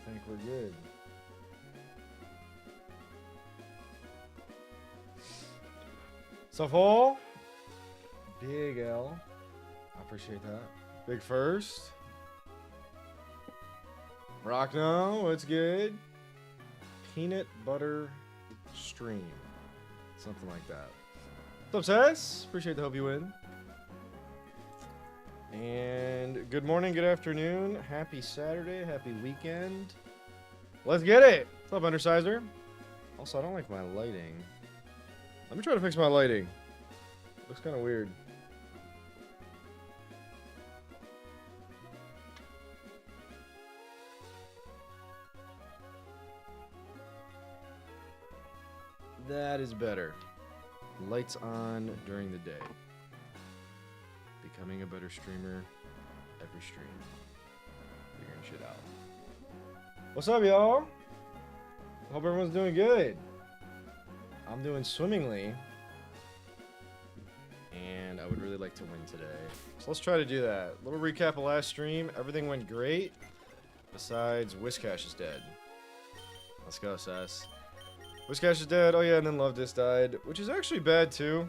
think we're good. Stuffle. Big L. I appreciate that. Big first. Rockno, what's good? Peanut butter stream. Something like that. What's up, Sess? Appreciate the help you win. And good morning, good afternoon. Happy Saturday, happy weekend. Let's get it. What's up, Undersizer? Also, I don't like my lighting. Let me try to fix my lighting. Looks kind of weird. That is better. Lights on during the day. Becoming a better streamer every stream. Figuring shit out. What's up, y'all? Hope everyone's doing good. I'm doing swimmingly. And I would really like to win today. So let's try to do that. Little recap of last stream. Everything went great. Besides, Whiskash is dead. Let's go, Sass. Whiskash is dead. Oh yeah, and then Love Disc died. Which is actually bad too.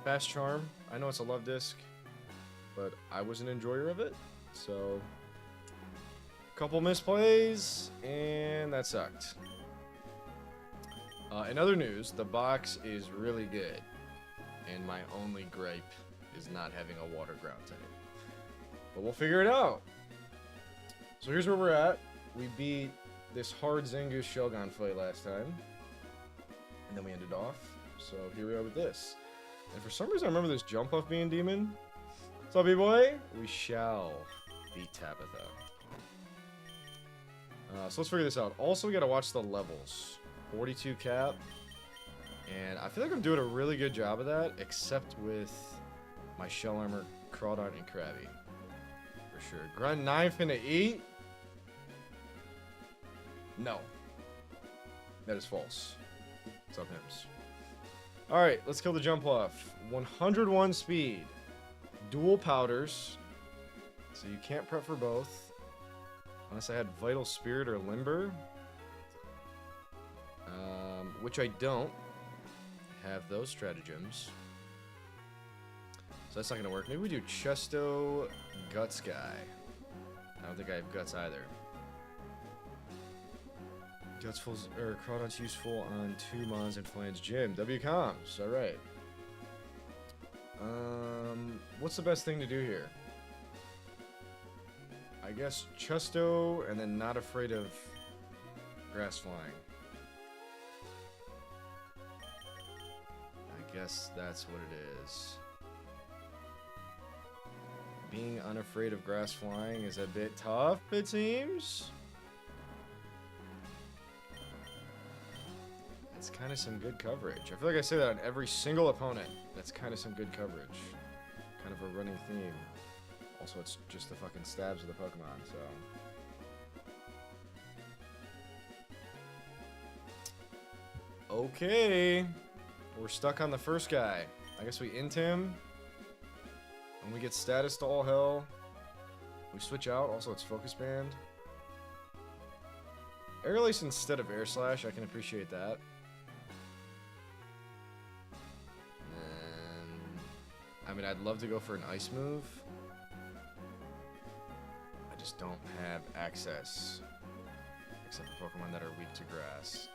Fast Charm. I know it's a Love Disc. But I was an enjoyer of it. So, couple misplays. And that sucked. In other news, the box is really good. And my only gripe is not having a water ground type. But we'll figure it out. So here's where we're at. We beat this hard Zangoose Shelgon fight last time. And then we ended off. So here we are with this. And for some reason I remember this jump off being demon. What's up, B-boy? We shall beat Tabitha. So let's figure this out. Also, we gotta watch the levels. 42 cap. And I feel like I'm doing a really good job of that, except with my Shell Armor, Crawdon, and Krabby. For sure. Grunt 9 finna eat? No. That is false. What's up, Hims? Alright, let's kill the jump off. 101 speed. Dual powders. So you can't prep for both. Unless I had Vital Spirit or Limber. Which I don't have those stratagems. So that's not gonna work. Maybe we do Chesto Guts Guy. I don't think I have Guts either. Guts full, or Crawdon's useful on 2 Mons and Flange Gym. W-Coms, alright. What's the best thing to do here? I guess Chesto and then not afraid of grass flying. I guess that's what it is. Being unafraid of grass flying is a bit tough, it seems. That's kind of some good coverage. I feel like I say that on every single opponent. That's kind of some good coverage. Kind of a running theme. Also, it's just the fucking stabs of the Pokemon, so. Okay. We're stuck on the first guy. I guess we int him. And we get status to all hell. We switch out. Also, it's Focus Band. Air Release instead of Air Slash. I can appreciate that. I mean, I'd love to go for an ice move. I just don't have access. Except for Pokemon that are weak to grass.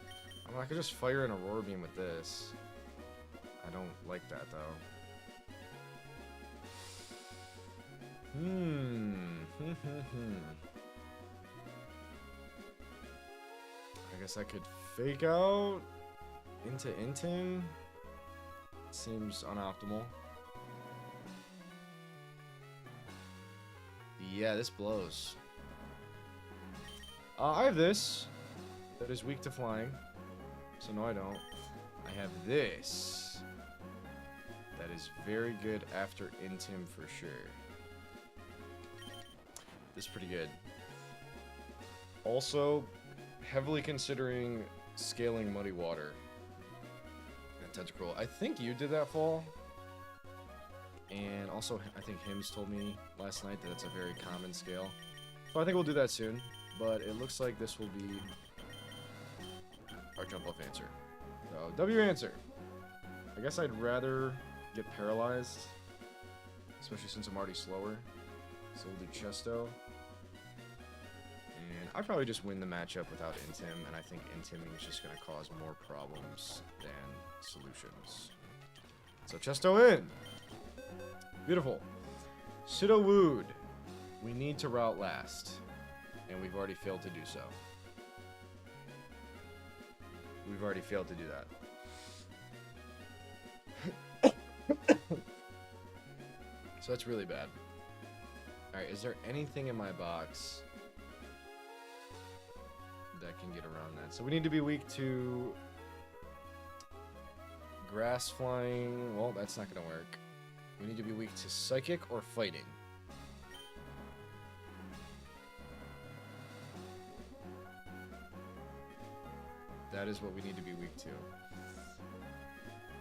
I mean, I could just fire an Aurora Beam with this. I don't like that, though. I guess I could fake out into Intim. Seems unoptimal. Yeah, this blows. I have this. That is weak to flying. So no, I don't. I have this. That is very good after Intim for sure. This is pretty good. Also, heavily considering scaling Muddy Water. And Tentacruel. I think you did that fall. And also, I think Hims told me last night that it's a very common scale. So I think we'll do that soon. but it looks like this will be our jump off answer. So, W answer. I guess I'd rather get paralyzed, especially since I'm already slower. So we'll do Chesto. And I'd probably just win the matchup without Intim, and I think Intiming is just going to cause more problems than solutions. So Chesto in! Beautiful. Sudowooed. We need to route last, and we've already failed to do so. We've already failed to do that. So that's really bad. Alright, is there anything in my box that can get around that? So we need to be weak to grass flying. Well, that's not going to work. We need to be weak to psychic or fighting. That is what we need to be weak to.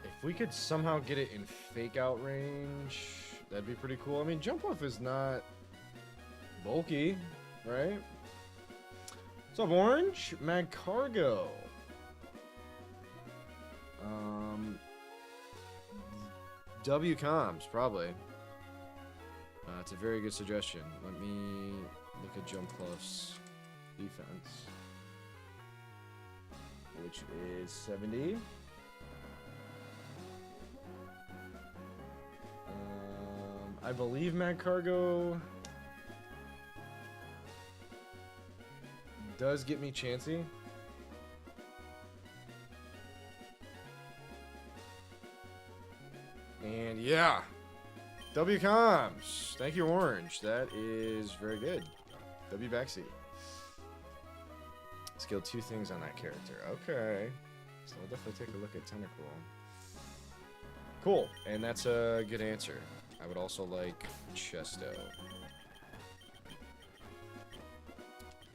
If we could somehow get it in fake out range, that'd be pretty cool. I mean, jump off is not bulky, right? What's up, Orange? Mag Cargo. W comms, probably. It's a very good suggestion. Let me look at Jump Clough's defense, which is 70. I believe Mag Cargo does get me Chansey. And yeah, W comms. Thank you, Orange. That is very good. W backseat. Skill 2 things on that character. Okay. So I'll definitely take a look at Tentacle. Cool. And that's a good answer. I would also like Chesto.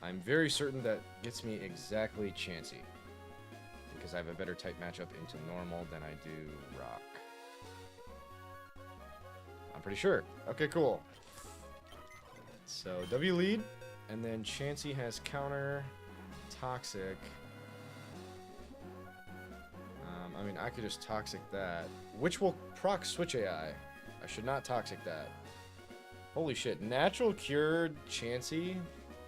I'm very certain that gets me exactly Chansey, because I have a better type matchup into normal than I do rock. I'm pretty sure. Okay, cool. So W lead, and then Chansey has counter toxic. I mean, I could just toxic that, which will proc switch AI. I should not toxic that. Holy shit. Natural cured Chansey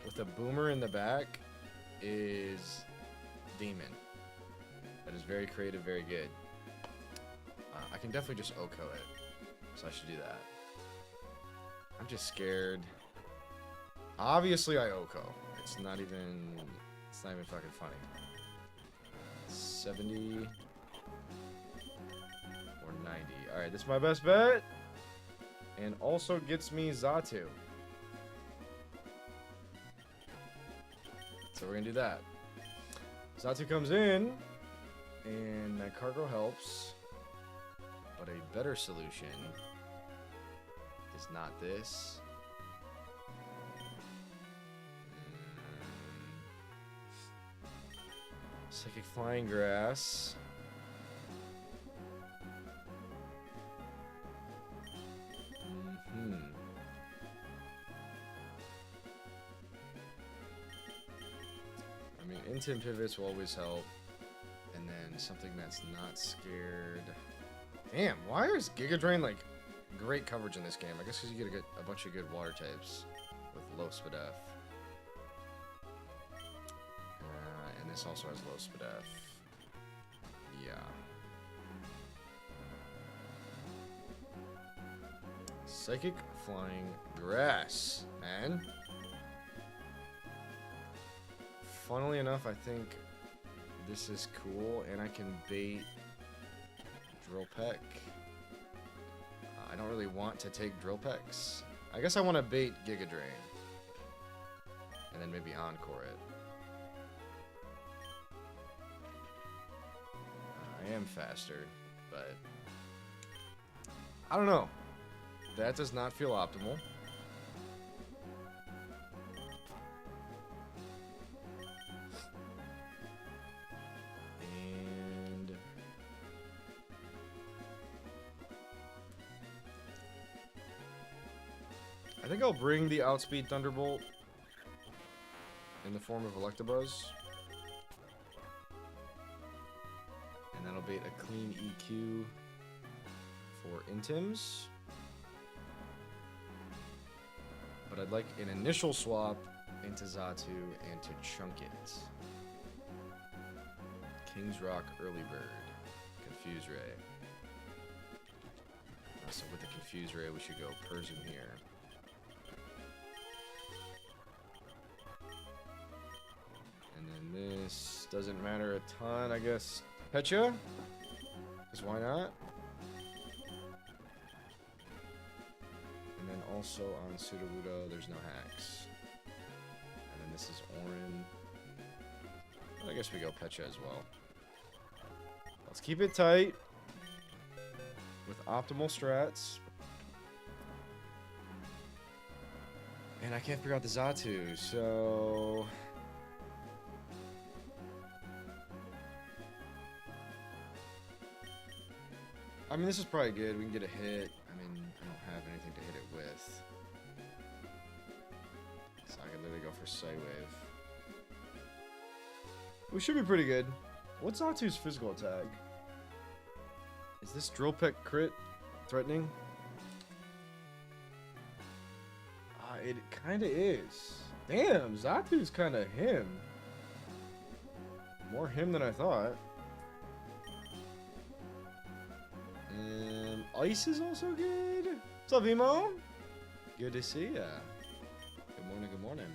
with a boomer in the back is demon. That is very creative, very good. I can definitely just Oko it. So I should do that. I'm just scared. Obviously I Oko. It's not even fucking funny. 70 or 90. Alright, this is my best bet. And also gets me Xatu. So we're gonna do that. Xatu comes in, and that cargo helps. But a better solution is not this. Psychic Flying Grass. I mean, Intim pivots will always help. And then something that's not scared. Damn, why is Giga Drain like great coverage in this game? I guess because you get a bunch of good water types with low SPDF. And this also has low SPDF. Yeah. Psychic Flying Grass, man. Funnily enough, I think this is cool, and I can bait Drill Peck. I don't really want to take Drill Pecks. I guess I want to bait Giga Drain. And then maybe Encore it. I am faster, but I don't know. That does not feel optimal. And I think I'll bring the Outspeed Thunderbolt. in the form of Electabuzz. And that'll bait a clean EQ for Intims. But I'd like an initial swap into Xatu and to chunk it. King's Rock Early Bird. Confuse Ray. So with the Confuse Ray, we should go Persian here. And then this doesn't matter a ton, I guess. Pecha? Because why not? And then also on Sudowoodo, there's no hacks. And then this is Orin. I guess we go Pecha as well. Let's keep it tight with optimal strats. And I can't figure out the Xatu, so... I mean, this is probably good. We can get a hit. I mean, I don't have anything to hit it with. So I can literally go for Psy Wave. We should be pretty good. What's Xatu's physical attack? Is this Drill Peck crit threatening? It kind of is. Damn, Xatu's kind of him. More him than I thought. Ice is also good. What's up, Emo? Good to see ya. Good morning, good morning.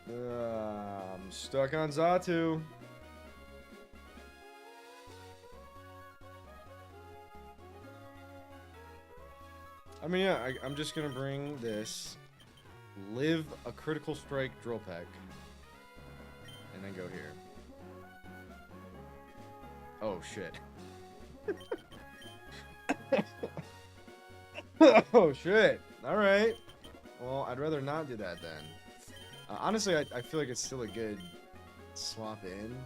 I'm stuck on Xatu. I mean, yeah, I'm just gonna bring this, live a critical strike Drill Peck, and then go here. Oh, shit. Oh, shit. Alright. Well, I'd rather not do that then. Honestly, I feel like it's still a good swap in.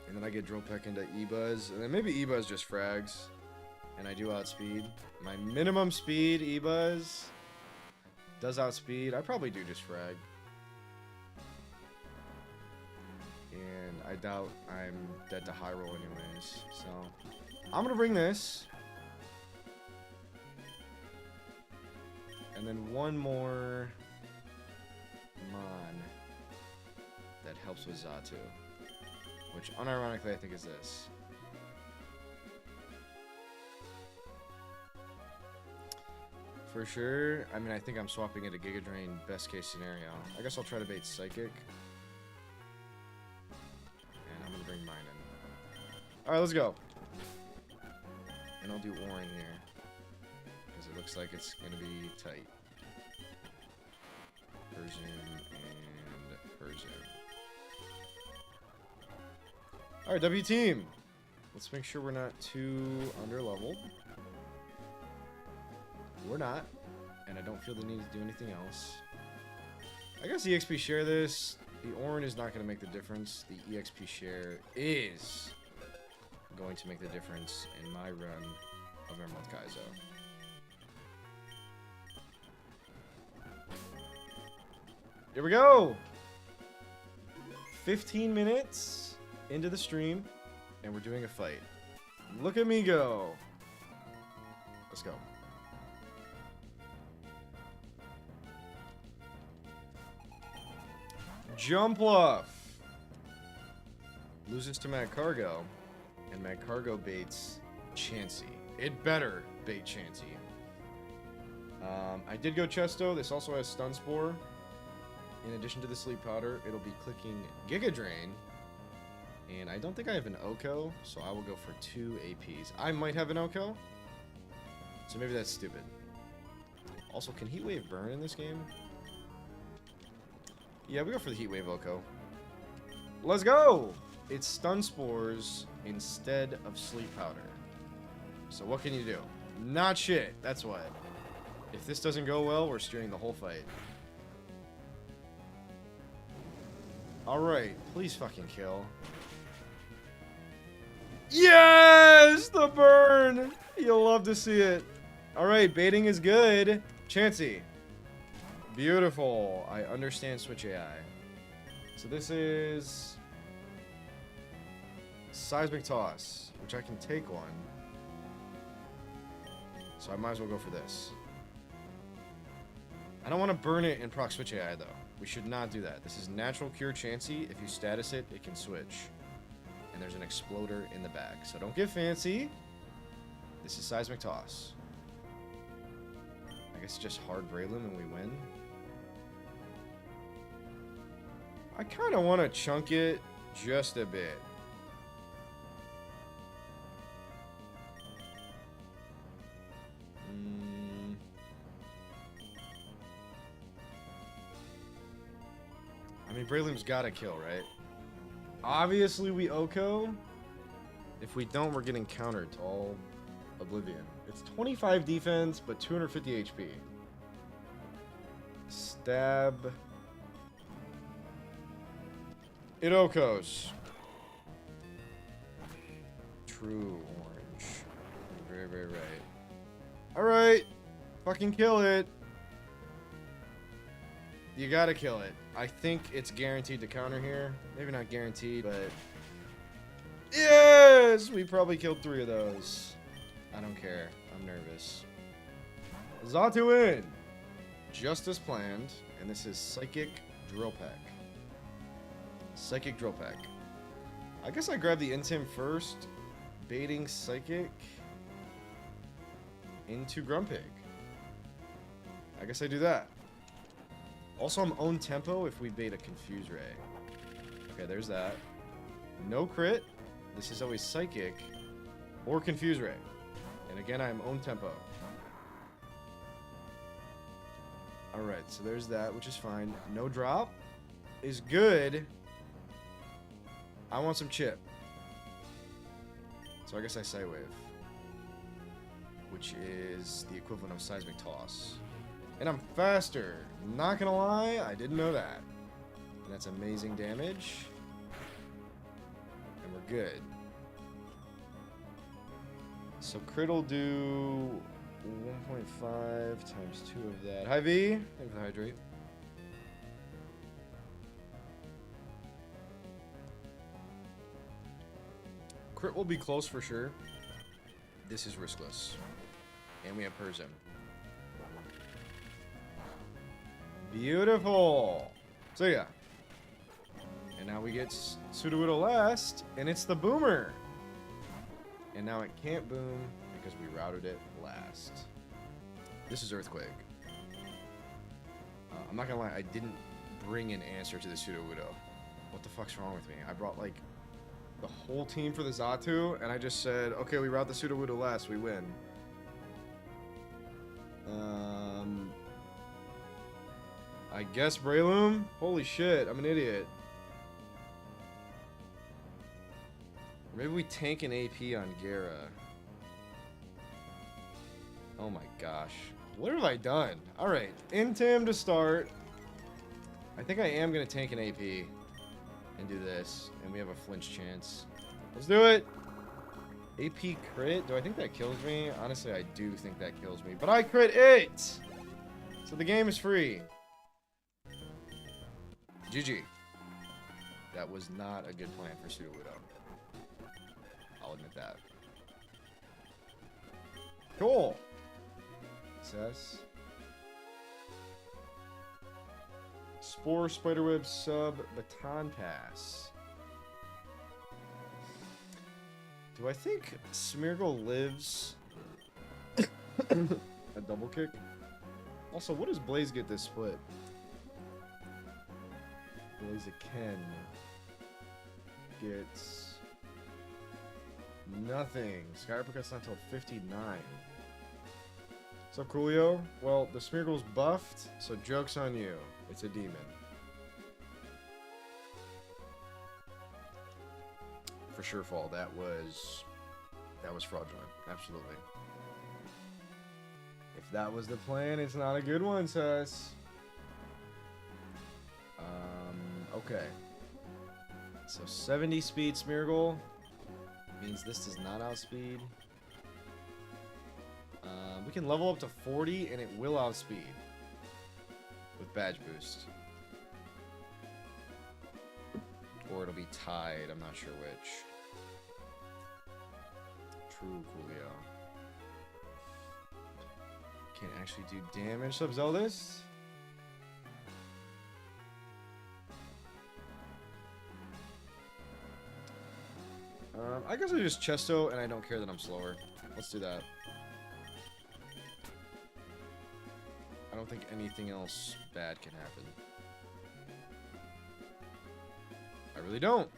And then I get Drill Peck into E-Buzz. And then maybe E-Buzz just frags. And I do outspeed. My minimum speed, E-Buzz, does outspeed. I probably do just frag. And I doubt I'm dead to high roll anyways. So, I'm going to bring this. And then one more Mon that helps with Xatu. Which, unironically, I think is this. For sure. I mean, I think I'm swapping it to Giga Drain, best case scenario. I guess I'll try to bait Psychic. And I'm going to bring mine in. Alright, let's go. And I'll do Orin here. Because it looks like it's going to be tight. Persian and Persian. Alright, W team. Let's make sure we're not too under-leveled. We're not. And I don't feel the need to do anything else. I guess EXP share this. The Orin is not going to make the difference. The EXP share is going to make the difference in my run of Emerald Kaizo. Here we go! 15 minutes into the stream, and we're doing a fight. Look at me go! Let's go. Jumpluff! Loses to Mad Cargo, and Mad Cargo baits Chansey. It better bait Chansey. I did go Chesto. This also has Stun Spore. In addition to the Sleep Powder, it'll be clicking Giga Drain. And I don't think I have an Oko, so I will go for 2 APs. I might have an Oko, so maybe that's stupid. Also, can Heat Wave burn in this game? Yeah, we go for the Heat Wave Oko. Let's go! It's Stun Spores instead of Sleep Powder. So what can you do? Not shit, that's what. If this doesn't go well, we're steering the whole fight. Alright, please fucking kill. Yes! The burn! You'll love to see it. Alright, baiting is good. Chansey. Beautiful. I understand Switch AI. So this is Seismic Toss, which I can take one. So I might as well go for this. I don't want to burn it in proc Switch AI, though. We should not do that. This is Natural Cure Chansey. If you status it, it can switch. And there's an exploder in the back. So don't get fancy. This is Seismic Toss. I guess just hard Breloom and we win. I kind of want to chunk it just a bit. I mean, Breloom's gotta kill, right? Obviously, we Oko. If we don't, we're getting countered to all oblivion. It's 25 defense, but 250 HP. Stab. It Okos. True orange. You're very, very right. Alright. Fucking kill it. You gotta kill it. I think it's guaranteed to counter here. Maybe not guaranteed, but... Yes! We probably killed 3 of those. I don't care. I'm nervous. Zatu in! Just as planned. And this is Psychic Drill Peck. Psychic Drill Peck. I guess I grabbed the Intim first. Baiting Psychic into Grumpig. I guess I do that. Also, I'm own tempo if we bait a Confuse Ray. Okay, there's that. No crit. This is always Psychic or Confuse Ray. And again, I'm own tempo. Alright, so there's that, which is fine. No drop is good. I want some chip. So I guess I Psywave. Which is the equivalent of Seismic Toss. And I'm faster. Not gonna lie, I didn't know that. And that's amazing damage. And we're good. So crit will do 1.5 times 2 of that. Hi V, thank you for the hydrate. Crit will be close for sure. This is riskless. And we have Persim. Beautiful. So yeah. And now we get Sudowoodo last, and it's the Boomer. And now it can't boom because we routed it last. This is Earthquake. I'm not gonna lie, I didn't bring an answer to the Sudowoodo. What the fuck's wrong with me? I brought like the whole team for the Zatu, and I just said, okay, we route the Sudowoodo last, we win. I guess Breloom? Holy shit, I'm an idiot. Maybe we tank an AP on Gara. Oh my gosh. What have I done? Alright, Intim to start. I think I am going to tank an AP and do this. And we have a flinch chance. Let's do it! AP crit? Do I think that kills me? Honestly, I do think that kills me. But I crit it! So the game is free. GG. That was not a good plan for Sudowoodo. I'll admit that. Cool. Success. Spore, Spiderweb, Sub, Baton Pass. Do I think Smeargle lives a double kick? Also, what does Blaze get this split? Blaziken gets nothing. Sky Uppercut's not until 59. What's up, Coolio? Well, the Smeargle's buffed, so joke's on you. It's a demon. For sure, Fall. That was fraudulent. Absolutely. If that was the plan, it's not a good one, sus. Okay. So 70 speed Smeargle means this does not outspeed. We can level up to 40 and it will outspeed with badge boost. Or it'll be tied, I'm not sure which. True Coolio. Can't actually do damage to Zeldis. I guess I just Chesto and I don't care that I'm slower. Let's do that. I don't think anything else bad can happen. I really don't.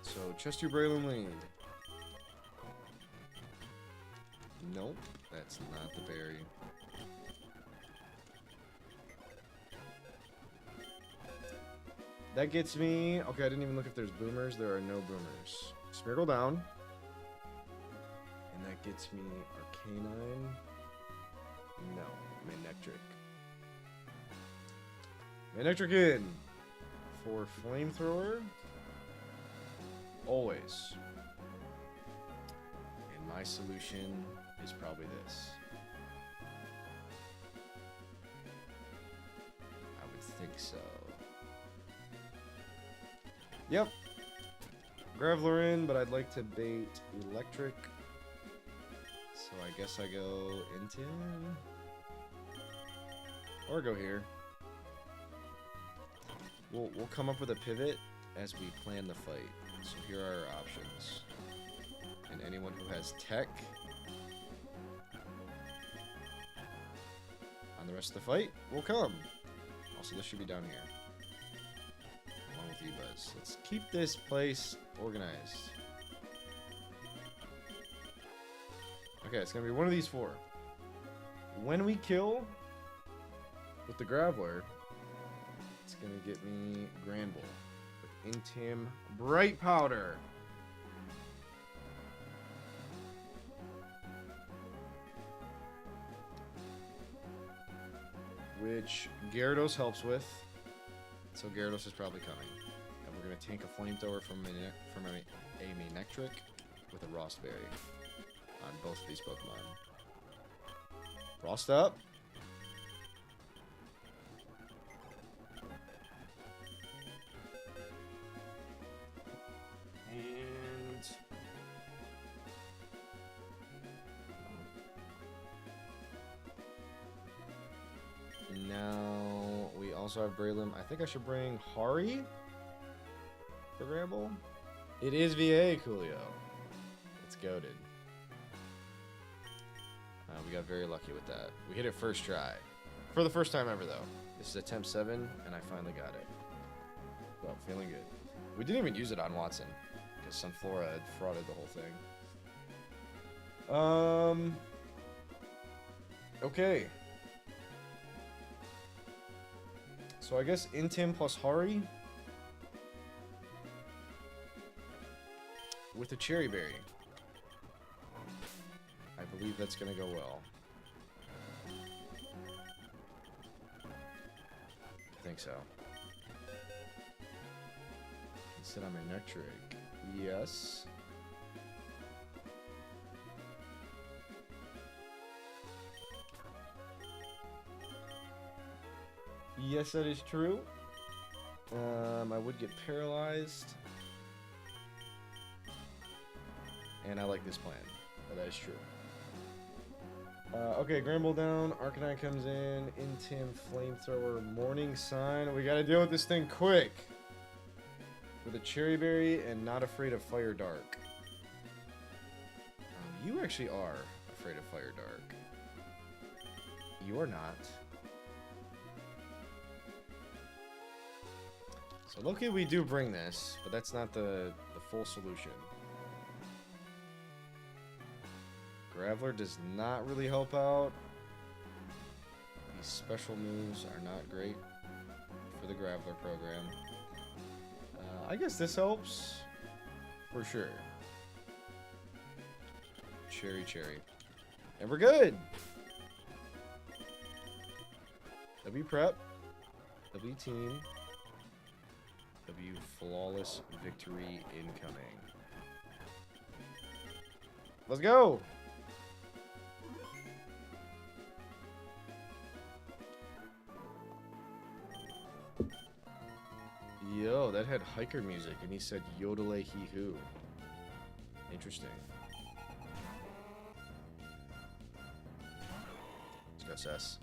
So, Chesto Braylon lead. Nope, that's not the berry. That gets me... Okay, I didn't even look if there's boomers. There are no boomers. Smeargle down. And that gets me Arcanine. No, Manectric. Manectric in. For Flamethrower. Always. And my solution is probably this. I would think so. Yep. Graveler in, but I'd like to bait Electric. So I guess I go into... Or go here. We'll come up with a pivot as we plan the fight. So here are our options. And anyone who has tech on the rest of the fight will come. Also, this should be down here. Along with you, Buzz. Let's keep this place organized. Okay, it's gonna be one of these four. When we kill with the Graveler, it's gonna get me Granbull with Intim Bright Powder. Which Gyarados helps with. So Gyarados is probably coming. And we're going to tank a Flamethrower from a Manectric with a Rostberry on both of these Pokemon. Frost up. And... now we also have Braylon. I think I should bring Hari for Gramble. It is VA Coolio. It's goated. We got very lucky with that. We hit it first try. For the first time ever, though. This is attempt 7, and I finally got it. Well, feeling good. We didn't even use it on Watson, because Sunflora had frauded the whole thing. Okay. So I guess Intim plus Hari with a Cherry Berry. I believe that's gonna go well. I think so. Sit on my Nectric. Yes. Yes, that is true. I would get paralyzed. And I like this plan. But that is true. Okay, Gramble down. Arcanine comes in. Intim, Flamethrower, Morning Sign. We gotta deal with this thing quick. With a Cherry Berry and not afraid of Fire Dark. You actually are afraid of Fire Dark. You are not. So luckily we do bring this, but that's not the full solution. Graveler does not really help out. These special moves are not great for the Graveler program. I guess this helps. For sure. Cherry, cherry. And we're good! W prep. W team. W flawless victory incoming. Let's go! Yo, that had hiker music, and he said yodele he who. Interesting. Let's go, Sess.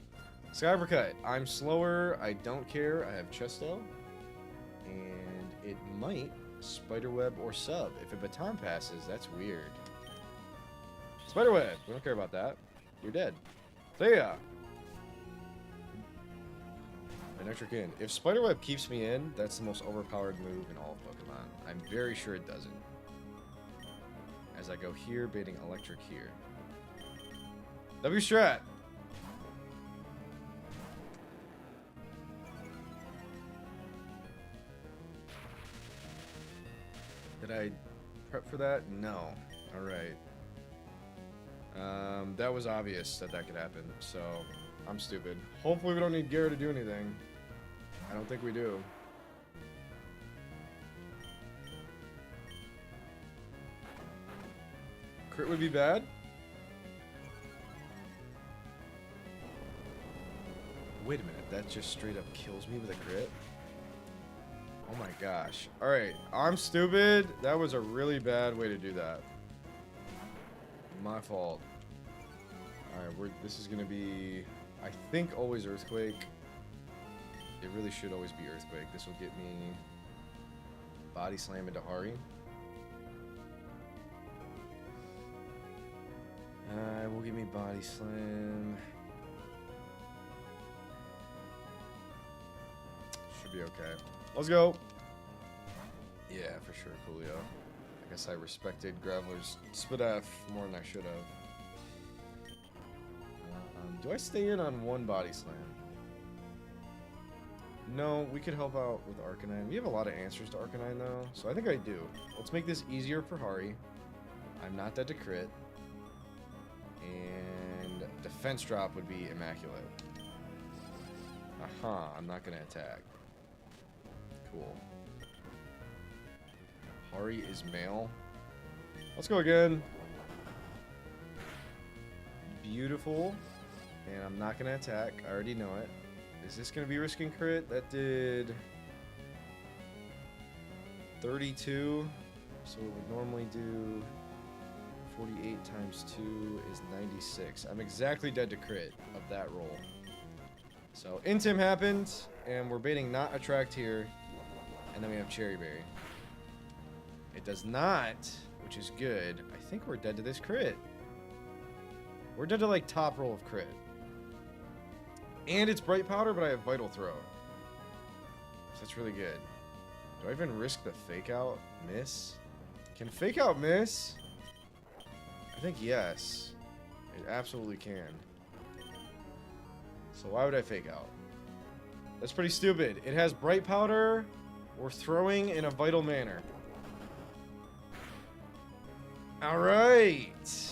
Skybercut. I'm slower. I don't care. I have Chesto. And it might Spiderweb or sub. If a baton passes, that's weird. Spiderweb. We don't care about that. You're dead. See ya. Electric in. If Spiderweb keeps me in, that's the most overpowered move in all of Pokemon. I'm very sure it doesn't. As I go here, baiting electric here. W strat. Did I prep for that? No. Alright. That was obvious that that could happen, so I'm stupid. Hopefully we don't need Gare to do anything. I don't think we do. Crit would be bad. Wait a minute, that just straight up kills me with a crit? Oh my gosh. Alright, I'm stupid. That was a really bad way to do that. My fault. Alright, this is gonna be, I think, always Earthquake. It really should always be Earthquake. This will get me Body Slam into Hari. Will give me Body Slam. Should be okay. Let's go. Yeah, for sure, Coolio. I guess I respected Graveler's Spadaf more than I should have. Do I stay in on one Body Slam? No, we could help out with Arcanine. We have a lot of answers to Arcanine, though, so I think I do. Let's make this easier for Hari. I'm not dead to crit. And defense drop would be immaculate. Aha, I'm not going to attack. Cool. Hari is male. Let's go again. Beautiful. And I'm not going to attack. I already know it. Is this going to be risking crit? That did 32. So what we normally do, 48 times 2 is 96. I'm exactly dead to crit of that roll. So Intim happened, and we're baiting not attract here. And then we have Cherry Berry. It does not, which is good. I think we're dead to this crit. We're dead to like top roll of crit. And it's Bright Powder, but I have Vital Throw. So that's really good. Do I even risk the Fake Out? Miss? Can Fake Out miss? I think yes. It absolutely can. So why would I Fake Out? That's pretty stupid. It has Bright Powder. We're throwing in a vital manner. Alright.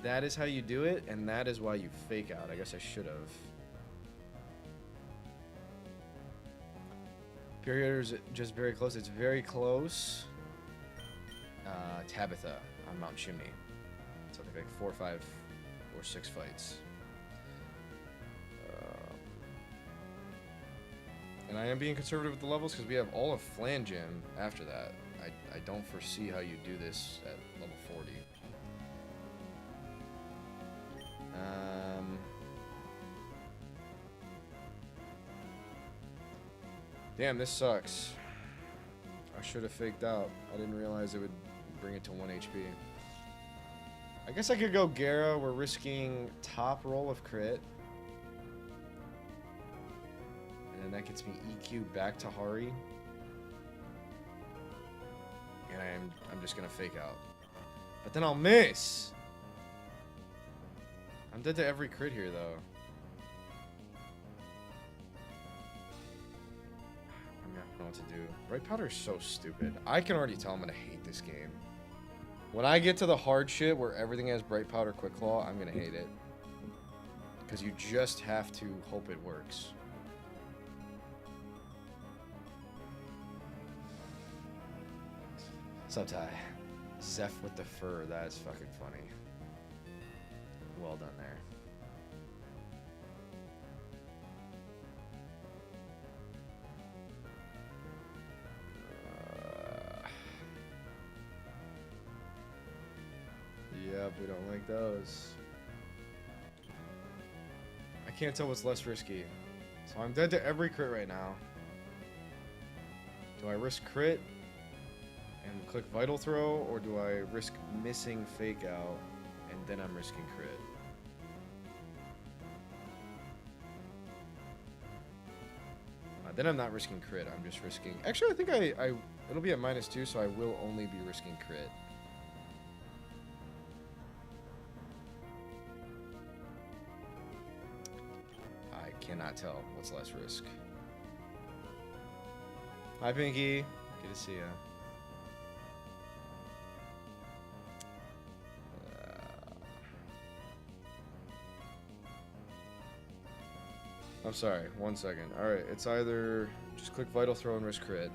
That is how you do it, and that is why you Fake Out. I guess I should have. Period is just very close. It's very close. Tabitha on Mount Chimney. So I think like 4, 5, or 6 fights. And I am being conservative with the levels because we have all of Flangem after that. I don't foresee how you do this at level 40. Damn, this sucks. I should have faked out. I didn't realize it would bring it to 1 HP. I guess I could go Gara. We're risking top roll of crit. And then that gets me EQ back to Hari. And I'm just gonna Fake Out. But then I'll miss! I'm dead to every crit here, though. I don't know what to do. Bright Powder is so stupid. I can already tell I'm gonna hate this game. When I get to the hard shit where everything has Bright Powder Quick Claw, I'm gonna hate it. Because you just have to hope it works. Subtie. Zeph with the fur. That is fucking funny. Well done there. We don't like those. I can't tell what's less risky. So I'm dead to every crit right now. Do I risk crit and click Vital Throw, or do I risk missing Fake Out and then I'm risking crit? Then I'm not risking crit, I'm just risking... Actually, I think it'll be at -2, so I will only be risking crit. I cannot tell what's less risk. Hi, Pinky. Good to see ya. I'm sorry, 1 second. Alright, it's either just click Vital Throw and risk crit,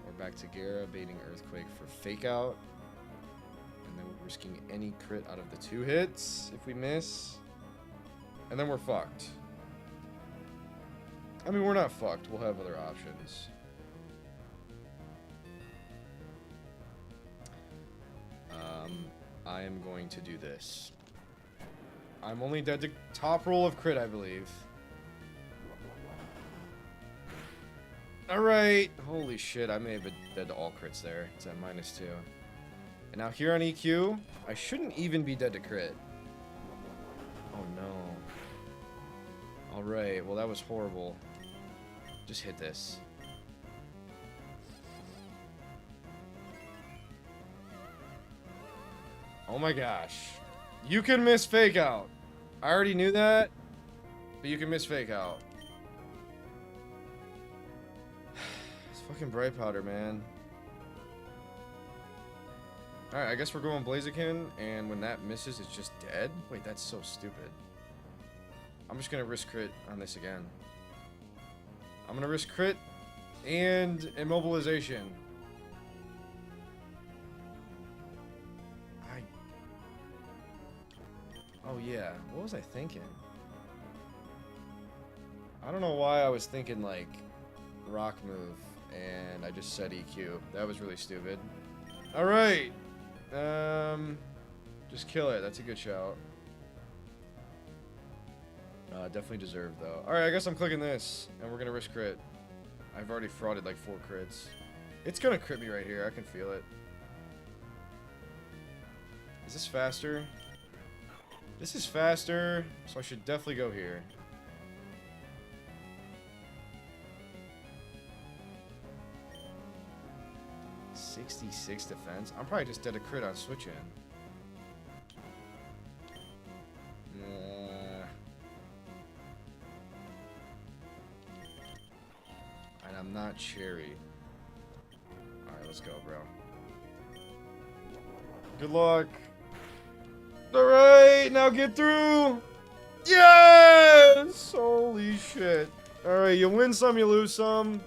or back to Gara, baiting Earthquake for Fake Out, and then we're risking any crit out of the 2 hits if we miss, and then we're fucked. I mean, we're not fucked, we'll have other options. I am going to do this. I'm only dead to top roll of crit, I believe. Alright. Holy shit, I may have been dead to all crits there. It's at -2. And now here on EQ, I shouldn't even be dead to crit. Oh no. Alright, well that was horrible. Just hit this. Oh my gosh. You can miss Fake Out. I already knew that, but you can miss Fake Out. It's fucking Bright Powder, man. Alright, I guess we're going Blaziken, and when that misses, it's just dead? Wait, that's so stupid. I'm just gonna risk crit on this again. I'm gonna risk crit and immobilization. Oh yeah, what was I thinking? I don't know why I was thinking like rock move and I just said EQ. That was really stupid. Alright. Just kill it. That's a good shout. Definitely deserved though. Alright, I guess I'm clicking this and we're gonna risk crit. I've already frauded like 4 crits. It's gonna crit me right here. I can feel it. Is this faster? This is faster, so I should definitely go here. .66 defense. I'm probably just dead to crit on switch in. And I'm not Cherry. Alright, let's go, bro. Good luck. Alright, now get through! Yes! Holy shit. Alright, you win some, you lose some.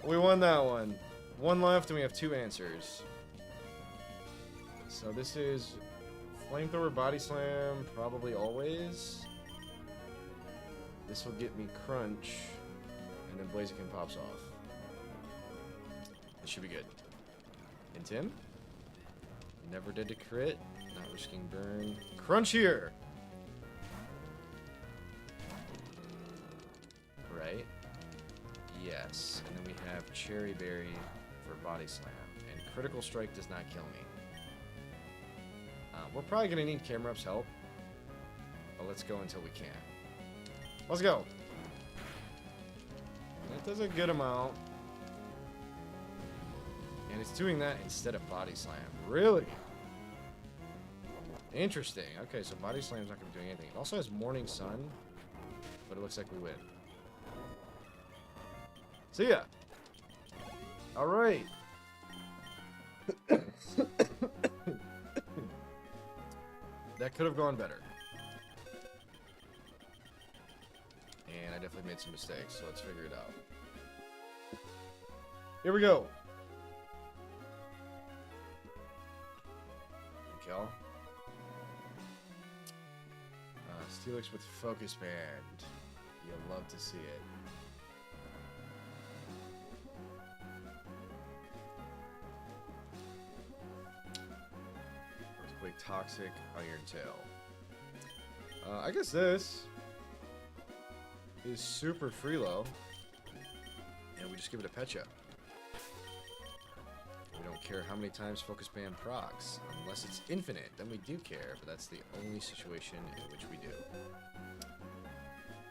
We won that one. 1 left, and we have 2 answers. So this is Flamethrower, Body Slam, probably always. This will get me Crunch, and then Blaziken pops off. This should be good. And Tim? Never did to crit. Not risking burn. Crunch here! Right? Yes. And then we have Cherry Berry for Body Slam. And Critical Strike does not kill me. We're probably going to need Camerup's help. But let's go until we can. Let's go! That does a good amount. And it's doing that instead of Body Slam. Really? Interesting. Okay, so Body Slam's not going to be doing anything. It also has Morning Sun, but it looks like we win. See ya! Alright. That could have gone better. And I definitely made some mistakes, so let's figure it out. Here we go. Kel. Steelix with Focus Band. You'll love to see it. Toxic Iron Tail. I guess this is super freelo, and we just give it a Petcha. We don't care how many times Focus Band procs, unless it's infinite, then we do care, but that's the only situation in which we do.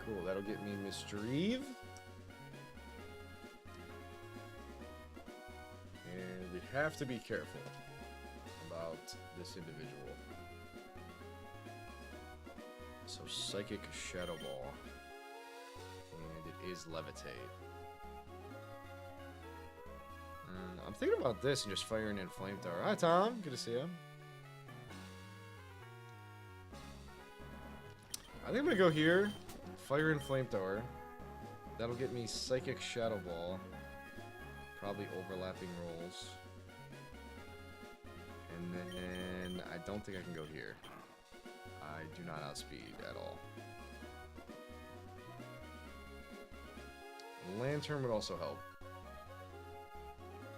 Cool, that'll get me Misdreave. And we have to be careful about this individual. So Psychic Shadow Ball. And it is Levitate. I'm thinking about this and just firing in Flamethrower. Hi Tom, good to see you. I think I'm gonna go here, fire in Flamethrower. That'll get me Psychic Shadow Ball. Probably overlapping rolls. And then I don't think I can go here. I do not outspeed at all. Lantern would also help.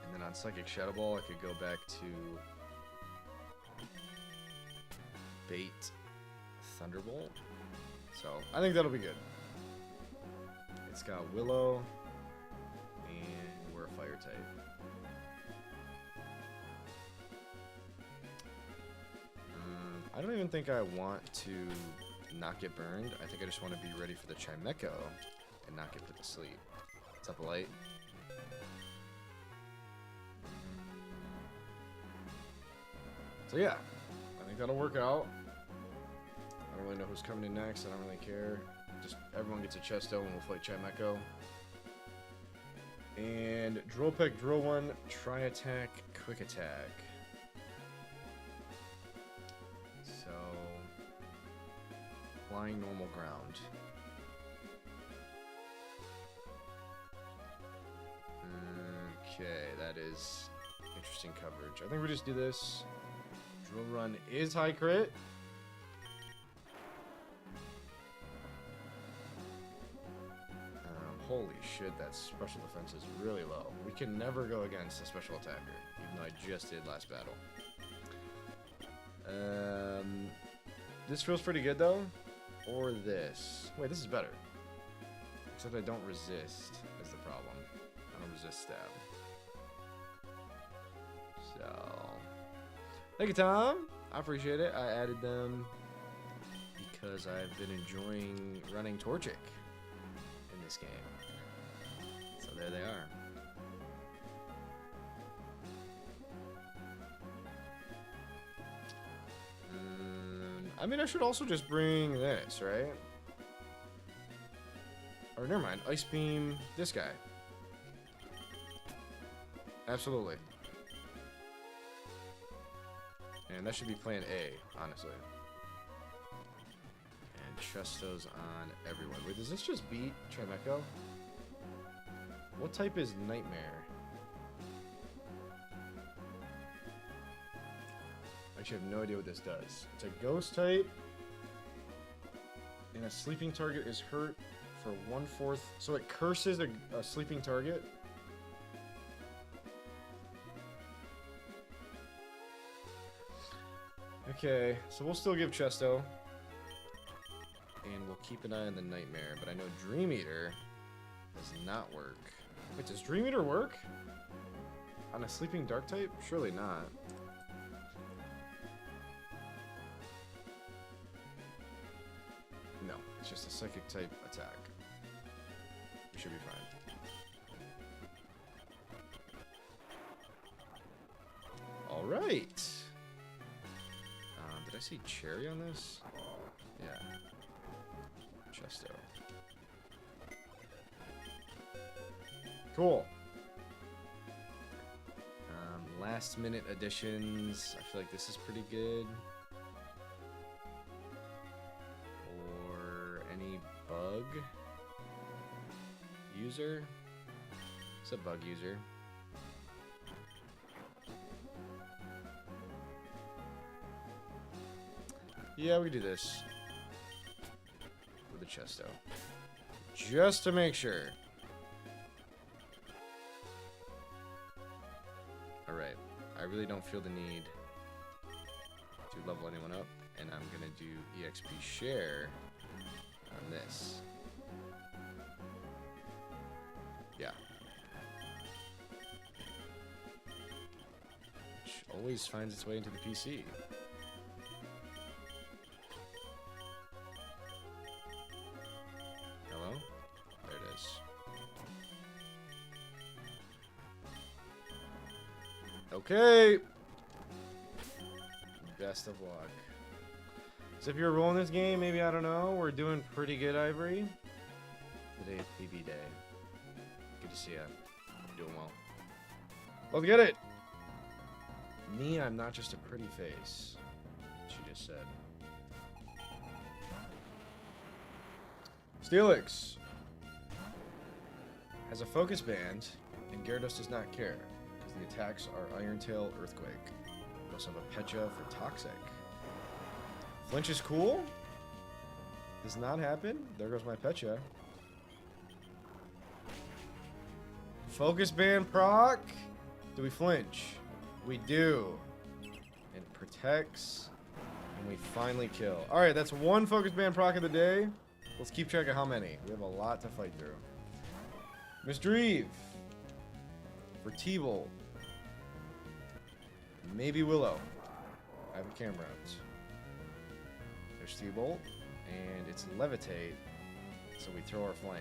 And then on Psychic Shadow Ball, I could go back to Bait Thunderbolt. So I think that'll be good. It's got Willow, and we're a fire type. I don't even think I want to not get burned. I think I just want to be ready for the Chimecho and not get put to sleep. What's up, Light? So yeah, I think that'll work out. I don't really know who's coming in next. I don't really care. Just everyone gets a Chesto and we'll fight Chimecho. And Drill Peck, Drill 1, Try Attack, Quick Attack. So, flying normal ground. Okay, that is interesting coverage. I think we just do this. Drill Run is high crit. Holy shit, that special defense is really low. We can never go against a special attacker, even though I just did last battle. This feels pretty good though. Or this. Wait, this is better. Except I don't resist is the problem. I don't resist stab. So, thank you, Tom. I appreciate it. I added them because I've been enjoying running Torchic in this game. So there they are. I mean, I should also just bring this, right? Or never mind, Ice Beam this guy. Absolutely. And that should be plan A, honestly. And Chestos on everyone. Wait, does this just beat Chimecho? What type is Nightmare? I actually have no idea what this does. It's a ghost type. And a sleeping target is hurt for 1/4. So it curses a sleeping target. Okay, so we'll still give Chesto. And we'll keep an eye on the Nightmare. But I know Dream Eater does not work. Wait, does Dream Eater work? On a sleeping dark type? Surely not. No, it's just a psychic type attack. We should be fine. Alright. Did I see Cherry on this? Yeah. Chesto. Cool. Last minute additions. I feel like this is pretty good. Or any bug user? It's a bug user. Yeah, we can do this with a Chesto. Just to make sure. Alright, I really don't feel the need to level anyone up. And I'm going to do EXP share on this. Yeah. Which always finds its way into the PC. Hello? There it is. Okay. Best of luck. So if you're rolling this game, maybe, I don't know, we're doing pretty good, Ivory. Today is PB day. Good to see ya. You're doing well. Let's get it! Me, I'm not just a pretty face. She just said. Steelix has a focus band, and Gyarados does not care, because the attacks are Iron Tail, Earthquake. We also have a Pecha for Toxic. Flinch is cool. Does not happen. There goes my Pecha. Focus band proc. Do we flinch? We do. It protects. And we finally kill. Alright, that's one focus band proc of the day. Let's keep track of how many. We have a lot to fight through. Miss Dreve. For T-Bolt. Maybe Willow. I have a camera out. There's T-Bolt. And it's Levitate. So we throw our flame.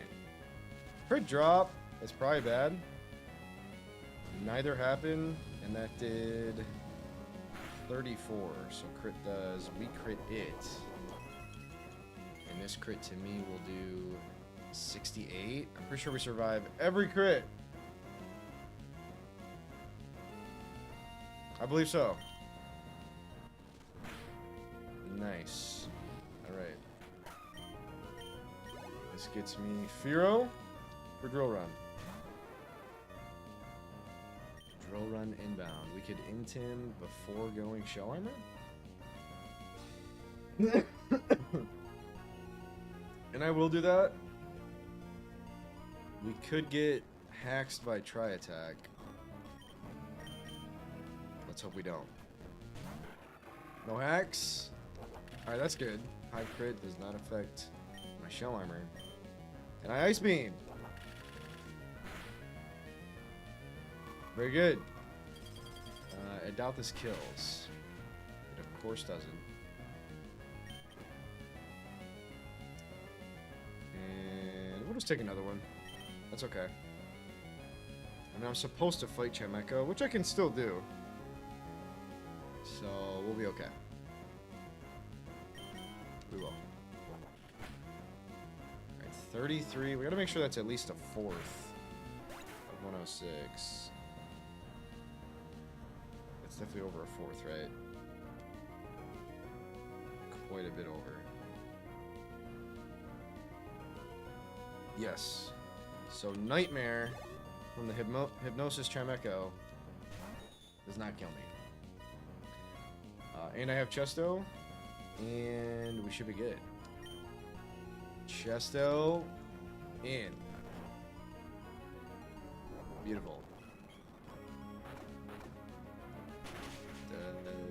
Crit drop. That's probably bad. Neither happened. And that did 34. So crit does. We crit it. And this crit to me will do 68. I'm pretty sure we survive every crit. I believe so. Nice. Alright. This gets me Fearow for Drill Run. Drill Run inbound. We could int him before going Shell Armor? And I will do that. We could get haxed by Tri-Attack. Let's hope we don't. No hacks. Alright, that's good. High crit does not affect my Shell Armor. And I Ice Beam. Very good. I doubt this kills. It of course doesn't. And we'll just take another one. That's okay. I mean, I'm supposed to fight Chimecho, which I can still do. So, we'll be okay. We will. Alright, 33. We gotta make sure that's at least a fourth of 106. That's definitely over a fourth, right? Quite a bit over. Yes. So, Nightmare from the Hypnosis Chimecho does not kill me. And I have Chesto, and we should be good. Chesto in. Beautiful.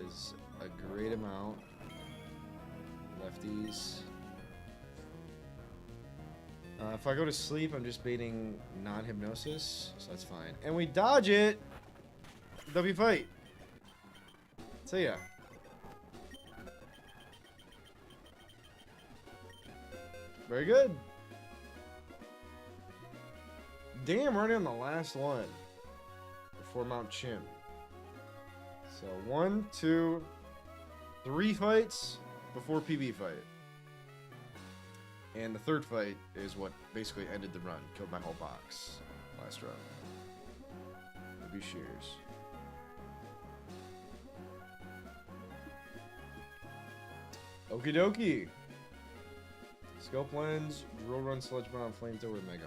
Does a great amount. Lefties. If I go to sleep, I'm just baiting non-hypnosis, so that's fine. And we dodge it! W fight. See ya. Very good. Damn, we're already on the last one before Mount Chimp. So 1, 2, 3 fights before PB fight. And the third fight is what basically ended the run. Killed my whole box last run. Maybe Shears. Okie dokie. Scope Lens, Drill Run, Sludge Bomb, Flamethrower, Mega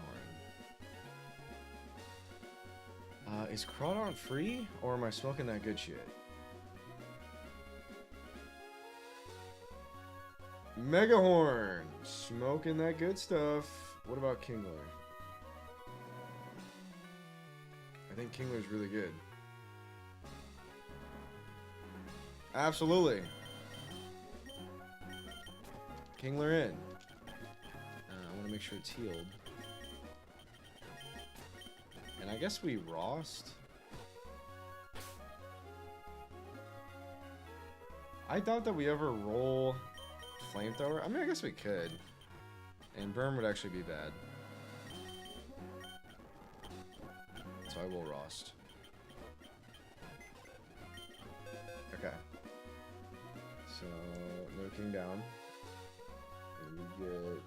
Horn. Is Crawdaunt free, or am I smoking that good shit? Mega Horn! Smoking that good stuff. What about Kingler? I think Kingler's really good. Absolutely. Kingler in. I want to make sure it's healed. And I guess we Rost. I doubt that we ever roll Flamethrower. I mean, I guess we could. And Burn would actually be bad. So I will Rost. Okay. So, no King down. And we get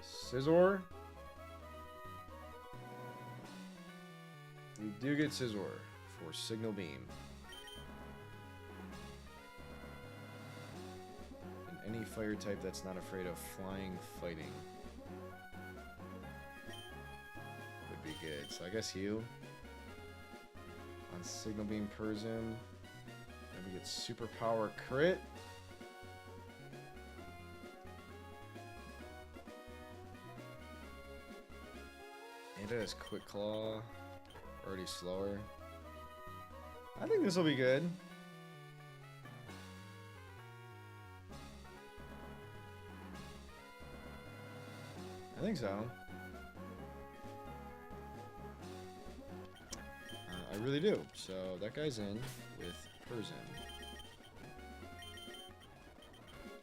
Scizor. We do get Scizor for Signal Beam. And any fire type that's not afraid of flying, fighting would be good. So I guess heal on Signal Beam Persim. And we get Superpower Crit. And it has Quick Claw. Already slower. I think this will be good. I think so. I really do. So that guy's in with Persim.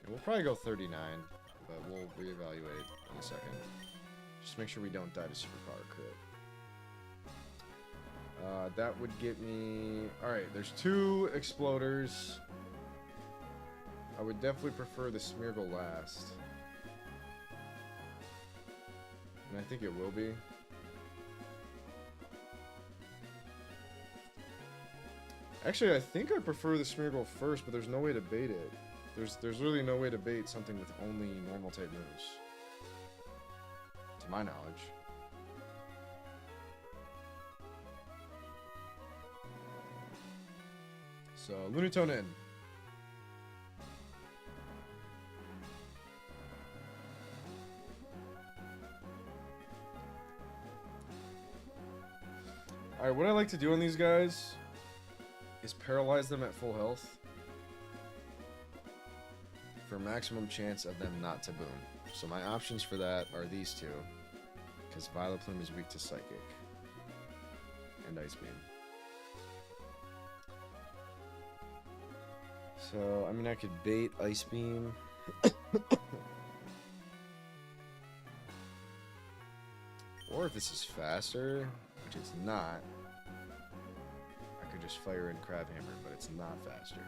And we'll probably go 39, but we'll reevaluate in a second. Just make sure we don't die to Superpower Crit. That would get me... Alright, there's 2 Exploders. I would definitely prefer the Smeargle last. And I think it will be. Actually, I think I prefer the Smeargle first, but there's no way to bait it. There's really no way to bait something with only normal type moves. To my knowledge. So, Lunatone in. Alright, what I like to do on these guys is paralyze them at full health for maximum chance of them not to boom. So my options for that are these 2, because Violet Plume is weak to Psychic and Ice Beam. So, I mean, I could bait Ice Beam. Or if this is faster, which it's not, I could just fire in Crab Hammer, but it's not faster.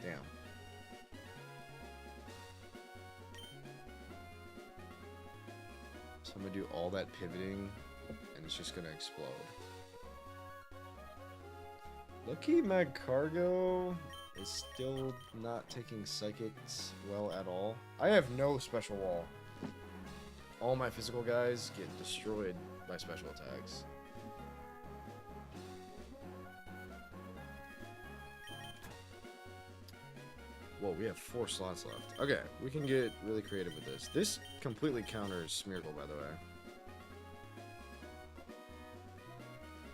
Damn. So I'm gonna do all that pivoting, and it's just gonna explode. Lucky Magcargo is still not taking Psychics well at all. I have no special wall. All my physical guys get destroyed by special attacks. Whoa, we have 4 slots left. Okay, we can get really creative with this. This completely counters Smeargle, by the way.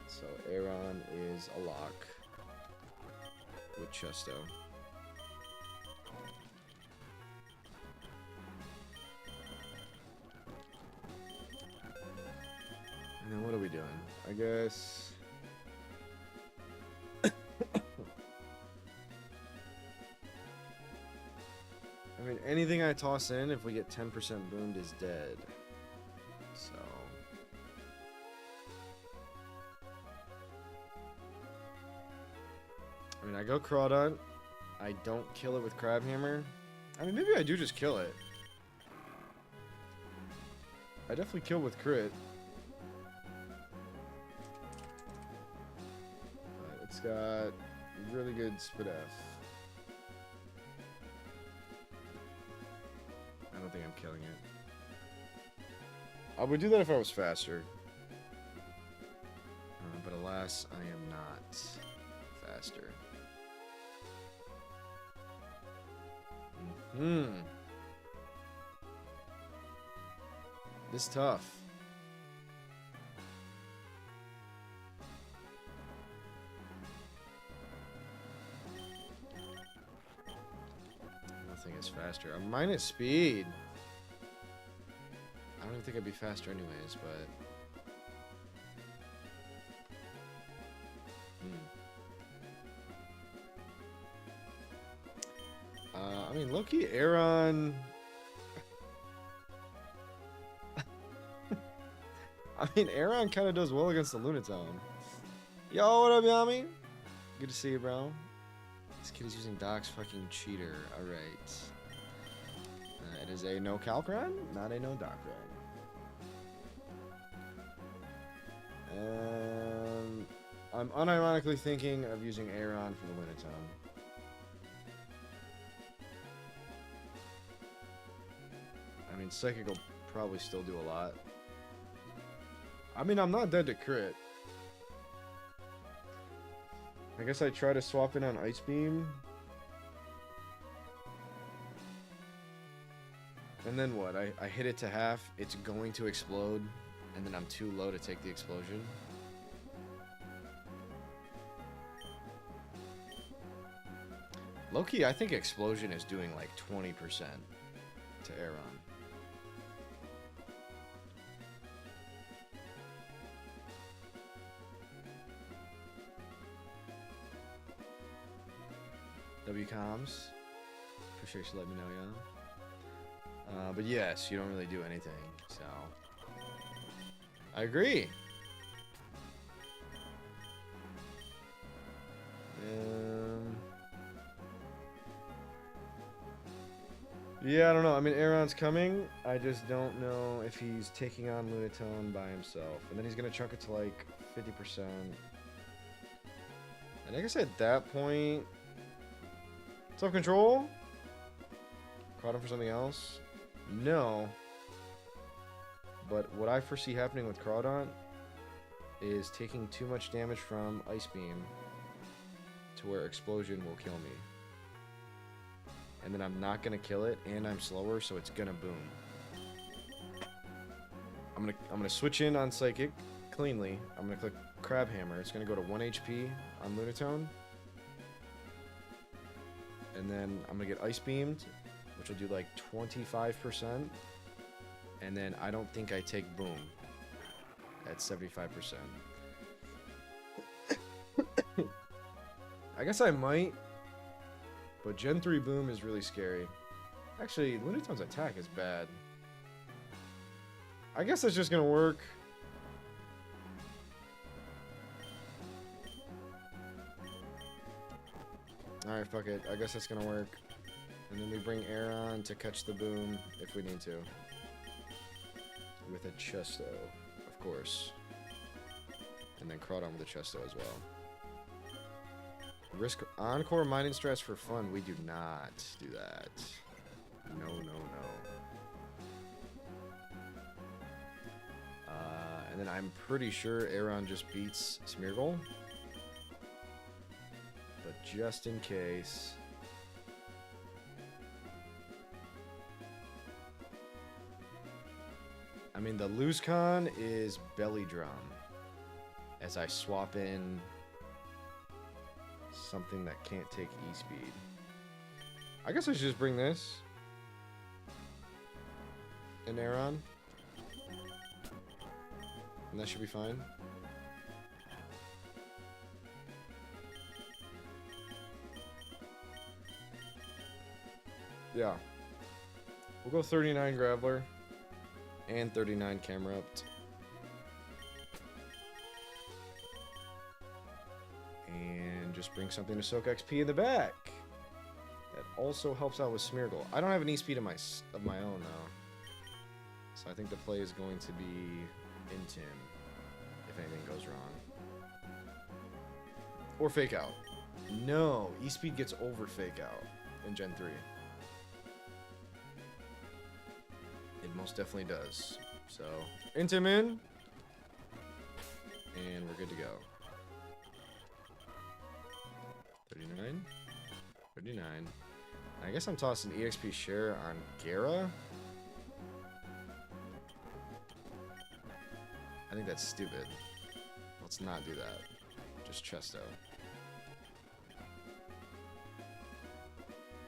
So Aeron is a lock with Chesto. And then what are we doing? I guess... I mean, anything I toss in, if we get 10% boomed, is dead. So... I mean, I go Crawdont. I don't kill it with Crab Hammer. I mean, maybe I do just kill it. I definitely kill with crit. But it's got really good Spit F. I don't think I'm killing it. I would do that if I was faster. But alas, I am not faster. This is tough. think it's faster. I'm minus speed. I don't even think I'd be faster anyways, but... I mean, low-key, Aaron... I mean, Aaron kind of does well against the Lunatone. Yo, what up, Yami? Good to see you, bro. This kid is using Doc's fucking cheater. Alright. It is a no calc run, not a no Doc run. I'm unironically thinking of using Aaron for the Lunatone. I mean, Psychic will probably still do a lot. I mean, I'm not dead to crit. I guess I try to swap in on Ice Beam. And then what? I hit it to half, it's going to explode, and then I'm too low to take the explosion. Low-key, I think explosion is doing like 20% to Aaron. WComs. Appreciate you letting me know, yeah. But yes, you don't really do anything, so... I agree! Yeah, I don't know. I mean, Aaron's coming. I just don't know if he's taking on Lunatone by himself. And then he's going to chunk it to like 50%. And I guess at that point... Self-control? Caught him for something else? No. But what I foresee happening with Crawdaunt is taking too much damage from Ice Beam to where Explosion will kill me. And then I'm not gonna kill it, and I'm slower, so it's gonna boom. I'm gonna switch in on Psychic cleanly. I'm gonna click Crab Hammer. It's gonna go to 1 HP on Lunatone. And then I'm gonna get Ice Beamed, which will do like 25%. And then I don't think I take Boom at 75%. I guess I might, but Gen 3 Boom is really scary. Actually, Lunatone's attack is bad. I guess that's just gonna work. Alright, fuck it. I guess that's gonna work. And then we bring air on to catch the boom if we need to. With a Chesto, of course. And then Crawdon with a Chesto as well. Risk Encore Mining Stress for fun. We do not do that. No, no, no. And then I'm pretty sure Aeron just beats Smeargle. But just in case... I mean, the loose con is Belly Drum. As I swap in something that can't take E-Speed. I guess I should just bring this. And Aeron. And that should be fine. Yeah. We'll go 39 Graveler. And 39 Camera Upped. And just bring something to soak XP in the back. That also helps out with Smeargle. I don't have an E-Speed of my own, though. So I think the play is going to be Intim, if anything goes wrong. Or Fake Out. No, E-Speed gets over Fake Out in Gen 3. It most definitely does. So, Intim in. And we're good to go. 39. 39. I guess I'm tossing EXP share on Gara. I think that's stupid. Let's not do that. Just Chesto.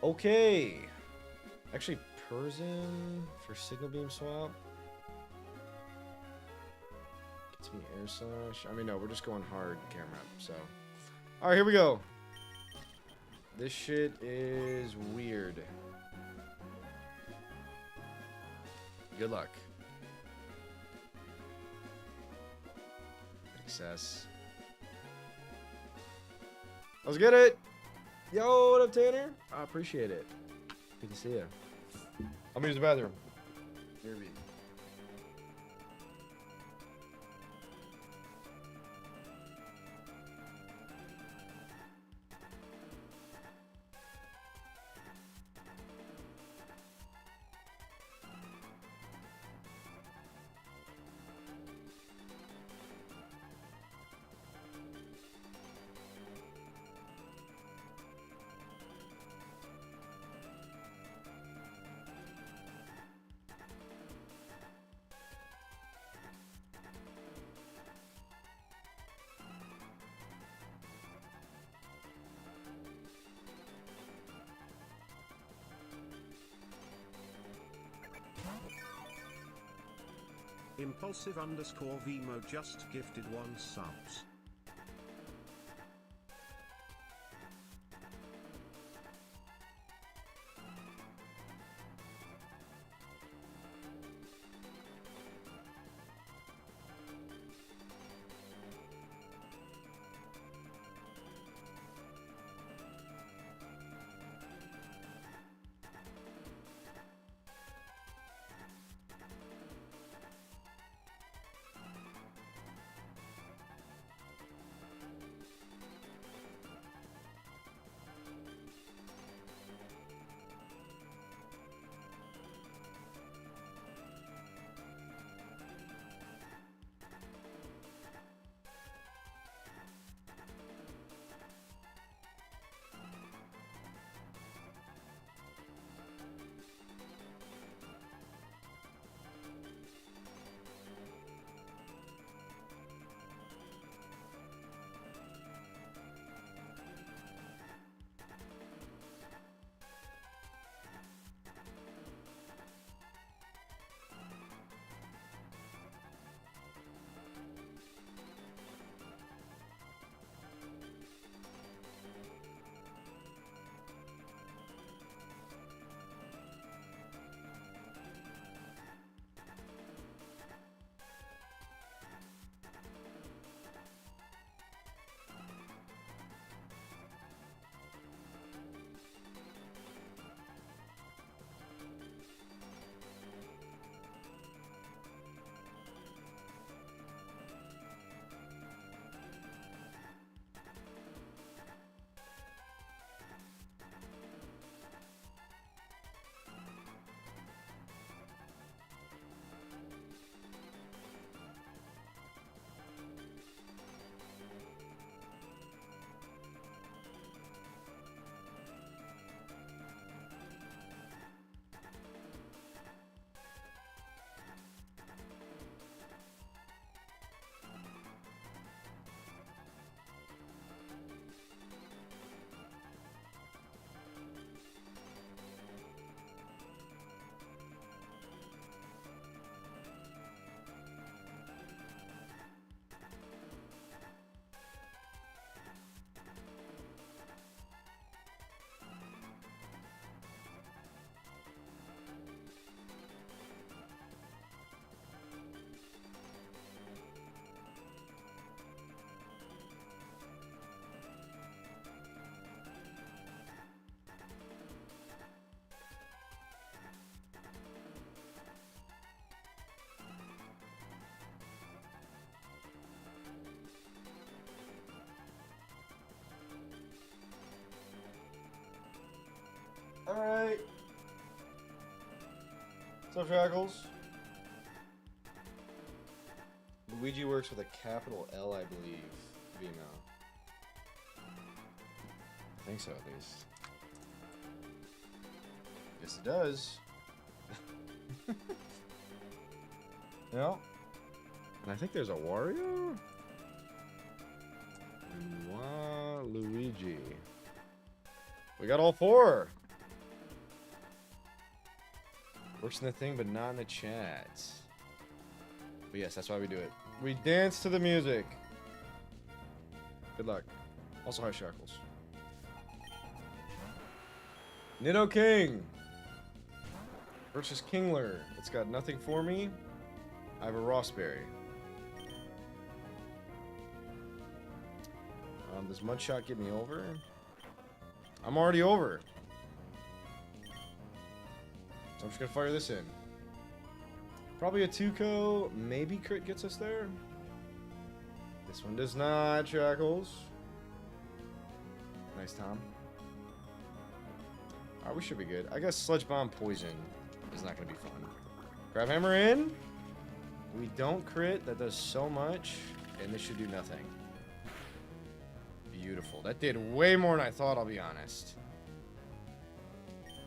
Okay. Actually, Persian for signal beam swap. Get some air slash. I mean, no, we're just going hard camera up, so. Alright, here we go. This shit is weird. Good luck. Success. Let's get it! Yo, what up, Tanner? I appreciate it. Good to see you. I'm gonna use the bathroom. Here we go. Impulsive_Vimo just gifted 1 subs. Alright. What's up, Shackles? Luigi works with a capital L, I believe. Vimo. I think so, at least. Yes, it does. Yeah. And I think there's a Wario? And Luigi. We got all 4. Works in the thing, but not in the chat. But yes, that's why we do it. We dance to the music. Good luck. Also, hi, Shackles. Nido King versus Kingler. It's got nothing for me. I have a Rossberry. Does Mudshot get me over? I'm already over. So I'm just gonna fire this in. Probably a 2-co, maybe crit gets us there. This one does not, Shackles. Nice, Tom. Alright, we should be good. I guess Sludge Bomb Poison is not gonna be fun. Grab Hammer in. We don't crit, that does so much, and this should do nothing. Beautiful. That did way more than I thought, I'll be honest.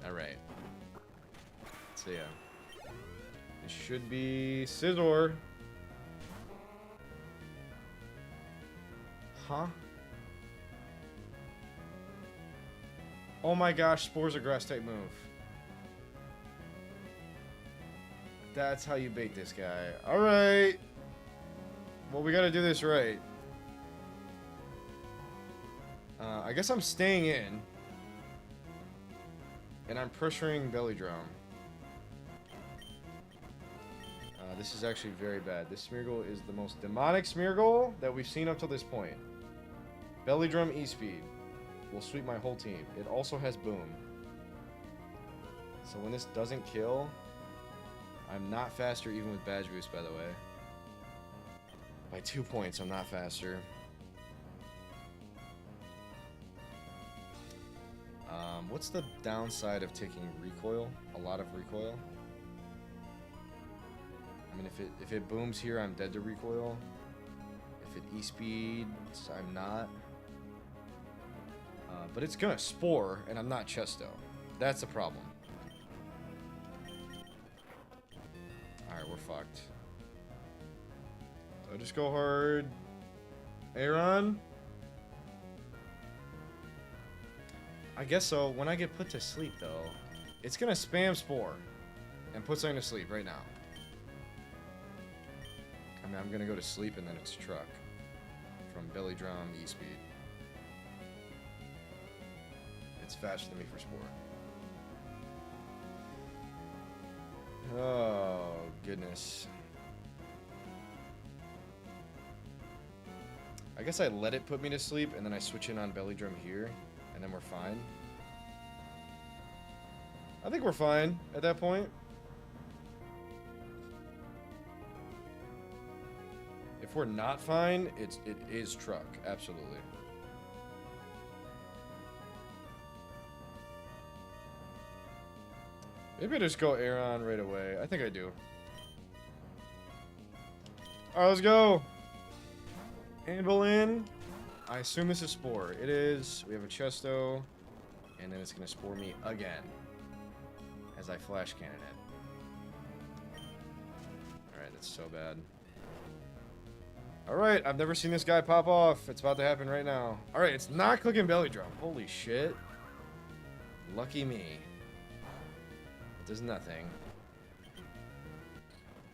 Alright. So yeah. It should be Scizor. Huh? Oh my gosh, Spore's a grass type move. That's how you bait this guy. Alright. Well, we gotta do this right. I guess I'm staying in. And I'm pressuring Belly Drum. This is actually very bad. This Smeargle is the most demonic Smeargle that we've seen up till this point. Belly Drum E-Speed will sweep my whole team. It also has Boom. So when this doesn't kill, I'm not faster even with Badge Boost, by the way. By 2 points, I'm not faster. What's the downside of taking recoil? A lot of recoil? I mean, if it booms here, I'm dead to recoil. If it E-speeds, I'm not. But it's gonna Spore, and I'm not Chesto. That's the problem. Alright, we're fucked. So just go hard. Aaron? I guess so. When I get put to sleep, though, it's gonna spam Spore and put something to sleep right now. I mean, I'm gonna go to sleep and then it's Truck from Belly Drum E-Speed. It's faster than me for Spore. Oh, goodness. I guess I let it put me to sleep and then I switch in on Belly Drum here. And then we're fine. I think we're fine at that point. If we're not fine, it is Truck, absolutely. Maybe I just go Aeron right away. I think I do. Alright, let's go. Anvil in. I assume this is Spore. It is. We have a Chesto. And then it's going to Spore me again. As I Flash Cannon it. Alright, that's so bad. Alright, I've never seen this guy pop off. It's about to happen right now. Alright, it's not clicking Belly Drum. Holy shit. Lucky me. It does nothing.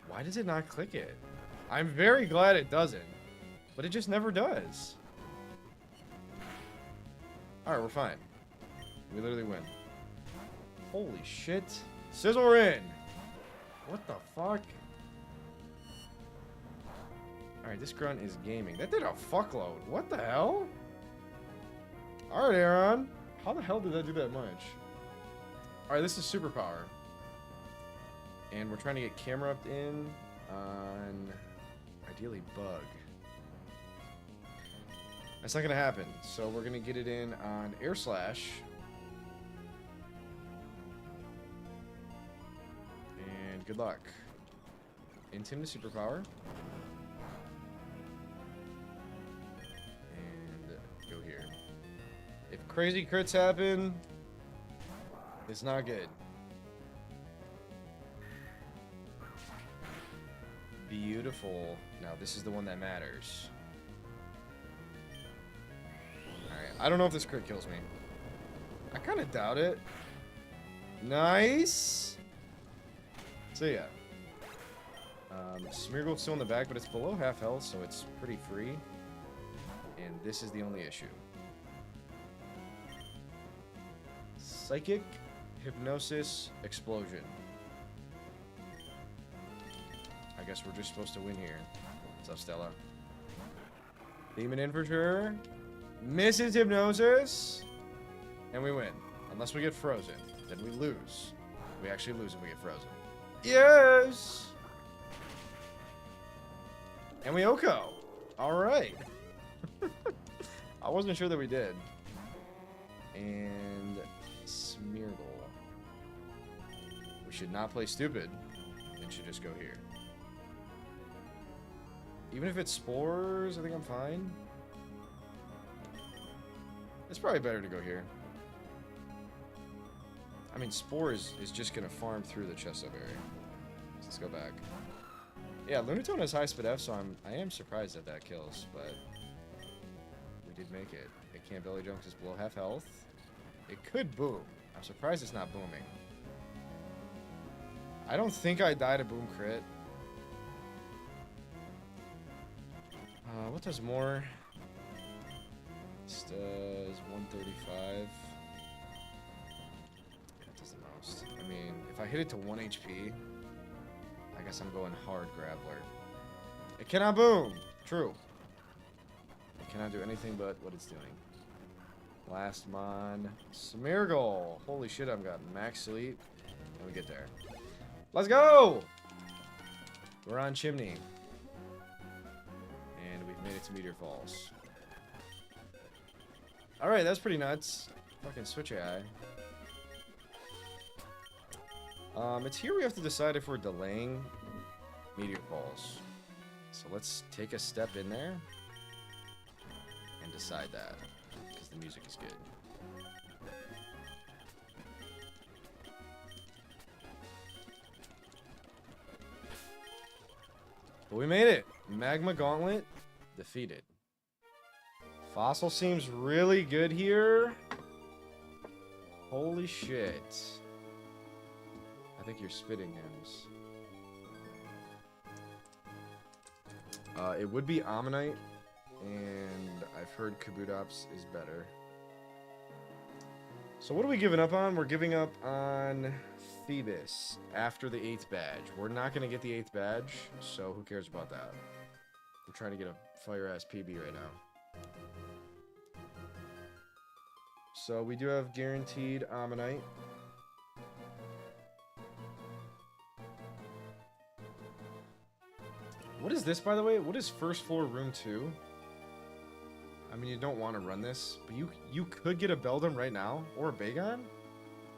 Why does it not click it? I'm very glad it doesn't. But it just never does. Alright, we're fine. We literally win. Holy shit. Scizor in! What the fuck? Alright, this grunt is gaming. That did a fuckload. What the hell? Alright, Aaron. How the hell did that do that much? Alright, this is superpower. And we're trying to get camera upped in on ideally Bug. That's not gonna happen. So we're gonna get it in on Air Slash. And good luck. Intim to superpower. And go here. If crazy crits happen, it's not good. Beautiful. Now this is the one that matters. Alright, I don't know if this crit kills me. I kind of doubt it. Nice. So yeah. Smeargold's still in the back, but it's below half health, so it's pretty free. And this is the only issue. Psychic, Hypnosis, Explosion. I guess we're just supposed to win here. What's up, Stella? Demon Infiltrator. Misses Hypnosis. And we win. Unless we get frozen. Then we lose. We actually lose if we get frozen. Yes! And we Oko. Alright. I wasn't sure that we did. And Smeargle. We should not play stupid. It should just go here. Even if it's spores, I think I'm fine. It's probably better to go here. I mean, spores is just going to farm through the chest up area. So let's go back. Yeah, Lunatone has high speed F, so I am surprised that that kills, but we did make it. It can't belly jump because it's below half health. It could boom. I'm surprised it's not booming. I don't think I died a boom crit. What does more? This does 135. That does the most. I mean, if I hit it to 1 HP, I guess I'm going hard Grappler. It cannot boom! True. It cannot do anything but what it's doing. Last mon. Smeargle! Holy shit, I've got max sleep. And we get there. Let's go! We're on Chimney. And we've made it to Meteor Falls. Alright, that's pretty nuts. Fucking switch AI. It's here we have to decide if we're delaying Meteor Falls. So let's take a step in there and decide that, because the music is good. But we made it! Magma Gauntlet defeated. Fossil seems really good here. Holy shit. I think you're spitting hymns. It would be Ammonite, and I've heard Kabutops is better. So what are we giving up on? We're giving up on Phoebus after the 8th badge. We're not going to get the 8th badge, so who cares about that? We're trying to get a fire-ass PB right now. So we do have guaranteed Ammonite. What is this, by the way? What is first floor room 2? I mean, you don't want to run this, but you could get a Beldum right now, or a Bagon.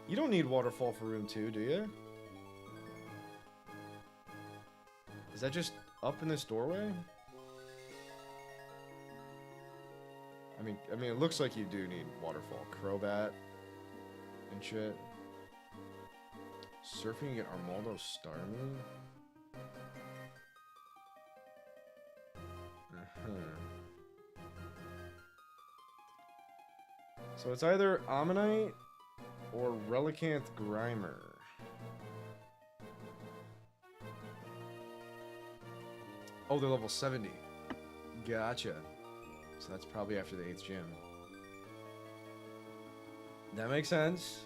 You don't need Waterfall for room 2, do you? Is that just up in this doorway? I mean, it looks like you do need Waterfall. Crobat and shit. Surfing, you get Armaldo Starmie. So it's either Ammonite or Relicanth Grimer. Oh, they're level 70. Gotcha. So that's probably after the 8th gym. That makes sense.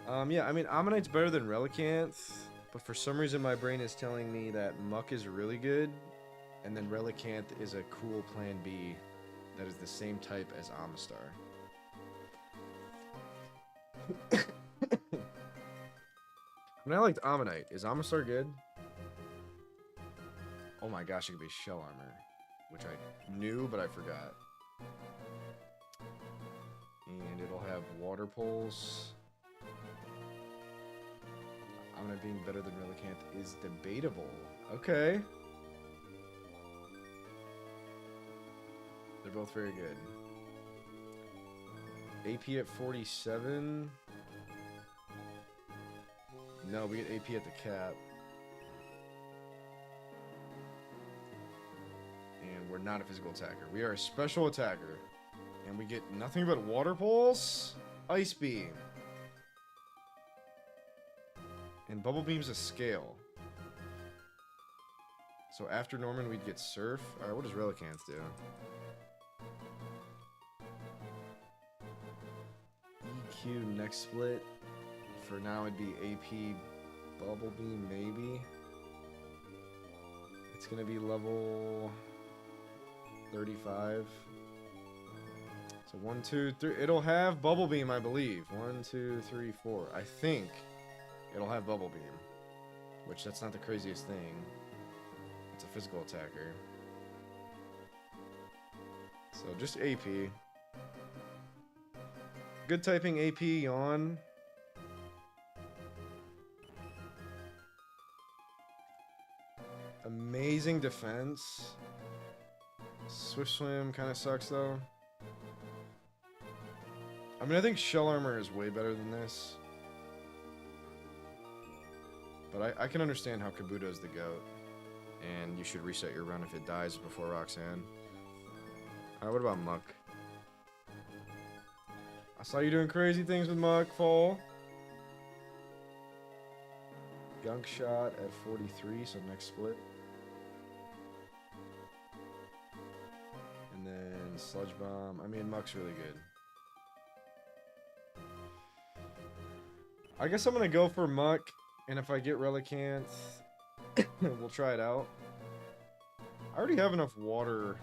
Yeah, I mean, Ammonite's better than Relicanth, but for some reason my brain is telling me that Muck is really good, and then Relicanth is a cool plan B that is the same type as Amistar. I mean, I liked Ammonite. Is Amistar good? Oh my gosh, it could be Shell Armor, which I knew, but I forgot. And it'll have Water Pulse. Ammonite being better than Relicanth is debatable. Okay. They're both very good. AP at 47. No, we get AP at the cap. And we're not a physical attacker. We are a special attacker. And we get nothing but Water Pulse, Ice Beam. And Bubble Beam's a scale. So after Norman, we'd get Surf. Alright, what does Relicanth do? EQ next split. For now, it'd be AP Bubble Beam, maybe. It's gonna be level 35. So 1, 2, 3. It'll have Bubble Beam, I believe. 1, 2, 3, 4. I think it'll have Bubble Beam. Which, that's not the craziest thing. It's a physical attacker. So just AP. Good typing AP, Yawn. Amazing defense. Swift Swim kind of sucks though. I mean, I think Shell Armor is way better than this. But I can understand how Kabuto is the GOAT. And you should reset your run if it dies before Roxanne. Alright, what about Muck? I saw you doing crazy things with Muck, Fall. Gunk Shot at 43, so next split. And then Sludge Bomb. I mean, Muck's really good. I guess I'm gonna go for Muck, and if I get Relicanth, we'll try it out. I already have enough water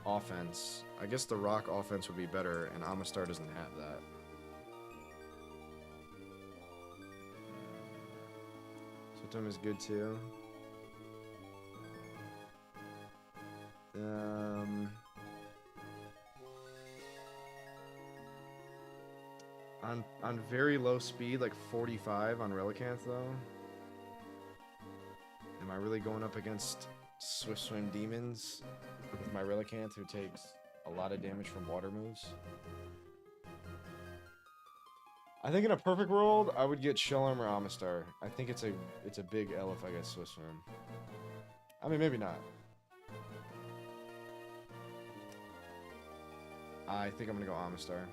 offense. I guess the rock offense would be better, and Amistar doesn't have that. Swiftum is good too. On very low speed, like 45 on Relicanth though. Am I really going up against Swift Swim Demons with my Relicanth, who takes a lot of damage from water moves? I think in a perfect world, I would get Shell Armor Amistar. I think it's a big L if I get Swift Swim. I mean, maybe not. I think I'm gonna go Amistar.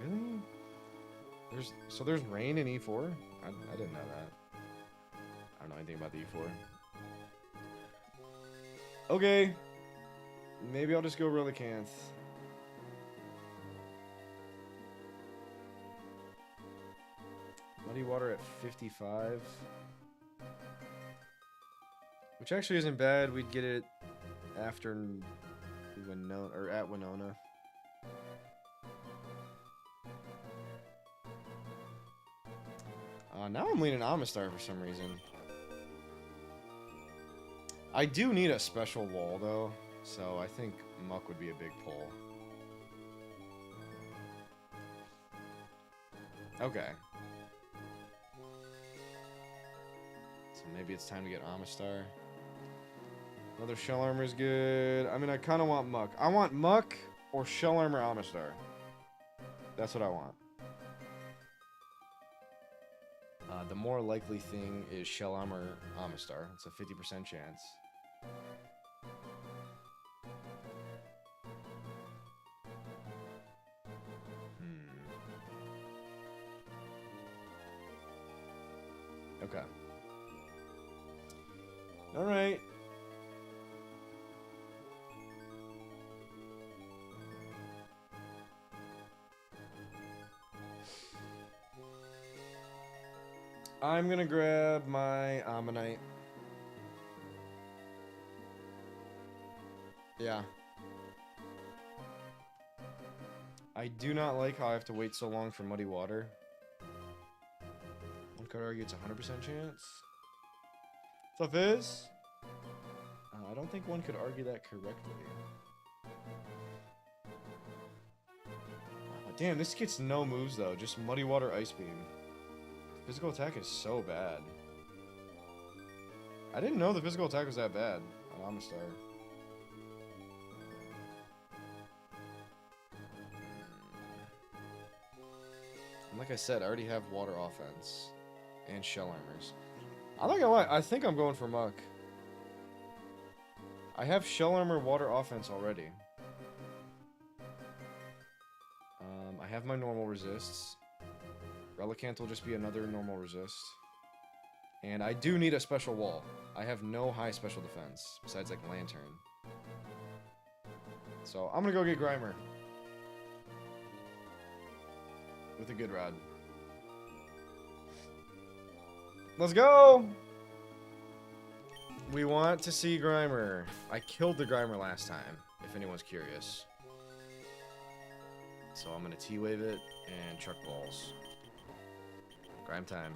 Really? There's rain in E4? I didn't know that. I don't know anything about the E4. Okay. Maybe I'll just go Relicanth. Muddy Water at 55. Which actually isn't bad. We'd get it after Winona, or at Winona. Now I'm leaning Amistar for some reason. I do need a special wall though, so I think Muck would be a big pull. Okay. So maybe it's time to get Amistar. Another Shell Armor is good. I mean, I kind of want Muck. I want Muck or Shell Armor Amistar. That's what I want. The more likely thing is Shell Armor Amistar. It's a 50% chance. Okay. Alright. I'm gonna grab my Ammonite. Yeah. I do not like how I have to wait so long for Muddy Water. One could argue it's a 100% chance. What's up, Fizz? I don't think one could argue that correctly. Oh, damn, this gets no moves though. Just Muddy Water Ice Beam. Physical attack is so bad. I didn't know the physical attack was that bad on Amistar. And like I said, I already have water offense and Shell Armors. I'm not gonna lie, I think I'm going for Muck. I have Shell Armor water offense already. I have my normal resists. Relicanth will just be another normal resist. And I do need a special wall. I have no high special defense, besides like Lantern. So I'm gonna go get Grimer. With a good rod. Let's go! We want to see Grimer. I killed the Grimer last time, if anyone's curious. So I'm gonna T-Wave it and chuck balls. Grime time.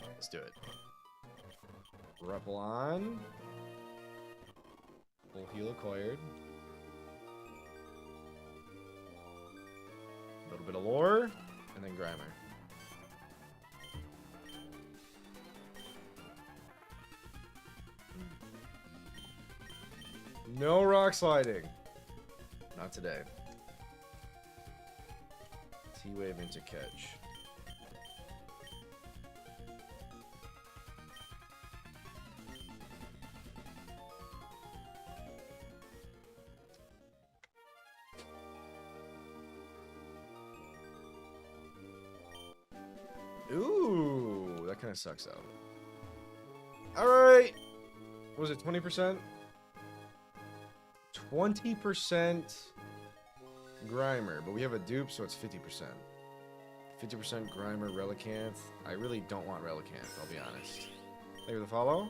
Let's do it. Repel on. Full heal acquired. A little bit of lore, and then Grimer. No rock sliding. Not today. T-Wave into catch. Ooh, that kind of sucks out. Alright. What was it, 20%? 20% Grimer, but we have a dupe, so it's 50%. 50% Grimer, Relicanth. I really don't want Relicanth, I'll be honest. Thank you for the follow.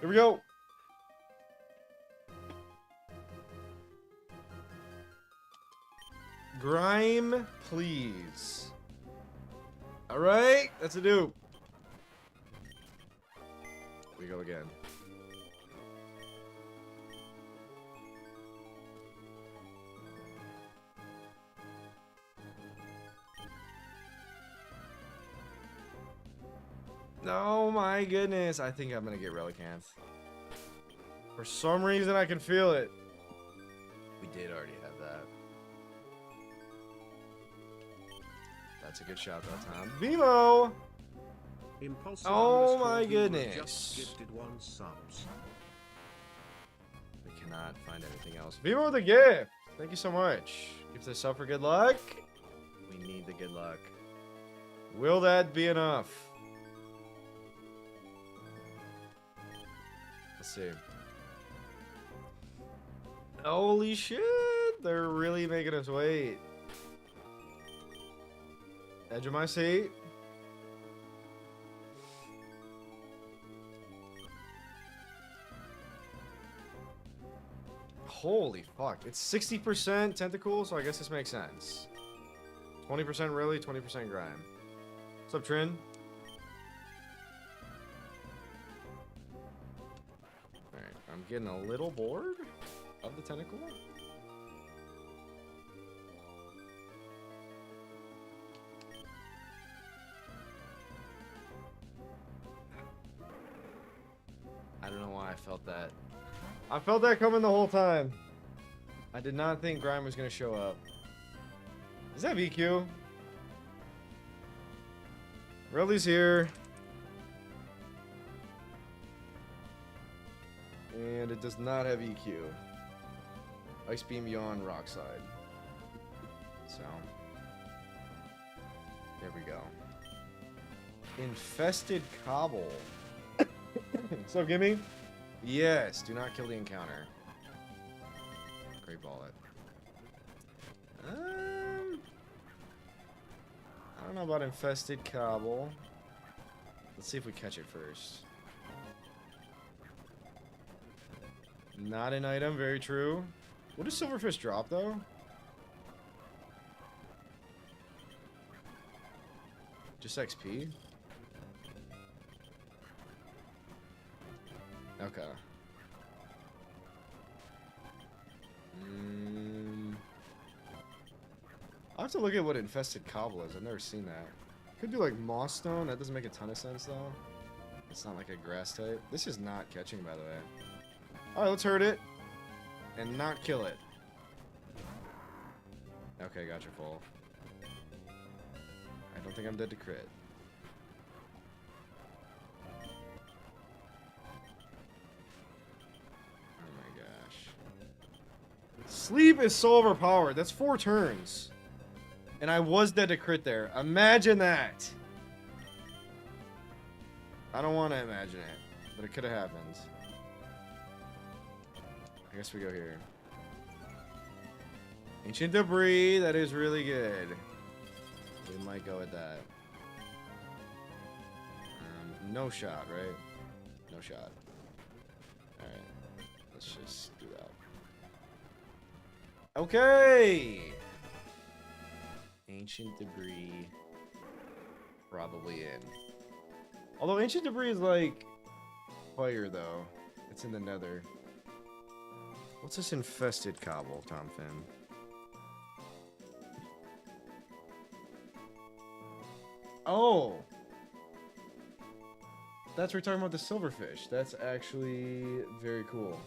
Here we go. Grime, please. Alright, that's a dupe. We go again. Oh my goodness. I think I'm gonna get Relicanth. For some reason I can feel it. We did already have that. That's a good shout that time. Vimo! Impulsive Oh my _Vimo goodness. Just gifted 1 subs. We cannot find anything else. Vimo with a gift! Thank you so much. Gift this up for good luck. We need the good luck. Will that be enough? Let's see. Holy shit! They're really making us wait. Edge of my seat. Holy fuck. It's 60% tentacle, so I guess this makes sense. 20% really, 20% grime. What's up, Trin? Alright, I'm getting a little bored of the tentacle. I don't know why I felt that. I felt that coming the whole time. I did not think Grime was going to show up. Does that have EQ? Riley's here. And it does not have EQ. Ice Beam Yawn Rock Slide. So. There we go. Infested Cobble. So, gimme. Yes, do not kill the encounter. Great ball it. I don't know about Infested Cobble. Let's see if we catch it first. Not an item, very true. What does Silverfish drop, though? Just XP? Okay. I'll have to look at what Infested Cobble is. I've never seen that. Could do like Moss Stone. That doesn't make a ton of sense, though. It's not like a grass type. This is not catching, by the way. Alright, let's hurt it. And not kill it. Okay, got your full. I don't think I'm dead to crit. Sleep is so overpowered. That's 4 turns. And I was dead to crit there. Imagine that. I don't want to imagine it, but it could have happened. I guess we go here. Ancient Debris. That is really good. We might go with that. No shot, right? No shot. Alright. Let's just do that. Okay! Ancient Debris. Probably in. Although Ancient Debris is like fire, though. It's in the nether. What's this infested cobble, Tom Finn? Oh! That's what we're talking about, the silverfish. That's actually very cool.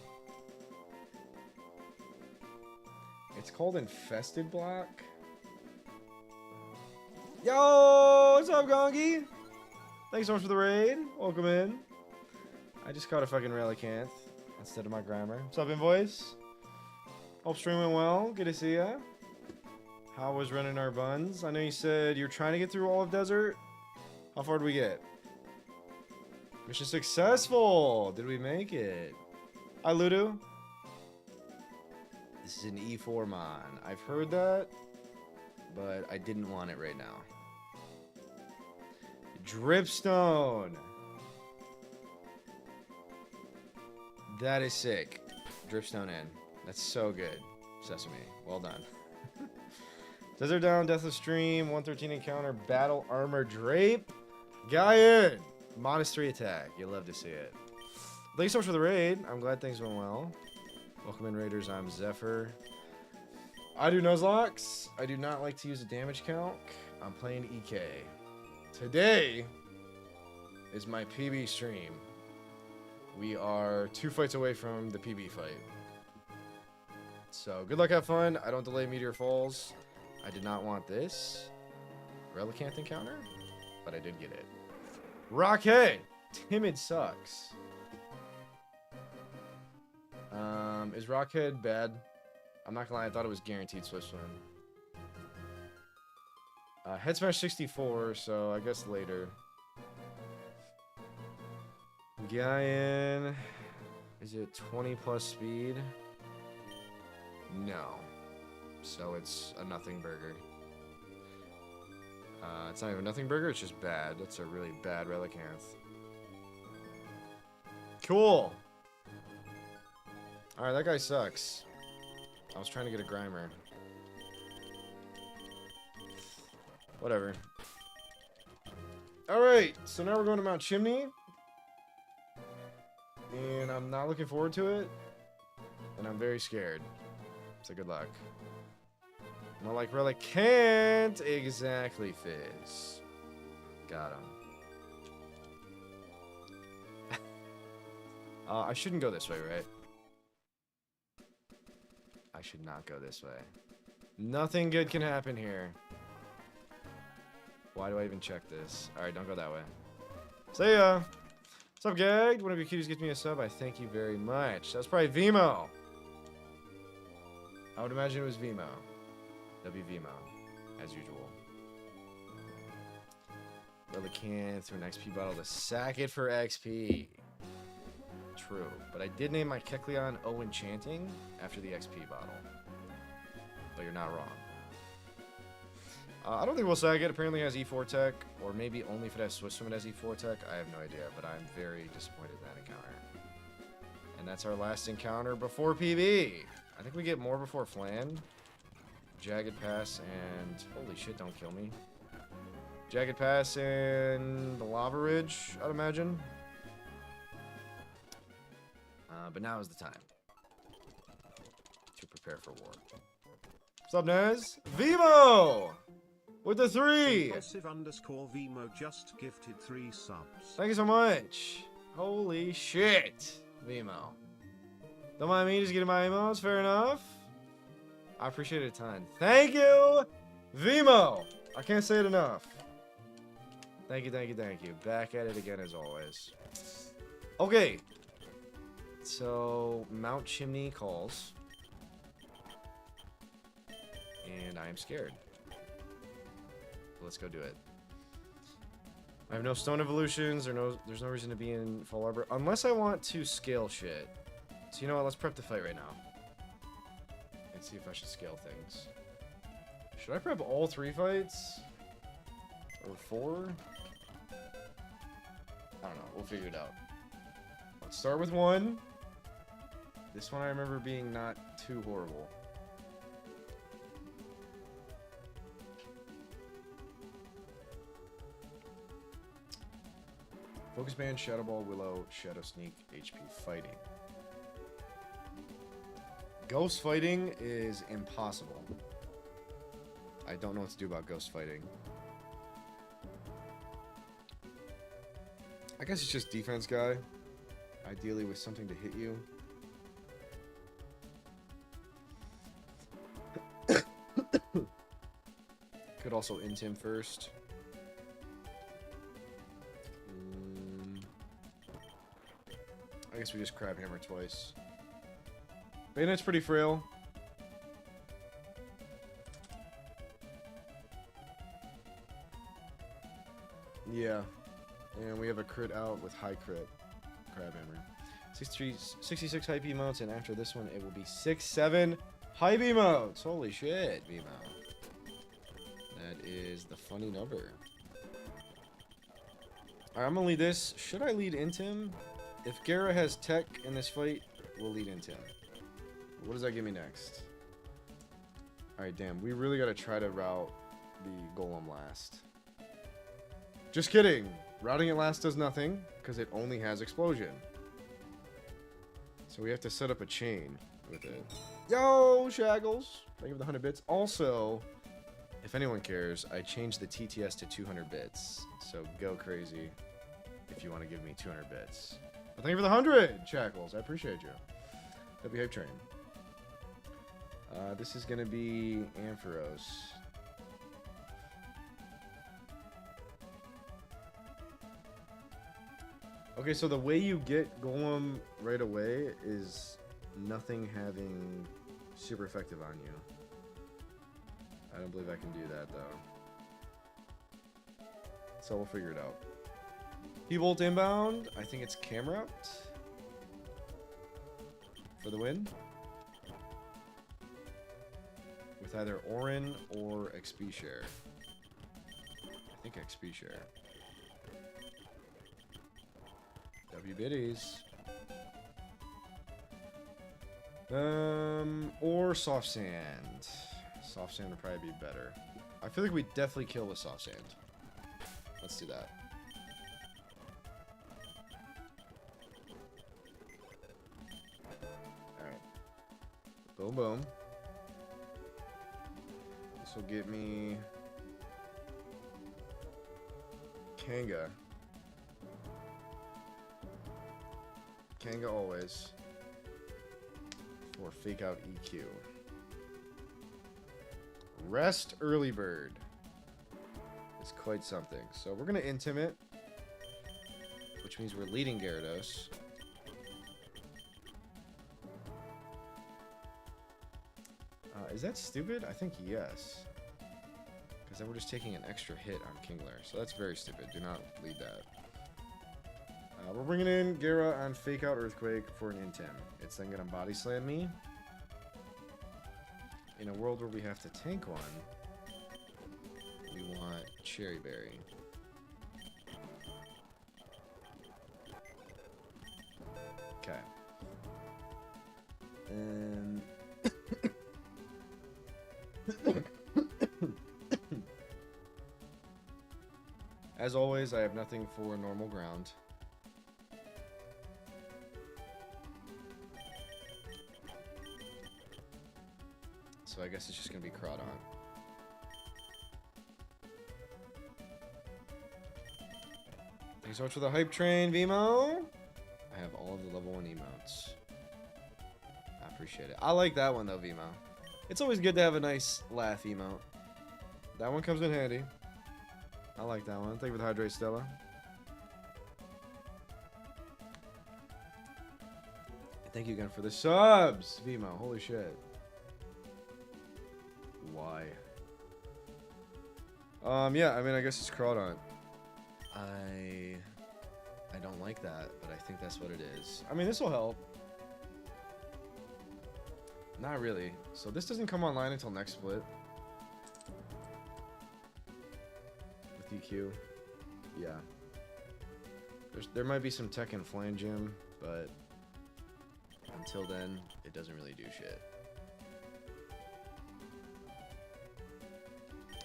It's called Infested Block. Yo! What's up, Gongi? Thanks so much for the raid. Welcome in. I just caught a fucking relicanth instead of my grammar. What's up, Invoice? Hope stream went well. Good to see ya. How was running our buns? I know you said you're trying to get through all of Desert. How far did we get? Mission successful! Did we make it? Hi, Ludo. This is an E4 mon. I've heard that, but I didn't want it right now. Dripstone. That is sick. Dripstone in. That's so good. Sesame. Well done. Desert Down, Deathless Stream, 113 encounter, Battle Armor Drape. Guy in. Monastery attack. You'll love to see it. Thank you so much for the raid. I'm glad things went well. Welcome in, Raiders. I'm Zephyr. I do Nuzlocke. I do not like to use a damage calc. I'm playing EK. Today is my PB stream. We are 2 fights away from the PB fight. So, good luck, have fun. I don't delay Meteor Falls. I did not want this Relicanth encounter, but I did get it. Rockhead! Timid sucks. Is Rockhead bad? I'm not gonna lie, I thought it was guaranteed Swift Swim. Head Smash 64, so I guess later. Guyan. Is it 20 plus speed? No. So it's a nothing burger. It's not even a nothing burger, it's just bad. That's a really bad Relicanth. Cool! Alright, that guy sucks. I was trying to get a Grimer. Whatever. Alright, so now we're going to Mount Chimney. And I'm not looking forward to it. And I'm very scared. So good luck. More like Relicanth. Exactly, Fizz. Got him. I shouldn't go this way, right? I should not go this way. Nothing good can happen here. Why do I even check this? Alright, don't go that way. See ya! What's up, Gagged? One of your cuties gives me a sub. I thank you very much. That's probably Vimo. I would imagine it was Vimo. That'd be Vimo, as usual. Relicanth through an XP bottle to sack it for XP. True, but I did name my Kecleon O Enchanting after the XP bottle. But you're not wrong. I don't think we'll sack it. Apparently it has E4 tech, or maybe only if it has Swift Swim it has E4 tech. I have no idea, but I'm very disappointed in that encounter. And that's our last encounter before PB. I think we get more before Flan. Jagged Pass and... Holy shit, don't kill me. Jagged Pass and the Lava Ridge, I'd imagine. But now is the time to prepare for war. What's up, Nez? Vimo! With the 3! Impulsive_Vimo just gifted 3 subs. Thank you so much. Holy shit, Vimo. Don't mind me just getting my emos, fair enough. I appreciate it a ton. Thank you, Vimo! I can't say it enough. Thank you, thank you, thank you. Back at it again as always. Okay. So, Mount Chimney calls. And I am scared. Let's go do it. I have no stone evolutions, there's no reason to be in Fall Arbor. Unless I want to scale shit. So you know what, let's prep the fight right now. And see if I should scale things. Should I prep all 3 fights? Or 4? I don't know, we'll figure it out. Let's start with 1. This one I remember being not too horrible. Focus Band, Shadow Ball, Willow, Shadow Sneak, HP Fighting. Ghost Fighting is impossible. I don't know what to do about Ghost Fighting. I guess it's just defense guy. Ideally with something to hit you. Could also int him first. I guess we just crab hammer twice. Bayonet's pretty frail. Yeah. And we have a crit out with high crit. Crab hammer. 66 hype emotes, and after this one it will be 6-7 hype emotes. Holy shit, Vimo. That is the funny number. Alright, I'm gonna lead this. Should I lead into him? If Gara has tech in this fight, we'll lead into him. What does that give me next? Alright, damn. We really gotta try to route the Golem last. Just kidding! Routing it last does nothing, because it only has Explosion. So we have to set up a chain with it. Yo, Shaggles! Thank you for the 100 bits. Also, if anyone cares, I changed the TTS to 200 bits. So go crazy if you want to give me 200 bits. But thank you for the 100, Shackles. I appreciate you. W Hype Train. This is going to be Ampharos. Okay, so the way you get Golem right away is nothing having super effective on you. I don't believe I can do that, though. So we'll figure it out. P-Bolt inbound. I think it's camera out. For the win. With either Orin or XP share. I think XP share. W biddies. Or soft sand. Soft sand would probably be better. I feel like we definitely kill with soft sand. Let's do that. Alright. Boom, boom. This will get me Kanga. Kanga always. For fake out EQ. Rest early bird. It's quite something. So we're gonna intimate, which means we're leading Gyarados. Is that stupid? I think yes. Because then we're just taking an extra hit on Kingler. So that's very stupid. Do not lead that. We're bringing in Gara on Fake Out Earthquake for an Intim. It's then going to Body Slam me. In a world where we have to tank one, we want Cherry Berry. Okay. And... as always, I have nothing for normal ground. So I guess it's just going to be Crawdon. Thanks so much for the hype train, Vimo. I have all of the level 1 emotes. I appreciate it. I like that one though, Vimo. It's always good to have a nice laugh emote. That one comes in handy. I like that one. Thank you for the hydrate, Stella. Thank you again for the subs, Vimo. Holy shit. Why? Yeah, I mean, I guess it's Crawdaunt. I don't like that, but I think that's what it is. I mean, this will help. Not really. So this doesn't come online until next split. With EQ. Yeah. There might be some tech in Flangem, but until then, it doesn't really do shit.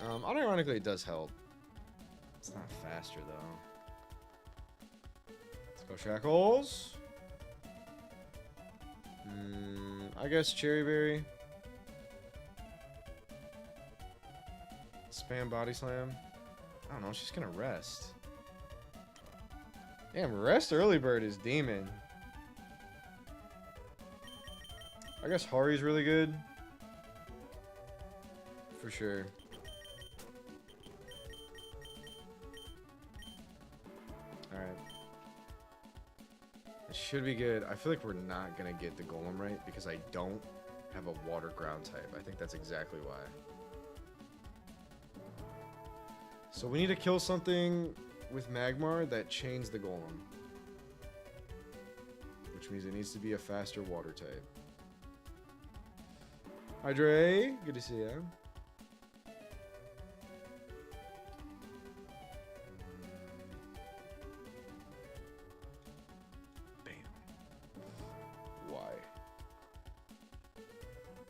Unironically, it does help. It's not faster, though. Let's go Shackles. I guess Cherry Berry. Spam Body Slam. I don't know, she's gonna rest. Damn, Rest Early Bird is demon. I guess Hari's really good. For sure. Alright. It should be good. I feel like we're not gonna get the Golem right because I don't have a water ground type. I think that's exactly why. So we need to kill something with Magmar that chains the Golem. Which means it needs to be a faster water type. Hi Dre, good to see you.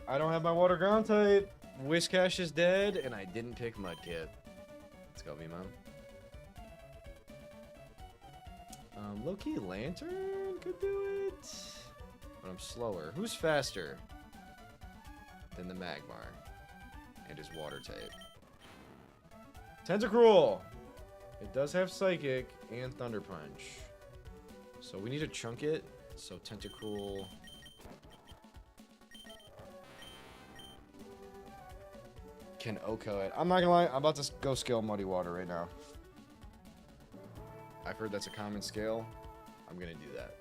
I don't have my water ground type. Whiscash is dead, and I didn't pick Mudkip. Let's go, Vimo. Low-key Lantern could do it. But I'm slower. Who's faster than the Magmar and his water type? Tentacruel. It does have Psychic and Thunder Punch. So we need to chunk it. So Tentacruel... can Oko it. I'm not gonna lie, I'm about to go scale Muddy Water right now. I've heard that's a common scale. I'm gonna do that.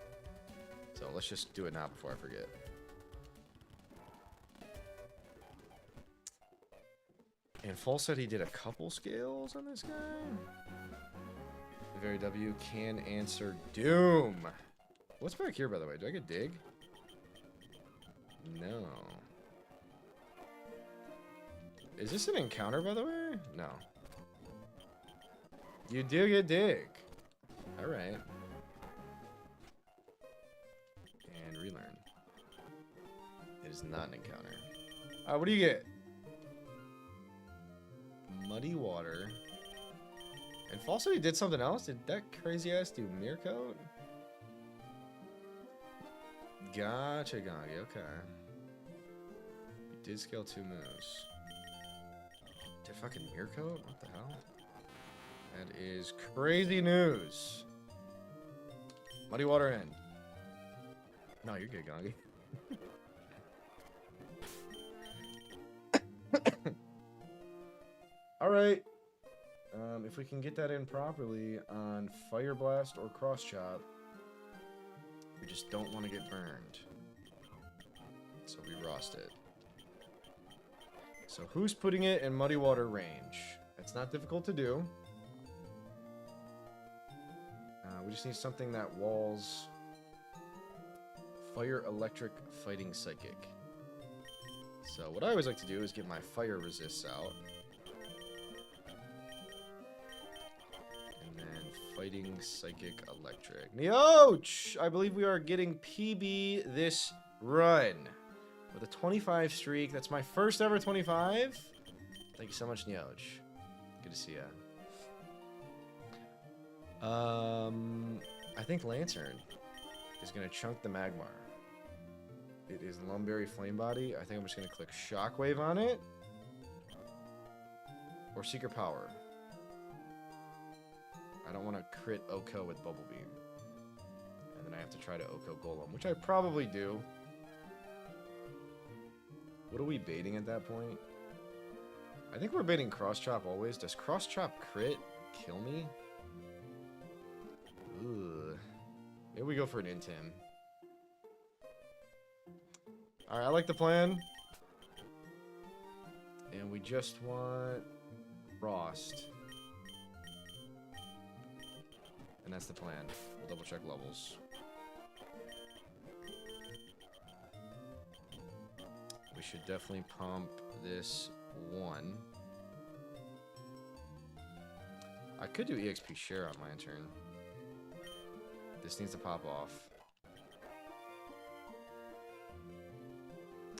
So let's just do it now before I forget. And Full said he did a couple scales on this guy. The very W can answer Doom. What's back here, by the way? Do I get Dig? No. Is this an encounter, by the way? No. You do get Dig. Alright. And relearn. It is not an encounter. What do you get? Muddy Water. And Falsity did something else? Did that crazy ass do Mirror Coat? Gotcha, Gongi. Okay. You did scale 2 moves. Did fucking Mirror Coat? What the hell? That is crazy news. Muddy Water in. No, you're good, Gongi. Alright. If we can get that in properly on Fire Blast or Cross Chop, we just don't want to get burned. So we rost it. So who's putting it in Muddy Water range? It's not difficult to do. We just need something that walls Fire, Electric, Fighting, Psychic. So what I always like to do is get my Fire Resists out. And then Fighting, Psychic, Electric. Neoch! I believe we are getting PB this run. With a 25 streak. That's my first ever 25. Thank you so much, Neoch. Good to see ya. I think Lantern is going to chunk the Magmar. It is Lumberry Flame Body. I think I'm just going to click Shockwave on it. Or Secret Power. I don't want to crit Oko with Bubble Beam. And then I have to try to Oko Golem, which I probably do. What are we baiting at that point? I think we're baiting Cross Chop always. Does Cross Chop crit kill me? Ugh. Maybe we go for an Intim. Alright, I like the plan. And we just want Frost. And that's the plan. We'll double check levels. We should definitely pump this one. I could do EXP share on Lantern. This needs to pop off.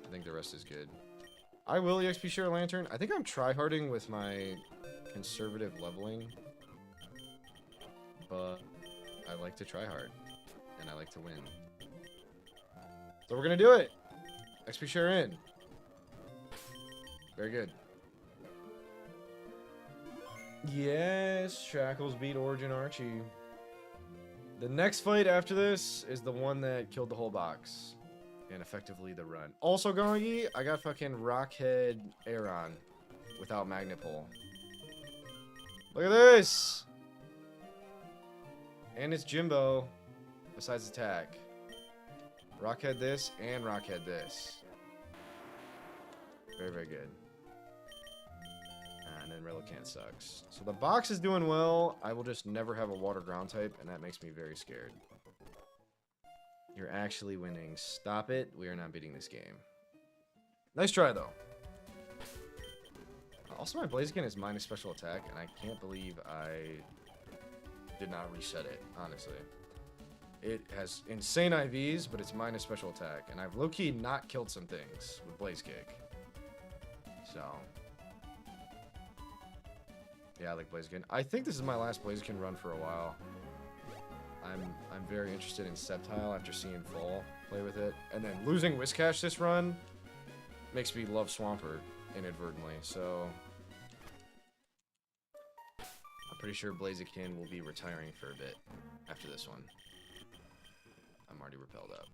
I think the rest is good. I will EXP share Lantern. I think I'm tryharding with my conservative leveling. But I like to try hard. And I like to win. So we're gonna do it! XP share in. Very good. Yes, Shackles beat Origin Archie. The next fight after this is the one that killed the whole box. And effectively the run. Also, Gongi, I got fucking Rockhead Aeron without Magnet Pull. Look at this! And it's Jimbo, besides attack. Rockhead this and Rockhead this. Very, very good. And then Relicanth sucks. So the box is doing well. I will just never have a water ground type, and that makes me very scared. You're actually winning. Stop it. We are not beating this game. Nice try, though. Also, my Blaziken is minus special attack, and I can't believe I did not reset it, honestly. It has insane IVs, but it's minus special attack, and I've low-key not killed some things with Blaze Kick. So... yeah, I like Blaziken. I think this is my last Blaziken run for a while. I'm very interested in Sceptile after seeing Fall play with it. And then losing Whiscash this run makes me love Swampert inadvertently, so... I'm pretty sure Blaziken will be retiring for a bit after this one. I'm already repelled up.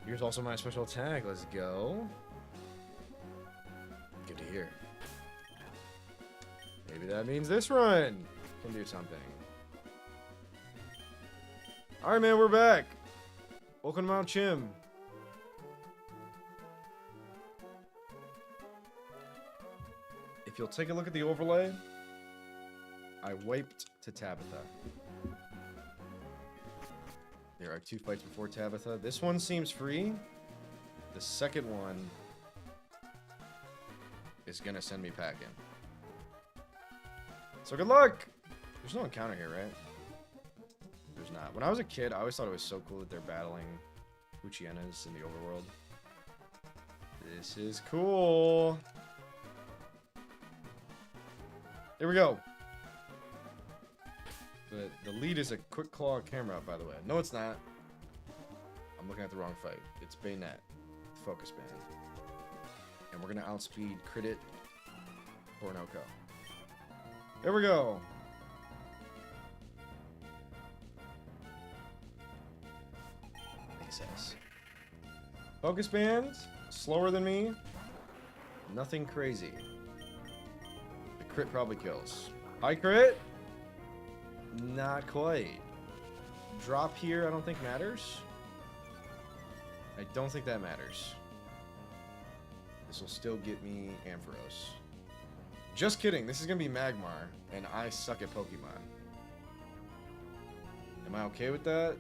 Here's also my special attack. Let's go. Good to hear. Maybe that means this run can do something. Alright, man, we're back. Welcome to Mount Chim. If you'll take a look at the overlay, I wiped to Tabitha. There are 2 fights before Tabitha. This one seems free. The second one is gonna send me packing. So good luck! There's no encounter here, right? There's not. When I was a kid, I always thought it was so cool that they're battling Uchienas in the overworld. This is cool! Here we go! The lead is a quick claw camera, by the way. No, it's not. I'm looking at the wrong fight. It's Bayonet. Focus Band. And we're gonna outspeed Crit Orinoco. There we go. Makes sense. Focus Band, slower than me. Nothing crazy. The crit probably kills. High crit? Not quite. Drop here, I don't think matters. I don't think that matters. This will still get me Ampharos. Just kidding, this is gonna be Magmar, and I suck at Pokemon. Am I okay with that?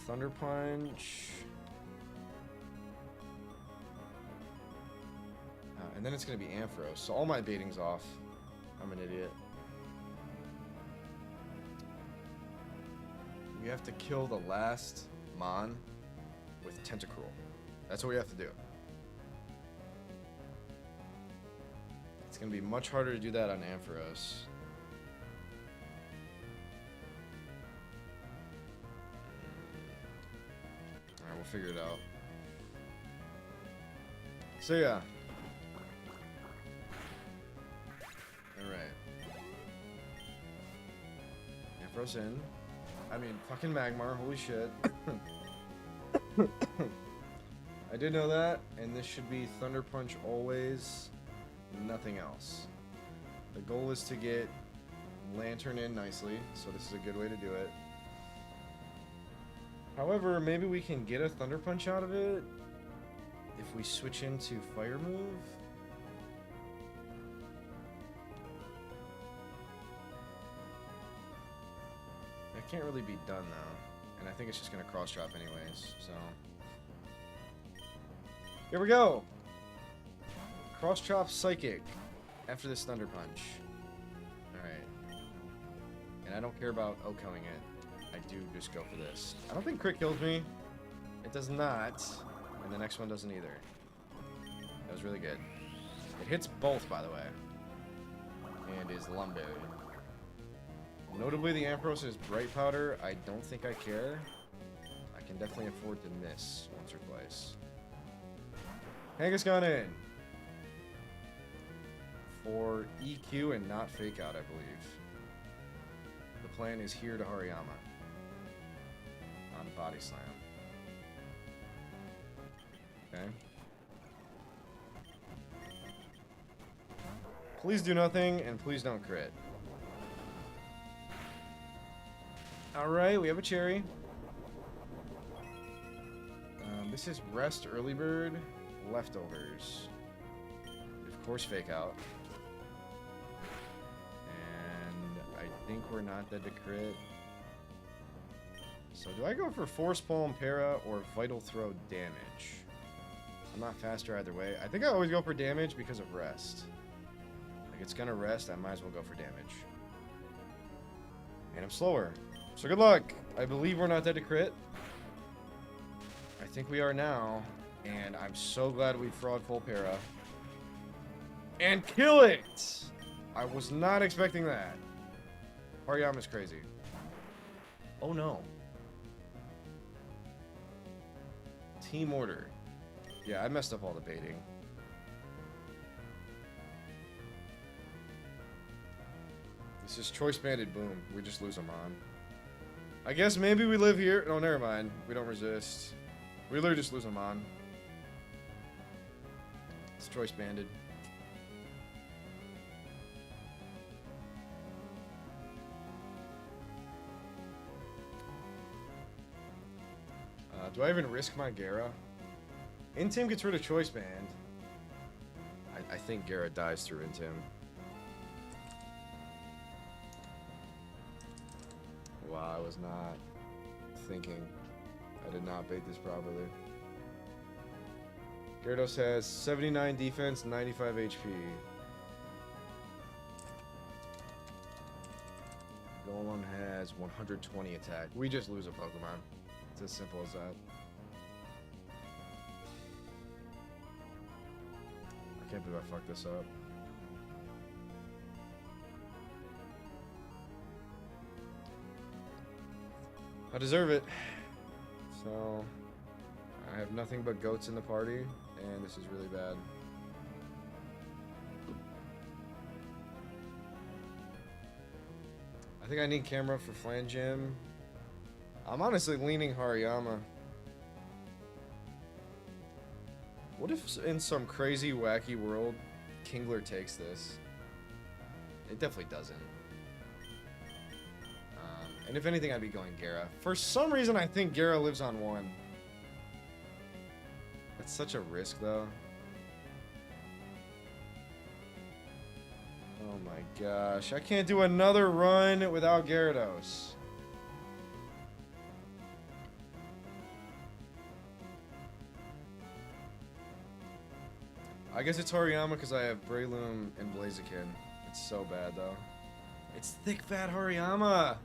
Thunder Punch. And then it's gonna be Ampharos, so all my baiting's off. I'm an idiot. We have to kill the last Mon with Tentacruel. That's what we have to do. It's going to be much harder to do that on Ampharos. Alright, we'll figure it out. So yeah. Alright. Ampharos in. I mean, fucking Magmar, holy shit. I did know that, and this should be Thunder Punch always, nothing else. The goal is to get Lantern in nicely, so this is a good way to do it. However, maybe we can get a Thunder Punch out of it. if we switch into fire move. That can't really be done though. And I think it's just gonna cross drop anyways, so. Here we go! Cross chop psychic after this thunder punch. Alright. And I don't care about OHKOing it. I do just go for this. I don't think crit kills me. It does not. And the next one doesn't either. That was really good. It hits both, by the way. And is lumber. Notably, the Ampharos is bright powder. I don't think I care. I can definitely afford to miss once or twice. Hank has gone in. For EQ and not fake out, I believe. The plan is here to Hariyama. On body slam. Okay. Please do nothing, and please don't crit. Alright, we have a cherry. This is rest early bird, leftovers. Of course, fake out. And I think we're not dead to crit. So do I go for Force Palm Para or Vital Throw damage? I'm not faster either way. I think I always go for damage because of rest. Like, it's gonna rest, I might as well go for damage. And I'm slower. So good luck. I believe we're not dead to crit. I think we are now. And I'm so glad we fraud full para. And kill it! I was not expecting that. Hariyama's crazy. Oh no. Team order. Yeah, I messed up all the baiting. This is choice banded boom. We just lose them on. I guess maybe we live here. No, never mind. We don't resist. We literally just lose them on. It's choice banded. Do I even risk my Gara? Intim gets rid of choice band. I think Gara dies through Intim. Wow, I was not thinking. I did not bait this properly. Gyarados has 79 defense, 95 HP. Golem has 120 attack. We just lose a Pokemon. It's as simple as that. I can't believe I fucked this up. I deserve it. So, I have nothing but goats in the party, and this is really bad. I think I need camera for Flangem. I'm honestly leaning Hariyama. What if in some crazy, wacky world, Kingler takes this? It definitely doesn't. And if anything, I'd be going Gara. For some reason, I think Gara lives on 1. That's such a risk, though. Oh my gosh. I can't do another run without Gyarados. I guess it's Hariyama because I have Breloom and Blaziken. It's so bad, though. It's thick, fat Hariyama!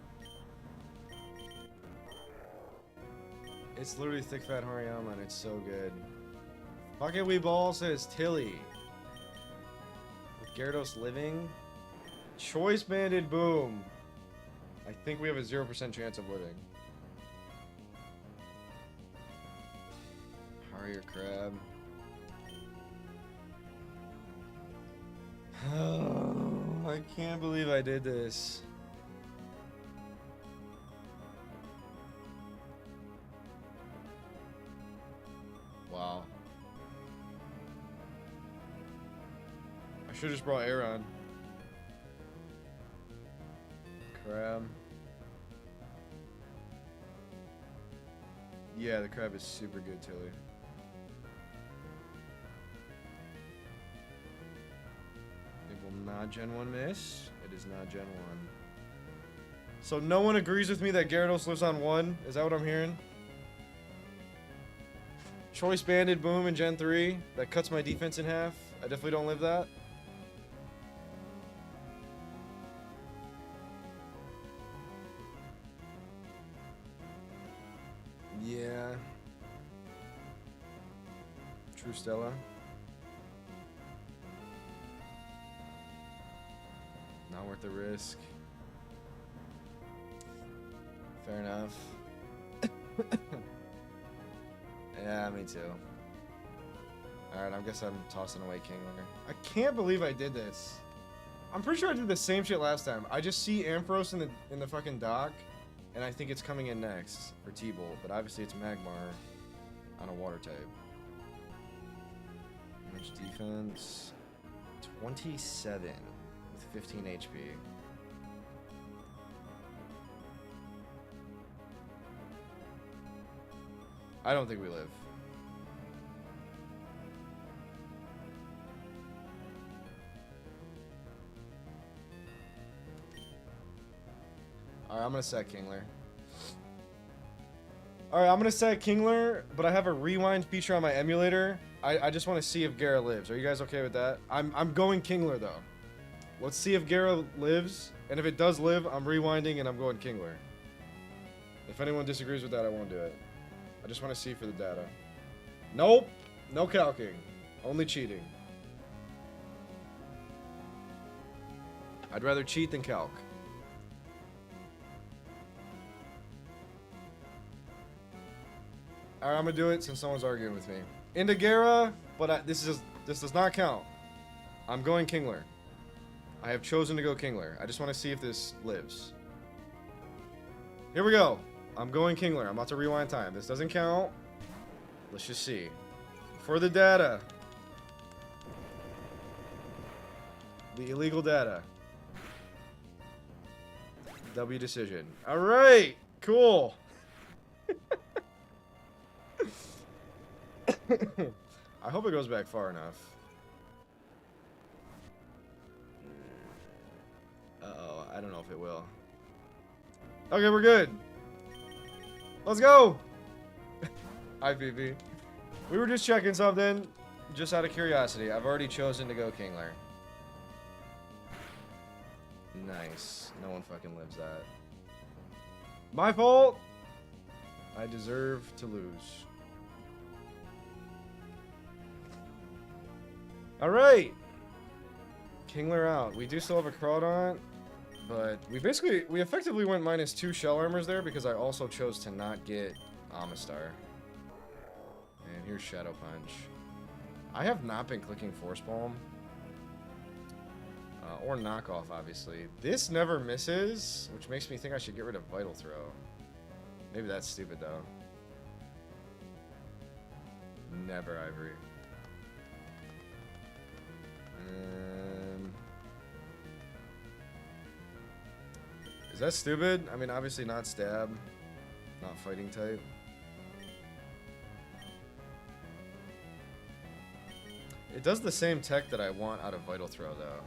It's literally thick, fat Hariyama, and it's so good. Pocket Wee Ball says Tilly. With Gyarados living. Choice banded boom. I think we have a 0% chance of living. Harrier Crab. Oh, I can't believe I did this. Wow. I should have just brought Aeron. Crab. Yeah, the crab is super good, Tilly. not Gen 1 miss. It is not Gen 1. So no one agrees with me that Gyarados lives on 1? Is that what I'm hearing? Choice Banded Boom in Gen 3. That cuts my defense in half. I definitely don't live that. Yeah. True Stella. Not worth the risk. Fair enough. Yeah, me too. Alright, I guess I'm tossing away Kingler. I can't believe I did this. I'm pretty sure I did the same shit last time. I just see Ampharos in the fucking dock, and I think it's coming in next for T-Bolt, but obviously it's Magmar on a water type. Damage defense 27 with 15 HP. I don't think we live. Alright, I'm gonna set Kingler. Alright, I'm gonna set Kingler, but I have a rewind feature on my emulator. I just want to see if Gara lives. Are you guys okay with that? I'm going Kingler though. Let's see if Gara lives, and if it does live, I'm rewinding and I'm going Kingler. If anyone disagrees with that, I won't do it. I just want to see for the data. Nope. No calcing. Only cheating. I'd rather cheat than calc. Alright, I'm gonna do it since someone's arguing with me. Into Gara, but this does not count. I'm going Kingler. I have chosen to go Kingler. I just want to see if this lives. Here we go. I'm going Kingler. I'm about to rewind time. This doesn't count. Let's just see. For the data. The illegal data. W decision. Alright. Cool. I hope it goes back far enough. Uh-oh. I don't know if it will. Okay, we're good. Let's go! IPP. We were just checking something, just out of curiosity. I've already chosen to go Kingler. Nice. No one fucking lives that. My fault! I deserve to lose. Alright! Kingler out. We do still have a Crawdaunt. But we effectively went -2 shell armors there because I also chose to not get Amistar. And here's Shadow Punch. I have not been clicking Force Palm. Or Knockoff, obviously. This never misses, which makes me think I should get rid of Vital Throw. Maybe that's stupid, though. Never Ivory. Is that stupid? I mean, obviously not stab. Not fighting type. It does the same tech that I want out of Vital Throw, though.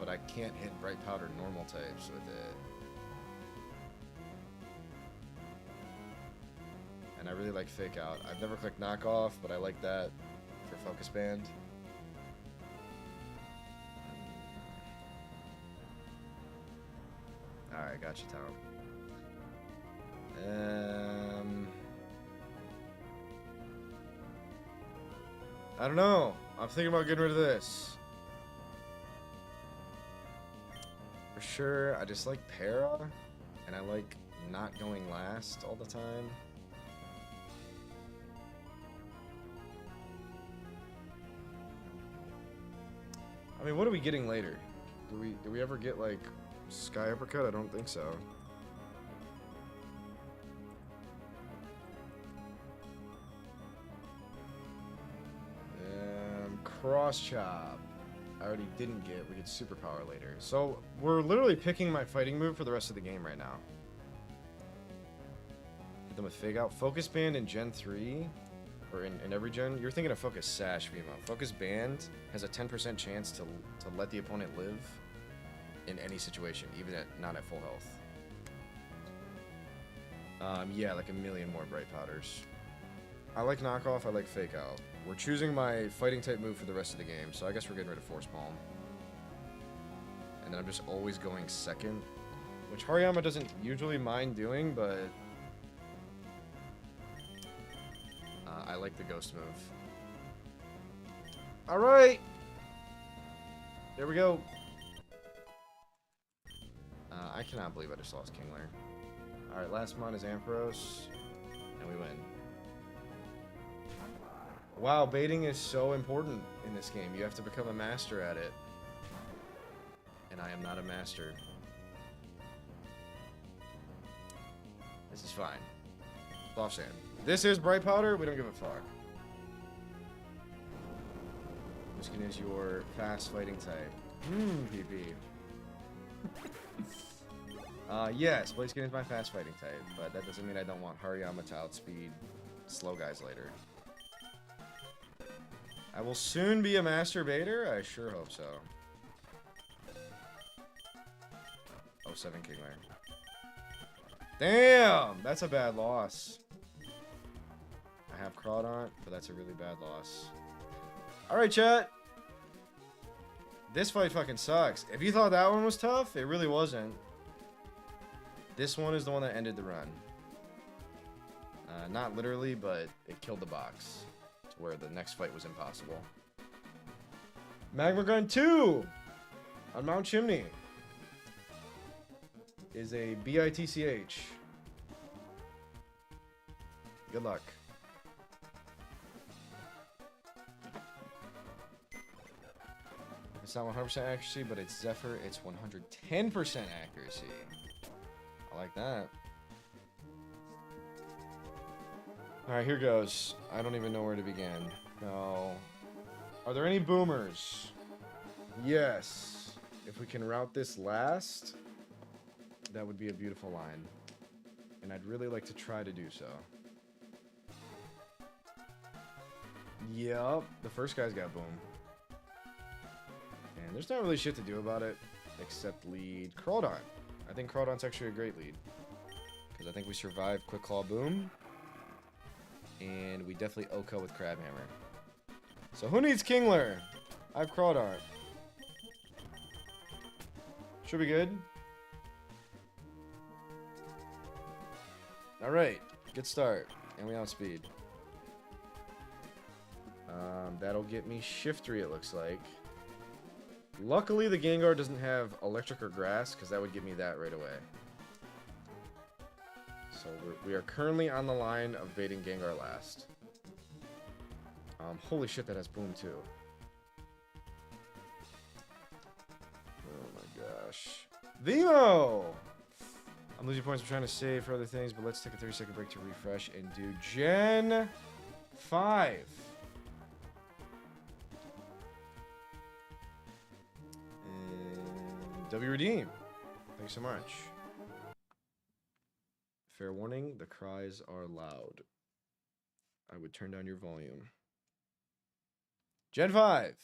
But I can't hit Bright Powder normal types with it. And I really like Fake Out. I've never clicked Knockoff, but I like that for Focus Band. Alright, gotcha, Tom. I don't know. I'm thinking about getting rid of this. For sure, I just like Para, and I like not going last all the time. I mean, what are we getting later? Do we ever get, like, Sky Uppercut? I don't think so. Cross Chop. I already didn't get. We get Superpower later. So, we're literally picking my fighting move for the rest of the game right now. Hit them with Fake Out. Focus Band in Gen 3. or in every gen, you're thinking of Focus Sash, Vimo. Focus Band has a 10% chance to let the opponent live in any situation, even not at full health. Yeah, like a million more Bright Powders. I like Knockoff, I like Fake Out. We're choosing my fighting type move for the rest of the game, so I guess we're getting rid of Force Palm. And then I'm just always going second, which Hariyama doesn't usually mind doing, but I like the Ghost move. Alright! There we go. I cannot believe I just lost Kingler. Alright, last mon is Ampharos, and we win. Wow, baiting is so important in this game. You have to become a master at it. And I am not a master. This is fine. Soft Sand. This is Bright Powder, we don't give a fuck. Whiskey is your fast fighting type. PP. Yes, Blaziken is my fast fighting type, but that doesn't mean I don't want Hariyama to outspeed slow guys later. I will soon be a master baiter? I sure hope so. Oh, 7 Kingler. Damn! That's a bad loss. I have Crawdaunt, but that's a really bad loss. Alright, chat. This fight fucking sucks. If you thought that one was tough, it really wasn't. This one is the one that ended the run. Not literally, but it killed the box. To where the next fight was impossible. Magma Gun 2! On Mount Chimney. Is a BITCH. Good luck. It's not 100% accuracy, but it's Zephyr. It's 110% accuracy. I like that. Alright, here goes. I don't even know where to begin. No. Are there any boomers? Yes. If we can route this last, that would be a beautiful line. And I'd really like to try to do so. Yep. The first guy's got boom. And there's not really shit to do about it, except lead Crawdaunt. I think Crawdaunt's actually a great lead. Because I think we survive Quick Claw Boom. And we definitely OHKO with Crabhammer. So who needs Kingler? I have Crawdaunt. Should be good. Alright, good start. And we outspeed. That'll get me Shiftry, it looks like. Luckily, the Gengar doesn't have Electric or Grass, because that would get me that right away. So we are currently on the line of baiting Gengar last. Holy shit, that has Boom too. Oh my gosh. Vimo! I'm losing points. I'm trying to save for other things, but let's take a 30-second break to refresh and do Gen 5. And W Redeem. Thanks so much. Fair warning, the cries are loud. I would turn down your volume. Gen 5.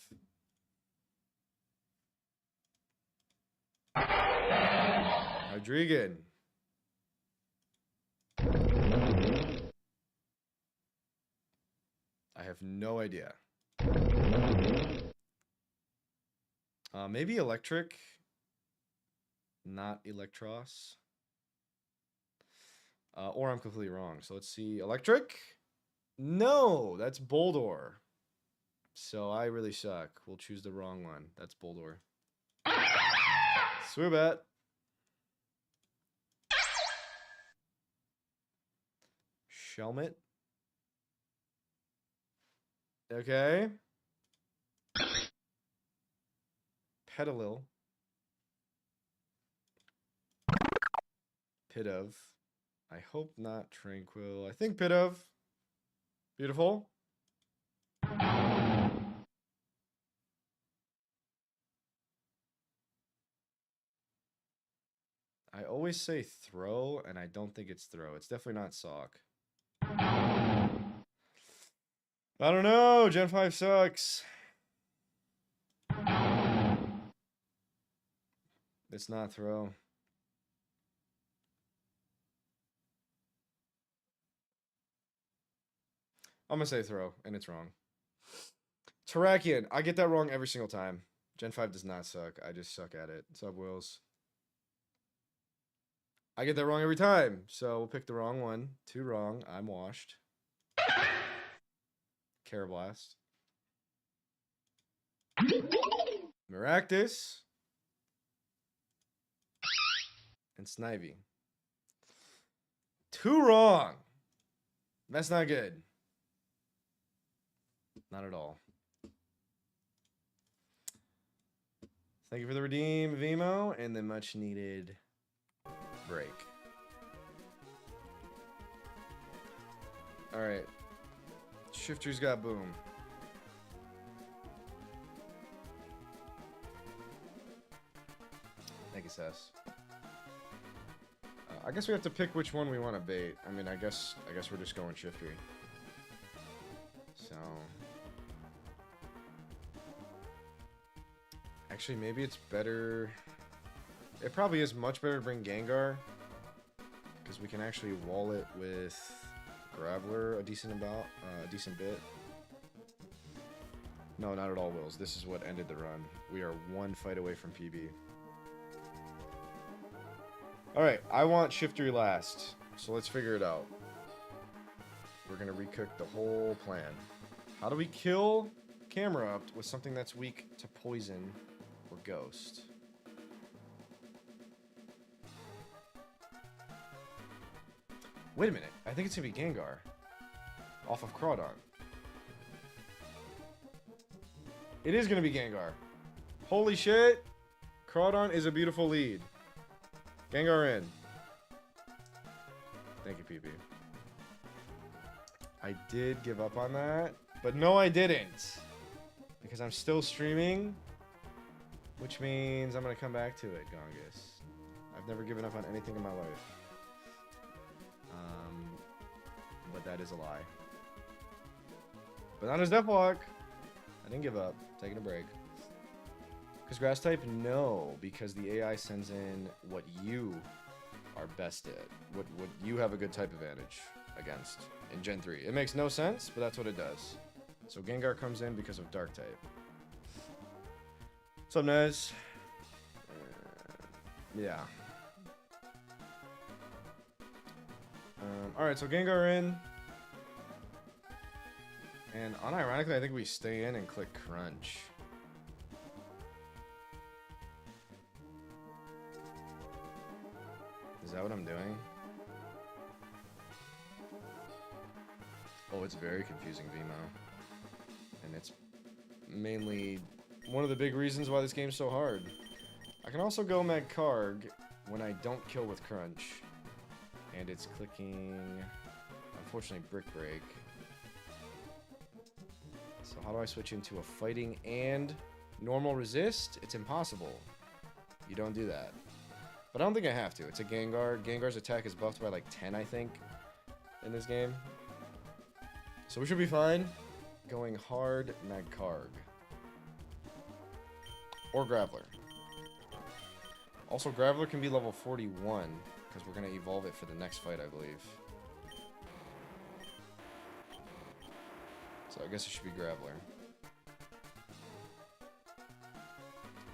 Hydreigon. I have no idea. Maybe Electric. Not Electros. Or I'm completely wrong. So let's see. Electric? No, that's Boldor. So I really suck. We'll choose the wrong one. That's Boldor. Swoobat. Shelmet. Okay. Petalil. Pidove. I hope not Tranquil. I think Pidove. Beautiful. I always say throw, and I don't think it's throw. It's definitely not sock. I don't know. Gen 5 sucks. It's not throw. I'm gonna say throw, and it's wrong. Terrakian. I get that wrong every single time. Gen 5 does not suck. I just suck at it. Sub Wills. I get that wrong every time. So we'll pick the wrong one. 2 wrong. I'm washed. Carablast. Maractus. And Snivy. 2 wrong. That's not good. Not at all. Thank you for the redeem, Vimo, and the much needed break. All right. Shifter's got boom. Thank you, Sess. I guess we have to pick which one we want to bait. I mean, I guess we're just going shifter. So, actually, maybe it's better. It probably is much better to bring Gengar, because we can actually wall it with Graveler a decent bit. No, not at all, Wills. This is what ended the run. We are 1 fight away from PB. Alright, I want Shifter last, so let's figure it out. We're gonna recook the whole plan. How do we kill Camerupt with something that's weak to poison or ghost? Wait a minute, I think it's gonna be Gengar. Off of Crawdon. It is gonna be Gengar. Holy shit! Crawdon is a beautiful lead. Gengar in. Thank you, PB. I did give up on that, but no, I didn't. Because I'm still streaming, which means I'm going to come back to it, Gongus. I've never given up on anything in my life. But that is a lie. But not as Deathlock. I didn't give up. Taking a break. Because Grass type, no, because the AI sends in what you are best at. What you have a good type advantage against in Gen 3. It makes no sense, but that's what it does. So Gengar comes in because of Dark type. What's up, Nez? Yeah. Alright, so Gengar in. And unironically, I think we stay in and click Crunch. Is that what I'm doing? Oh, it's very confusing, Vimo. And it's mainly one of the big reasons why this game's so hard. I can also go Magcarg when I don't kill with Crunch. And it's clicking, unfortunately, Brick Break. So how do I switch into a fighting and normal resist? It's impossible. You don't do that. But I don't think I have to. It's a Gengar. Gengar's attack is buffed by like 10, I think, in this game. So we should be fine. Going hard Magcarg. Or Graveler. Also, Graveler can be level 41, because we're going to evolve it for the next fight, I believe. So I guess it should be Graveler.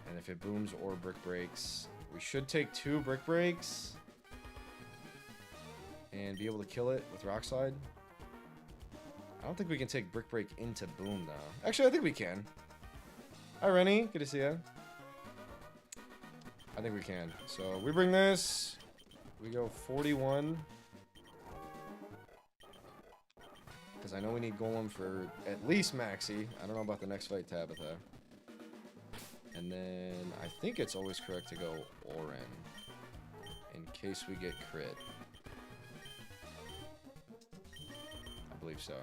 And if it booms or Brick Breaks, we should take 2 Brick Breaks and be able to kill it with Rock Slide. I don't think we can take Brick Break into Boom, though. Actually, I think we can. Hi, Rennie. Good to see you. I think we can. So we bring this. We go 41. Because I know we need Golem for at least Maxi. I don't know about the next fight, Tabitha. And then I think it's always correct to go Orin in case we get crit. I believe so.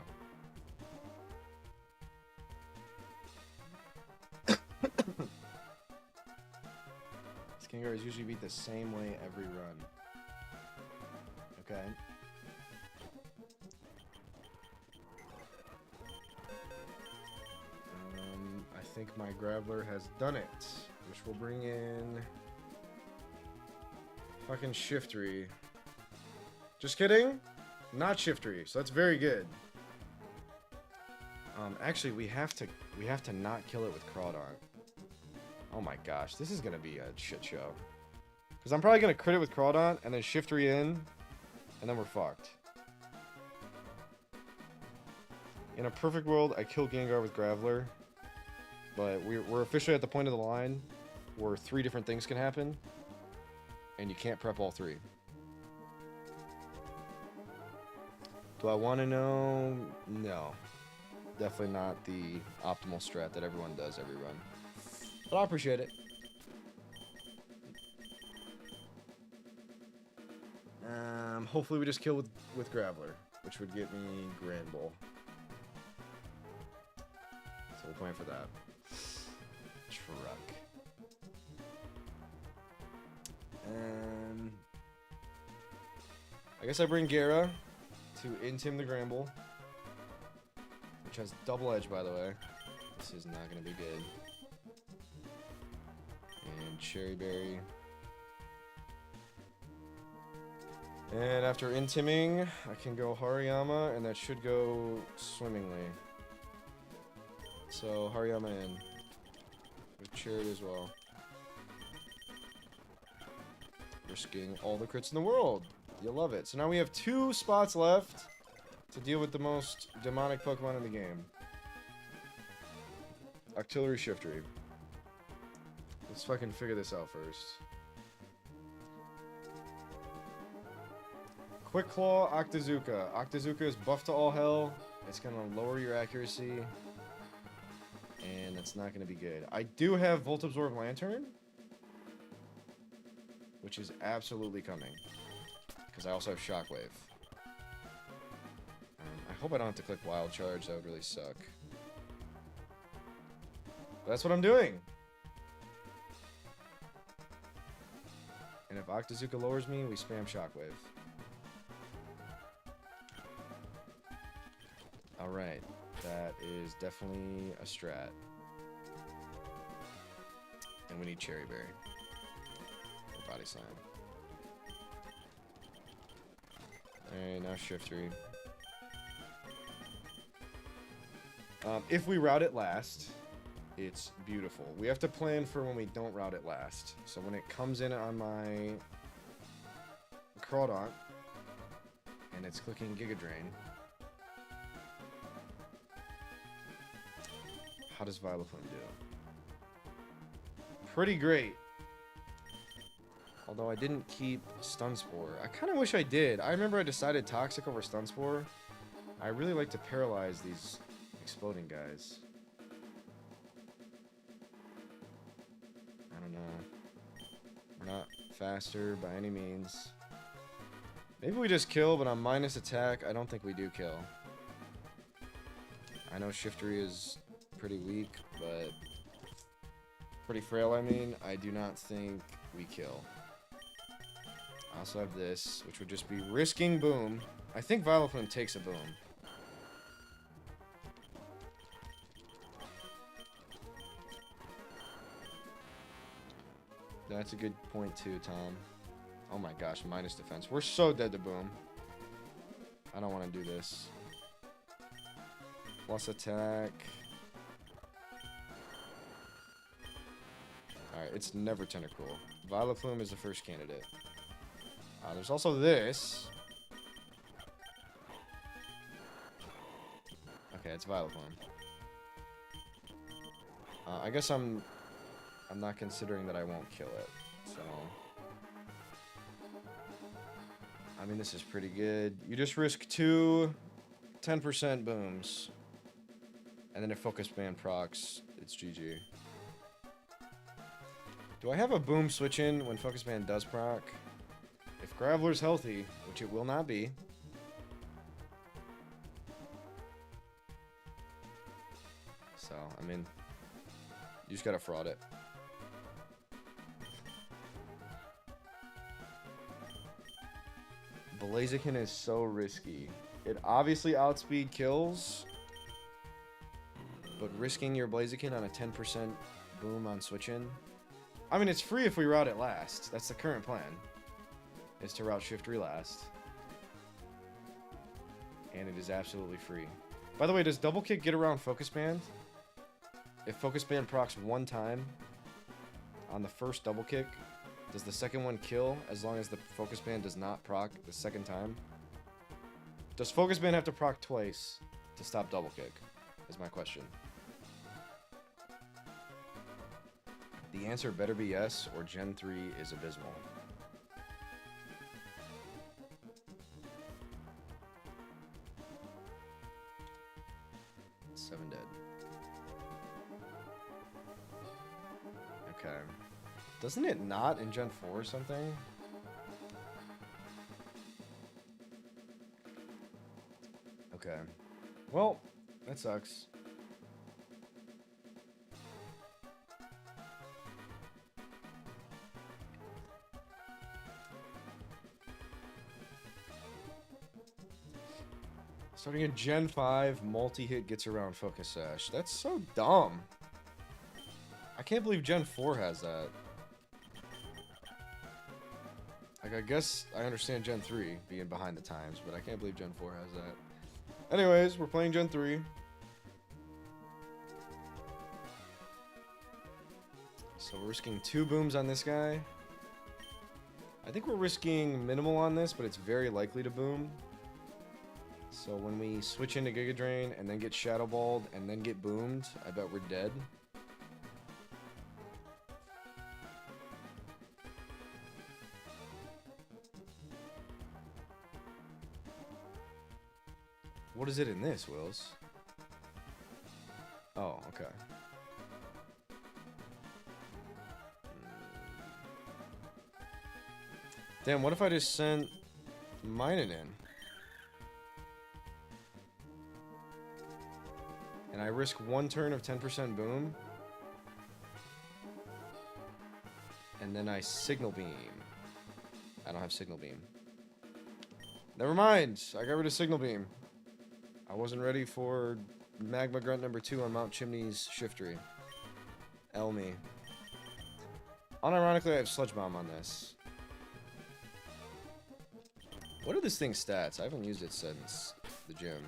Gengar is usually beat the same way every run. Okay. think my Graveler has done it. Which will bring in... fucking Shiftry. Just kidding. Not Shiftry, so that's very good. Actually, we have to not kill it with Crawdaunt. Oh my gosh, this is gonna be a shit show. Because I'm probably gonna crit it with Crawdaunt and then Shiftry in, and then we're fucked. In a perfect world, I kill Gengar with Graveler, but we're officially at the point of the line where 3 different things can happen, and you can't prep all 3. Do I want to know? No. Definitely not the optimal strat that everyone does every run. But I appreciate it. Hopefully we just kill with Graveler, which would get me Grand Bull. So we'll plan for that. Truck. I guess I bring Gara to Intim the Gramble, which has double edge, by the way. This is not going to be good. And Cherry Berry. And after Intiming, I can go Hariyama, and that should go swimmingly. So Hariyama in. With Charity as well. Risking all the crits in the world. You'll love it. So now we have 2 spots left to deal with the most demonic Pokemon in the game. Octillery Shiftry. Let's fucking figure this out first. Quick Claw, Octazooka. Octazooka is buffed to all hell. It's gonna lower your accuracy. And that's not gonna be good. I do have Volt Absorb Lantern, which is absolutely coming. Because I also have Shockwave. I hope I don't have to click Wild Charge. That would really suck. But that's what I'm doing. And if Octazooka lowers me, we spam Shockwave. Alright. That is definitely a strat. And we need Cherry Berry. Or Body Slam. Alright, now Shiftry. If we route it last, it's beautiful. We have to plan for when we don't route it last. So when it comes in on my Crawdaunt, and it's clicking Giga Drain, how does Vileplume do? Pretty great. Although I didn't keep Stun Spore. I kind of wish I did. I remember I decided Toxic over Stun Spore. I really like to paralyze these exploding guys. I don't know. We're not faster by any means. Maybe we just kill, but on minus attack, I don't think we do kill. I know Shiftry is pretty weak, but pretty frail, I mean. I do not think we kill. I also have this, which would just be risking Boom. I think Vileplume takes a Boom. That's a good point too, Tom. Oh my gosh, minus defense. We're so dead to Boom. I don't want to do this. Plus attack. Alright, it's never Tentacruel. Vileplume is the first candidate. There's also this. Okay, it's Vileplume. I guess I'm not considering that I won't kill it, so... I mean, this is pretty good. You just risk 2 10% booms. And then if Focus Band procs, it's GG. Do I have a boom switch in when Focus Band does proc? If Graveler's healthy, which it will not be. So, I mean, you just gotta fraud it. Blaziken is so risky. It obviously outspeed kills. but risking your Blaziken on a 10% boom on switch in. I mean, it's free if we route it last. That's the current plan, is to route Shiftry last. And it is absolutely free. By the way, does double kick get around Focus Band? If Focus Band procs one time on the first double kick, does the second one kill as long as the Focus Band does not proc the second time? Does Focus Band have to proc twice to stop double kick? Is my question. The answer better be yes, or Gen 3 is abysmal. Seven dead. Okay. Doesn't it not in Gen 4 or something? Okay. Well, that sucks. Starting in Gen 5, multi-hit gets around Focus Sash. That's so dumb. I can't believe Gen 4 has that. Like, I guess I understand Gen 3 being behind the times, but I can't believe Gen 4 has that. Anyways, we're playing Gen 3. So we're risking 2 booms on this guy. I think we're risking minimal on this, but it's very likely to boom. So when we switch into Giga Drain and then get Shadow Balled and then get boomed, I bet we're dead. What is it in this, Wills? Oh, okay. Damn, what if I just sent Minun in? And I risk 1 turn of 10% boom. And then I Signal Beam. I don't have Signal Beam. Never mind. I got rid of Signal Beam. I wasn't ready for Magma Grunt number 2 on Mount Chimney's Shiftry. L me. Unironically, I have Sludge Bomb on this. What are this thing's stats? I haven't used it since the gym.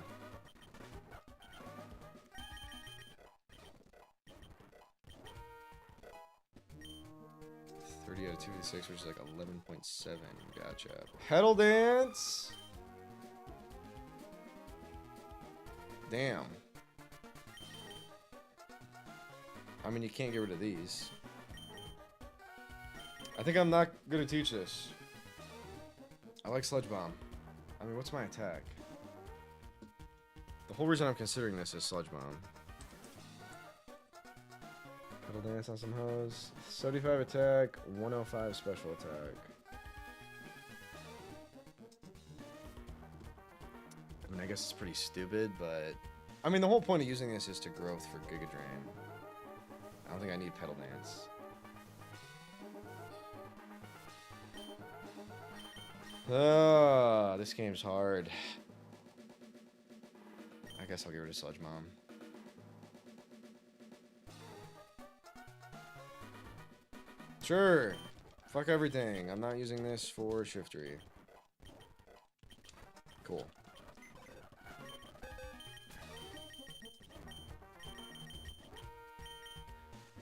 30 out of 2d6, which is like 11.7. Gotcha. Pedal Dance! Damn. I mean, you can't get rid of these. I think I'm not gonna teach this. I like Sludge Bomb. I mean, what's my attack? The whole reason I'm considering this is Sludge Bomb. Pedal Dance on some hose. 75 attack, 105 special attack. I mean, I guess it's pretty stupid, but... I mean, the whole point of using this is to growth for Giga Drain. I don't think I need Pedal Dance. This game's hard. I guess I'll get rid of Sludge Bomb. Sure. Fuck everything. I'm not using this for Shiftry. Cool.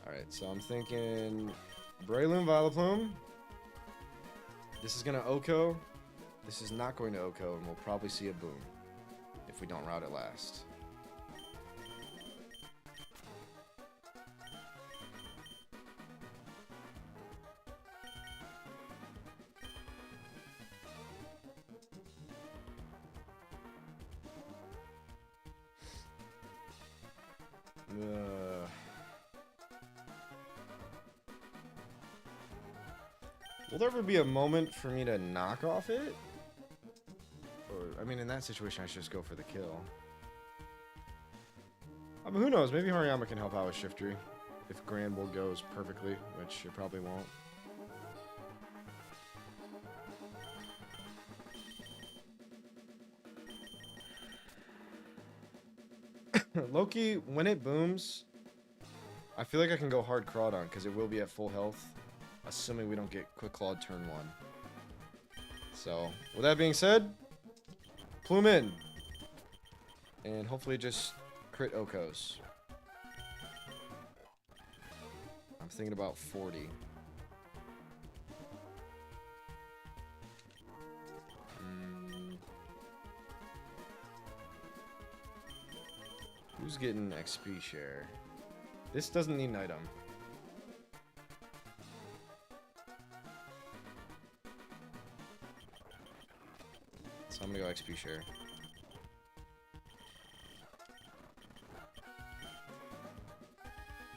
Alright, so I'm thinking Breloom, Vileplume. This is gonna Oko. This is not going to Oko, and we'll probably see a boom if we don't route it last. Will there ever be a moment for me to knock off it? Or, I mean, in that situation, I should just go for the kill. I mean, who knows? Maybe Hariyama can help out with Shiftry. If Granbull goes perfectly, which it probably won't. Loki, when it booms, I feel like I can go hard Crawdon because it will be at full health, assuming we don't get Quick Claw turn 1. So, with that being said, plume in. And hopefully just crit Okos. I'm thinking about 40. Who's getting XP share? This doesn't need an item. So I'm gonna go XP share.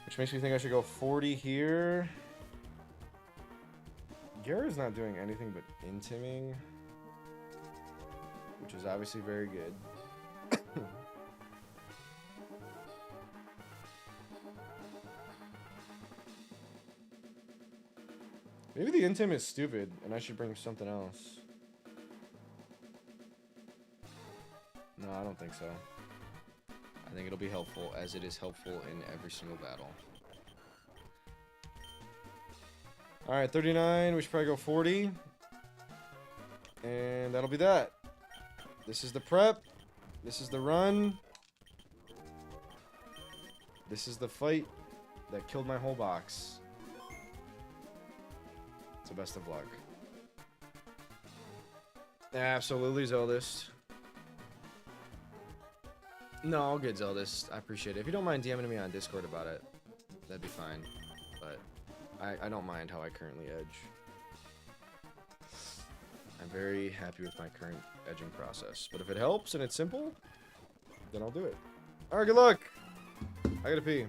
Which makes me think I should go 40 here. Gara's not doing anything but intiming, which is obviously very good. Maybe the intim is stupid, and I should bring something else. No, I don't think so. I think it'll be helpful, as it is helpful in every single battle. Alright, 39. We should probably go 40. And that'll be that. This is the prep. This is the run. This is the fight that killed my whole box. So best of luck. Absolutely Zeldist. No, I'll get Zeldist. I appreciate it. If you don't mind DMing me on Discord about it, that'd be fine. But I don't mind how I currently edge. I'm very happy with my current edging process. But if it helps and it's simple, then I'll do it. Alright, good luck! I gotta pee.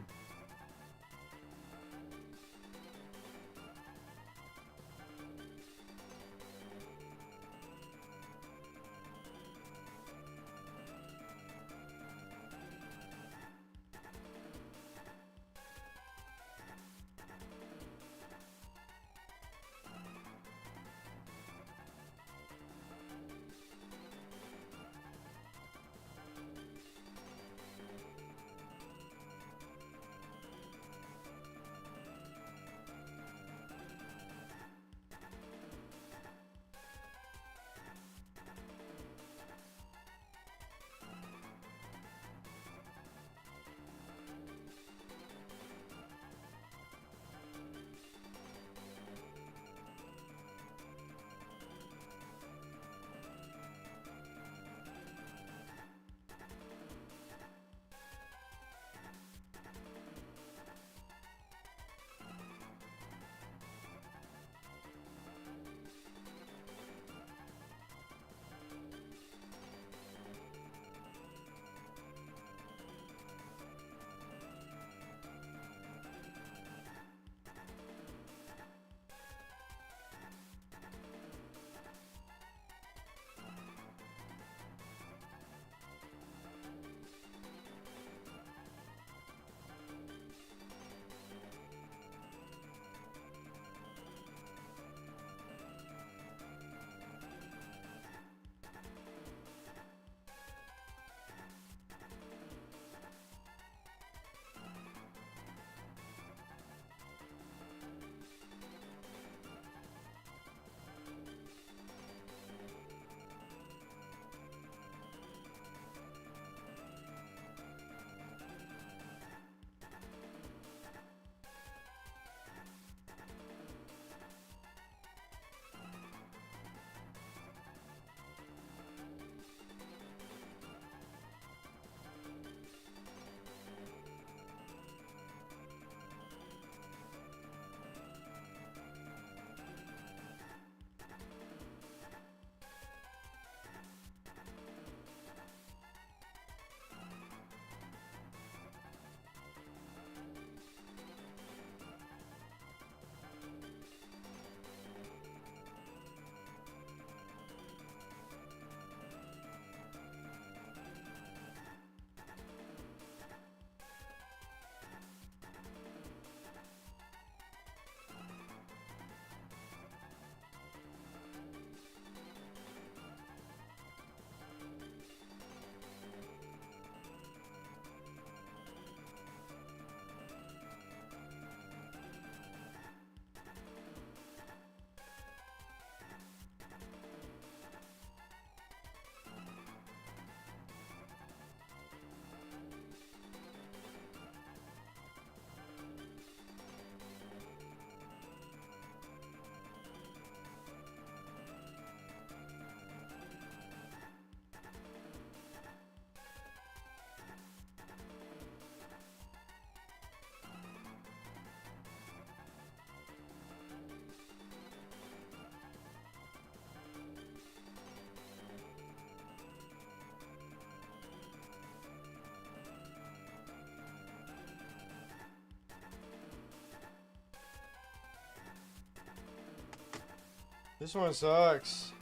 This one sucks.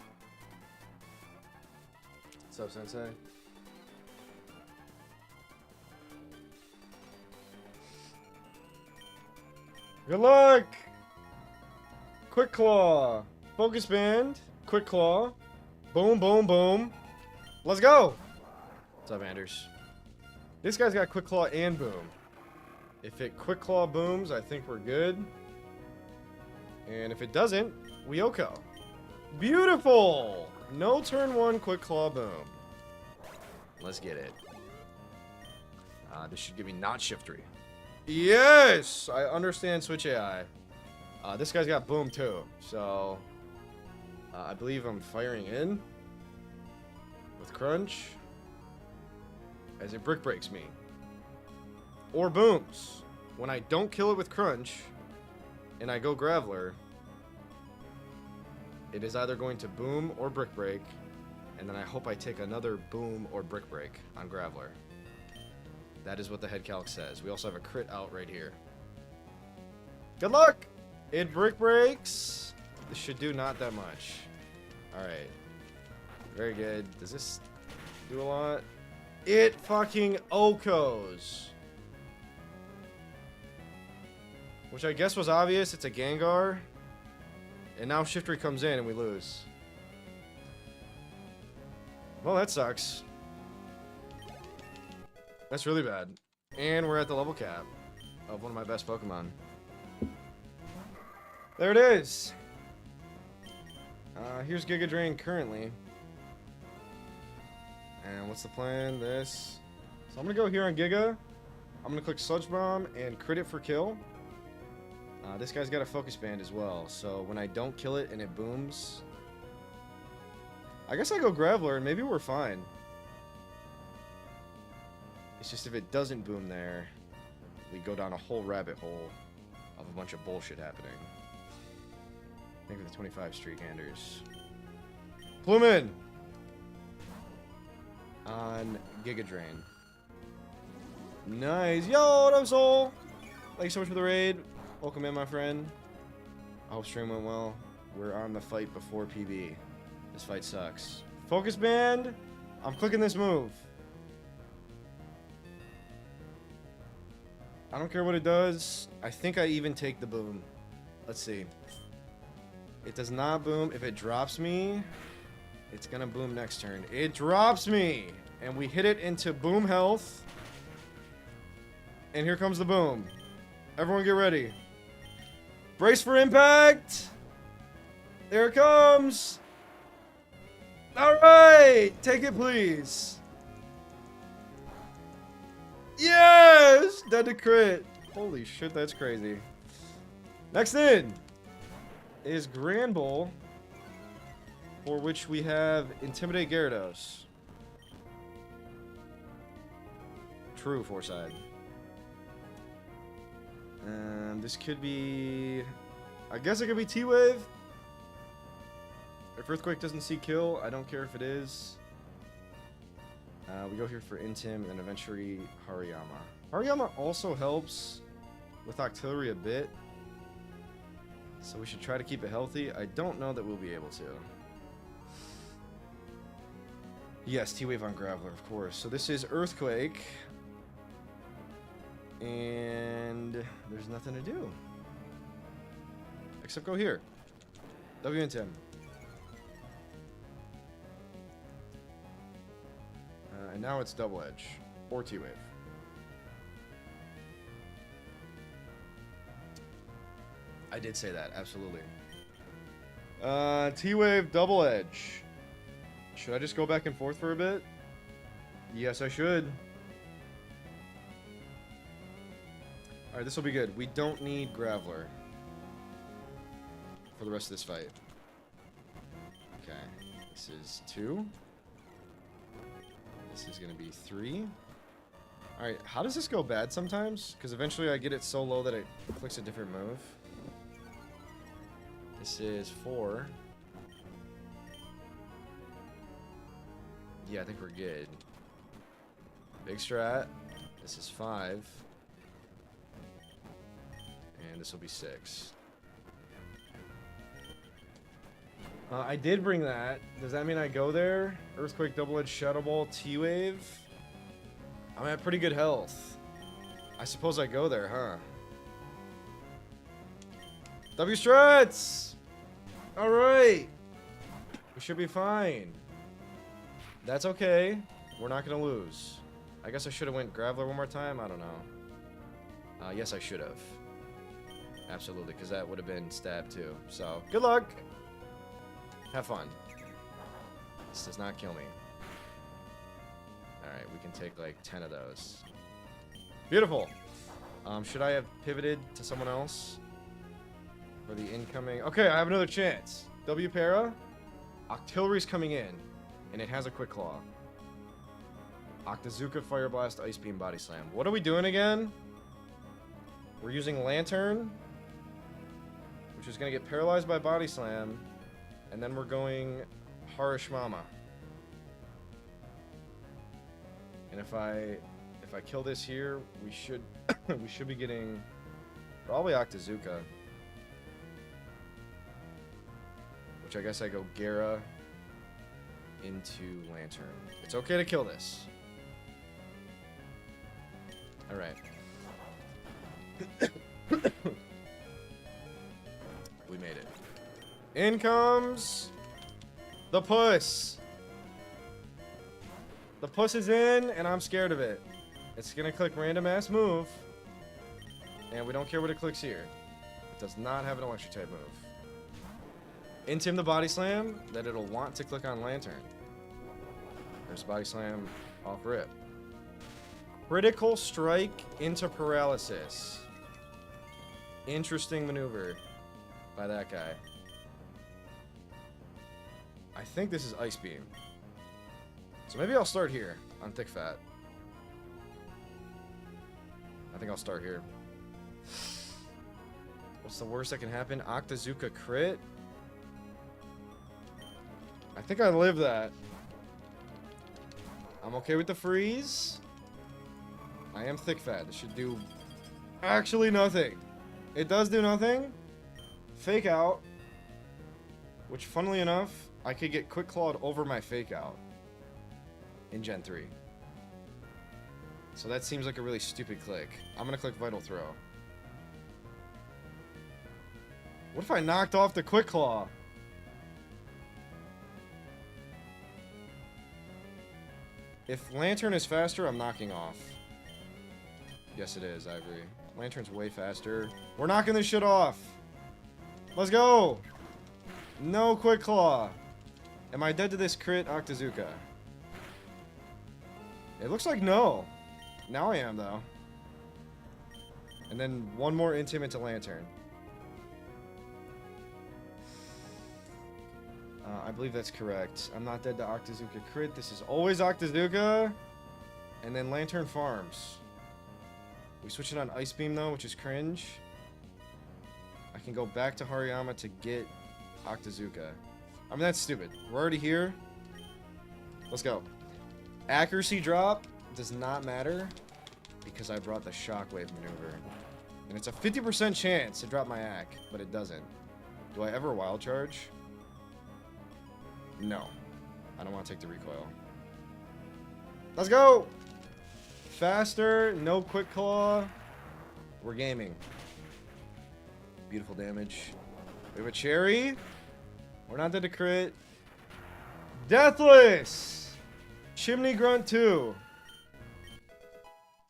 What's up, Sensei? Good luck! Quick Claw. Focus Band. Quick Claw. Boom, boom, boom. Let's go! What's up, Anders? This guy's got Quick Claw and Boom. If it Quick Claw booms, I think we're good. And if it doesn't, we Oko. Beautiful! No turn 1 Quick Claw Boom. Let's get it. This should give me not Shiftry. Yes! I understand Switch AI. This guy's got Boom too. So, I believe I'm firing in with Crunch as it Brick Breaks me. Or booms. When I don't kill it with Crunch and I go Graveler, it is either going to boom or Brick Break, and then I hope I take another boom or Brick Break on Graveler. That is what the head calc says. We also have a crit out right here. Good luck! It Brick Breaks. This should do not that much. Alright. Very good. Does this do a lot? It fucking Okos. Which I guess was obvious. It's a Gengar. And now Shiftry comes in and we lose. Well, that sucks. That's really bad. And we're at the level cap of one of my best Pokemon. There it is. Here's Giga Drain currently. And what's the plan? This. So I'm going to go here on Giga. I'm going to click Sludge Bomb and crit it for kill. This guy's got a Focus Band as well, so when I don't kill it and it booms, I guess I go Graveler and maybe we're fine. It's just if it doesn't boom there, we go down a whole rabbit hole of a bunch of bullshit happening. Thank you for the 25 streak, Anders. Plumin! On Giga Drain. Nice. Yo, what up, Soul? Thank you so much for the raid. Welcome in, my friend. I hope stream went well. We're on the fight before PB. This fight sucks. Focus Band. I'm clicking this move. I don't care what it does. I think I even take the boom. Let's see. It does not boom. If it drops me, it's gonna boom next turn. It drops me! And we hit it into boom health. And here comes the boom. Everyone get ready. Brace for impact! There it comes! Alright! Take it, please. Yes! Dead to crit. Holy shit, that's crazy. Next in is Granbull, for which we have Intimidate Gyarados. True, Foresight. This could be... I guess it could be T-Wave. If Earthquake doesn't see kill, I don't care if it is. We go here for Intim and then eventually Hariyama. Hariyama also helps with Octillery a bit. So we should try to keep it healthy. I don't know that we'll be able to. Yes, T-Wave on Graveler, of course. So this is Earthquake. And there's nothing to do. Except go here. W and Tim. And now it's Double Edge. Or T-Wave. I did say that, absolutely. T-Wave, Double Edge. Should I just go back and forth for a bit? Yes, I should. Alright, this will be good. We don't need Graveler for the rest of this fight. Okay. This is 2. This is going to be 3. Alright, how does this go bad sometimes? Because eventually I get it so low that it clicks a different move. This is 4. Yeah, I think we're good. Big strat. This is 5. And this will be 6. I did bring that. Does that mean I go there? Earthquake, double-edged shadow ball, T-wave. I'm at pretty good health. I suppose I go there, huh? W strats! Alright! We should be fine. That's okay. We're not gonna lose. I guess I should have went Graveler one more time. I don't know. Yes, I should have. Absolutely, because that would have been stab too. So, good luck! Have fun. This does not kill me. Alright, we can take like 10 of those. Beautiful! Should I have pivoted to someone else? For the incoming... Okay, I have another chance. W para. Octillery's coming in. And it has a Quick Claw. Octazooka, Fire Blast, Ice Beam, Body Slam. What are we doing again? We're using Lantern. Which is going to get paralyzed by Body Slam. And then we're going Harish Mama. And if I kill this here, we should we should be getting probably Octazooka. Which I guess I go Gara into Lantern. It's okay to kill this. Alright. We made it. In comes the puss. The puss is in, and I'm scared of it. It's gonna click random ass move. And we don't care what it clicks here. It does not have an electric type move. Intim the Body Slam, that it'll want to click on Lantern. There's Body Slam off rip. Critical Strike into Paralysis. Interesting maneuver by that guy. I think this is Ice Beam. So maybe I'll start here on Thick Fat. I think I'll start here. What's the worst that can happen? Octazooka crit? I think I live that. I'm okay with the freeze. I am Thick Fat. It should do actually nothing. It does do nothing. Fake Out. Which, funnily enough, I could get Quick Clawed over my Fake Out in Gen 3. So that seems like a really stupid click. I'm gonna click Vital Throw. What if I knocked off the Quick Claw? If Lantern is faster, I'm knocking off. Yes, it is. I agree. Lantern's way faster. We're knocking this shit off. Let's go. No Quick Claw. Am I dead to this crit, Octazooka? It looks like no. Now I am, though. And then one more Intim into Lantern. I believe that's correct. I'm not dead to Octazooka crit. This is always Octazooka. And then Lantern farms. We switch it on Ice Beam, though, which is cringe. I can go back to Hariyama to get Octazooka. I mean, that's stupid. We're already here. Let's go. Accuracy drop does not matter because I brought the Shockwave maneuver. And it's a 50% chance to drop my Ack, but it doesn't. Do I ever Wild Charge? No. I don't want to take the recoil. Let's go! Faster, no Quick Claw. We're gaming. Beautiful damage. We have a Cherry. We're not dead to crit. Deathless! Chimney Grunt 2.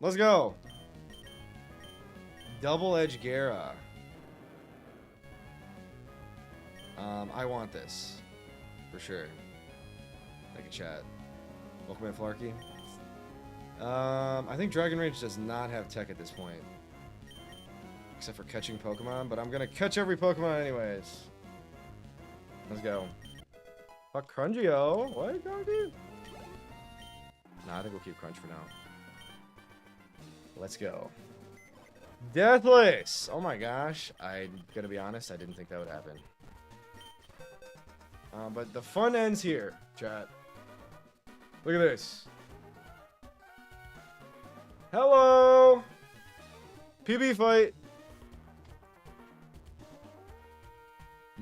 Let's go. Double Edge Gara. I want this. For sure. Like a chat. Welcome in, Flarky. I think Dragon Rage does not have tech at this point. Except for catching Pokemon, but I'm gonna catch every Pokemon anyways. Let's go. Fuck Crungio. What, Crungy? Nah, I think we'll keep Crunch for now. Let's go. Deathless! Oh my gosh. I'm gonna be honest, I didn't think that would happen. But the fun ends here, chat. Look at this. Hello! PB fight.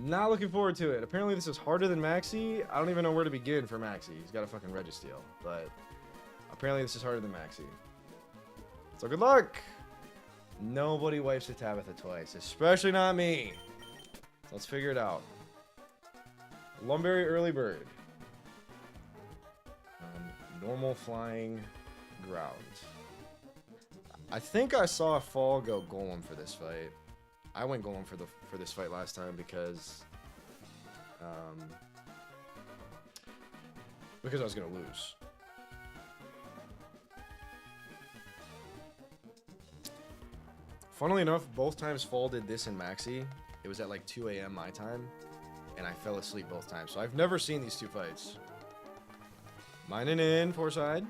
Not looking forward to it. Apparently this is harder than Maxi. I don't even know where to begin for Maxi. He's got a fucking Registeel. But apparently this is harder than Maxi. So good luck! Nobody wipes a Tabitha twice. Especially not me. So let's figure it out. Lumberry Early Bird. Normal flying ground. I think I saw Fall go Golem for this fight. I went Golem for this fight last time because I was gonna lose. Funnily enough, both times Fall did this in Maxi. It was at like 2 a.m. my time, and I fell asleep both times. So I've never seen these two fights. Mining in, Forside.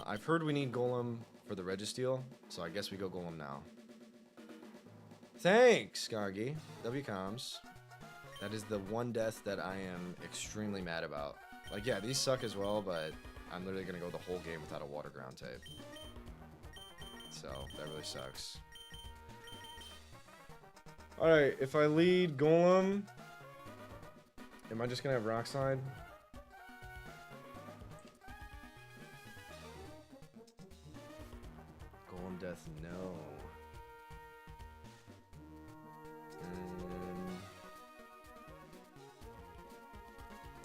I've heard we need Golem for the Registeel, so I guess we go Golem now. Thanks, Skargi. WComs. That is the one death that I am extremely mad about. Like, yeah, these suck as well, but I'm literally going to go the whole game without a water ground type. So, that really sucks. Alright, if I lead Golem, am I just going to have Rock Slide? Golem death, no.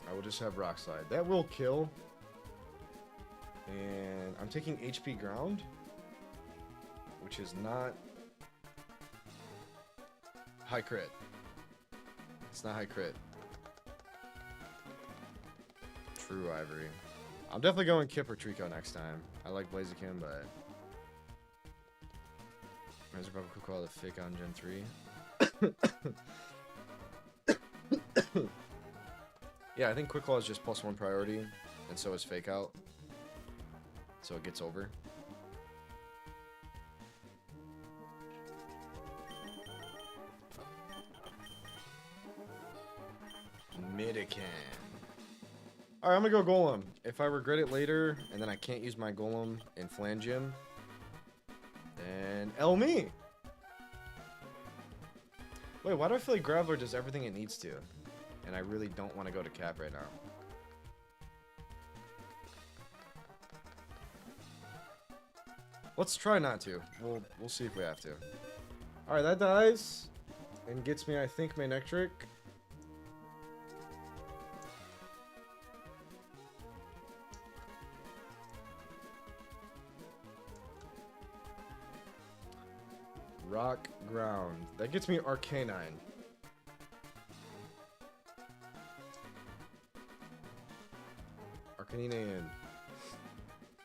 I will just have Rock Slide. That will kill. And I'm taking HP ground, which is not high crit. It's not high crit. True Ivory. I'm definitely going Kip or Trico next time. I like Blaziken, but Razor Bubble could call the fake on Gen 3. Yeah, I think Quick Claw is just +1 priority, and so is Fake Out. So it gets over. Midican. Alright, I'm gonna go Golem. If I regret it later, and then I can't use my Golem in Flangim, then L me! Wait, why do I feel like Graveler does everything it needs to? And I really don't want to go to Cap right now. Let's try not to. We'll see if we have to. Alright, that dies. And gets me, I think, Manectric. Rock Ground. That gets me Arcanine. Arcanine in.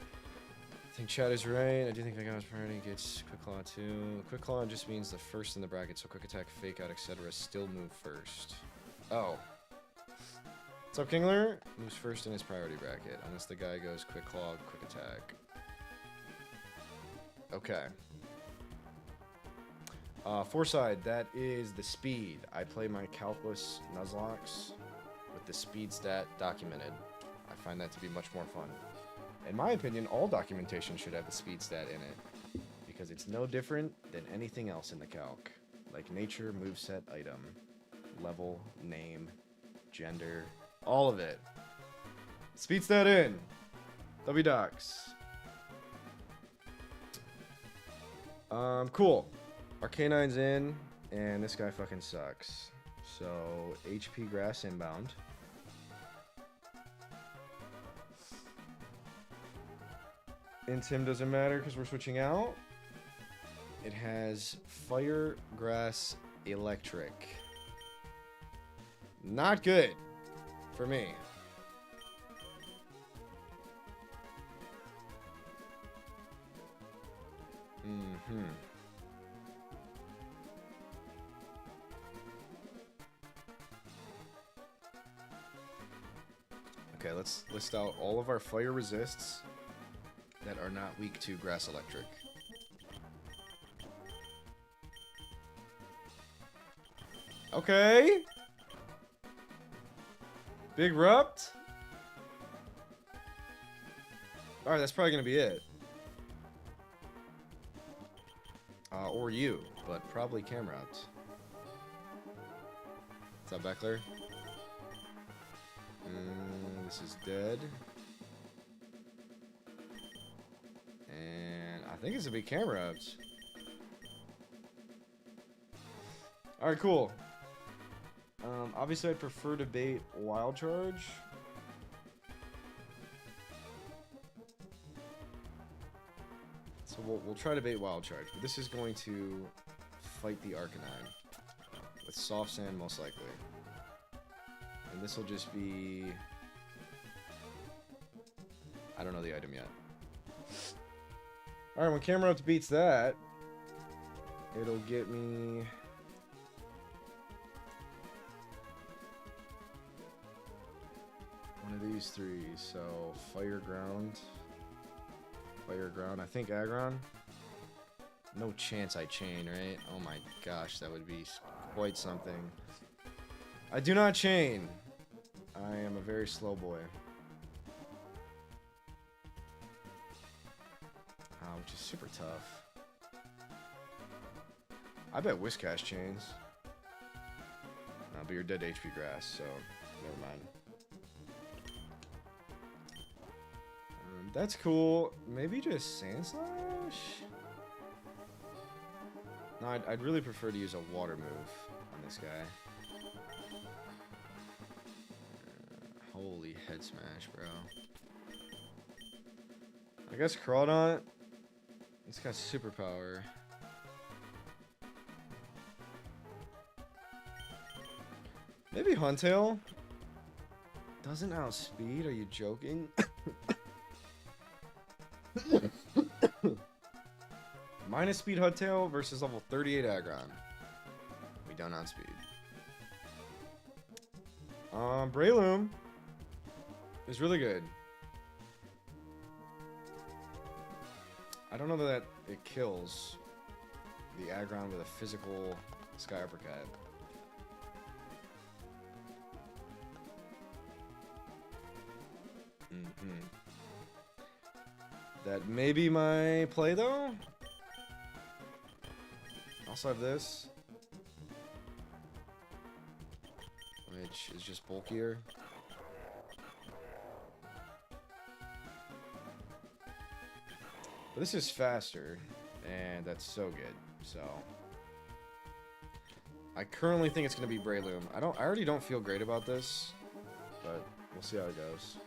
I think Chad is right. I do think Vega's priority gets Quick Claw too. Quick Claw just means the first in the bracket, so Quick Attack, Fake Out, etc. still move first. Oh. What's up, Kingler? Moves first in his priority bracket, unless the guy goes Quick Claw, Quick Attack. Okay. Forside, that is the speed. I play my Calculus Nuzlocke with the speed stat documented. I find that to be much more fun. In my opinion, all documentation should have the speed stat in it, because it's no different than anything else in the calc, like nature, moveset, item, level, name, gender, all of it. Speed stat in. WDocs. Cool. Arcanine's in, and this guy fucking sucks. So, HP Grass inbound. Intim doesn't matter because we're switching out. It has Fire, Grass, Electric. Not good for me. Okay, let's list out all of our fire resists that are not weak to Grass Electric. Okay. Big Rupt. Alright, that's probably going to be it. Or you, but probably Camrupt. What's up, Beckler? This is dead. And I think it's a big camera ups. Alright, cool. Obviously I'd prefer to bait Wild Charge. So we'll try to bait Wild Charge, but this is going to fight the Arcanine. With Soft Sand, most likely. And this will just be... I don't know the item yet. Alright, when Camera Ups beats that, it'll get me... one of these three. So, Fire Ground. Fire Ground. I think Aggron. No chance I chain, right? Oh my gosh, that would be quite something. I do not chain. I am a very slow boy. Which is super tough. I bet Whiscash chains. But you're dead to HP Grass, so never mind. That's cool. Maybe just Sand Slash? No, I'd really prefer to use a water move on this guy. Holy head smash, bro. I guess Crawdaunt. It's got superpower. Maybe Huntail? Doesn't outspeed? Are you joking? Minus speed Huntail versus level 38 Aggron. We don't outspeed. Breloom is really good. I don't know that it kills the Aggron with a physical Sky Uppercut. That may be my play, though. Also have this, which is just bulkier. But this is faster, and that's so good. So I currently think it's gonna be Breloom. I already don't feel great about this, but we'll see how it goes.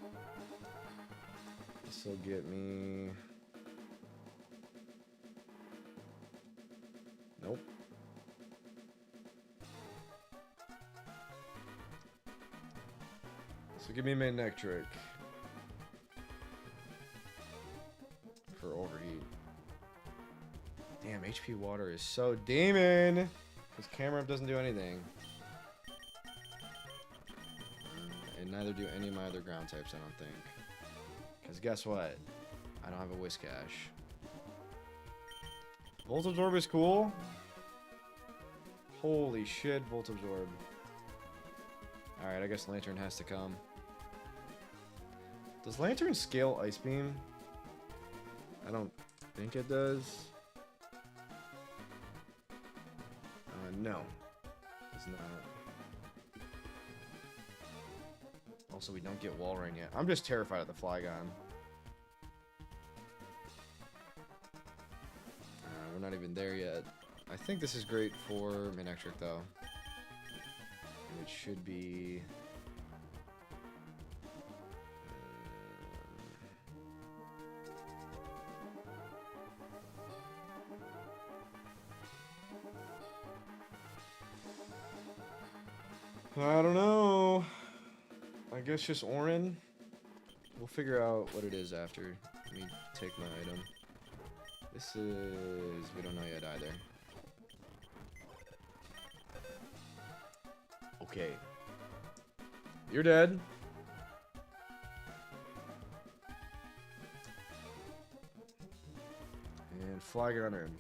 This will get me. Nope. So give me a Manectric for overheat. Damn, HP Water is so demon. Because Camera Up doesn't do anything. And neither do any of my other ground types, I don't think. Because guess what? I don't have a Whiscash. Volt Absorb is cool. Holy shit, Volt Absorb. Alright, I guess Lantern has to come. Does Lantern scale Ice Beam? I don't think it does. No. It's not. Also, we don't get Wall Rain yet. I'm just terrified of the Flygon. We're not even there yet. I think this is great for Manectric, though. And it should be... I don't know. I guess just Orin. We'll figure out what it is after. Let me take my item. This is... we don't know yet either. Okay. You're dead. And Flygon in.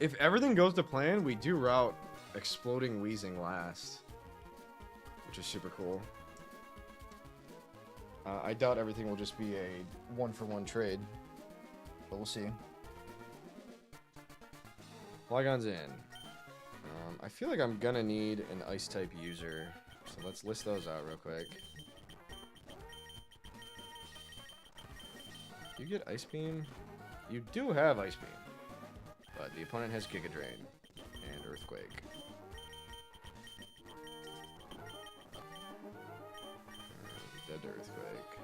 If everything goes to plan, we do route Exploding Wheezing last. Which is super cool. I doubt everything will just be a one-for-one trade. But we'll see. Flygon's in. I feel like I'm gonna need an ice type user. So let's list those out real quick. You get Ice Beam? You do have Ice Beam. But the opponent has Giga Drain and Earthquake. Dead to Earthquake.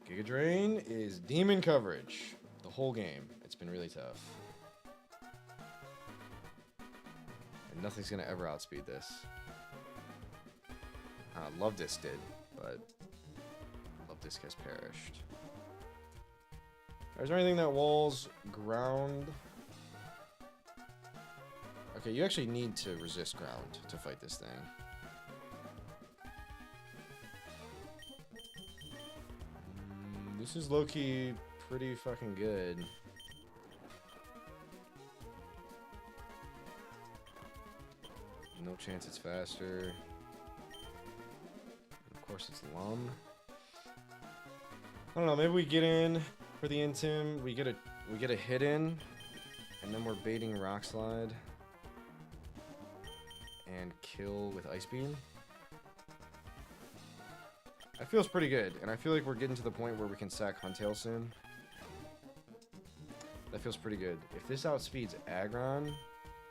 Giga Drain is demon coverage. The whole game. It's been really tough. And nothing's gonna ever outspeed this. Love Disc did, but Love Disc has perished. Is there anything that walls ground? Okay, you actually need to resist ground to fight this thing. This is low-key pretty fucking good. No chance it's faster. Of course it's Lum. I don't know, maybe we get in for the Intim, we get a hit in, and then we're baiting Rock Slide and kill with Ice Beam. That feels pretty good, and I feel like we're getting to the point where we can sack Huntail soon. That feels pretty good. If this outspeeds Aggron,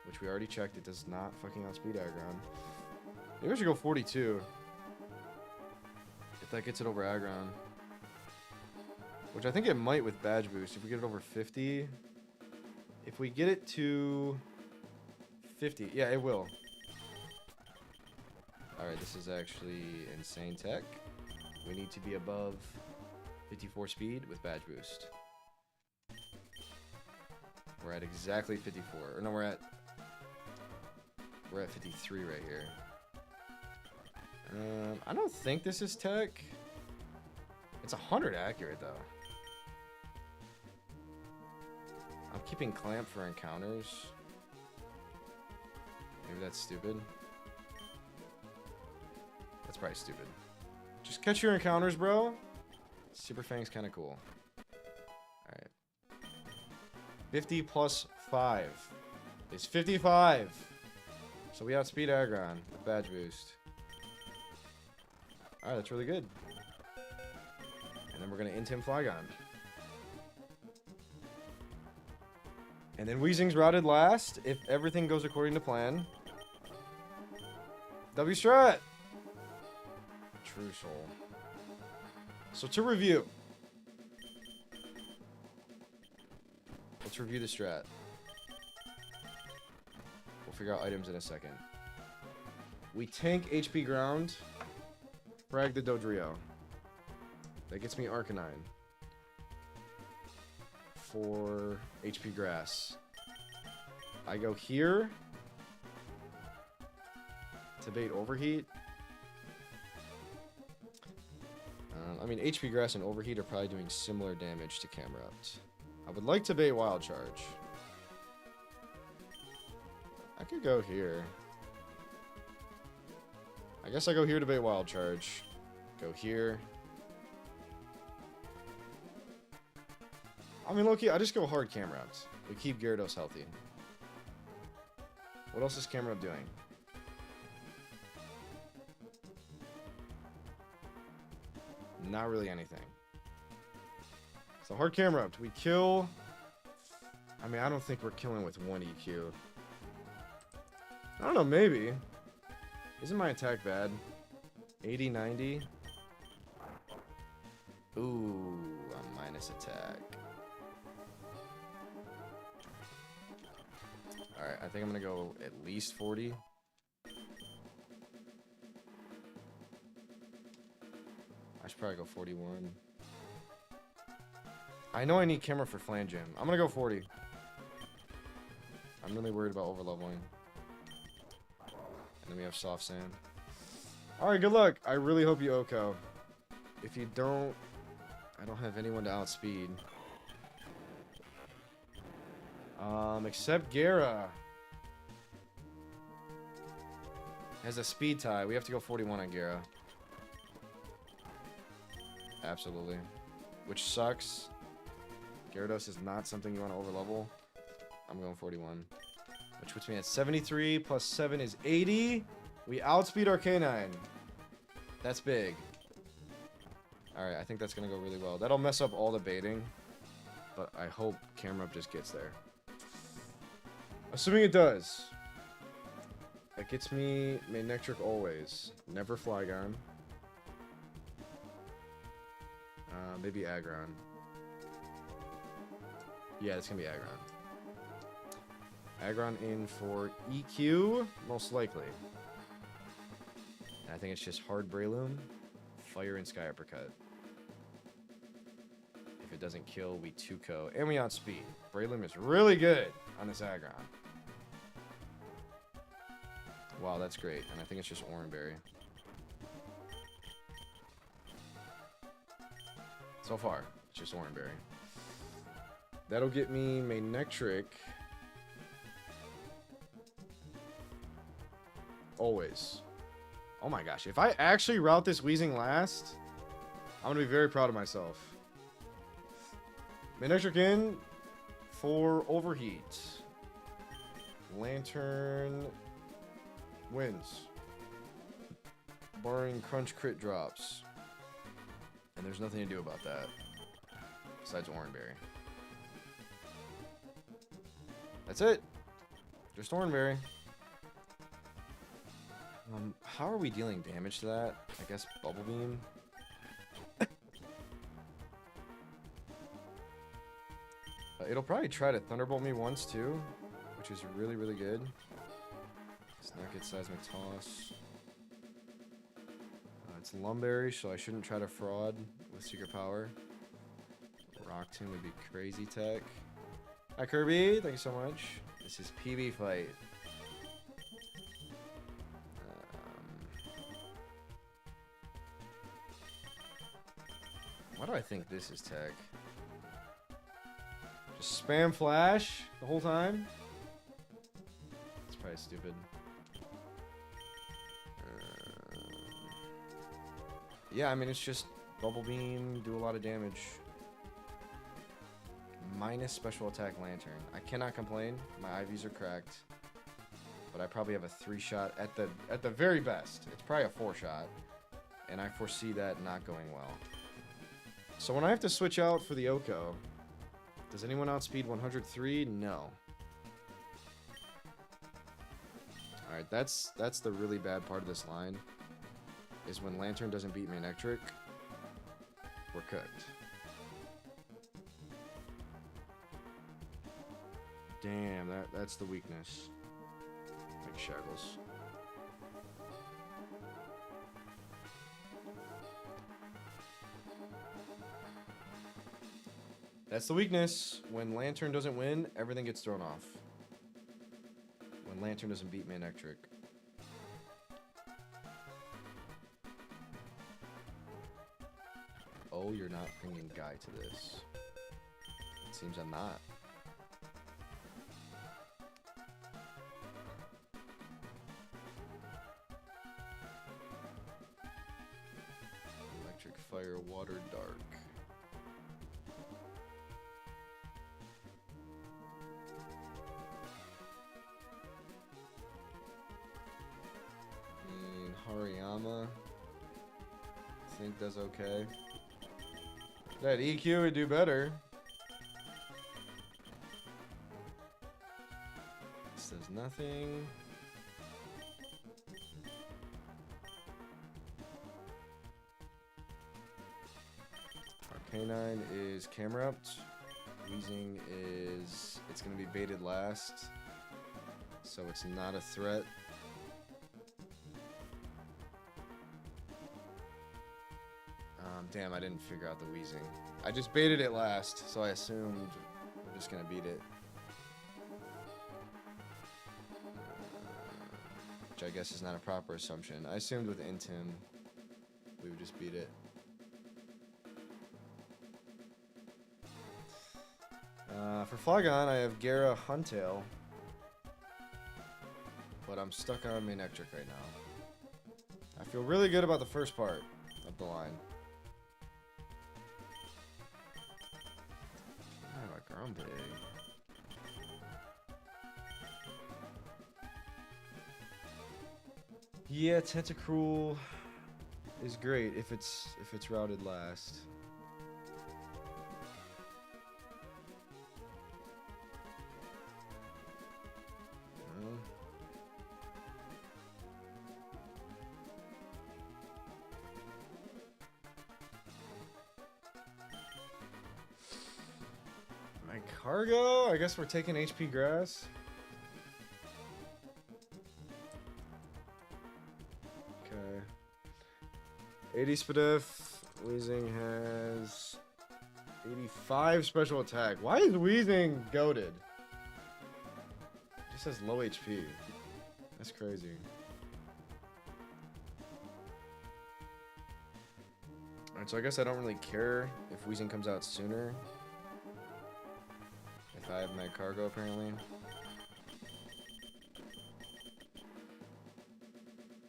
which we already checked, it does not fucking outspeed Aggron. Maybe we should go 42. If that gets it over Aggron. Which I think it might with Badge Boost. If we get it over 50. If we get it to 50. Yeah, it will. Alright, this is actually insane tech. We need to be above 54 speed with Badge Boost. We're at exactly 54. Or no, we're at 53 right here. I don't think this is tech. It's 100 accurate though. I'm keeping Clamp for encounters. Maybe that's stupid. That's probably stupid. Just catch your encounters, bro. Super Fang's kind of cool. Alright. 50 plus 5 is 55. So we outspeed Aggron with Badge Boost. Alright, that's really good. And then we're going to Intim Flygon. And then Weezing's routed last if everything goes according to plan. W Strat! True Soul. So to review. Let's review the strat. We'll figure out items in a second. We tank HP ground. Frag the Dodrio. That gets me Arcanine. For HP grass. I go here. To bait Overheat. I mean, HP grass and Overheat are probably doing similar damage to Camerupt. I would like to bait Wild Charge. I could go here. I guess I go here to bait Wild Charge. Go here. I mean, low-key, I just go hard Camerupt. We keep Gyarados healthy. What else is Camerupt doing? Not really anything. So hard Camerupt. We kill... I mean, I don't think we're killing with 1 EQ. I don't know, maybe. Isn't my attack bad? 80, 90? Ooh, a minus attack. Alright, I think I'm gonna go at least 40. I should probably go 41. I know I need camera for Flangem. I'm gonna go 40. I'm really worried about overleveling. And then we have Soft Sand. Alright, good luck. I really hope you OHKO. If you don't, I don't have anyone to outspeed. Except Gara. Has a speed tie. We have to go 41 on Gara. Absolutely. Which sucks. Gyarados is not something you want to overlevel. I'm going 41. Which puts me at 73 plus 7 is 80. We outspeed our K9. That's big. Alright, I think that's going to go really well. That'll mess up all the baiting. But I hope Camera Up just gets there. Assuming it does. That gets me Manectric always. Never Flygon. Maybe Aggron. Yeah, it's going to be Aggron. Aggron in for EQ, most likely. And I think it's just hard Breloom, Fire, and Sky Uppercut. If it doesn't kill, we 2-ko, and we outspeed. Breloom is really good on this Aggron. Wow, that's great. And I think it's just Oranberry. So far, it's just Oranberry. That'll get me Manectric. Always. Oh my gosh. If I actually route this Weezing last, I'm going to be very proud of myself. Manectric in for Overheat. Lantern wins. Barring Crunch crit drops. And there's nothing to do about that. Besides Oranberry. That's it. Just Oranberry. How are we dealing damage to that? I guess Bubble Beam. It'll probably try to Thunderbolt me once too, which is really, really good. Let's not get Seismic Toss. It's Lumberry, so I shouldn't try to fraud with Secret Power. Rock Tomb would be crazy tech. Hi Kirby, thank you so much. This is PB fight. Why do I think this is tech? Just spam flash the whole time? It's probably stupid. Yeah, I mean, it's just Bubble Beam, do a lot of damage. Minus special attack Lantern. I cannot complain. My IVs are cracked. But I probably have a 3-shot at the very best. It's probably a 4-shot. And I foresee that not going well. So when I have to switch out for the Oko, does anyone outspeed 103? No. Alright, that's the really bad part of this line. Is when Lantern doesn't beat Manectric, we're cooked. Damn, that's the weakness. Like Shackles. That's the weakness. When Lantern doesn't win, everything gets thrown off. When Lantern doesn't beat Manectric. Oh, you're not bringing Guy to this. It seems I'm not. Electric, Fire, Water, Dark. Hariyama, I think does okay. That EQ would do better. This does nothing. Arcanine is Camera Up. Weezing is... it's going to be baited last. So it's not a threat. Damn, I didn't figure out the Weezing. I just baited it last, so I assumed we're just gonna beat it. Which I guess is not a proper assumption. I assumed with Intim, we would just beat it. For Flygon, I have Gara Huntail. But I'm stuck on Manectric right now. I feel really good about the first part of the line. Grande. Yeah, Tentacruel is great if it's routed last. My cargo? I guess we're taking HP grass. Okay. 80 Spadef. Weezing has 85 special attack. Why is Weezing goated? Just has low HP. That's crazy. Alright, so I guess I don't really care if Weezing comes out sooner. If I have my cargo, apparently.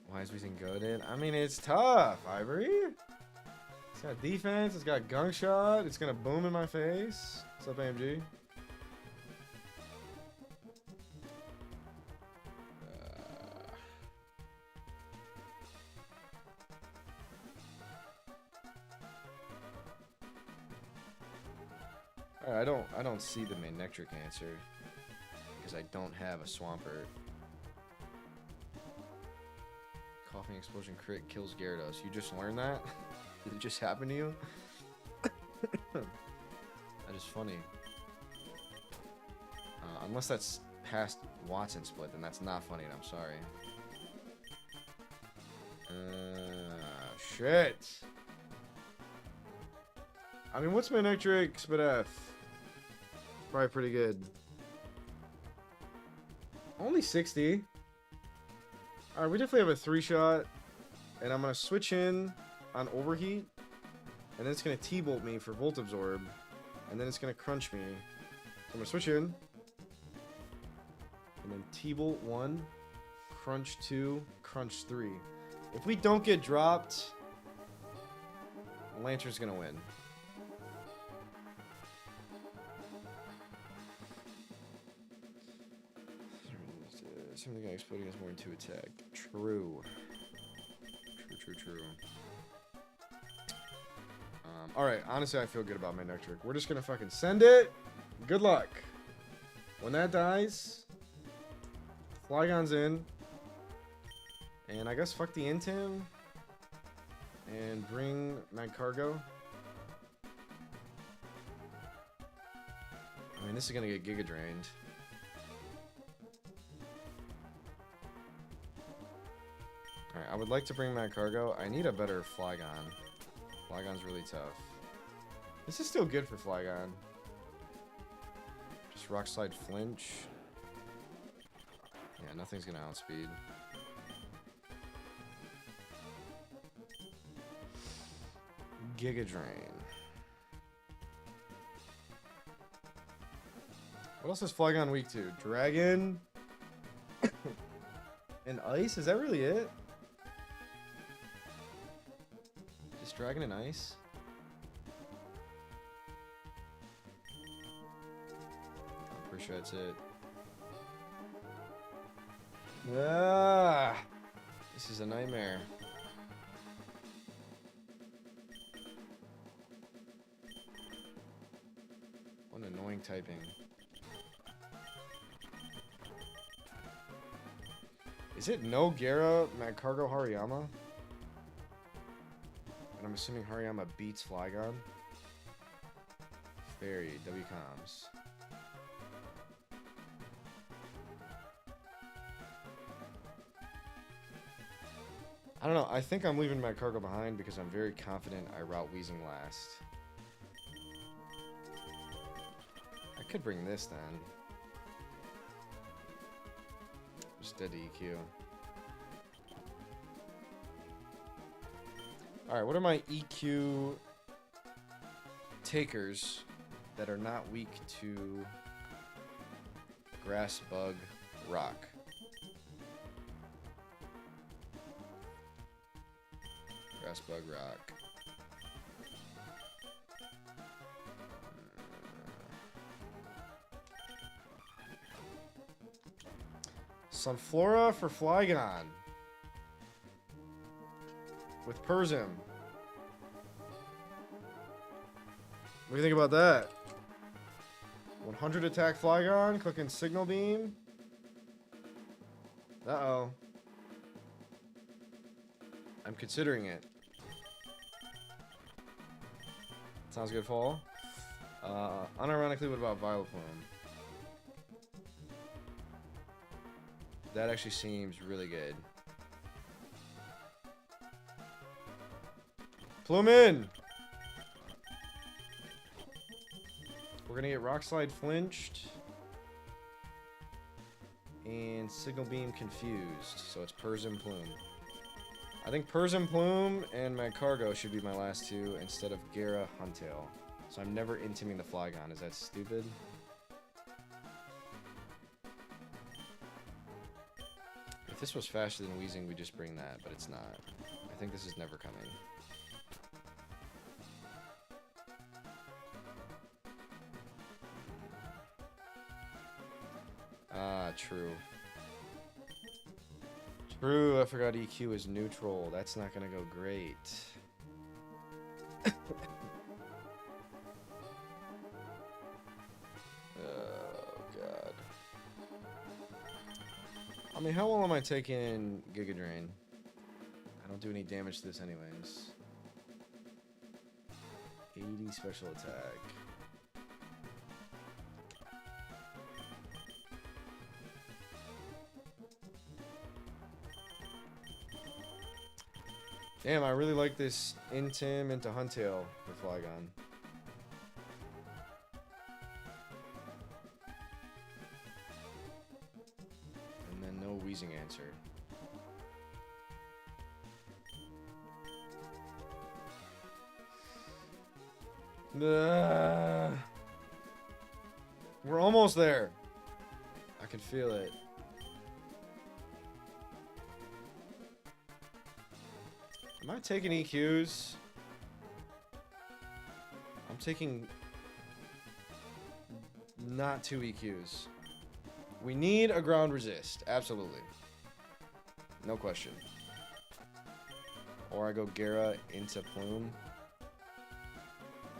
Why is Weezing goated? I mean, it's tough, Ivory. It's got defense, it's got gunk shot, it's gonna boom in my face. What's up, AMG? I don't see the Manectric answer because I don't have a Swampert. Coughing Explosion crit kills Gyarados. You just learned that? Did it just happen to you? That is funny. Unless that's past Watson split, then that's not funny, and I'm sorry. Shit. I mean, what's Manectric Spadef? Probably pretty good. Only 60. Alright, we definitely have a 3-shot. And I'm going to switch in on Overheat. And then it's going to T-Bolt me for Volt Absorb. And then it's going to crunch me. So I'm going to switch in. And then T-Bolt 1. Crunch 2. Crunch 3. If we don't get dropped, Lantern's going to win. Something like exploding has more than 2 attack. True. True. Alright, honestly, I feel good about my Manectric. We're just gonna fucking send it. Good luck. When that dies, Flygon's in. And I guess fuck the Intim. And bring Magcargo. I mean, this is gonna get Giga Drained. Alright, I would like to bring Magcargo. I need a better Flygon. Flygon's really tough. This is still good for Flygon. Just Rock Slide Flinch. Yeah, nothing's gonna outspeed. Giga Drain. What else is Flygon weak to? Dragon? And Ice? Is that really it? Just Dragon and Ice? I'm pretty sure that's it. Ah! This is a nightmare. What an annoying typing. Is it no Gyara, Magcargo, Hariyama? And I'm assuming Hariyama beats Flygon. Fairy, W-Coms. I don't know, I think I'm leaving Magcargo behind because I'm very confident I route Weezing last. I could bring this then. Just dead to EQ. Alright, what are my EQ takers that are not weak to Grass, Bug, Rock? Grass, Bug, Rock. Sunflora for Flygon. With Persim. What do you think about that? 100 attack Flygon, clicking Signal Beam. Uh-oh. I'm considering it. Sounds good, Fall. Unironically, what about Vileplume? That actually seems really good. Plume in! We're gonna get Rock Slide flinched. And Signal Beam confused. So it's Persim Plume. I think Persim Plume and Magcargo should be my last two instead of Gara Huntail. So I'm never intiming the Flygon. Is that stupid? If this was faster than Weezing, we just bring that, but it's not. I think this is never coming. Ah, true. True, I forgot EQ is neutral. That's not gonna go great. Oh, God. I mean, how well am I taking Giga Drain? I don't do any damage to this anyways. 80 special attack. Damn, I really like this Intim into Huntail for Flygon. And then no Weezing answer. We're almost there. I can feel it. Am I taking EQs? I'm taking not 2 EQs. We need a ground resist, absolutely. No question. Or I go Gara into Plume.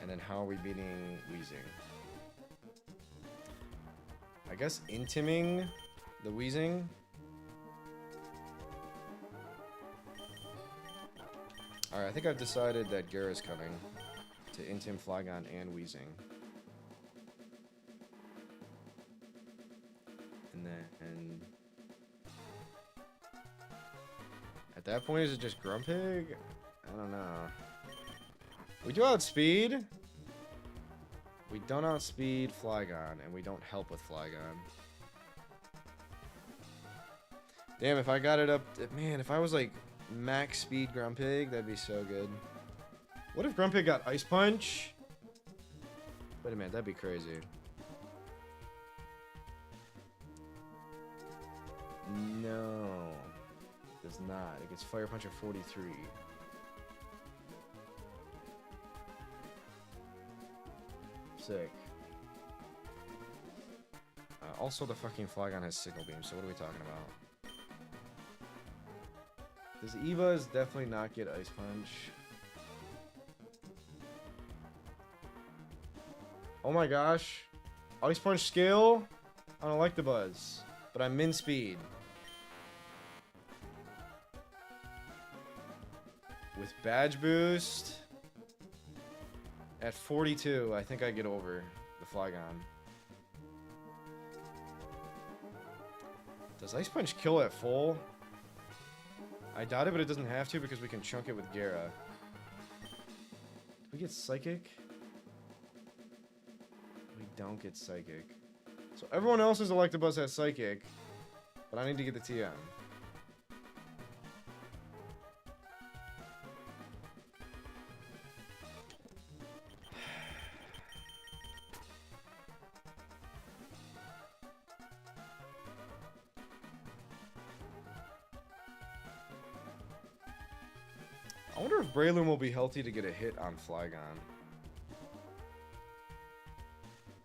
And then how are we beating Weezing? I guess intiming the Weezing. Alright, I think I've decided that Gara's coming to Intim, Flygon, and Weezing. And then... at that point, is it just Grumpig? I don't know. We do outspeed. We don't outspeed Flygon, and we don't help with Flygon. Damn, if I got it up... man, if I was like... max speed Grumpig, that'd be so good. What if Grumpig got Ice Punch? Wait a minute, that'd be crazy. No. It does not. It gets Fire Punch at 43. Sick. Also, the fucking Flygon has Signal Beam, so what are we talking about? Does Eva's definitely not get Ice Punch? Oh my gosh. Ice Punch skill? I don't like the buzz. But I'm min speed. With Badge Boost. At 42, I think I get over the Flygon. Does Ice Punch kill at full? I doubt it, but it doesn't have to because we can chunk it with Gara. Do we get Psychic? We don't get Psychic. So everyone else's Electabuzz has Psychic, but I need to get the TM. I wonder if Breloom will be healthy to get a hit on Flygon.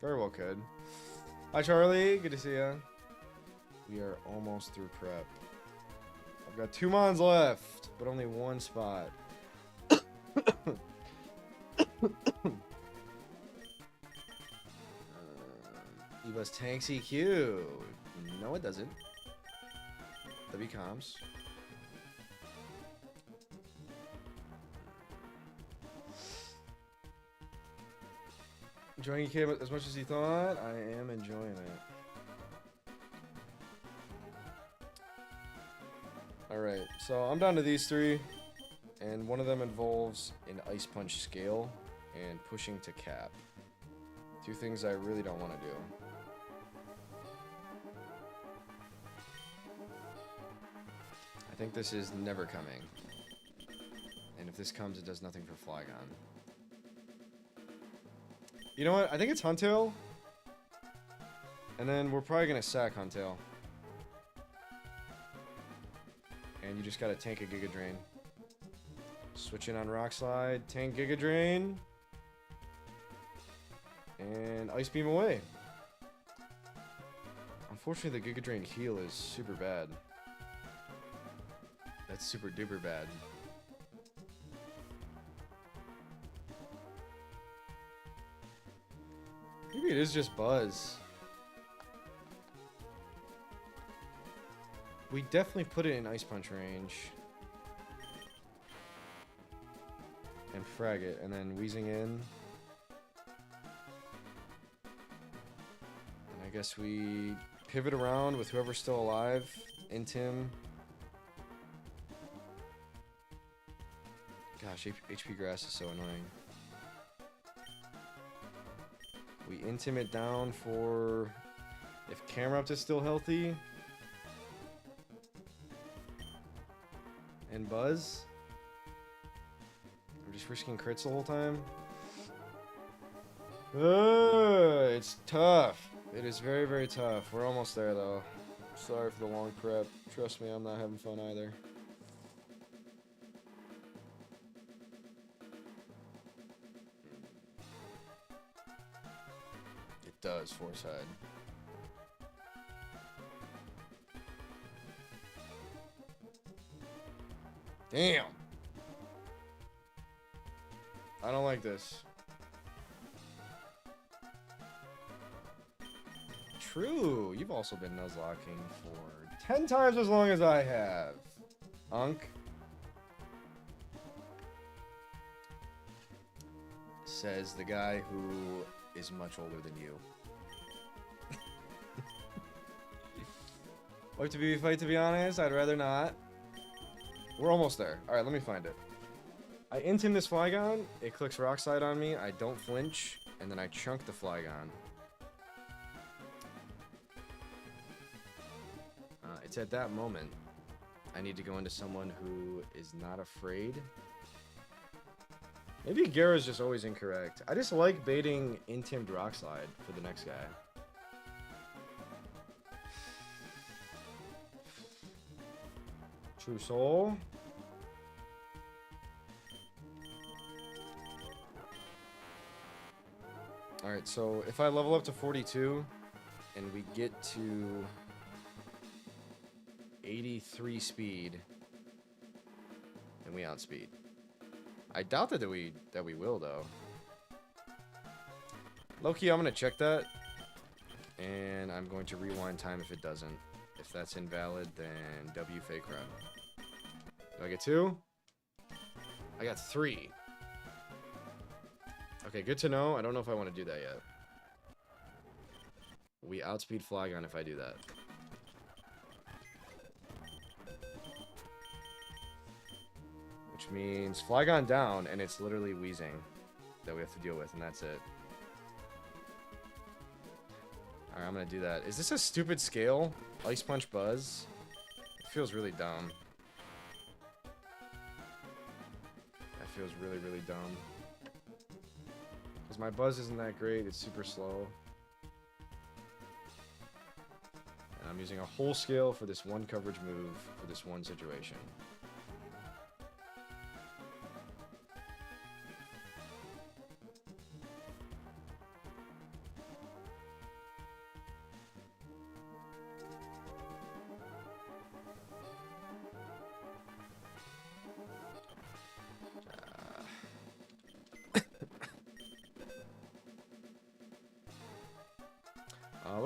Very well could. Hi, Charlie. Good to see ya. We are almost through prep. I've got 2 mons left, but only 1 spot. Eva's tanks EQ. No, it doesn't. W comms. Enjoying EQ as much as you thought? I am enjoying it. Alright, so I'm down to these 3. And one of them involves an Ice Punch scale and pushing to cap. 2 things I really don't want to do. I think this is never coming. And if this comes, it does nothing for Flygon. You know what? I think it's Huntail. And then we're probably going to sack Huntail. And you just got to tank a Giga Drain. Switch in on Rock Slide, tank Giga Drain. And Ice Beam away. Unfortunately, the Giga Drain heal is super bad. That's super duper bad. Maybe it is just Buzz. We definitely put it in Ice Punch range. And frag it, and then Wheezing in. And I guess we pivot around with whoever's still alive. Intim. Gosh, HP Grass is so annoying. We Intim it down for if Camerupt is still healthy. And Buzz. We're just risking crits the whole time. It's tough. It is very, very tough. We're almost there, though. Sorry for the long prep. Trust me, I'm not having fun either. It does, force head. Damn. I don't like this. True. You've also been nuzlocking for 10 times as long as I have. Unk. Says the guy who is much older than you. Like to be fight, to be honest, I'd rather not. We're almost there. Alright, let me find it. I Intim this Flygon, it clicks Rock Slide on me, I don't flinch, and then I chunk the Flygon. It's at that moment I need to go into someone who is not afraid. Maybe Gara's just always incorrect. I just like baiting Intimmed Rock Slide for the next guy. True Soul. Alright, so if I level up to 42 and we get to 83 speed, then we outspeed. I doubt that we will, though. Low-key, I'm going to check that. And I'm going to rewind time if it doesn't. If that's invalid, then W fake run. Do I get 2? I got 3. Okay, good to know. I don't know if I want to do that yet. We outspeed Flygon if I do that. Which means Flygon down, and it's literally Wheezing that we have to deal with, and that's it. Alright, I'm gonna do that. Is this a stupid scale? Ice Punch Buzz? It feels really dumb. That feels really, really dumb. Because my Buzz isn't that great, it's super slow. And I'm using a whole scale for this one coverage move for this one situation.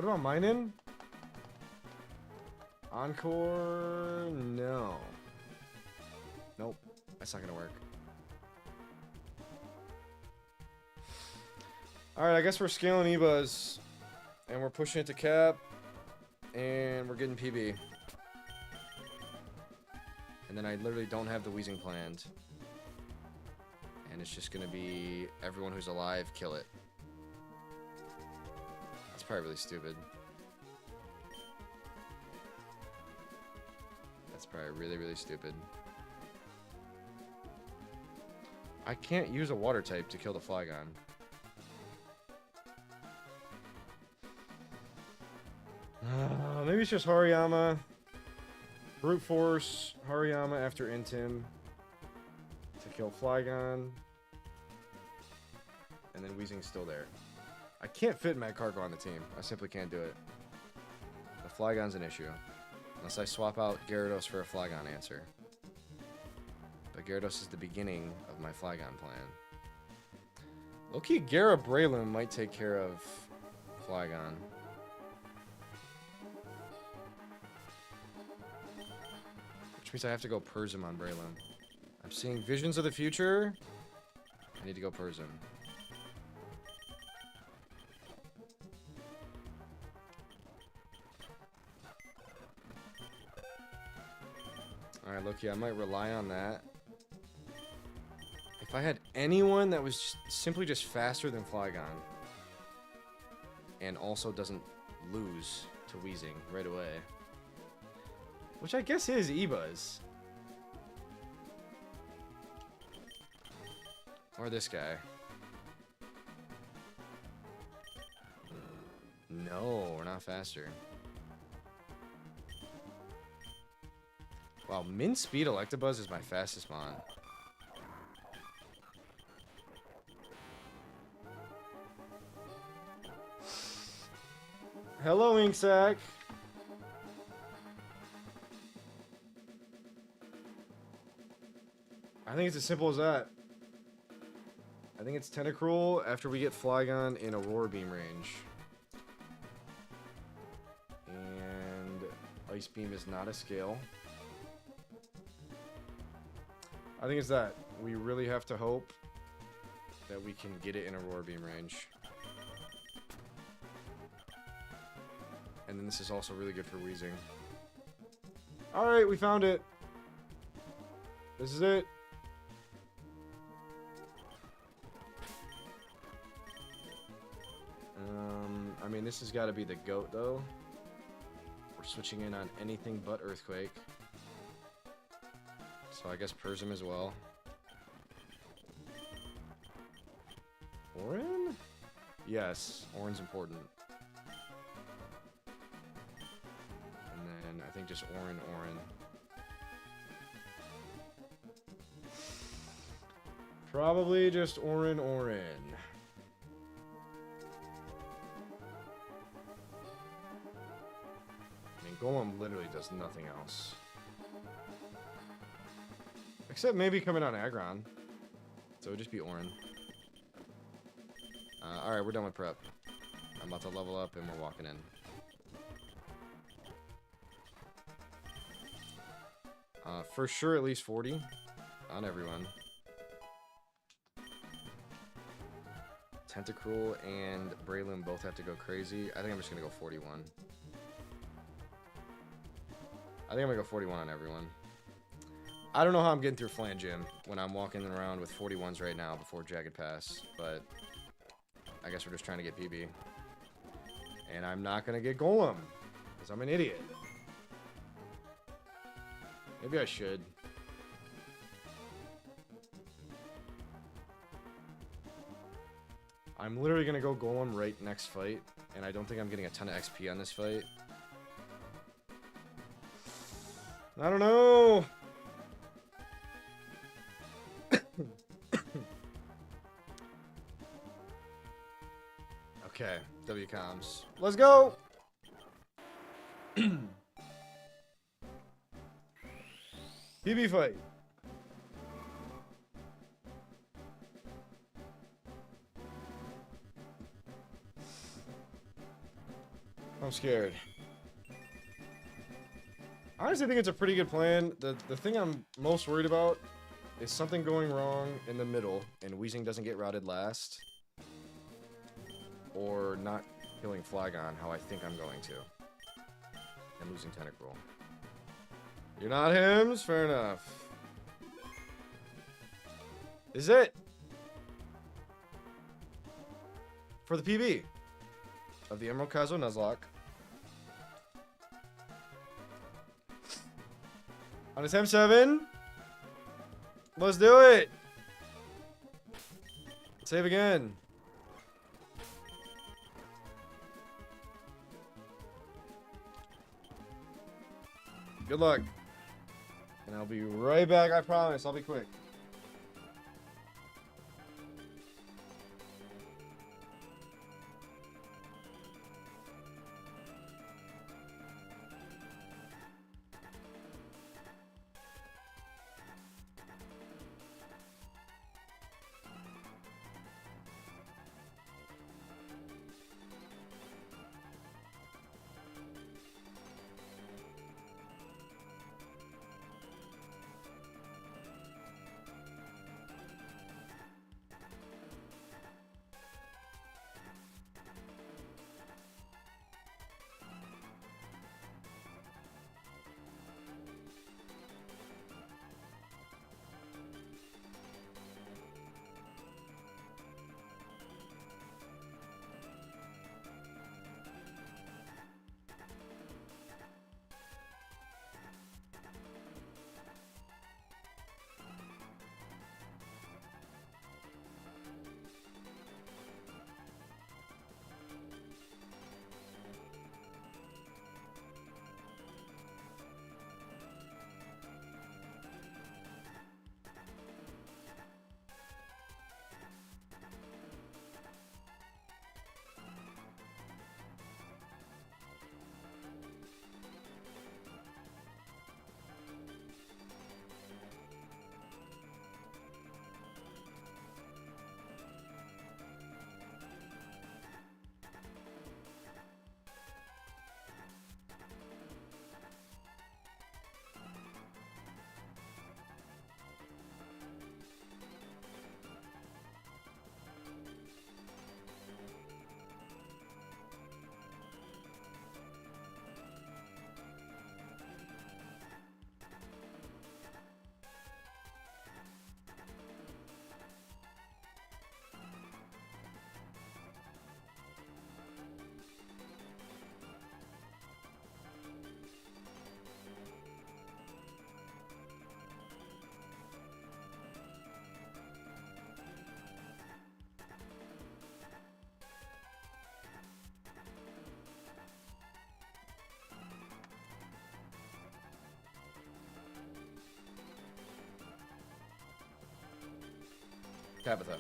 about mining? Encore? No. Nope. That's not gonna work. Alright, I guess we're scaling E-Buzz. And we're pushing it to cap. And we're getting PB. And then I literally don't have the wheezing planned. And it's just gonna be everyone who's alive, kill it. That's probably really stupid. That's probably really, really stupid. I can't use a water type to kill the Flygon. Maybe it's just Hariyama. Brute Force, Hariyama after Intim to kill Flygon. And then Weezing's still there. I can't fit Magcargo on the team. I simply can't do it. The Flygon's an issue. Unless I swap out Gyarados for a Flygon answer. But Gyarados is the beginning of my Flygon plan. Low-key, Gyara Breloom might take care of Flygon. Which means I have to go Persim on Breloom. I'm seeing visions of the future. I need to go Persim. Alright, Loki, I might rely on that. If I had anyone that was simply just faster than Flygon and also doesn't lose to Weezing right away, which I guess is E-Buzz. Or this guy. No, we're not faster. Wow, min speed Electabuzz is my fastest mon. Hello, Inksack. I think it's as simple as that. I think it's Tentacruel after we get Flygon in Aurora Beam range. And Ice Beam is not a scale. I think it's that. We really have to hope that we can get it in Aurora Beam range. And then this is also really good for Weezing. Alright, we found it. This is it. I mean, this has got to be the GOAT, though. We're switching in on anything but Earthquake. So I guess Persim as well. Orin? Yes, Orin's important. And then I think just Orin. Probably just Orin. Golem literally does nothing else. Except maybe coming on Aggron. So it would just be Orin. Alright, we're done with prep. I'm about to level up and we're walking in. For sure at least 40 on everyone. Tentacruel and Breloom both have to go crazy. I think I'm just gonna go 41. I think I'm gonna go 41 on everyone. I don't know how I'm getting through Flan Gym when I'm walking around with 41s right now before Jagged Pass, but I guess we're just trying to get PB. And I'm not gonna get Golem, because I'm an idiot. Maybe I should. I'm literally gonna go Golem right next fight, and I don't think I'm getting a ton of XP on this fight. I don't know. Okay, WComs. Let's go. PB fight. I'm scared. I honestly think it's a pretty good plan. The thing I'm most worried about is something going wrong in the middle and Weezing doesn't get routed last. Or not killing Flygon how I think I'm going to. And losing Tentacruel. You're not Hims? Fair enough. Is it? For the PB of the Emerald Kaizo Nuzlocke. On his M7. Let's do it. Save again. Good luck. And I'll be right back, I promise. I'll be quick. Tabitha.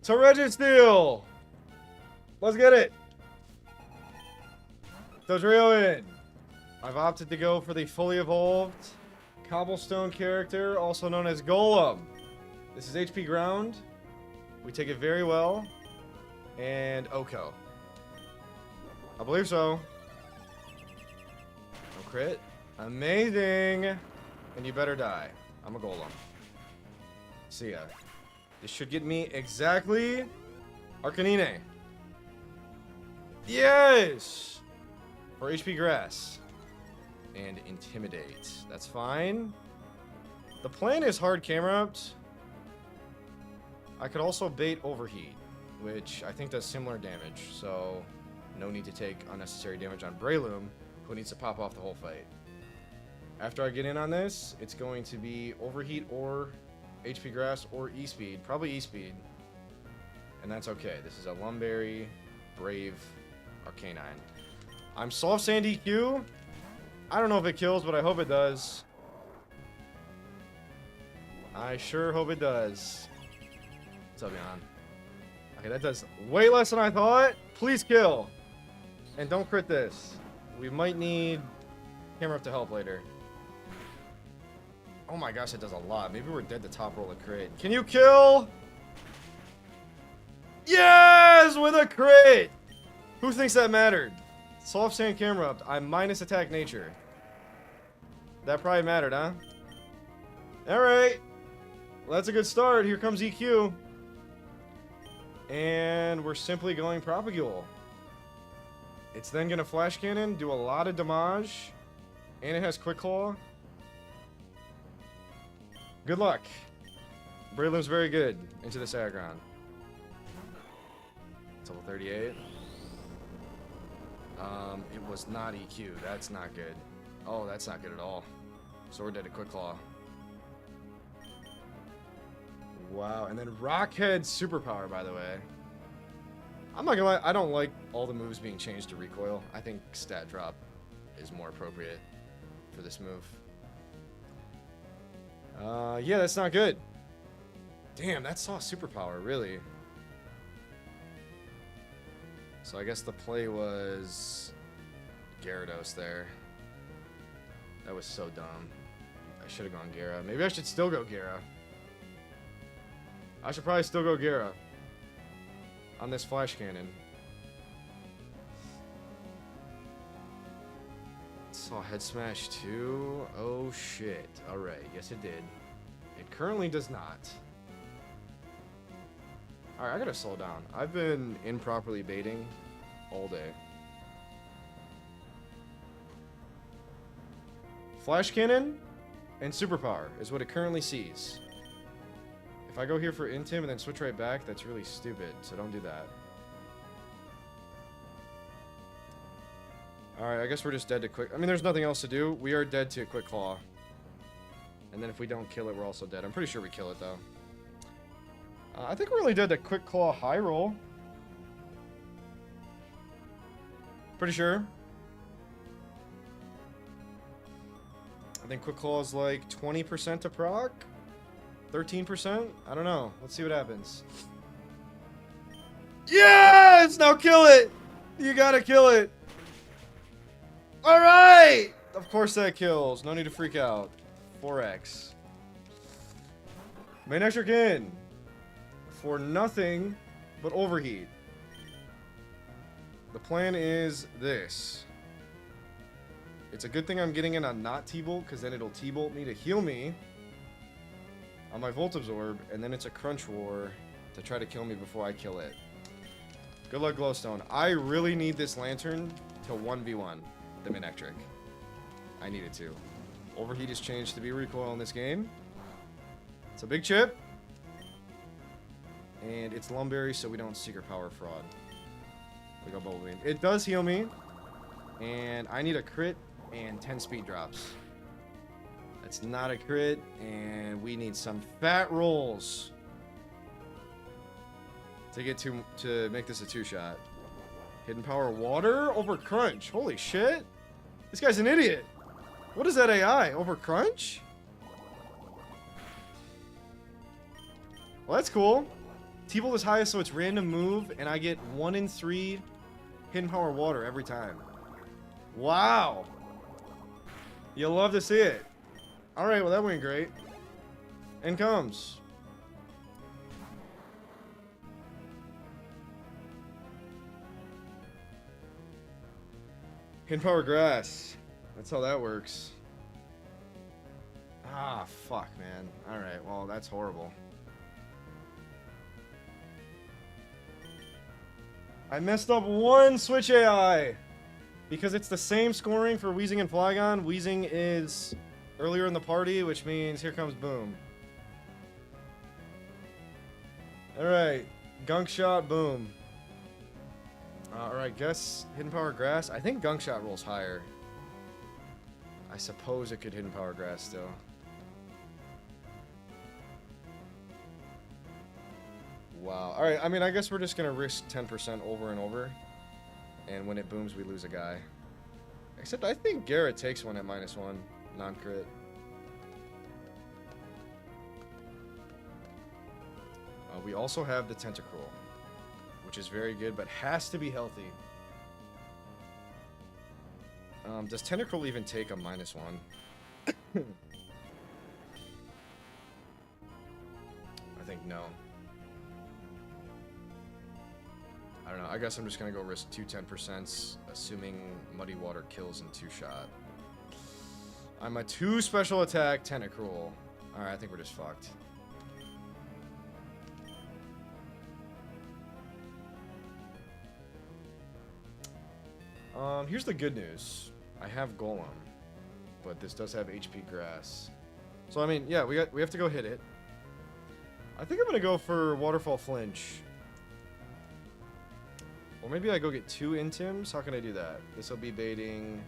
Torrential Steel! Let's get it! Dodrio in. I've opted to go for the fully evolved Cobblestone character, also known as Golem. This is HP Ground. We take it very well. And Oko. I believe so. No crit. Amazing! And you better die. I'm a Golem. See ya. This should get me exactly Arcanine. Yes! For HP Grass. And Intimidate. That's fine. The plan is hard camera ups. I could also bait Overheat, which I think does similar damage, so no need to take unnecessary damage on Breloom, who needs to pop off the whole fight. After I get in on this, it's going to be Overheat or HP Grass or E-Speed. Probably E-Speed. And that's okay. This is a Lumberry, Brave, Arcanine. I'm Soft Sandy Q. I don't know if it kills, but I hope it does. I sure hope it does. What's up, Jan? Okay, that does way less than I thought. Please kill. And don't crit this. We might need camera up to help later. Oh my gosh, it does a lot. Maybe we're dead to top roll a crit. Can you kill? Yes, with a crit. Who thinks that mattered? Soft sand camera up. I'm minus attack nature. That probably mattered, huh? All right. Well, that's a good start. Here comes EQ. And we're simply going Propagule. It's then going to Flash Cannon, do a lot of damage. And it has Quick Claw. Good luck. Breloom's very good into this aggron. Level 38. It was not EQ. That's not good. Oh, that's not good at all. So we're dead to Quick Claw. Wow, and then Rockhead Superpower, by the way. I'm not gonna lie, I don't like all the moves being changed to recoil. I think Stat Drop is more appropriate for this move. Yeah, that's not good. Damn, that saw Superpower, really. So I guess the play was Gyarados there. That was so dumb. I should have gone Gyara. Maybe I should still go Gyara. I should probably still go Gyara on this Flash Cannon. Saw Head Smash too. Oh shit. Alright, yes it did. It currently does not. Alright, I gotta slow down. I've been improperly baiting all day. Flash Cannon and Superpower is what it currently sees. If I go here for Intim and then switch right back, that's really stupid, so don't do that. Alright, I guess we're just dead to Quick... I mean, there's nothing else to do. We are dead to Quick Claw. And then if we don't kill it, we're also dead. I'm pretty sure we kill it, though. I think we're really dead to Quick Claw High Roll. Pretty sure. I think Quick Claw is like 20% to proc? 13%? I don't know. Let's see what happens. Yes! Now kill it! You gotta kill it! Alright! Of course that kills. No need to freak out. 4x. Main extra in. For nothing but overheat. The plan is this. It's a good thing I'm getting in on not T-Bolt, because then it'll T-Bolt me to heal me on my Volt Absorb, and then it's a Crunch War to try to kill me before I kill it. Good luck, Glowstone. I really need this Lantern to 1v1 the Manectric. I need it to. Overheat is changed to be recoil in this game. It's a big chip. And it's Lumberry, so we don't Secret Power Fraud. We go Bubble Beam. It does heal me. And I need a crit and 10 speed drops. That's not a crit, and we need some fat rolls to get to make this a 2-shot. Hidden Power Water over Crunch. Holy shit. This guy's an idiot. What is that AI? Over Crunch? Well, that's cool. T-Bolt is highest, so it's random move, and I get 1 in 3 Hidden Power Water every time. Wow. You'll love to see it. Alright, well that went great. In comes. Hidden Power Grass. That's how that works. Ah, fuck, man. Alright, well that's horrible. I messed up one Switch AI! Because it's the same scoring for Weezing and Flygon. Weezing is earlier in the party, which means here comes Boom. Alright, Gunk Shot, Boom. Alright, guess Hidden Power Grass. I think Gunk Shot rolls higher. I suppose it could Hidden Power Grass still. Wow. Alright, I mean, I guess we're just gonna risk 10% over and over. And when it booms, we lose a guy. Except I think Garrett takes one at -1, non-crit. We also have the Tentacruel, which is very good, but has to be healthy. Does Tentacruel even take a -1? I think no. I don't know. I guess I'm just going to go risk 2 10%, assuming Muddy Water kills in 2-shot. I'm a 2 special attack Tentacruel. Alright, I think we're just fucked. Here's the good news. I have Golem, but this does have HP Grass. So, I mean, yeah, we have to go hit it. I think I'm going to go for Waterfall Flinch. Or maybe I go get 2 Intims. How can I do that? This will be baiting...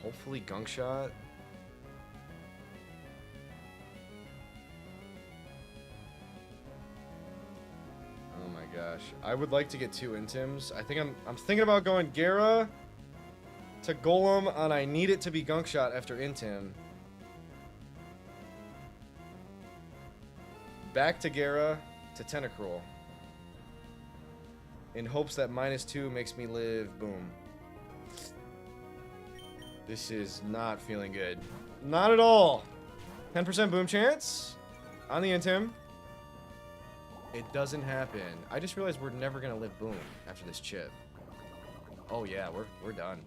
hopefully Gunk Shot. Oh my gosh. I would like to get 2 Intims. I think I'm thinking about going Gara to Golem on I need it to be Gunk Shot after Intim. Back to Gara to Tentacruel. In hopes that -2 makes me live. Boom. This is not feeling good. Not at all. 10% boom chance on the Intim. It doesn't happen. I just realized we're never gonna live boom after this chip. Oh yeah, we're done.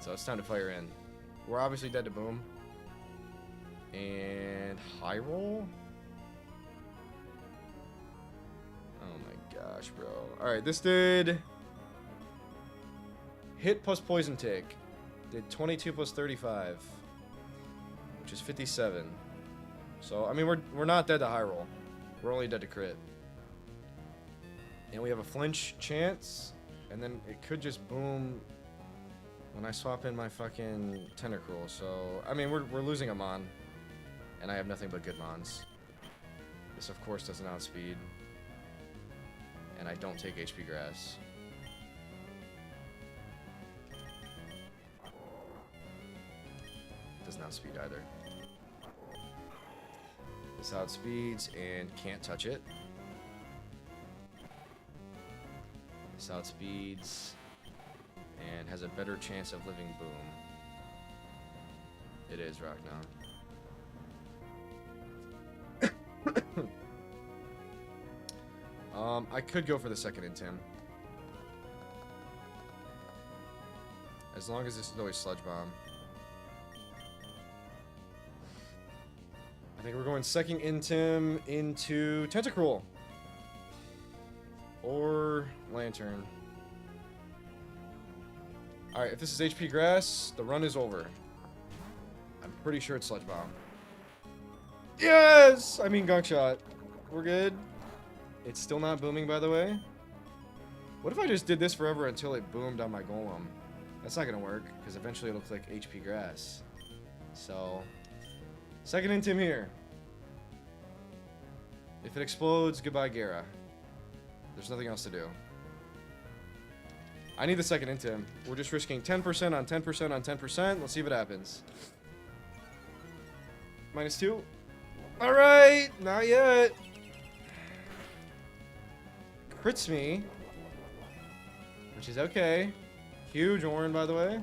So it's time to fire in. We're obviously dead to boom. And high roll? Oh my gosh, bro. Alright, this did hit plus poison take. Did 22 plus 35, which is 57. So, I mean, we're not dead to high roll. We're only dead to crit. And we have a flinch chance, and then it could just boom when I swap in my fucking Tentacruel. So, I mean, we're losing a Mon, and I have nothing but good Mons. This, of course, doesn't outspeed. And I don't take HP Grass. Doesn't outspeed either. This outspeeds and can't touch it. This outspeeds and has a better chance of living boom. It is Rock now. I could go for the second Intim. As long as this is always Sludge Bomb. I think we're going second Intim into Tentacruel. Or Lantern. Alright, if this is HP Grass, the run is over. I'm pretty sure it's Sludge Bomb. Yes! I mean Gunk Shot. We're good. It's still not booming, by the way. What if I just did this forever until it boomed on my Golem? That's not gonna work, because eventually it'll click HP Grass. So... second Intim here. If it explodes, goodbye Gara. There's nothing else to do. I need the second Intim. We're just risking 10% on 10% on 10%. Let's see if it happens. -2. Alright, not yet. Crits me. Which is okay. Huge Orin, by the way.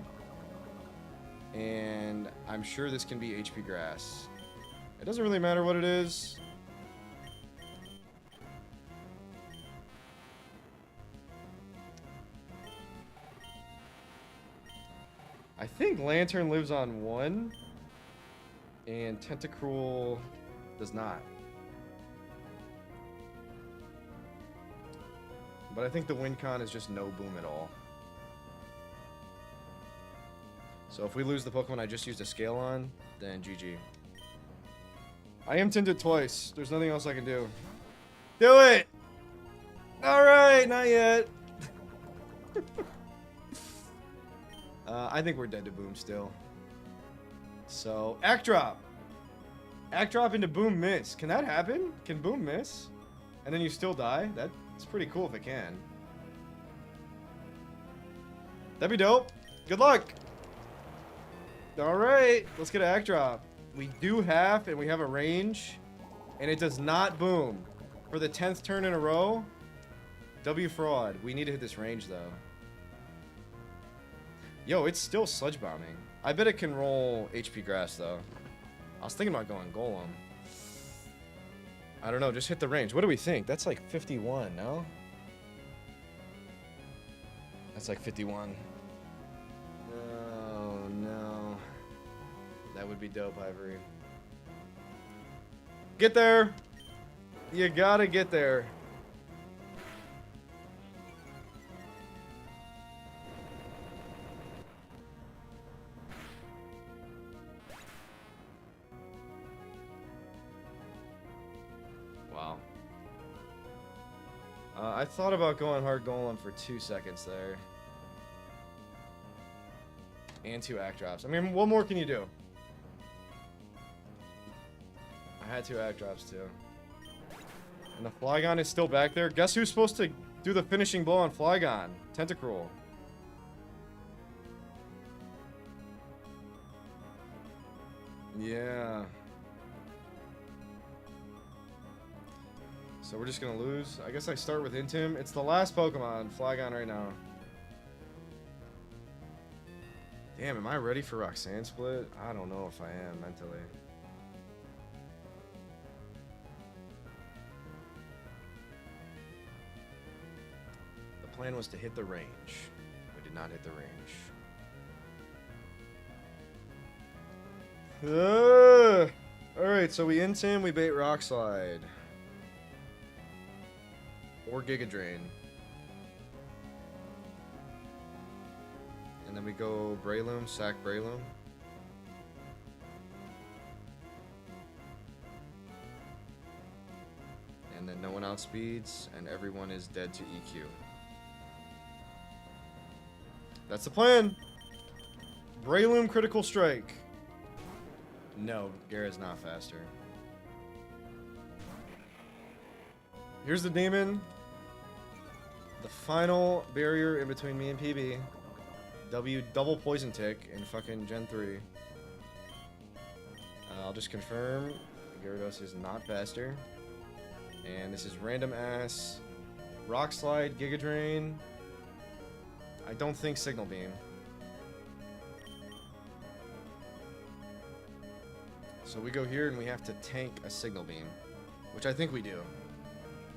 And I'm sure this can be HP Grass. It doesn't really matter what it is. I think Lantern lives on 1. And Tentacruel does not. But I think the win con is just no boom at all. So if we lose the Pokemon I just used a scale on, then GG. I am tinted twice. There's nothing else I can do. Do it! Alright, not yet. I think we're dead to boom still. So, Act Drop. Act Drop into Boom Miss. Can that happen? Can Boom miss? And then you still die? That's pretty cool if it can. That'd be dope. Good luck. Alright, let's get an Act Drop. We do half, and we have a range. And it does not boom. For the 10th turn in a row. W fraud. We need to hit this range, though. Yo, it's still Sludge Bombing. I bet it can roll HP Grass, though. I was thinking about going Golem. I don't know. Just hit the range. What do we think? That's like 51, no? That's like 51. Oh, no. That would be dope, Ivory. Get there! You gotta get there. Wow. I thought about going hard golem for 2 seconds there. And 2 act drops. I mean, what more can you do? I had 2 act drops too. And the Flygon is still back there. Guess who's supposed to do the finishing blow on Flygon? Tentacruel. Yeah. So we're just gonna lose. I guess I start with Intim. It's the last Pokemon, Flygon right now. Damn, am I ready for Roxanne Split? I don't know if I am mentally. The plan was to hit the range. We did not hit the range. Alright, so we Intim, we bait Rock Slide. Or Giga Drain. And then we go Breloom, sack Breloom. And then no one outspeeds, and everyone is dead to EQ. That's the plan! Breloom critical strike. No, Gara's not faster. Here's the demon. The final barrier in between me and PB. W double poison tick in fucking Gen 3. I'll just confirm Gyarados is not faster. And this is random ass Rock Slide, Giga Drain. I don't think Signal Beam. So we go here and we have to tank a Signal Beam, which I think we do.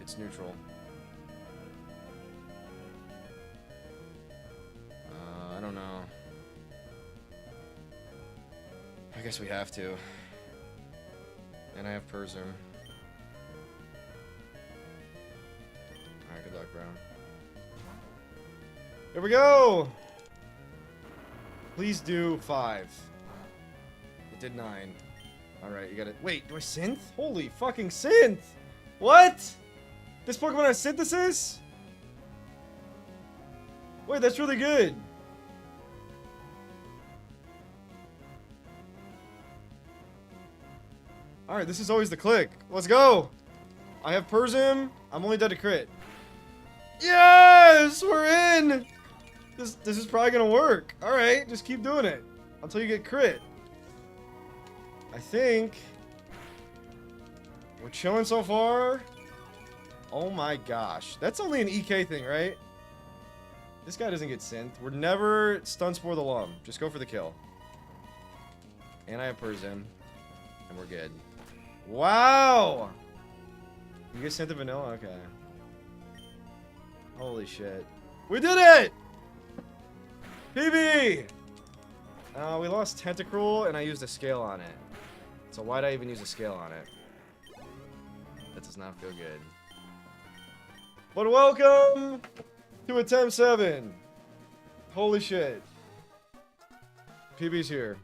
It's neutral. I don't know. I guess we have to. And I have Persim. Alright, good luck, bro. Here we go! Please do 5. It did 9. Alright, you gotta... Wait, do I synth? Holy fucking synth! What? This Pokemon has synthesis? Wait, that's really good. Alright, this is always the click. Let's go! I have Persim. I'm only dead to crit. Yes! We're in! This is probably gonna work. Alright, just keep doing it. Until you get crit. I think... We're chilling so far. Oh my gosh. That's only an EK thing, right? This guy doesn't get synth. We're never stun spore the Lum. Just go for the kill. And I have Persim. And we're good. Wow! You get synth to vanilla? Okay. Holy shit. We did it! PB! We lost Tentacruel and I used a scale on it. So why'd I even use a scale on it? That does not feel good. But welcome to attempt 7. Holy shit. PB's here.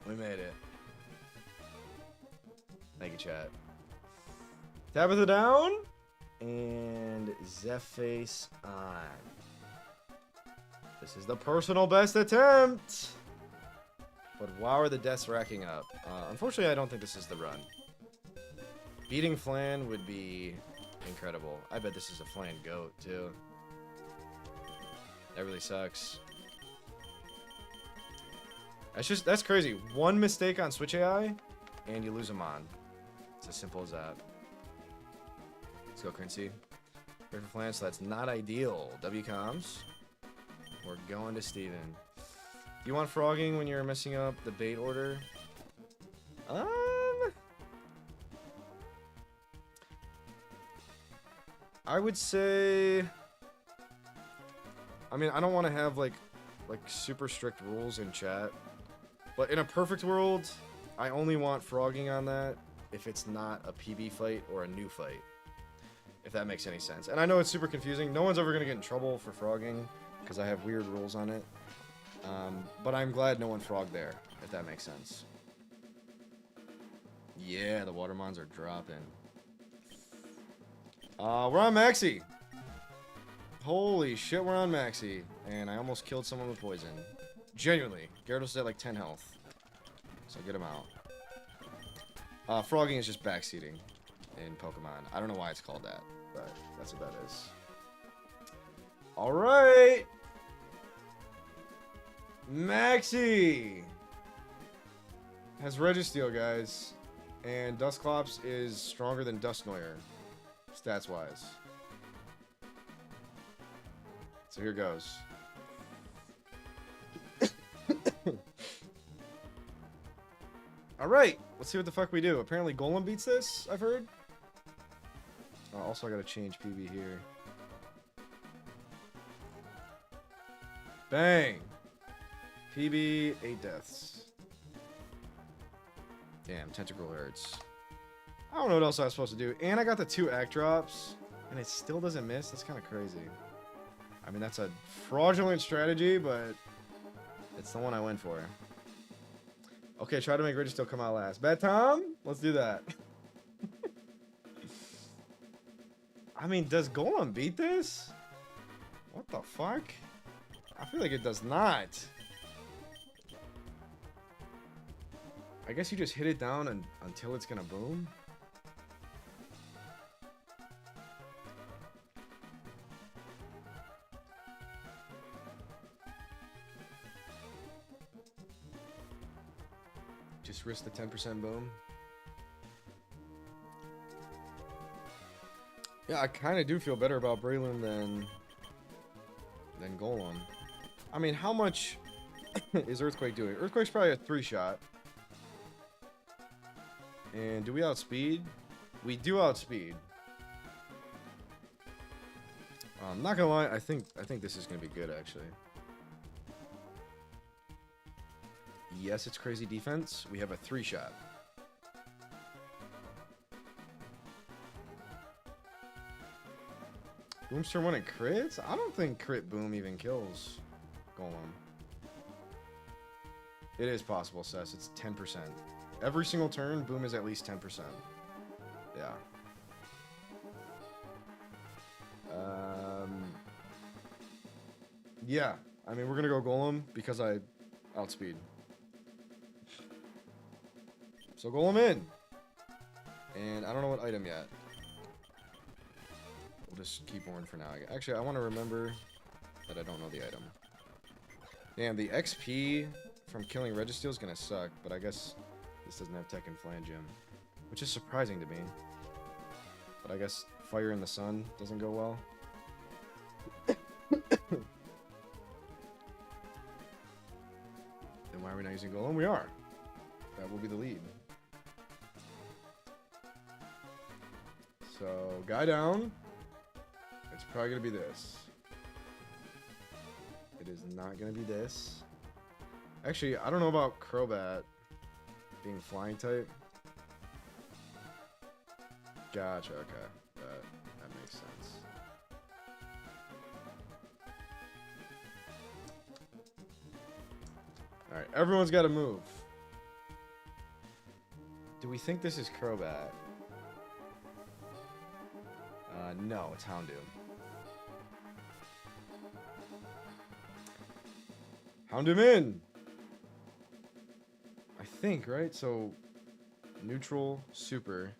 We made it. Thank you, chat. Tabitha down. And Zephyr on. This is the personal best attempt. But wow, are the deaths racking up. Unfortunately, I don't think this is the run. Beating Flan would be incredible. I bet this is a Flan goat, too. That really sucks. That's crazy. One mistake on Switch AI, and you lose a Mon. It's as simple as that. Let's go, Quincy. Ready for Flan, so that's not ideal. WComs. We're going to Steven. You want frogging when you're messing up the bait order? I would say, I mean, I don't want to have like super strict rules in chat, but in a perfect world, I only want frogging on that if it's not a PB fight or a new fight, if that makes any sense. And I know it's super confusing. No one's ever gonna get in trouble for frogging because I have weird rules on it. But I'm glad no one frogged there, if that makes sense. Yeah, the watermons are dropping. We're on Maxi. Holy shit, we're on Maxi. And I almost killed someone with poison. Genuinely. Gyarados is at like 10 health. So get him out. Frogging is just backseating in Pokemon. I don't know why it's called that, but that's what that is. Alright! Maxi! Has Registeel, guys. And Dusclops is stronger than Dusknoir. Stats-wise. So here goes. Alright, let's see what the fuck we do. Apparently Golem beats this, I've heard. Oh, also I gotta change PB here. Bang! PB, 8 deaths. Damn, Tentacle hurts. I don't know what else I was supposed to do. And I got the 2 Act Drops, and it still doesn't miss? That's kind of crazy. I mean, that's a fraudulent strategy, but it's the one I went for. Okay, try to make Registeel come out last. Bet Tom? Let's do that. I mean, does Golem beat this? What the fuck? I feel like it does not. I guess you just hit it down until it's gonna boom. Just risk the 10% boom. Yeah, I kind of do feel better about Breloom than Golem. I mean, how much is Earthquake doing? Earthquake's probably a 3-shot. And do we outspeed? We do outspeed. I'm not gonna lie, I think this is gonna be good actually. Yes, it's crazy defense. We have a 3-shot. Boom's turn 1 and crits? I don't think crit boom even kills Golem. It is possible, Sess. It's 10%. Every single turn, boom is at least 10%. Yeah. Yeah. I mean, we're gonna go Golem because I outspeed. So Golem in. And I don't know what item yet. We'll just keep Horn for now. Actually, I want to remember that I don't know the item. Damn, the XP from killing Registeel is gonna suck, but I guess this doesn't have Tech and Flangium, which is surprising to me. But I guess Fire in the Sun doesn't go well. Then why are we not using Golem? We are. That will be the lead. So, guy down. It's probably going to be this. It is not going to be this. Actually, I don't know about Crobat being flying type. Gotcha, okay. That makes sense. Alright, everyone's got to move. Do we think this is Crobat? No, it's Houndoom. Houndoom in! I think, right? So, neutral, super,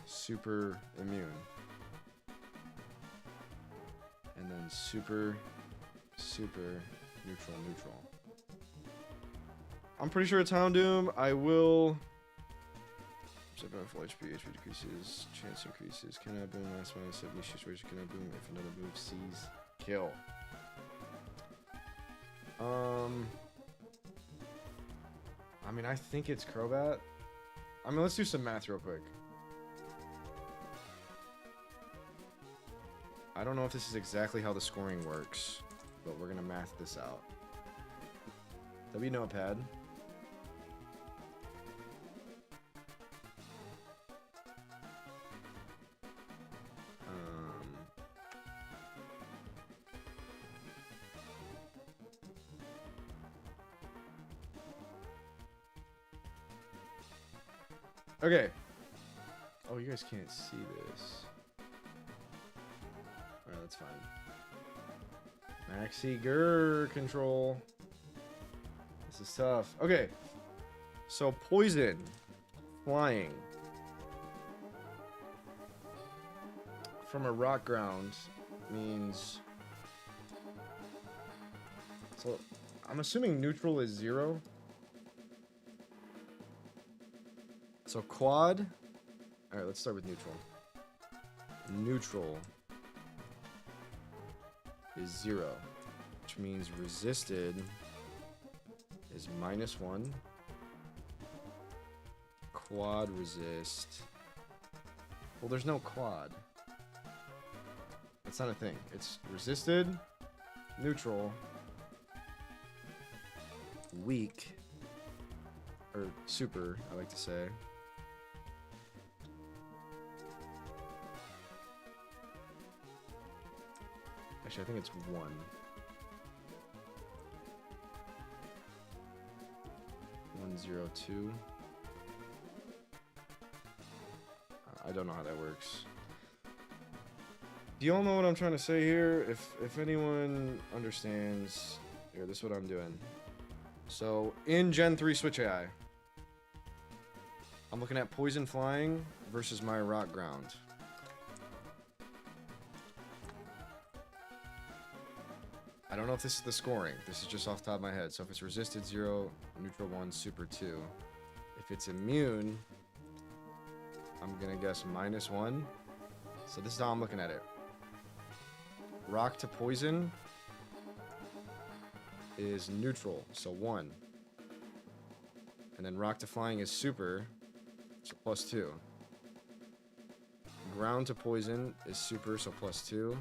super immune. And then super, super, neutral, neutral. I'm pretty sure it's Houndoom. I will... 7 full HP, HP decreases, chance increases, cannot boom, last one, 70 situation, cannot boom, if another move sees, kill. I mean, I think it's Crobat. I mean, let's do some math real quick. I don't know if this is exactly how the scoring works, but we're gonna math this out. W notepad. Okay. Oh, you guys can't see this. Alright, that's fine. Maxi Gur control. This is tough. Okay. So, poison. Flying. From a rock ground means... So, I'm assuming neutral is 0. So quad. Alright, let's start with neutral. Neutral is 0, which means resisted is -1. Quad resist. Well, there's no quad. That's not a thing. It's resisted, neutral, weak, or super, I like to say. Actually, I think it's 1. 102. I don't know how that works. Do you all know what I'm trying to say here? If anyone understands, here, this is what I'm doing. So in Gen 3 Switch AI, I'm looking at poison flying versus my rock ground. I don't know if this is the scoring. This is just off the top of my head. So if it's resisted 0, neutral 1, super 2. If it's immune, I'm gonna guess -1. So this is how I'm looking at it. Rock to poison is neutral, so 1. And then rock to flying is super, so +2. Ground to poison is super, so +2.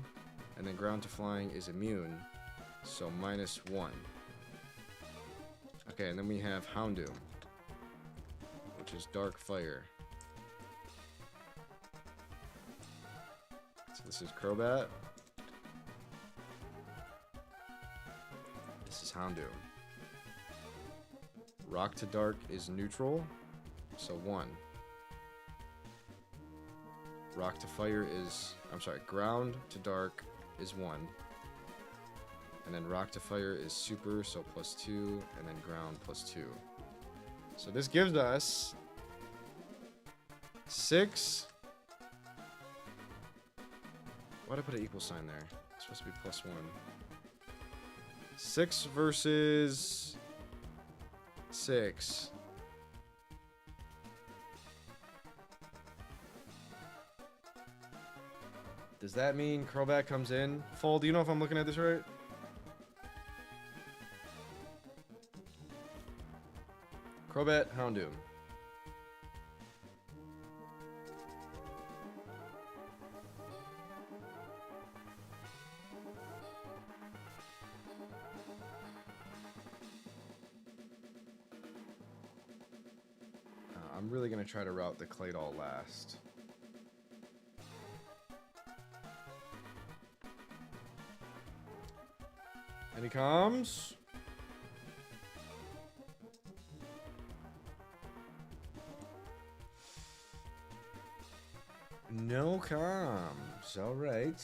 And then ground to flying is immune, so -1. Okay, and then we have Houndoom, which is dark fire. So this is Crobat. This is Houndoom. Rock to dark is neutral, so 1. Rock to fire is, ground to dark is 1. And then rock to fire is super, so +2, and then ground +2. So this gives us 6. Why'd I put an equal sign there? It's supposed to be +1. 6 versus 6. Does that mean Crobat comes in? Full, do you know if I'm looking at this right? Crobat, Houndoom. I'm really going to try to route the Claydol last. Any comms? No comms. All right.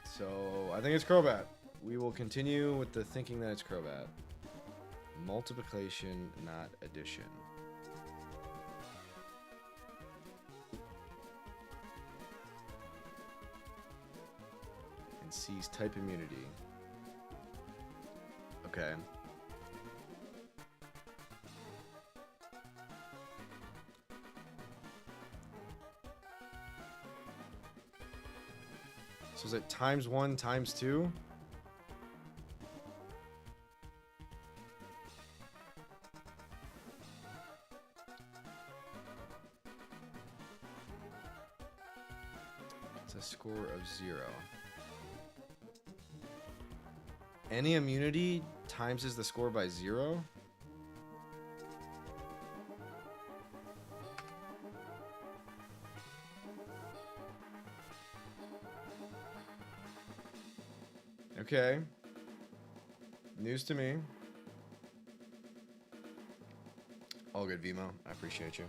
So, I think it's Crobat. We will continue with the thinking that it's Crobat. Multiplication, not addition. And C's type immunity. Okay. So is it ×1 ×2? Any immunity times the score by 0. Okay. News to me. All good, Vimo. I appreciate you.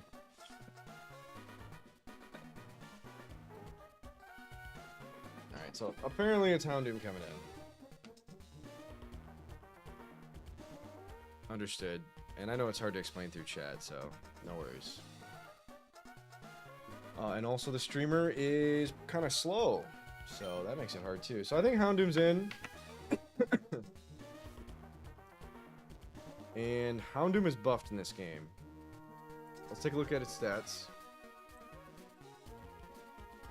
Alright, so apparently it's Houndoom coming in. Understood. And I know it's hard to explain through chat, so no worries. And also the streamer is kind of slow, so that makes it hard too. So I think Houndoom's in. And Houndoom is buffed in this game. Let's take a look at its stats.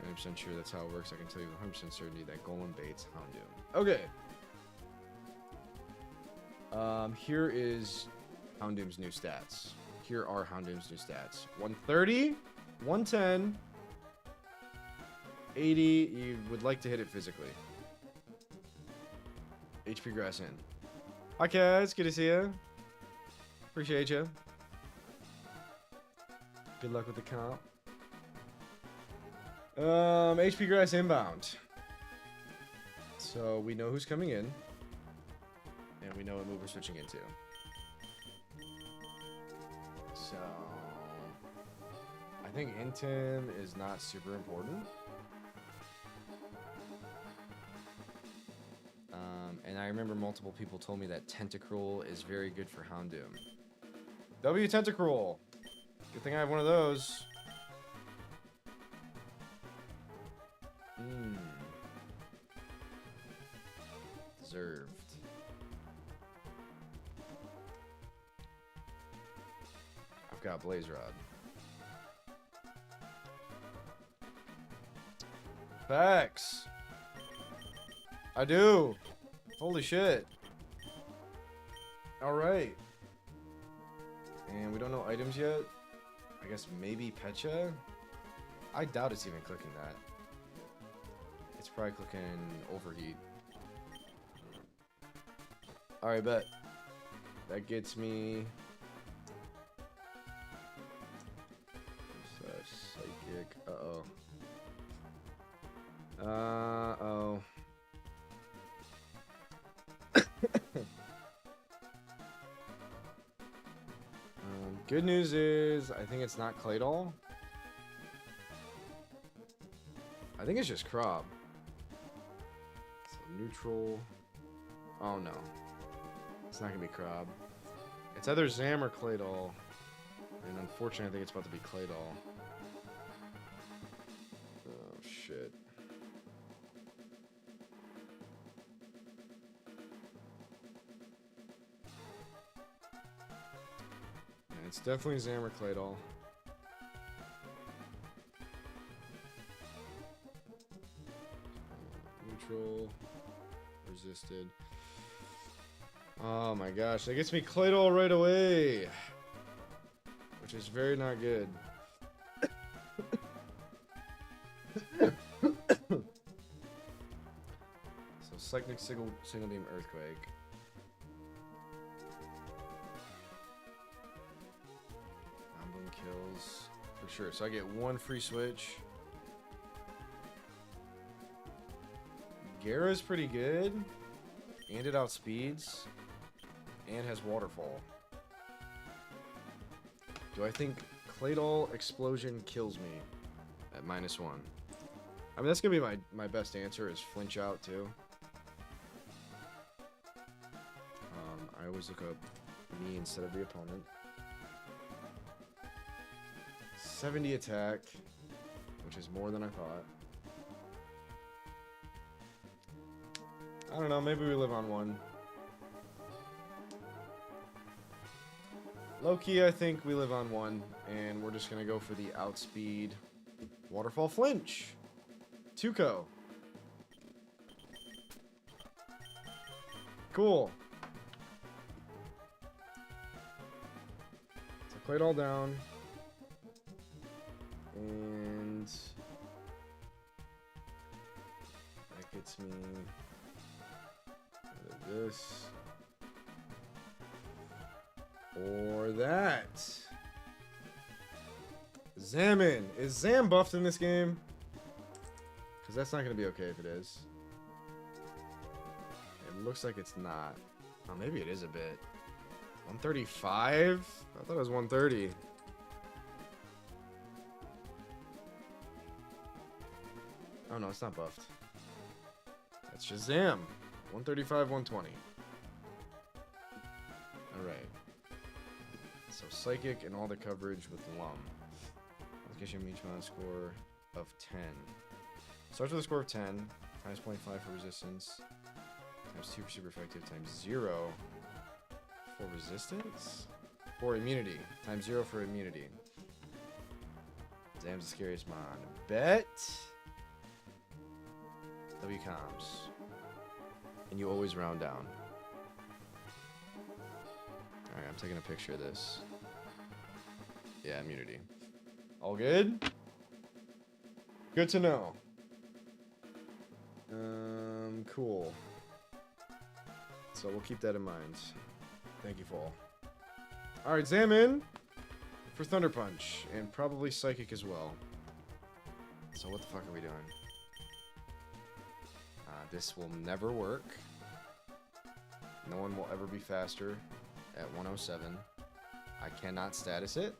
90% sure that's how it works. I can tell you with 100% certainty that Golem baits Houndoom. Okay. Here is Houndoom's new stats. Here are Houndoom's new stats. 130, 110, 80. You would like to hit it physically. HP grass in. Hi, Kaz. Good to see you. Appreciate you. Good luck with the comp. HP grass inbound. So we know who's coming in. And we know what move we're switching into. So I think Intim is not super important. And I remember multiple people told me that Tentacruel is very good for Houndoom. W Tentacruel. Good thing I have one of those. Deserved. I've got Blaze Rod. Facts. I do. Holy shit. Alright. And we don't know items yet. I guess maybe Pecha? I doubt it's even clicking that. It's probably clicking Overheat. Alright, bet. That gets me... Psychic. Uh-oh. Uh-oh. Good news is, I think it's not Claydol. I think it's just Crop. So neutral. Oh no. It's not gonna be Crop. It's either Zam or Claydol. And unfortunately, I think it's about to be Claydol. Oh shit. It's definitely Zam or Claydol. Neutral. Resisted. Oh my gosh, that gets me Claydol right away. Which is very not good. So Cyclic Single Beam Earthquake. Kills for sure. So I get one free switch. Gara's pretty good. And it outspeeds. And has Waterfall. Do I think Claydol Explosion kills me at -1? I mean, that's going to be my best answer is flinch out too. I always look up me instead of the opponent. 70 attack, which is more than I thought. I don't know, maybe we live on 1. Low-key, I think we live on 1, and we're just gonna go for the outspeed Waterfall Flinch. Tuco. Cool. So play it all down. And that gets me this. Or that. Zamin. Is Zam buffed in this game? Because that's not going to be okay if it is. It looks like it's not. Oh, maybe it is a bit. 135? I thought it was 130. Oh no, it's not buffed. That's Shazam. 135, 120. Alright. So Psychic and all the coverage with Lum. Let's get you a each mod score of 10. Starts with a score of 10. Times 0.5 for resistance. Times 2 for super effective. Times 0 for resistance? For immunity. Times 0 for immunity. Zam's the scariest mod. Bet. WCOMs. And you always round down. Alright, I'm taking a picture of this. Yeah, immunity. All good? Good to know. Cool. So we'll keep that in mind. Thank you, Fall. Alright, Zamin for Thunder Punch. And probably Psychic as well. So what the fuck are we doing? This will never work. No one will ever be faster at 107. I cannot status it.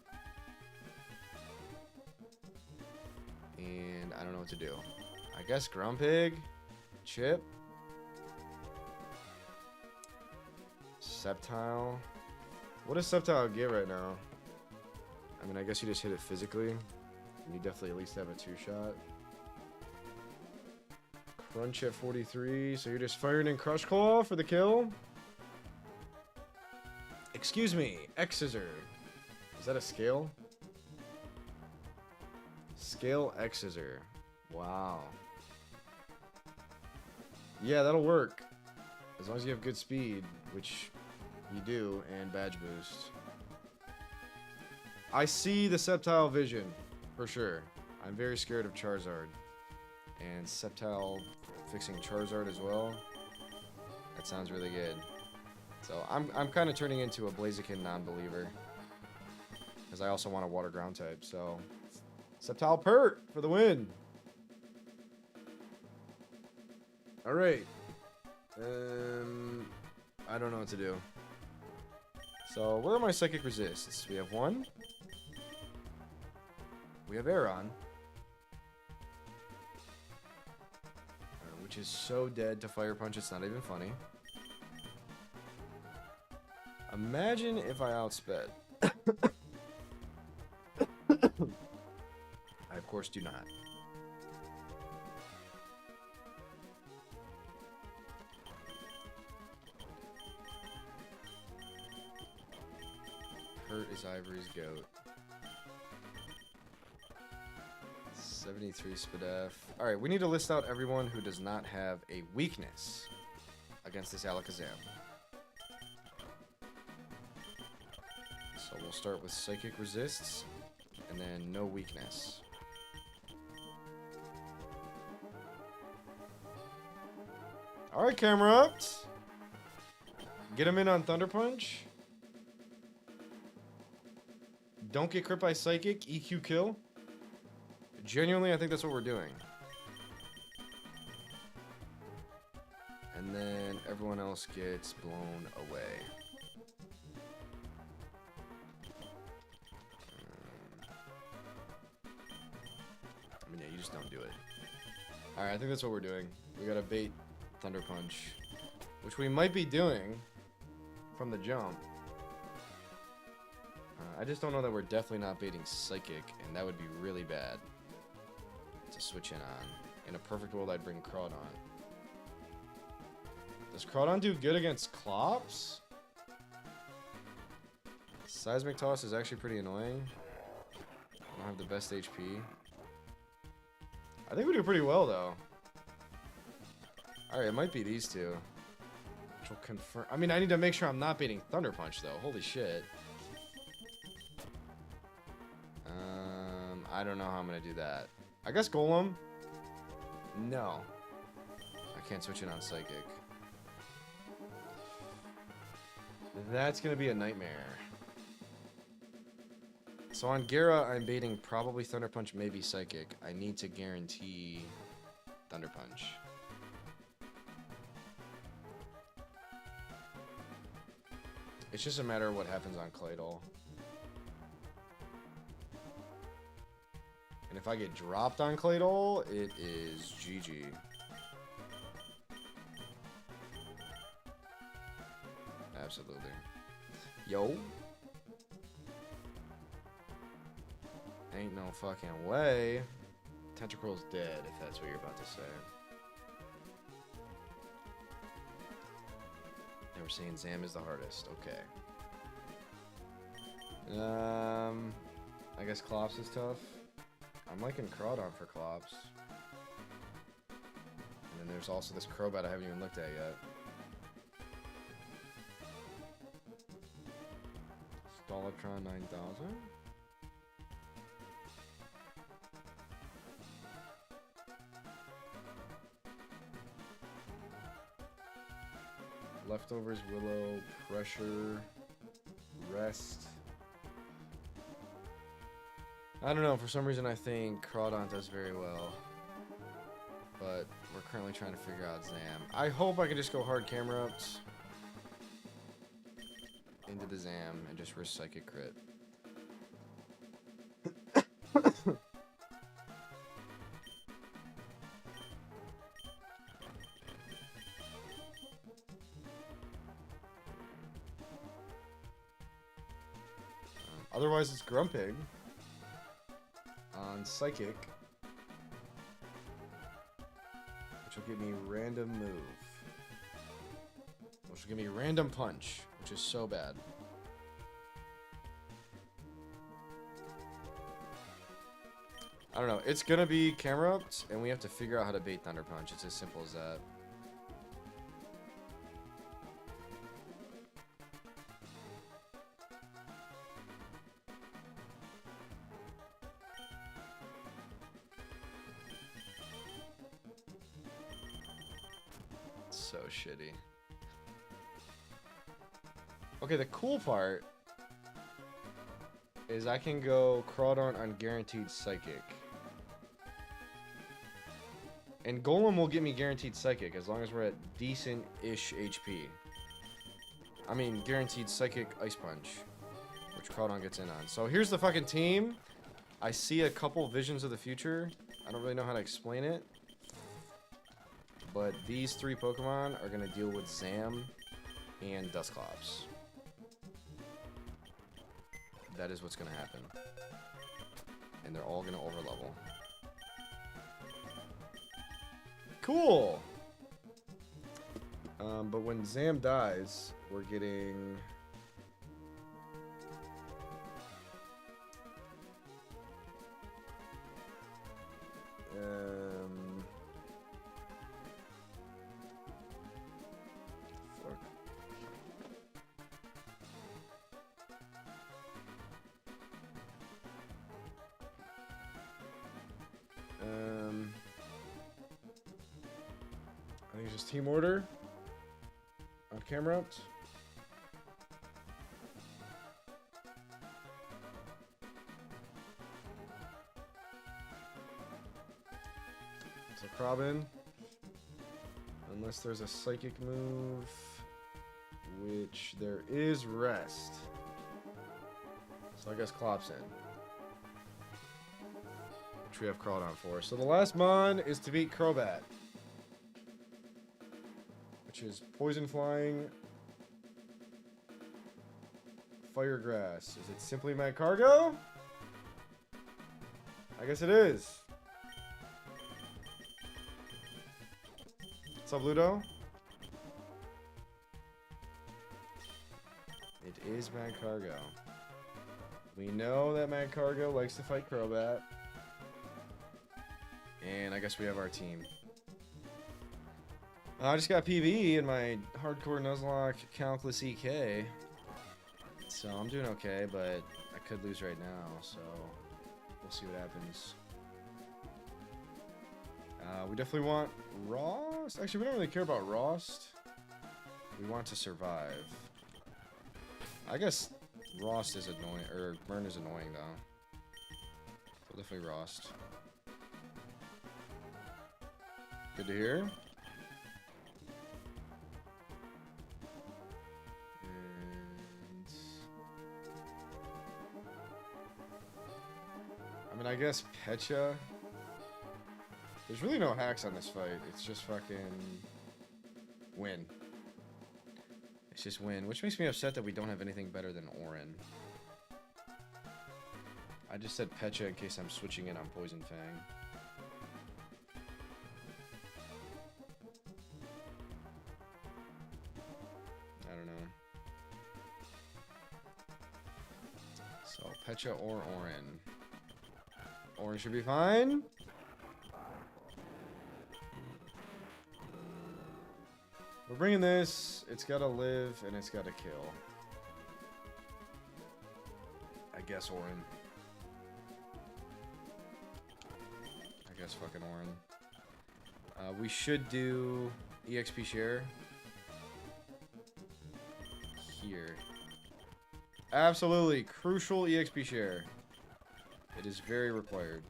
And I don't know what to do. I guess Grumpig, Chip, Sceptile. What does Sceptile get right now? I mean, I guess you just hit it physically. And you definitely at least have a 2-shot. Crunch at 43, so you're just firing in Crush Claw for the kill? Excuse me, X-Scissor. Is that a scale? Scale X-Scissor. Wow. Yeah, that'll work. As long as you have good speed, which you do, and badge boost. I see the Sceptile vision, for sure. I'm very scared of Charizard. And Sceptile fixing Charizard as well. That sounds really good. So I'm kind of turning into a Blaziken non-believer. Because I also want a Water Ground type, so... Sceptile Pert for the win! Alright. I don't know what to do. So, where are my Psychic Resists? We have 1. We have Aeron. Which is so dead to Fire Punch, it's not even funny. Imagine if I outsped. I, of course, do not. Hurt is Ivory's goat. 73 Spadef. Alright, we need to list out everyone who does not have a weakness against this Alakazam. So we'll start with Psychic Resists, and then no weakness. Alright, Camerupt. Get him in on Thunder Punch. Don't get crit by Psychic, EQ kill. Genuinely, I think that's what we're doing. And then everyone else gets blown away. I mean, yeah, you just don't do it. Alright, I think that's what we're doing. We gotta bait Thunder Punch. Which we might be doing from the jump. I just don't know that we're definitely not baiting Psychic, and that would be really bad to switch in on. In a perfect world, I'd bring Crawdon. Does Crawdon do good against Clops? Seismic Toss is actually pretty annoying. I don't have the best HP. I think we do pretty well, though. Alright, it might be these two. Which will confirm... I mean, I need to make sure I'm not baiting Thunder Punch, though. Holy shit. I don't know how I'm going to do that. I guess Golem? No. I can't switch it on Psychic. That's going to be a nightmare. So on Gera, I'm baiting probably Thunder Punch, maybe Psychic. I need to guarantee Thunder Punch. It's just a matter of what happens on Claydol. And if I get dropped on Claydol, it is GG. Absolutely. Yo. Ain't no fucking way. Tentacruel's dead, if that's what you're about to say. They were saying Zam is the hardest. Okay. I guess Klops is tough. I'm liking Crawdon for Klops. And then there's also this Crobat I haven't even looked at yet. Stolatron 9000. Leftovers, Willow, Pressure, Rest. I don't know, for some reason I think Crawdon does very well. But we're currently trying to figure out Zam. I hope I can just go hard camera ups into the Zam and just risk Psychic crit. Otherwise, it's Grumpig on Psychic, which will give me random move, which will give me random punch, which is so bad. I don't know. It's gonna be camera ups, and we have to figure out how to bait Thunder Punch. It's as simple as that. So shitty. Okay, the cool part is I can go Crawdon on guaranteed Psychic. And Golem will get me guaranteed Psychic as long as we're at decent-ish HP. I mean, guaranteed Psychic Ice Punch, which Crawdon gets in on. So here's the fucking team. I see a couple visions of the future. I don't really know how to explain it. But these three Pokemon are going to deal with Zam and Dusclops. That is what's going to happen. And they're all going to overlevel. Cool! But when Zam dies, we're getting... I think it's just team order on camera ups. So Krabin, unless there's a psychic move, which there is rest. So I guess Klops in. Which we have Crawdon for. So the last mon is to beat Crobat. Which is Poison Flying, Fire Grass. Is it simply Mad Cargo? I guess it is. What's up, Ludo? It is Mad Cargo. We know that Mad Cargo likes to fight Crobat. And I guess we have our team. I just got PB in my Hardcore Nuzlocke CALCS EK. So I'm doing okay, but I could lose right now, so we'll see what happens. We definitely want Rost. Actually, we don't really care about Rost. We want to survive. I guess Rost is annoying, or Burn is annoying though. So definitely Rost. Good to hear. And I mean, I guess Pecha. There's really no hacks on this fight. It's just fucking win. It's just win, which makes me upset that we don't have anything better than Orin. I just said Pecha in case I'm switching in on Poison Fang. I don't know. So, Pecha or Orin. Orin should be fine. We're bringing this. It's gotta live and it's gotta kill. I guess Orin. I guess fucking Orin. We should do EXP share here. Absolutely crucial EXP share. It is very required.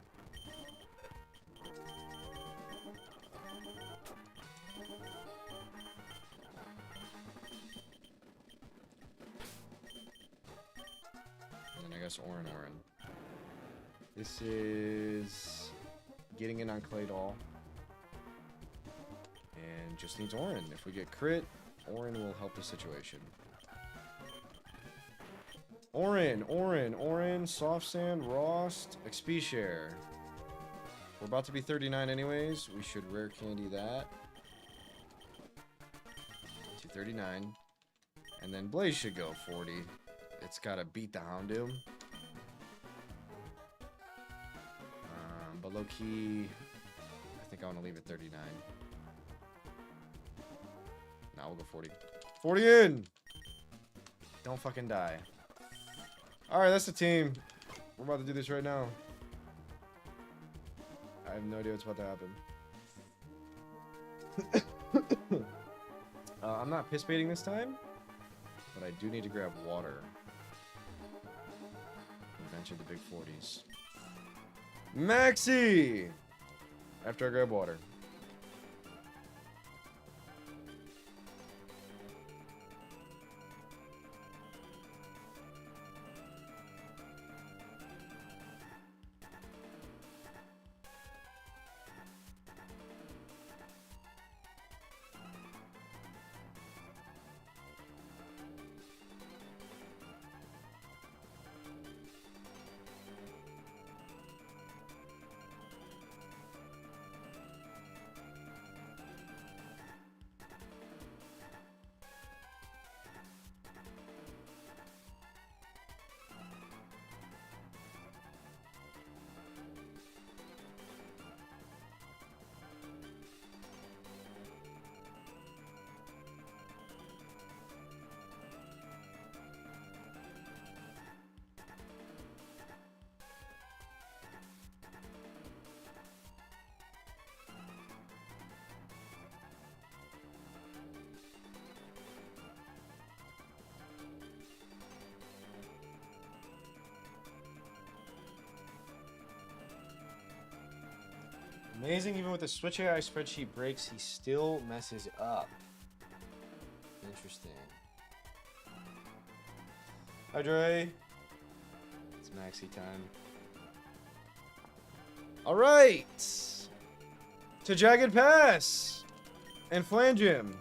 Orin. This is getting in on Claydol. And just needs Orin. If we get crit, Orin will help the situation. Orin, Soft Sand, Rost, XP share. We're about to be 39 anyways. We should rare candy that. To 39. And then Blaze should go 40. It's gotta beat the Houndoom. But low key, I think I want to leave it 39. Now we'll go 40. 40 in! Don't fucking die. Alright, that's the team. We're about to do this right now. I have no idea what's about to happen. I'm not piss baiting this time, but I do need to grab water. Venture the big 40s. Maxi! After I grab water. Amazing, even with the Switch AI spreadsheet breaks, he still messes up. Interesting. Hi, Dre. It's Maxi time. Alright! To Jagged Pass! And Flangim.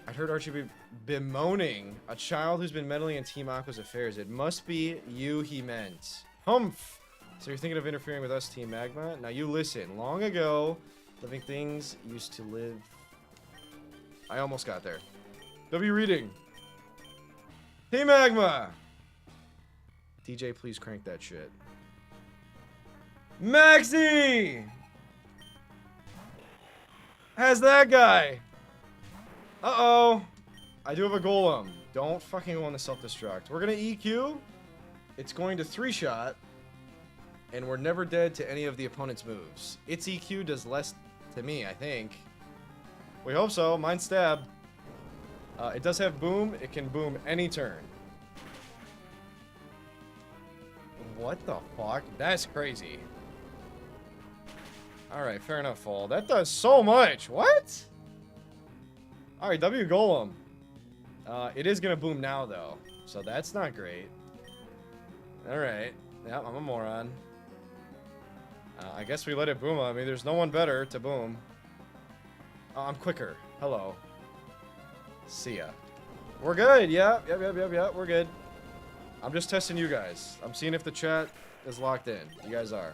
I'd heard Archie bemoaning a child who's been meddling in Team Aqua's affairs. It must be you he meant. Humph! So you're thinking of interfering with us, Team Magma? Now you listen. Long ago, living things used to live... I almost got there. W reading. Team Magma! DJ, please crank that shit. Maxi! Has that guy. Uh-oh. I do have a golem. Don't fucking go on the self-destruct. We're gonna EQ. It's going to 3-shot. And we're never dead to any of the opponent's moves. Its EQ does less to me, I think. We hope so. Mine stab. It does have boom. It can boom any turn. What the fuck? That's crazy. Alright, fair enough, Fall. That does so much. What? Alright, W Golem. It is gonna boom now, though. So that's not great. Alright. Yep, I'm a moron. I guess we let it boom on me. There's no one better to boom. I'm quicker. Hello. See ya. We're good. Yep. We're good. I'm just testing you guys. I'm seeing if the chat is locked in. You guys are.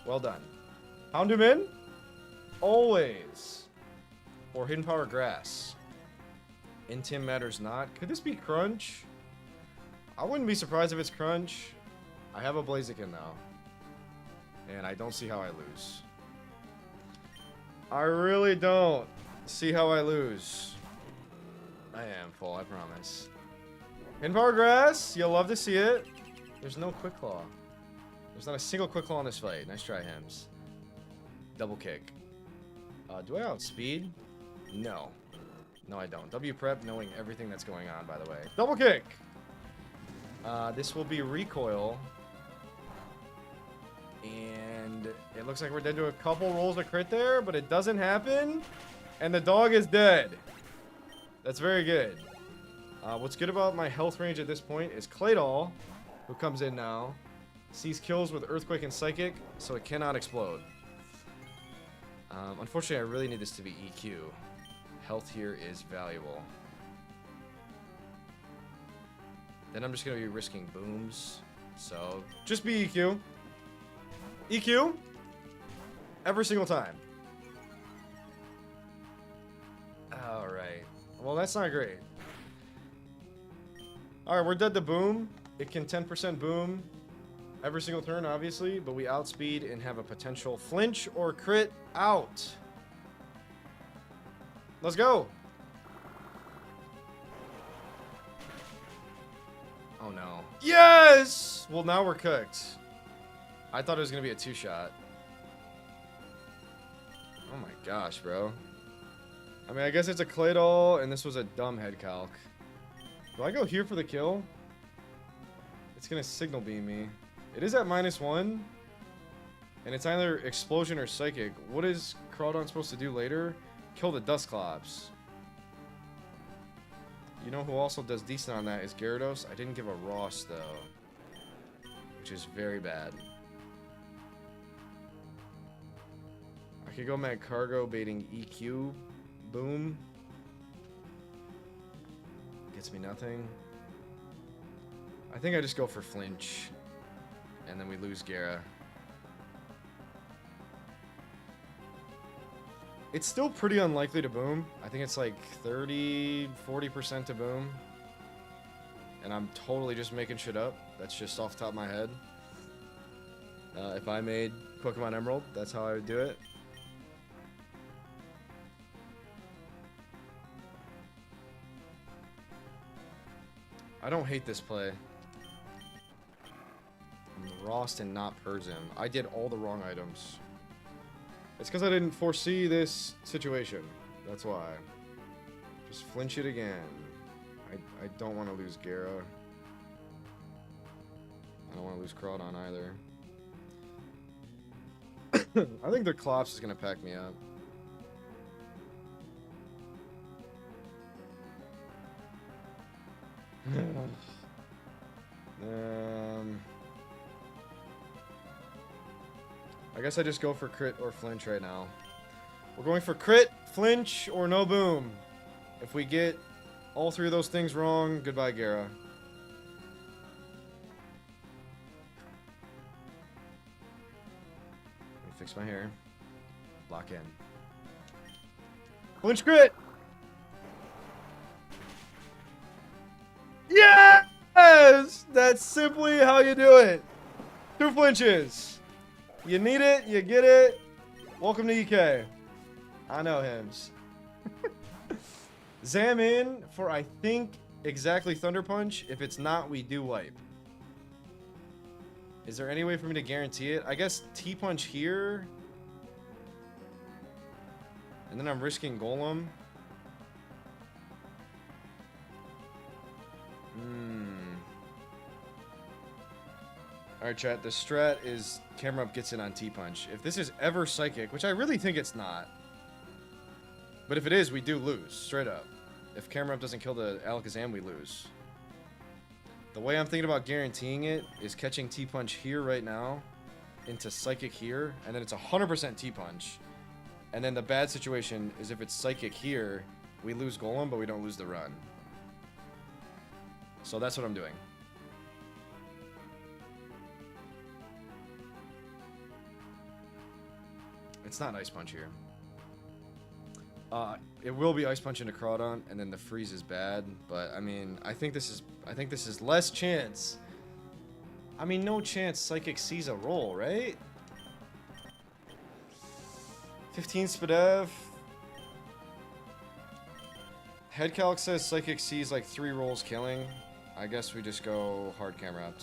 Well done. Hound him in? Always. Or Hidden Power Grass. Intim matters not. Could this be Crunch? I wouldn't be surprised if it's Crunch. I have a Blaziken now. And I don't see how I lose. I really don't see how I lose. I am full, I promise. Hidden Power Grass, you'll love to see it. There's no Quick Claw. There's not a single Quick Claw in this fight. Nice try, Hems. Double kick. Do I outspeed? No. No, I don't. W prep, knowing everything that's going on, by the way. Double kick! This will be recoil. And it looks like we're dead to a couple rolls of crit there, but it doesn't happen. And the dog is dead. That's very good. What's good about my health range at this point is Claydol, who comes in now, sees kills with Earthquake and Psychic, so it cannot explode. Unfortunately, I really need this to be EQ. Health here is valuable. Then I'm just going to be risking booms. So, just be EQ. EQ. Every single time. Alright. Well, that's not great. Alright, we're dead to boom. It can 10% boom every single turn, obviously, but we outspeed and have a potential flinch or crit out. Let's go. Oh no. Yes! Well, now we're cooked. I thought it was going to be a two-shot. Oh my gosh, bro. I mean, I guess it's a Claydol, and this was a dumb head calc. Do I go here for the kill? It's going to signal beam me. It is at -1. And it's either Explosion or Psychic. What is Crawdon supposed to do later? Kill the Dusclops. You know who also does decent on that is Gyarados. I didn't give a Ross, though. Which is very bad. I could go Mad Cargo baiting EQ. Boom. Gets me nothing. I think I just go for flinch. And then we lose Gyara. It's still pretty unlikely to boom. I think it's like 30-40% to boom. And I'm totally just making shit up. That's just off the top of my head. If I made Pokemon Emerald, that's how I would do it. I don't hate this play. I'm Rost and not Persim. I did all the wrong items. It's because I didn't foresee this situation. That's why. Just flinch it again. I don't want to lose Gyara. I don't want to lose Crawdon either. I think the Clops is going to pack me up. I guess I just go for crit or flinch right now. We're going for crit, flinch, or no boom. If we get all three of those things wrong, goodbye, Gyara. Let me fix my hair. Lock in. Flinch crit! Yes! That's simply how you do it. 2 flinches. You need it, you get it. Welcome to EK. I know Hims. Zam in for, I think, exactly Thunder Punch. If it's not, we do wipe. Is there any way for me to guarantee it? I guess T-Punch here. And then I'm risking Golem. Alright, chat. The strat is camera up gets in on T-Punch. If this is ever psychic, which I really think it's not. But if it is, we do lose. Straight up. If camera up doesn't kill the Alakazam, we lose. The way I'm thinking about guaranteeing it is catching T-Punch here right now into Psychic here, and then it's 100% T-Punch. And then the bad situation is if it's Psychic here, we lose Golem, but we don't lose the run. So that's what I'm doing. It's not Ice Punch here. It will be Ice Punch into Crawdon, and then the freeze is bad. But I mean, I think this is less chance. I mean, no chance Psychic sees a roll, right? 15 Spadev. Head Calc says Psychic sees like 3 rolls killing. I guess we just go hard camera up.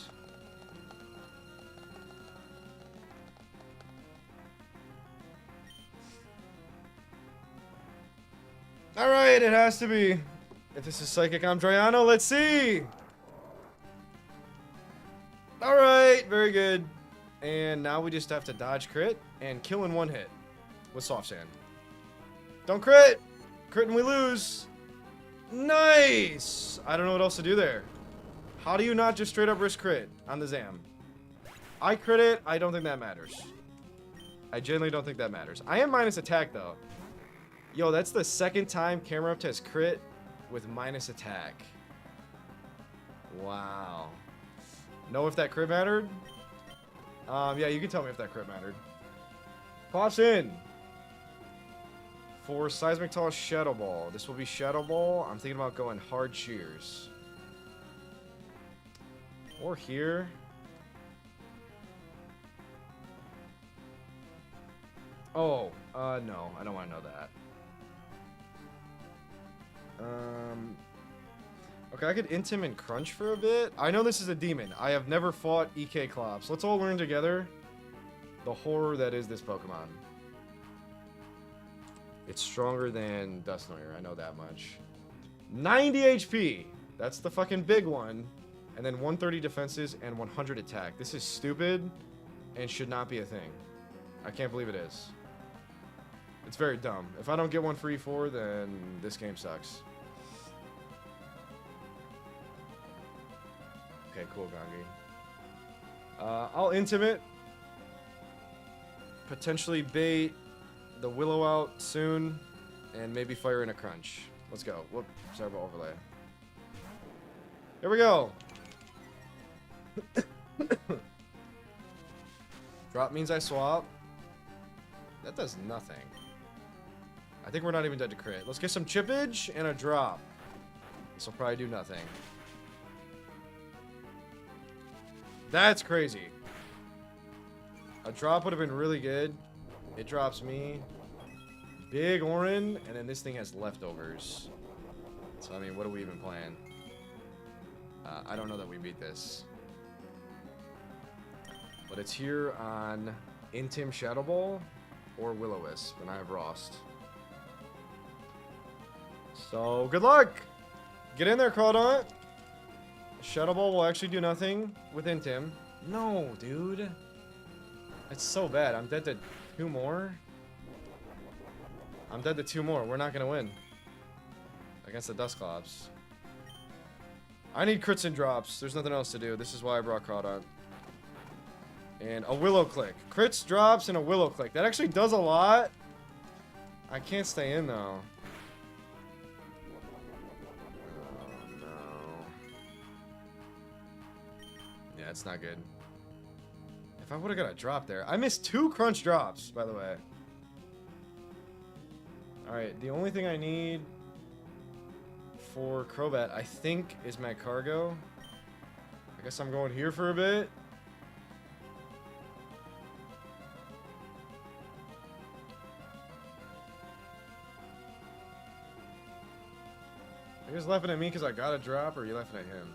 Alright, it has to be. If this is Psychic, I'm Drayano. Let's see. Alright, very good. And now we just have to dodge crit and kill in 1 hit with Soft Sand. Don't crit! Crit and we lose. Nice! I don't know what else to do there. How do you not just straight up risk crit on the Zam? I crit it. I don't think that matters. I genuinely don't think that matters. I am minus attack though. Yo, that's the second time camera up has crit with minus attack. Wow. Know if that crit mattered? Yeah, you can tell me if that crit mattered. Pops in. For Seismic Toss Shadow Ball. This will be Shadow Ball. I'm thinking about going hard shears. Or here. Oh, no. I don't want to know that. Okay, I could int him and crunch for a bit. I know this is a demon. I have never fought EK Klops. Let's all learn together the horror that is this Pokemon. It's stronger than Dusknoir, I know that much. 90 HP! That's the fucking big one. And then 130 defenses and 100 attack. This is stupid and should not be a thing. I can't believe it is. It's very dumb. If I don't get one for E4, then this game sucks. Okay, cool, Gangi. I'll Intimate. Potentially bait the Willow out soon. And maybe fire in a Crunch. Let's go. Whoop. Sorry about overlay. Here we go. Drop means I swap. That does nothing. I think we're not even dead to crit. Let's get some chippage and a drop. This will probably do nothing. That's crazy. A drop would have been really good. It drops me. Big Orin, and then this thing has leftovers. So, I mean, what are we even playing? I don't know that we beat this. But it's here on Intim Shadow Ball or Will-O-Wisp, and I have Rost. So, good luck! Get in there, Crawdon! Shadow Ball will actually do nothing with Intim. No, dude. It's so bad. I'm dead to 2 more. I'm dead to 2 more. We're not going to win. Against the Dusclops. I need crits and drops. There's nothing else to do. This is why I brought Crawdon. And a Willow Click. Crits, drops, and a Willow Click. That actually does a lot. I can't stay in, though. Oh, no. Yeah, it's not good. If I would have got a drop there. I missed 2 crunch drops, by the way. Alright, the only thing I need for Crobat, I think, is my cargo. I guess I'm going here for a bit. Are you guys laughing at me because I got a drop, or are you laughing at him?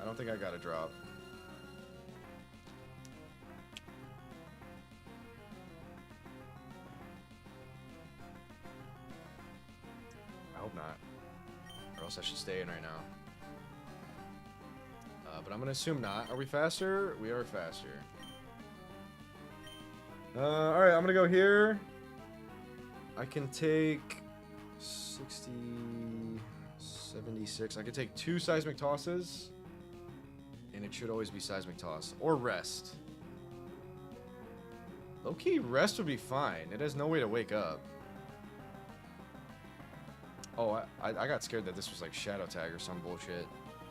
I don't think I got a drop. I hope not. Or else I should stay in right now. But I'm gonna assume not. Are we faster? We are faster. Alright, I'm gonna go here. I can take 60, 76. I can take 2 seismic tosses. And it should always be seismic toss. Or rest. Low-key, rest would be fine. It has no way to wake up. Oh, I got scared that this was like Shadow Tag or some bullshit.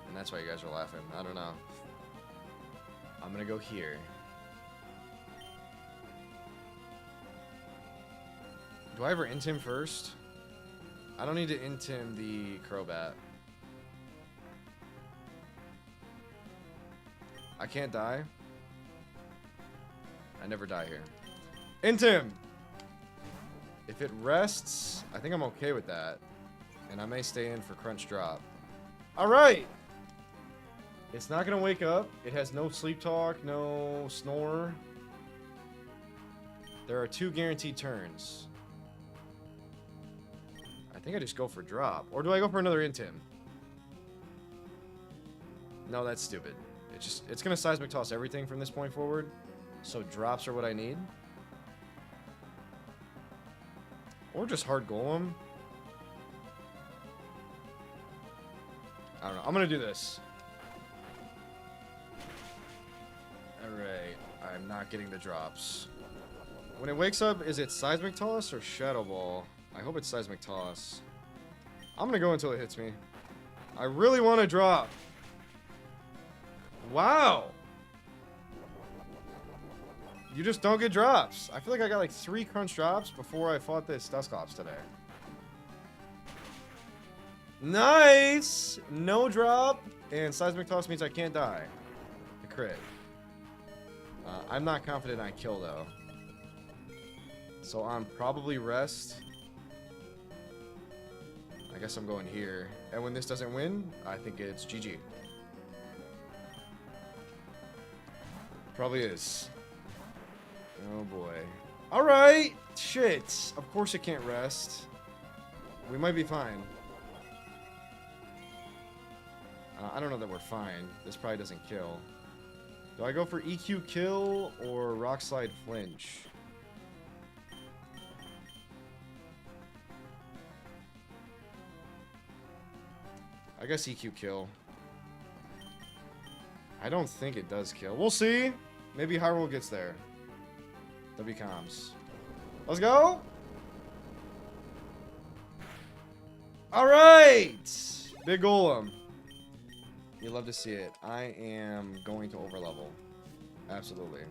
And that's why you guys are laughing. I don't know. I'm gonna go here. Do I ever int him first? I don't need to int him the Crobat. I can't die. I never die here. Int him! If it rests, I think I'm okay with that. And I may stay in for Crunch Drop. Alright! It's not gonna wake up. It has no Sleep Talk, no Snore. There are 2 guaranteed turns. I think I just go for drop. Or do I go for another int him? No, that's stupid. It's gonna seismic toss everything from this point forward. So drops are what I need. Or just hard golem. I don't know. I'm gonna do this. Alright. I'm not getting the drops. When it wakes up, is it seismic toss or shadow ball? I hope it's seismic toss. I'm gonna go until it hits me. I really want to drop. Wow. You just don't get drops. I feel like I got like 3 crunch drops before I fought this Dusclops today. Nice! No drop. And seismic toss means I can't die. A crit. I'm not confident I kill though. So I'm probably rest. I guess I'm going here. And when this doesn't win, I think it's GG. Probably is. Oh boy. Alright! Shit! Of course it can't rest. We might be fine. I don't know that we're fine. This probably doesn't kill. Do I go for EQ kill or Rock Slide flinch? I guess EQ kill. I don't think it does kill. We'll see. Maybe Hyrule gets there. W comms. Let's go. All right. Big Golem. You love to see it. I am going to overlevel. Absolutely.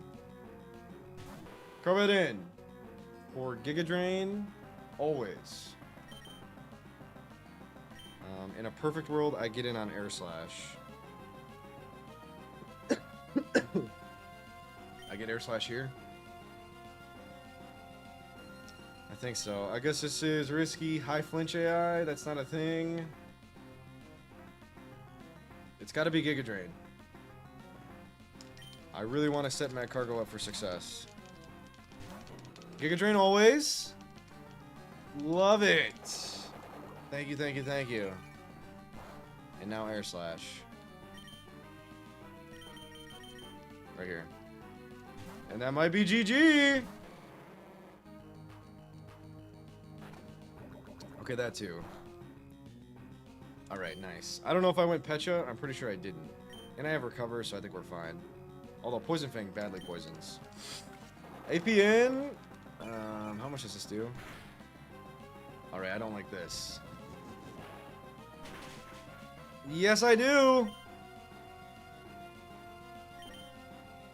Crobat in. For Giga Drain. Always. In a perfect world, I get in on Air Slash. I get Air Slash here? I think so. I guess this is risky. High flinch AI. That's not a thing. It's got to be Giga Drain. I really want to set Mad Cargo up for success. Giga Drain always. Love it. Thank you, thank you, thank you. And now Air Slash. Right here. And that might be GG. Okay, that too. Alright, nice. I don't know if I went Pecha. I'm pretty sure I didn't. And I have Recover, so I think we're fine. Although Poison Fang badly poisons. APN. How much does this do? Alright, I don't like this. Yes, I do!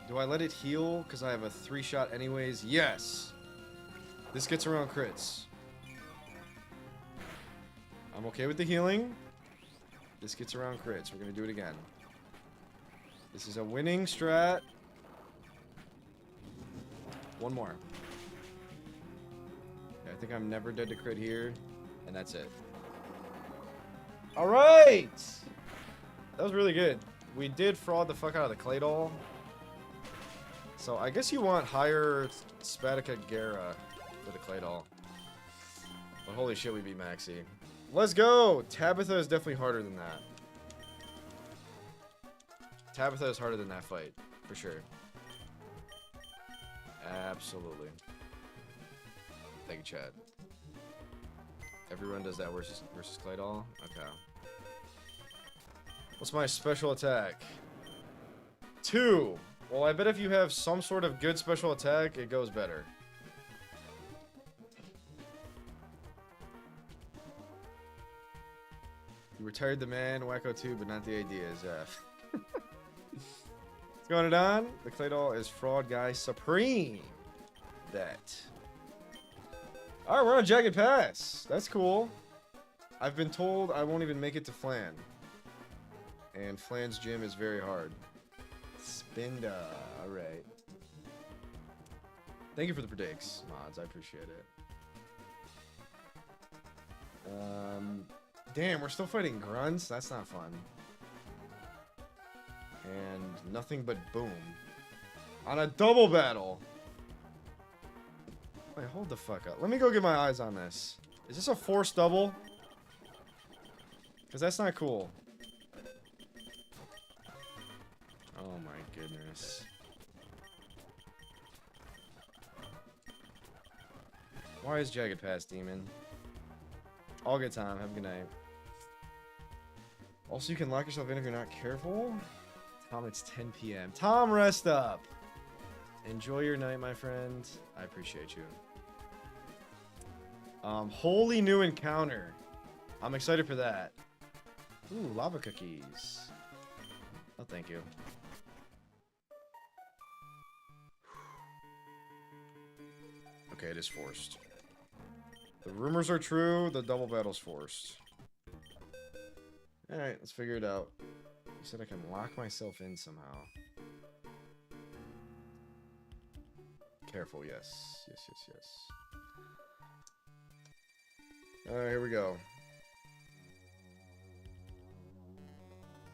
Do I let it heal? Because I have a 3-shot anyways? Yes! This gets around crits. I'm okay with the healing. This gets around crits. We're going to do it again. This is a winning strat. One more. Okay, I think I'm never dead to crit here. And that's it. Alright! That was really good. We did fraud the fuck out of the Clay Doll. So I guess you want higher Spadika Gera for the Clay Doll. But holy shit, we beat Maxi. Let's go! Tabitha is definitely harder than that. Tabitha is harder than that fight, for sure. Absolutely. Thank you, Chad. Everyone does that versus Claydol? Okay. What's my special attack? 2. Well, I bet if you have some sort of good special attack, it goes better. You retired the man, Wacko 2, but not the idea, Zeph. What's going on? The Claydol is Fraud Guy Supreme. That. Alright, we're on Jagged Pass. That's cool. I've been told I won't even make it to Flan. And Flan's gym is very hard. Spinda. Alright. Thank you for the predicts, mods. I appreciate it. Damn, we're still fighting grunts? That's not fun. And nothing but boom. On a double battle. Wait, hold the fuck up. Let me go get my eyes on this. Is this a forced double? Because that's not cool. Oh my goodness. Why is Jagged Pass Demon? All good time. Have a good night. Also, you can lock yourself in if you're not careful. Tom, it's 10 p.m. Tom, rest up. Enjoy your night, my friend. I appreciate you. Holy new encounter. I'm excited for that. Ooh, lava cookies. Oh, thank you. Okay, it is forced. The rumors are true. The double battle's forced. Alright, let's figure it out. You said I can lock myself in somehow. Careful, yes. Yes, yes, yes. Alright, here we go.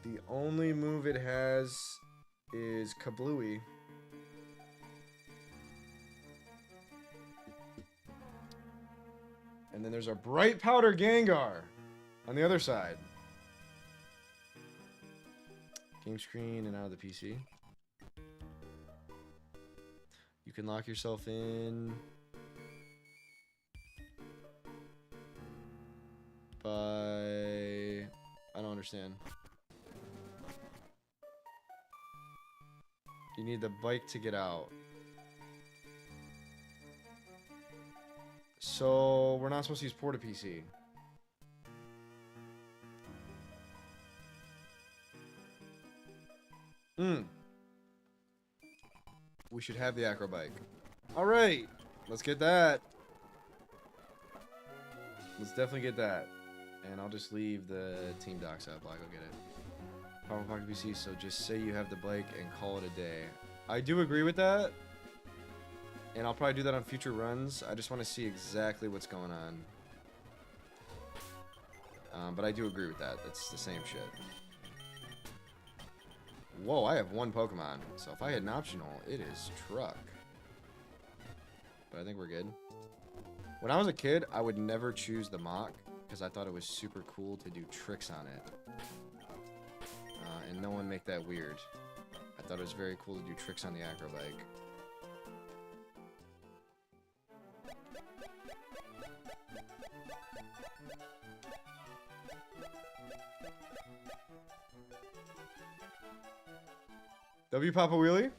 The only move it has is Kablooey. And then there's a Bright Powder Gengar on the other side. Game screen and out of the PC. You can lock yourself in by... I don't understand. You need the bike to get out. So, we're not supposed to use Porta PC. We should have the acro bike. Alright, let's get that. Let's definitely get that. And I'll just leave the team docs up. I'll go get it. Power Pocket PC, so just say you have the bike and call it a day. I do agree with that. And I'll probably do that on future runs. I just want to see exactly what's going on. But I do agree with that. It's the same shit. Whoa, I have one Pokemon. So if I had an optional, it is Truck. But I think we're good. When I was a kid, I would never choose the Mach because I thought it was super cool to do tricks on it. And no one make that weird. I thought it was very cool to do tricks on the acro bike. W Papa Wheelie?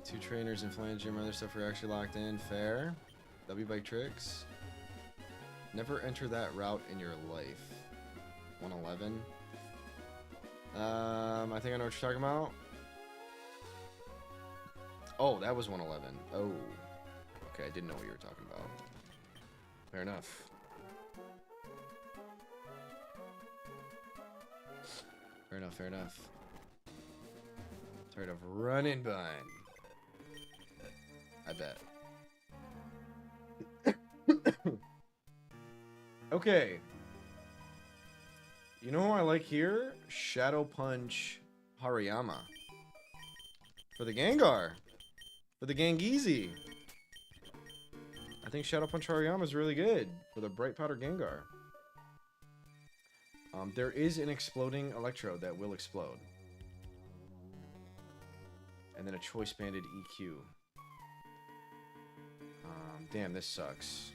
2 trainers in Flange Gym, other stuff are actually locked in. Fair. W Bike Tricks. Never enter that route in your life. 111. I think I know what you're talking about. Oh, that was 111. Oh. Okay, I didn't know what you were talking about. Fair enough. Fair enough, fair enough. Tired of running bun. I bet. Okay. You know who I like here? Shadow Punch Hariyama. For the Gengar. For the Gangeezy. I think Shadow Punch Hariyama is really good for the Bright Powder Gengar. There is an exploding electrode that will explode. And then a choice banded EQ. Damn, this sucks.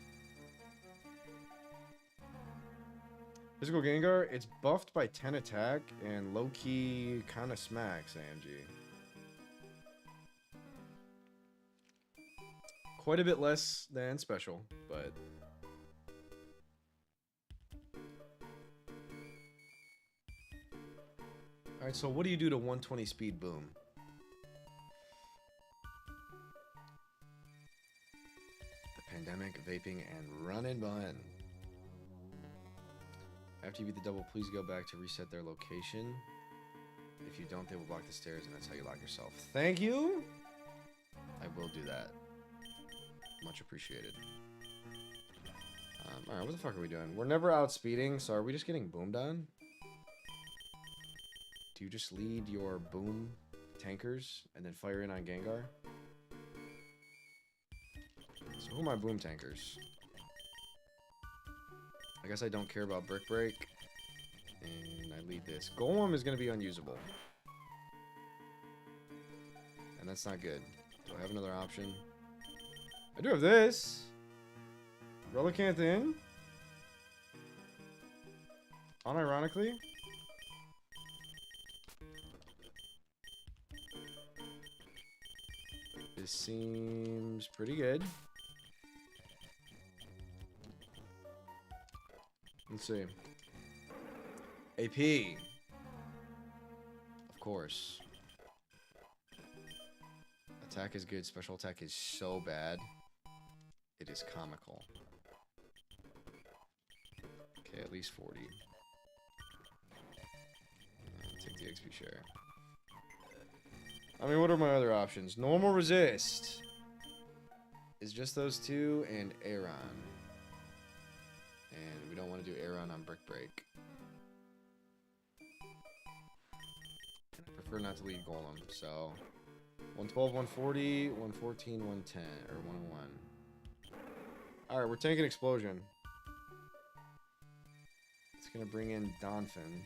Physical Gengar, it's buffed by 10 attack and low-key kind of smacks AMG. Quite a bit less than special, but... Alright, so what do you do to 120 speed boom? Pandemic, vaping, and run and bun. After you beat the double, please go back to reset their location. If you don't, they will block the stairs, and that's how you lock yourself. Thank you! I will do that. Much appreciated. Alright, what the fuck are we doing? We're never outspeeding, so are we just getting boomed on? Do you just lead your boom tankers and then fire in on Gengar? So who are my boom tankers? I guess I don't care about Brick Break. And I lead this. Golem is going to be unusable. And that's not good. Do I have another option? I do have this. Relicanth in. Unironically. This seems pretty good. Let's see. AP. Of course. Attack is good. Special attack is so bad. It is comical. Okay, at least 40. Take the XP share. I mean, what are my other options? Normal resist. Is just those two and Aeron. And we don't want to do Aeron on Brick Break. And I prefer not to lead Golem, so 112, 140, 114, 110, or 101. Alright, we're tanking Explosion. It's gonna bring in Donphin.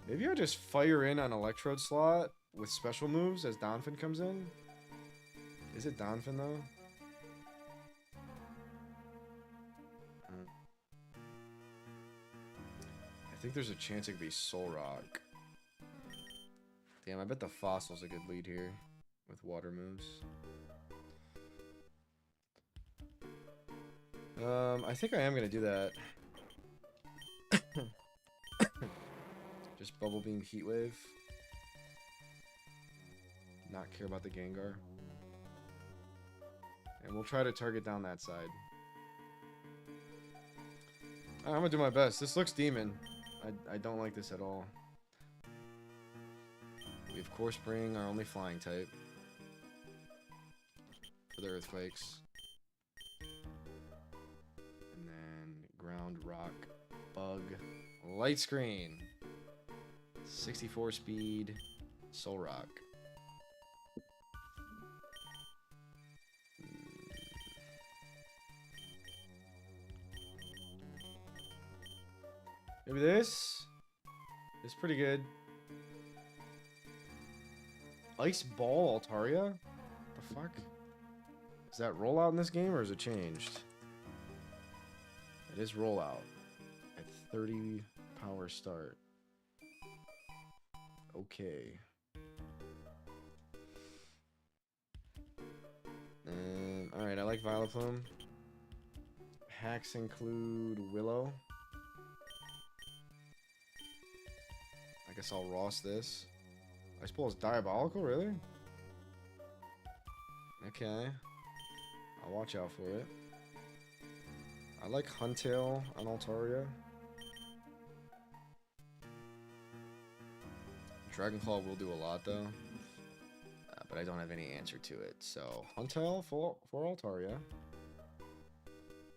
Maybe I just fire in on Electrode slot with special moves as Donphin comes in? Is it Donphin though? I think there's a chance it could be Solrock. Damn, I bet the Fossil's a good lead here with water moves. I think I am gonna do that. Just Bubble Beam Heat Wave. Not care about the Gengar. And we'll try to target down that side. I'm gonna do my best. This looks demon. I don't like this at all. We of course bring our only flying type for the Earthquakes. And then Ground, Rock, Bug, Light Screen. 64 speed, Solrock. Maybe this? It's pretty good. Ice Ball Altaria? The fuck? Is that rollout in this game or is it changed? It is rollout. At 30 power start. Okay. Alright, I like Vileplume. Hacks include Willow. I guess I'll Ross this. I suppose Diabolical, really? Okay. I'll watch out for it. I like Huntail on Altaria. Dragonclaw will do a lot, though. But I don't have any answer to it. So, Huntail for Altaria.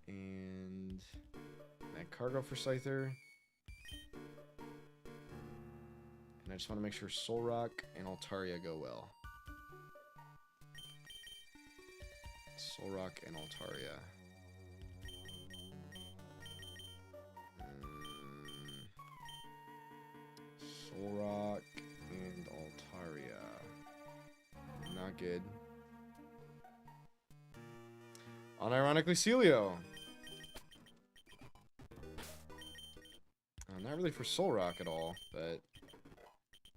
And Magcargo for Scyther. And I just want to make sure Solrock and Altaria go well. Solrock and Altaria. Solrock and Altaria. Not good. Unironically, Celio. Not really for Solrock at all, but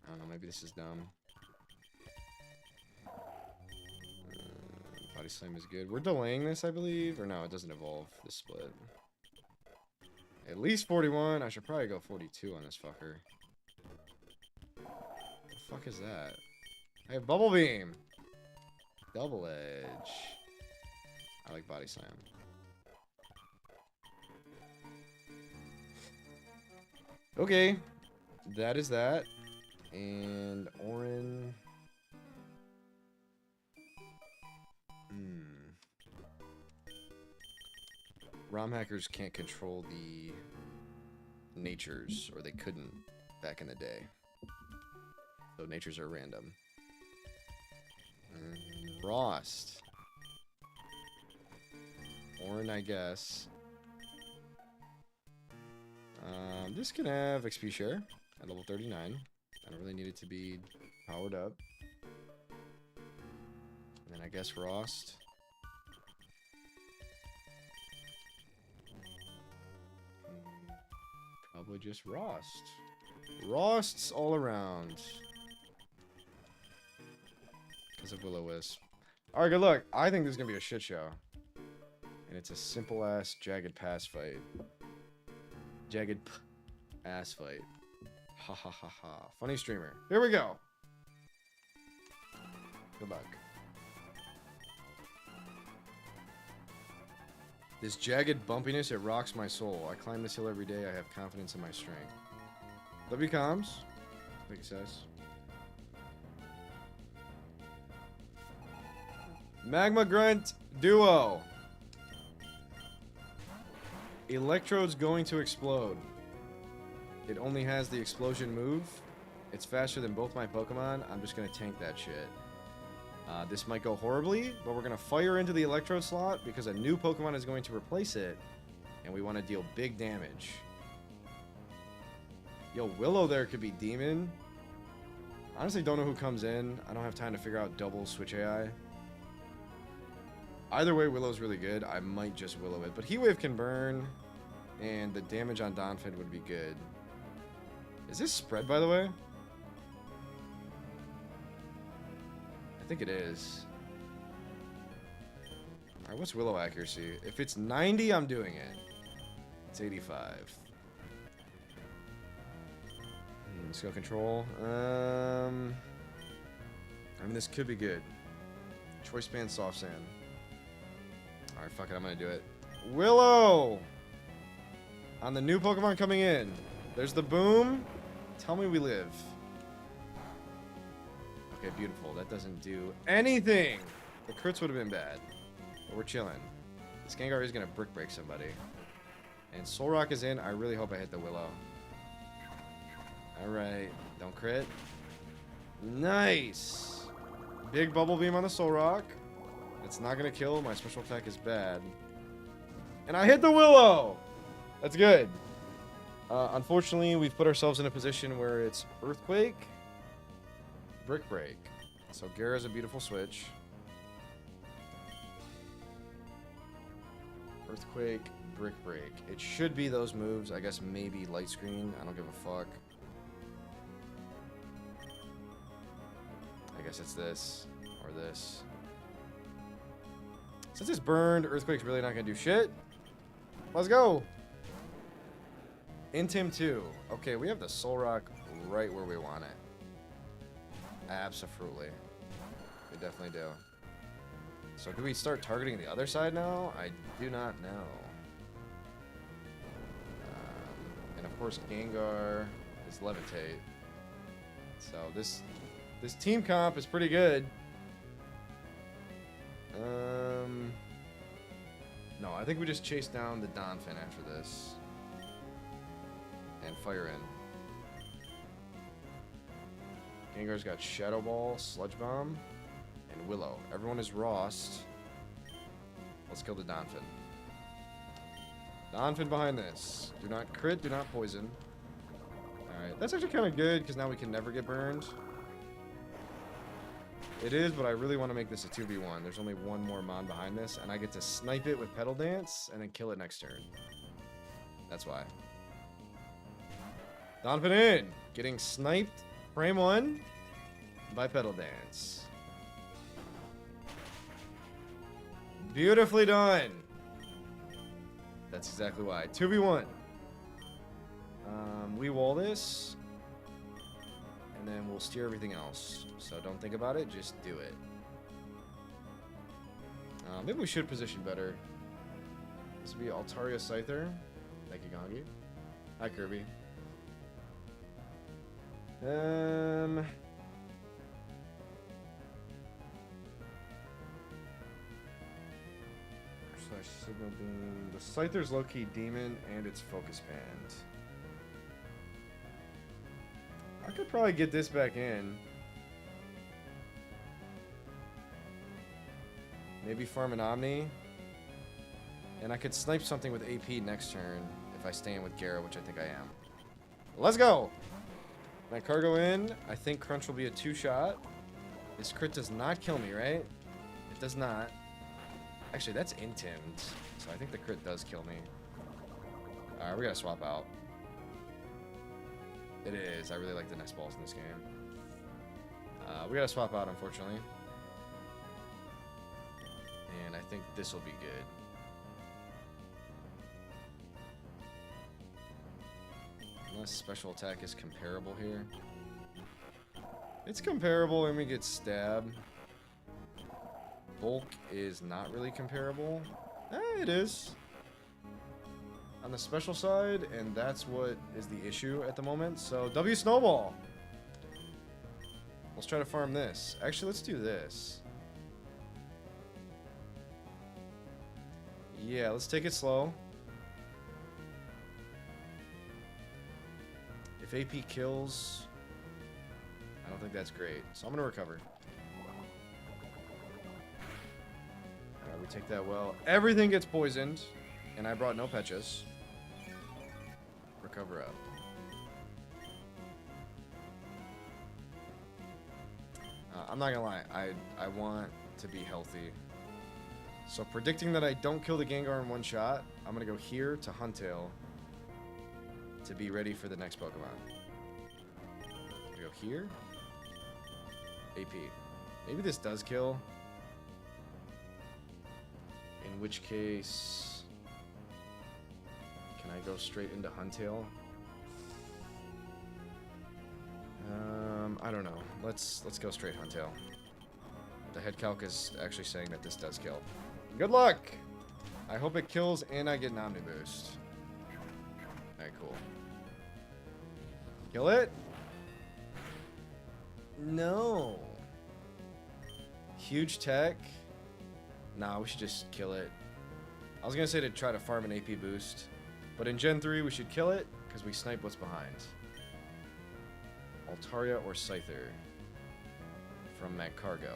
I don't know, maybe this is dumb. Body Slam is good. We're delaying this, I believe. Or no, it doesn't evolve this split. At least 41. I should probably go 42 on this fucker. The fuck is that? I have Bubble Beam. Double Edge. I like Body Slam. Okay. That is that. And Orin. ROM hackers can't control the natures, or they couldn't back in the day. So natures are random. Frost. Orin, I guess. This can have XP share at level 39. I don't really need it to be powered up. And then I guess Frost. Probably just Rost. Rosts all around. Because of Will-O-Wisp. Alright, good luck. I think this is going to be a shit show. And it's a simple-ass jagged pass fight. Jagged ass fight. Ha ha ha ha. Funny streamer. Here we go. Good luck. This jagged bumpiness, it rocks my soul. I climb this hill every day. I have confidence in my strength. W comms. Big success. Magma Grunt Duo. Electrode's going to explode. It only has the explosion move. It's faster than both my Pokemon. I'm just going to tank that shit. This might go horribly, but we're going to fire into the Electrode slot because a new Pokemon is going to replace it, and we want to deal big damage. Yo, Willow there could be Demon. Honestly, don't know who comes in. I don't have time to figure out double Switch AI. Either way, Willow's really good. I might just Willow it, but Heat Wave can burn, and the damage on Donphin would be good. Is this spread, by the way? I think it is. Alright, what's Willow accuracy? If it's 90, I'm doing it. It's 85. Let's go control. I mean, this could be good. Choice Band Soft Sand. Alright, fuck it, I'm gonna do it. Willow! On the new Pokemon coming in. There's the boom. Tell me we live. Okay, beautiful. That doesn't do anything. The crits would have been bad. But we're chilling. This Gengar is gonna brick break somebody. And Solrock is in. I really hope I hit the Willow. Alright. Don't crit. Nice! Big Bubble Beam on the Solrock. It's not gonna kill. My special attack is bad. And I hit the Willow! That's good. Unfortunately, we've put ourselves in a position where it's Earthquake, Brick Break. So Gara's a beautiful switch. Earthquake, Brick Break. It should be those moves. I guess maybe Light Screen. I don't give a fuck. I guess it's this or this. Since it's burned, Earthquake's really not gonna do shit. Let's go. Intim 2. Okay, we have the Solrock right where we want it. Absolutely. We definitely do. So do we start targeting the other side now? I do not know. And of course Gengar is Levitate. So this team comp is pretty good. No, I think we just chase down the Donphin after this. And fire in. Gengar's got Shadow Ball, Sludge Bomb, and Willow. Everyone is Rost. Let's kill the Donphin. Donphin behind this. Do not crit, do not poison. Alright, that's actually kind of good, because now we can never get burned. It is, but I really want to make this a 2v1. There's only one more Mon behind this, and I get to snipe it with Pedal Dance, and then kill it next turn. That's why. Donovan in! Getting sniped, frame 1, by Pedal Dance. Beautifully done! That's exactly why. 2v1. We wall this, and then we'll steer everything else. So don't think about it, just do it. Maybe we should position better. This would be Altaria Scyther. Thank you, Gangi. Hi, Kirby. Slash Signal Beam. The Scyther's low-key demon, and it's Focus Band. I could probably get this back in. Maybe farm an Omni. And I could snipe something with AP next turn if I stay in with Gara, which I think I am. Let's go! My cargo in. I think Crunch will be a 2-shot. This crit does not kill me, right? It does not. Actually, that's intimed. So I think the crit does kill me. Alright, we gotta swap out. It is. I really like the nest balls in this game. We gotta swap out, unfortunately. And I think this will be good. Unless special attack is comparable here. It's comparable and we get stabbed. Bulk is not really comparable. It is. On the special side, and that's what is the issue at the moment. So, W Snowball. Let's try to farm this. Actually, let's do this. Yeah, let's take it slow. If AP kills, I don't think that's great. So I'm going to recover. Alright, we take that well. Everything gets poisoned, and I brought no Petchas. Recover up. I'm not gonna lie, I want to be healthy. So predicting that I don't kill the Gengar in one shot, I'm gonna go here to Huntail to be ready for the next Pokemon. I go here. AP. Maybe this does kill. In which case, can I go straight into Huntail? I don't know. Let's go straight Huntail. The head calc is actually saying that this does kill. Good luck! I hope it kills and I get an Omni Boost. Alright, cool. Kill it? No. Huge tech? Nah, we should just kill it. I was gonna say to try to farm an AP boost, but in Gen 3 we should kill it because we snipe what's behind. Altaria or Scyther from Magcargo.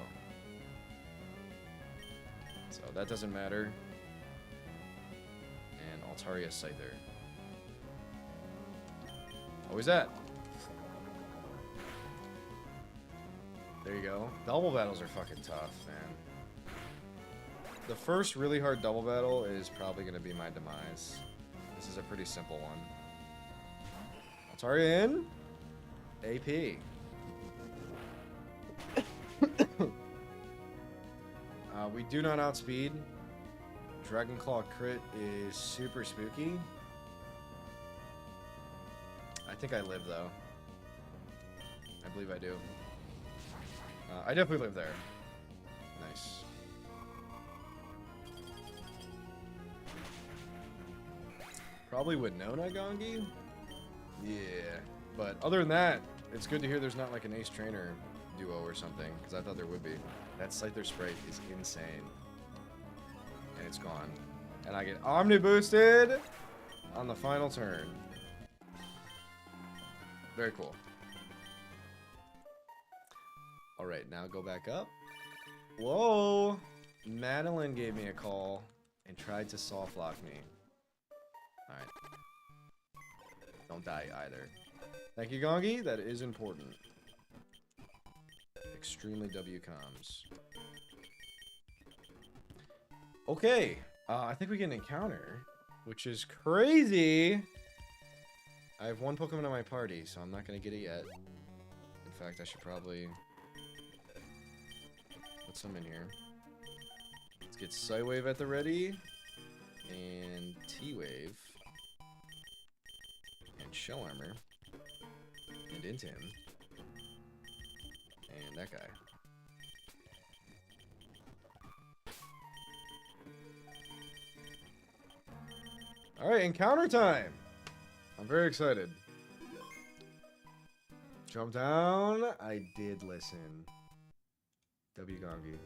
So that doesn't matter. And Altaria Scyther. Always that. There you go. Double battles are fucking tough, man. The first really hard double battle is probably going to be my demise. This is a pretty simple one. Altaria in. AP. We do not outspeed. Dragon Claw crit is super spooky. I think I live though. I believe I do. I definitely live there. Nice. Probably would know Nagangi. Yeah. But other than that, it's good to hear there's not like an Ace Trainer duo or something, because I thought there would be. That Scyther Sprite is insane. And it's gone. And I get Omni Boosted on the final turn. Very cool. Alright, now go back up. Whoa! Madeline gave me a call and tried to soft lock me. Alright. Don't die either. Thank you, Gongi. That is important. Extremely W comms. Okay. I think we get an encounter, which is crazy. I have one Pokemon in my party, so I'm not going to get it yet. In fact, I should probably put some in here. Let's get Psywave at the ready. And T-Wave. And Shell Armor. And into him. And that guy. Alright, encounter time! I'm very excited. Jump down. I did listen. W Gongi.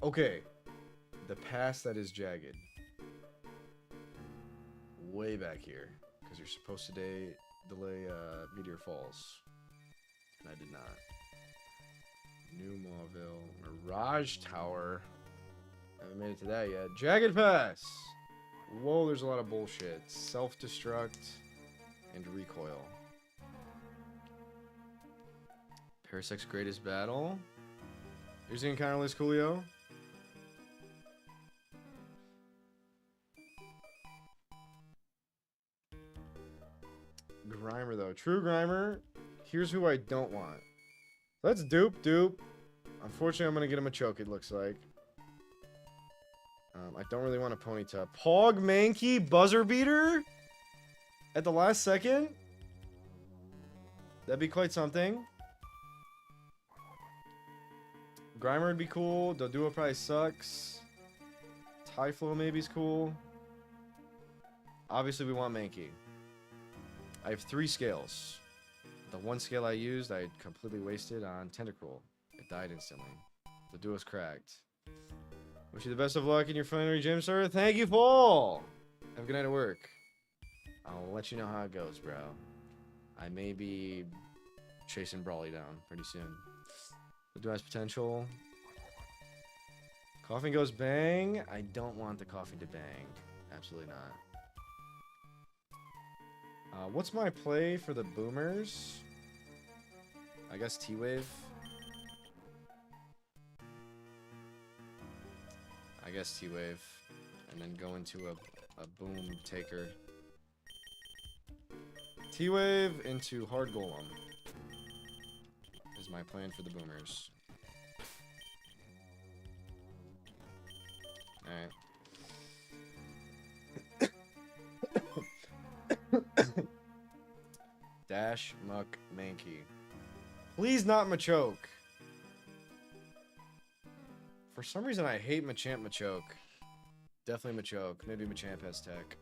Okay. The pass that is jagged. Way back here. Because you're supposed to delay Meteor Falls. And I did not. New Mauville. Mirage Tower. Haven't made it to that yet. Jagged Pass! Whoa, there's a lot of bullshit. Self-destruct and recoil. Parasec's Greatest Battle. Here's the encounter list, Coolio. Grimer, though. True Grimer. Here's who I don't want. Let's dupe. Unfortunately, I'm going to get him a choke, it looks like. I don't really want a Ponyta. Pog Mankey Buzzer Beater? At the last second? That'd be quite something. Grimer would be cool. Doduo probably sucks. Typhlo maybe's cool. Obviously, we want Mankey. I have 3 scales. The one scale I used, I completely wasted on Tentacruel. It died instantly. Doduo's cracked. Wish you the best of luck in your final gym, sir. Thank you, Paul! Have a good night at work. I'll let you know how it goes, bro. I may be chasing Brawly down pretty soon. Doduo has potential. Coughing goes bang. I don't want the coughing to bang. Absolutely not. What's my play for the boomers? I guess T-Wave. I guess T-Wave. And then go into a boom taker. T-Wave into Hard Golem. Is my plan for the boomers. Alright. Dash Muck Mankey. Please not Machoke. For some reason I hate Machamp Machoke. Definitely Machoke. Maybe Machamp has tech.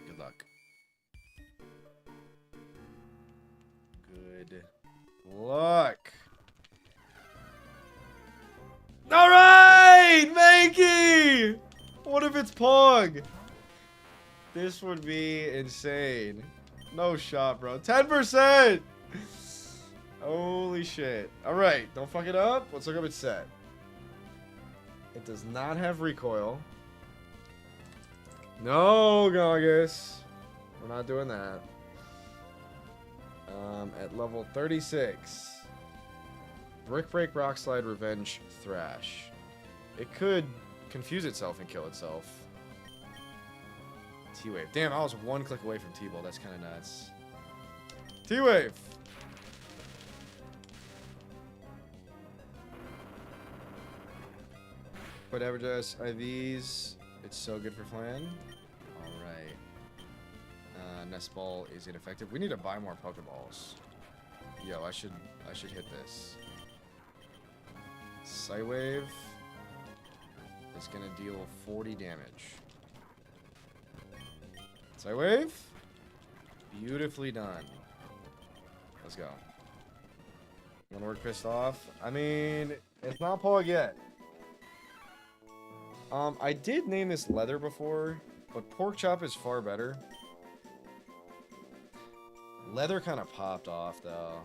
Good luck. Good luck. Alright! Mankey! What if it's Pog? This would be insane. No shot, bro. 10%! Holy shit. Alright, don't fuck it up. Let's look up its set. It does not have recoil. No, Gongus. We're not doing that. At level 36. Brick Break, Rock Slide, Revenge, Thrash. It could confuse itself and kill itself. T-Wave. Damn, I was one click away from T-Ball. That's kind of nuts. T-Wave. But average IVs. It's so good for Flan. Alright. Nest Ball is ineffective. We need to buy more Pokeballs. Yo, I should hit this. Psywave is gonna deal 40 damage. Psywave? Beautifully done. Let's go. You wanna work pissed off? I mean, it's not Pog yet. I did name this Leather before, but Pork Chop is far better. Leather kind of popped off, though.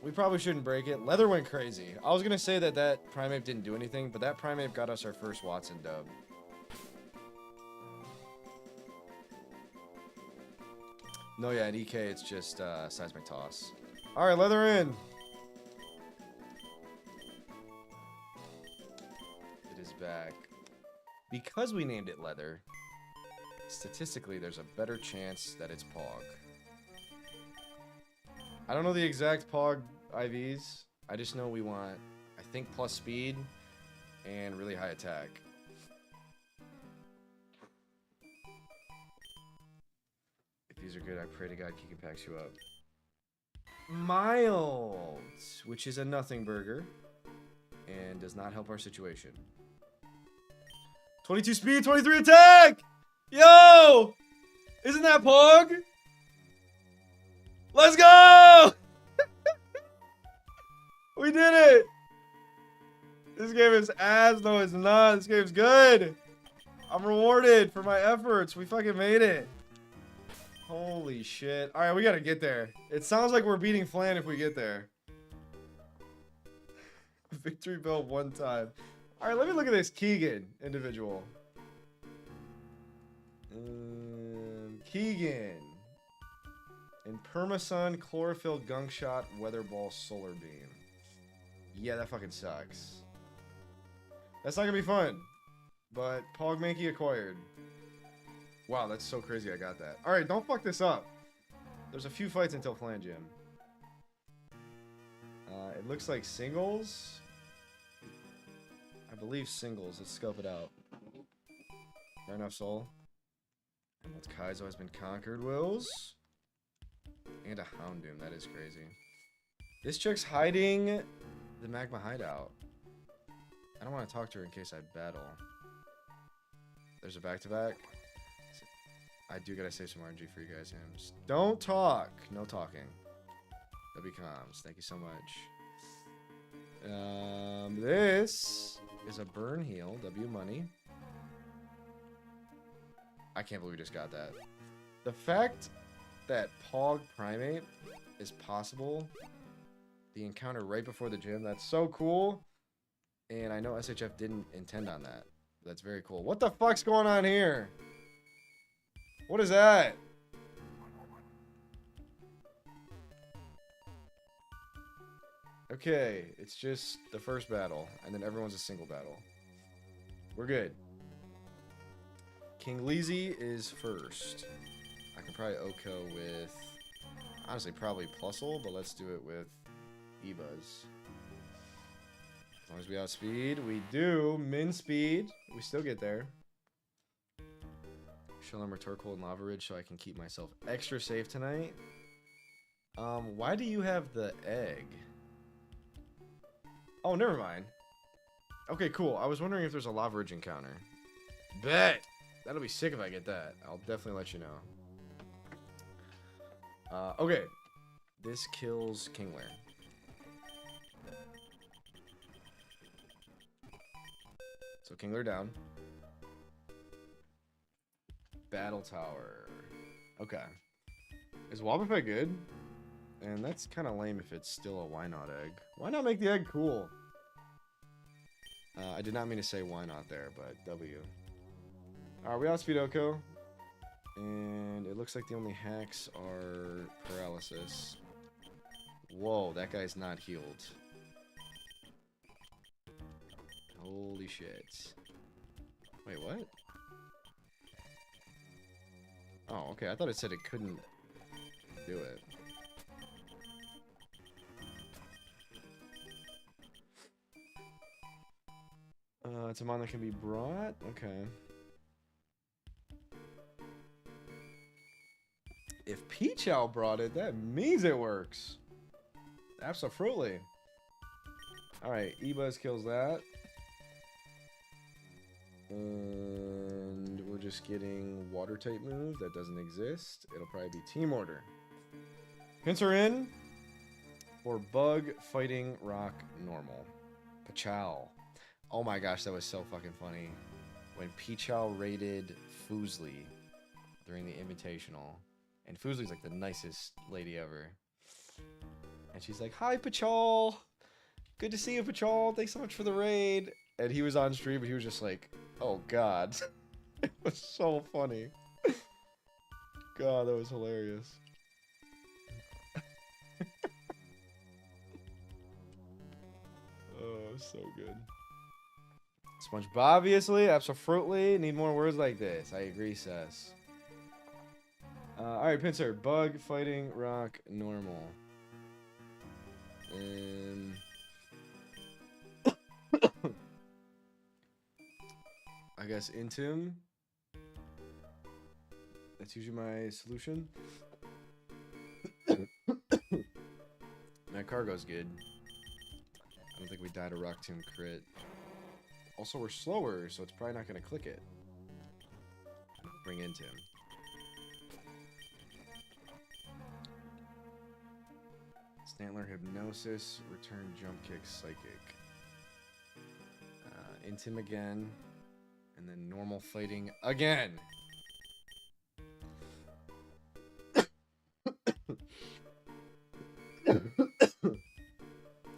We probably shouldn't break it. Leather went crazy. I was going to say that that Primeape didn't do anything, but that Primeape got us our first Watson dub. No, yeah, at EK, it's just Seismic Toss. All right, Leather in. It is back. Because we named it Leather, statistically, there's a better chance that it's Pog. I don't know the exact Pog IVs. I just know we want, I think, plus speed and really high attack. If these are good, I pray to God Kiki packs you up. Mild, which is a nothing burger and does not help our situation. 22 speed, 23 attack! Yo! Isn't that Pog? Let's go! We did it! This game is ass. No, it's not. This game's good. I'm rewarded for my efforts. We fucking made it. Holy shit. Alright, we gotta get there. It sounds like we're beating Flan if we get there. Victory bell one time. Alright, let me look at this Keegan individual. Keegan. In Permasun, Chlorophyll, Gunk Shot, Weather Ball, Solar Beam. Yeah, that fucking sucks. That's not gonna be fun. But Pogmanky acquired. Wow, that's so crazy I got that. Alright, don't fuck this up. There's a few fights until Flan Gym. It looks like singles. I believe singles. Let's scope it out. Fair enough, Soul. And that's Kaizo has been conquered, Wills. And a Houndoom. That is crazy. This chick's hiding the Magma Hideout. I don't want to talk to her in case I battle. There's a back-to-back. I do gotta save some RNG for you guys, Hims. Don't talk. No talking. W comms. Thank you so much. This is a burn heal. W money. I can't believe we just got that. The fact that Pog Primeape is possible. The encounter right before the gym. That's so cool. And I know SHF didn't intend on that. That's very cool. What the fuck's going on here? What is that? Okay, it's just the first battle, and then everyone's a single battle. We're good. King Leezy is first. I can probably Oko with, honestly, probably Plusle, but let's do it with Ebuzz. As long as we outspeed, we do. Min speed, we still get there. Shell number Torkoal and Lava Ridge so I can keep myself extra safe tonight. Why do you have the egg? Oh, never mind. Okay, cool. I was wondering if there's a Lava Ridge encounter. Bet! That'll be sick if I get that. I'll definitely let you know. Okay. This kills Kingler. So Kingler down. Battle Tower. Okay. Is Wobbuffet good? And that's kind of lame if it's still a why not egg. Why not make the egg cool? I did not mean to say why not there, but W. Alright, we outspeed Oko. And it looks like the only hacks are paralysis. Whoa, that guy's not healed. Holy shit. Wait, what? Oh, okay. I thought it said it couldn't do it. It's a mon that can be brought? Okay. If Pichao brought it, that means it works. Absolutely. Alright, Ebuzz kills that. And we're just getting water type move that doesn't exist. It'll probably be Team Order. Pincer in for Bug Fighting Rock Normal. Pichao. Oh my gosh, that was so fucking funny. When Pichao raided Fuslie during the Invitational. And Fuslie's like the nicest lady ever. And she's like, "Hi, Patrol. Good to see you, Patrol. Thanks so much for the raid." And he was on stream, and he was just like, "Oh God." It was so funny. God, that was hilarious. Oh, so good. SpongeBob, obviously, absolutely. Need more words like this. I agree, Sess. Alright, Pincer. Bug, fighting, rock, normal. I guess Intim. That's usually my solution. That cargo's good. I don't think we died a Rock Tomb crit. Also, we're slower, so it's probably not going to click it. Bring Intim. Stantler, Hypnosis, Return, Jump Kick, Psychic. Intim again. And then normal fighting again.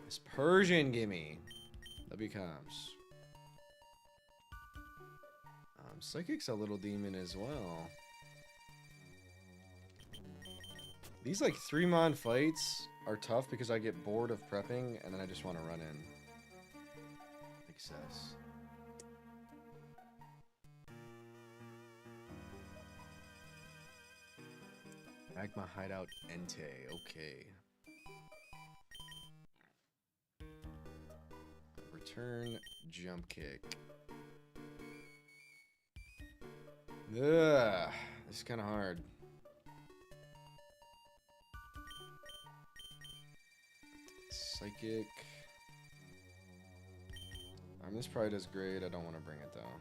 This Persian gimme. W comms. Psychic's a little demon as well. These like 3-mon fights are tough because I get bored of prepping and then I just want to run in. Success. Magma Hideout Entei. Okay. Return jump kick. Ugh. This is kind of hard. Psychic. This probably does great. I don't want to bring it down.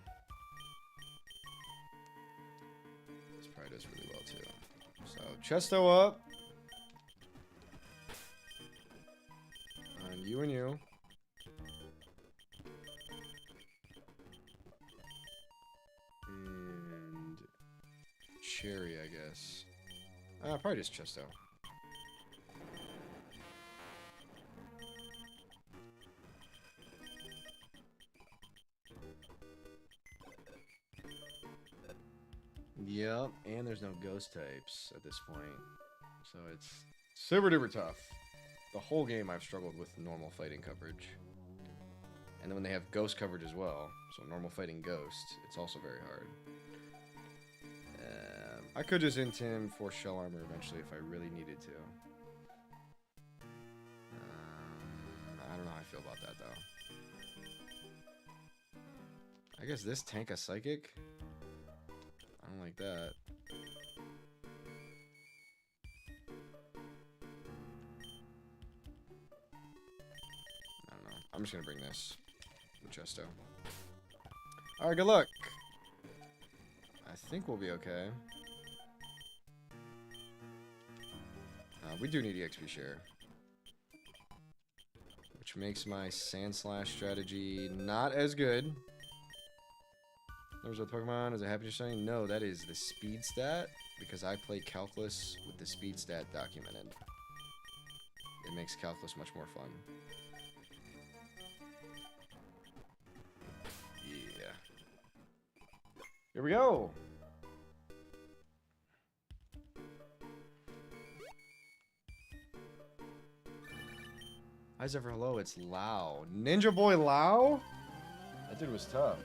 This probably does really well too. So, Chesto up. On you and you. And Cherry, I guess. Probably just Chesto. Yep, and there's no ghost types at this point. So it's super duper tough. The whole game I've struggled with normal fighting coverage. And then when they have ghost coverage as well, so normal fighting ghost, it's also very hard. I could just int him for shell armor eventually if I really needed to. I don't know how I feel about that though. I guess this tank a psychic? I don't like that. I don't know. I'm just gonna bring this. Chesto. Alright, good luck. I think we'll be okay. We do need EXP share. Which makes my Sand Slash strategy not as good. There's a Pokemon. Is it happy to saying? No, that is the speed stat. Because I play Calculus with the speed stat documented. It makes Calculus much more fun. Yeah. Here we go. Hi Zephyr, hello, it's Lao. Ninja Boy Lao? That dude was tough.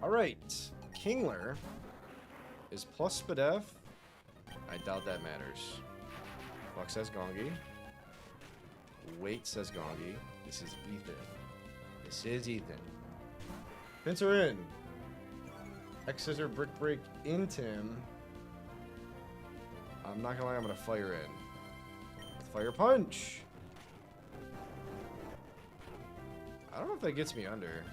Alright. Kingler is plus Spadef. I doubt that matters. Fuck says Gongi. Wait says Gongi. This is Ethan. This is Ethan. Pincer in. X Scissor Brick Break in Tim. I'm not gonna lie, I'm gonna fire in. Fire Punch! I don't know if that gets me under.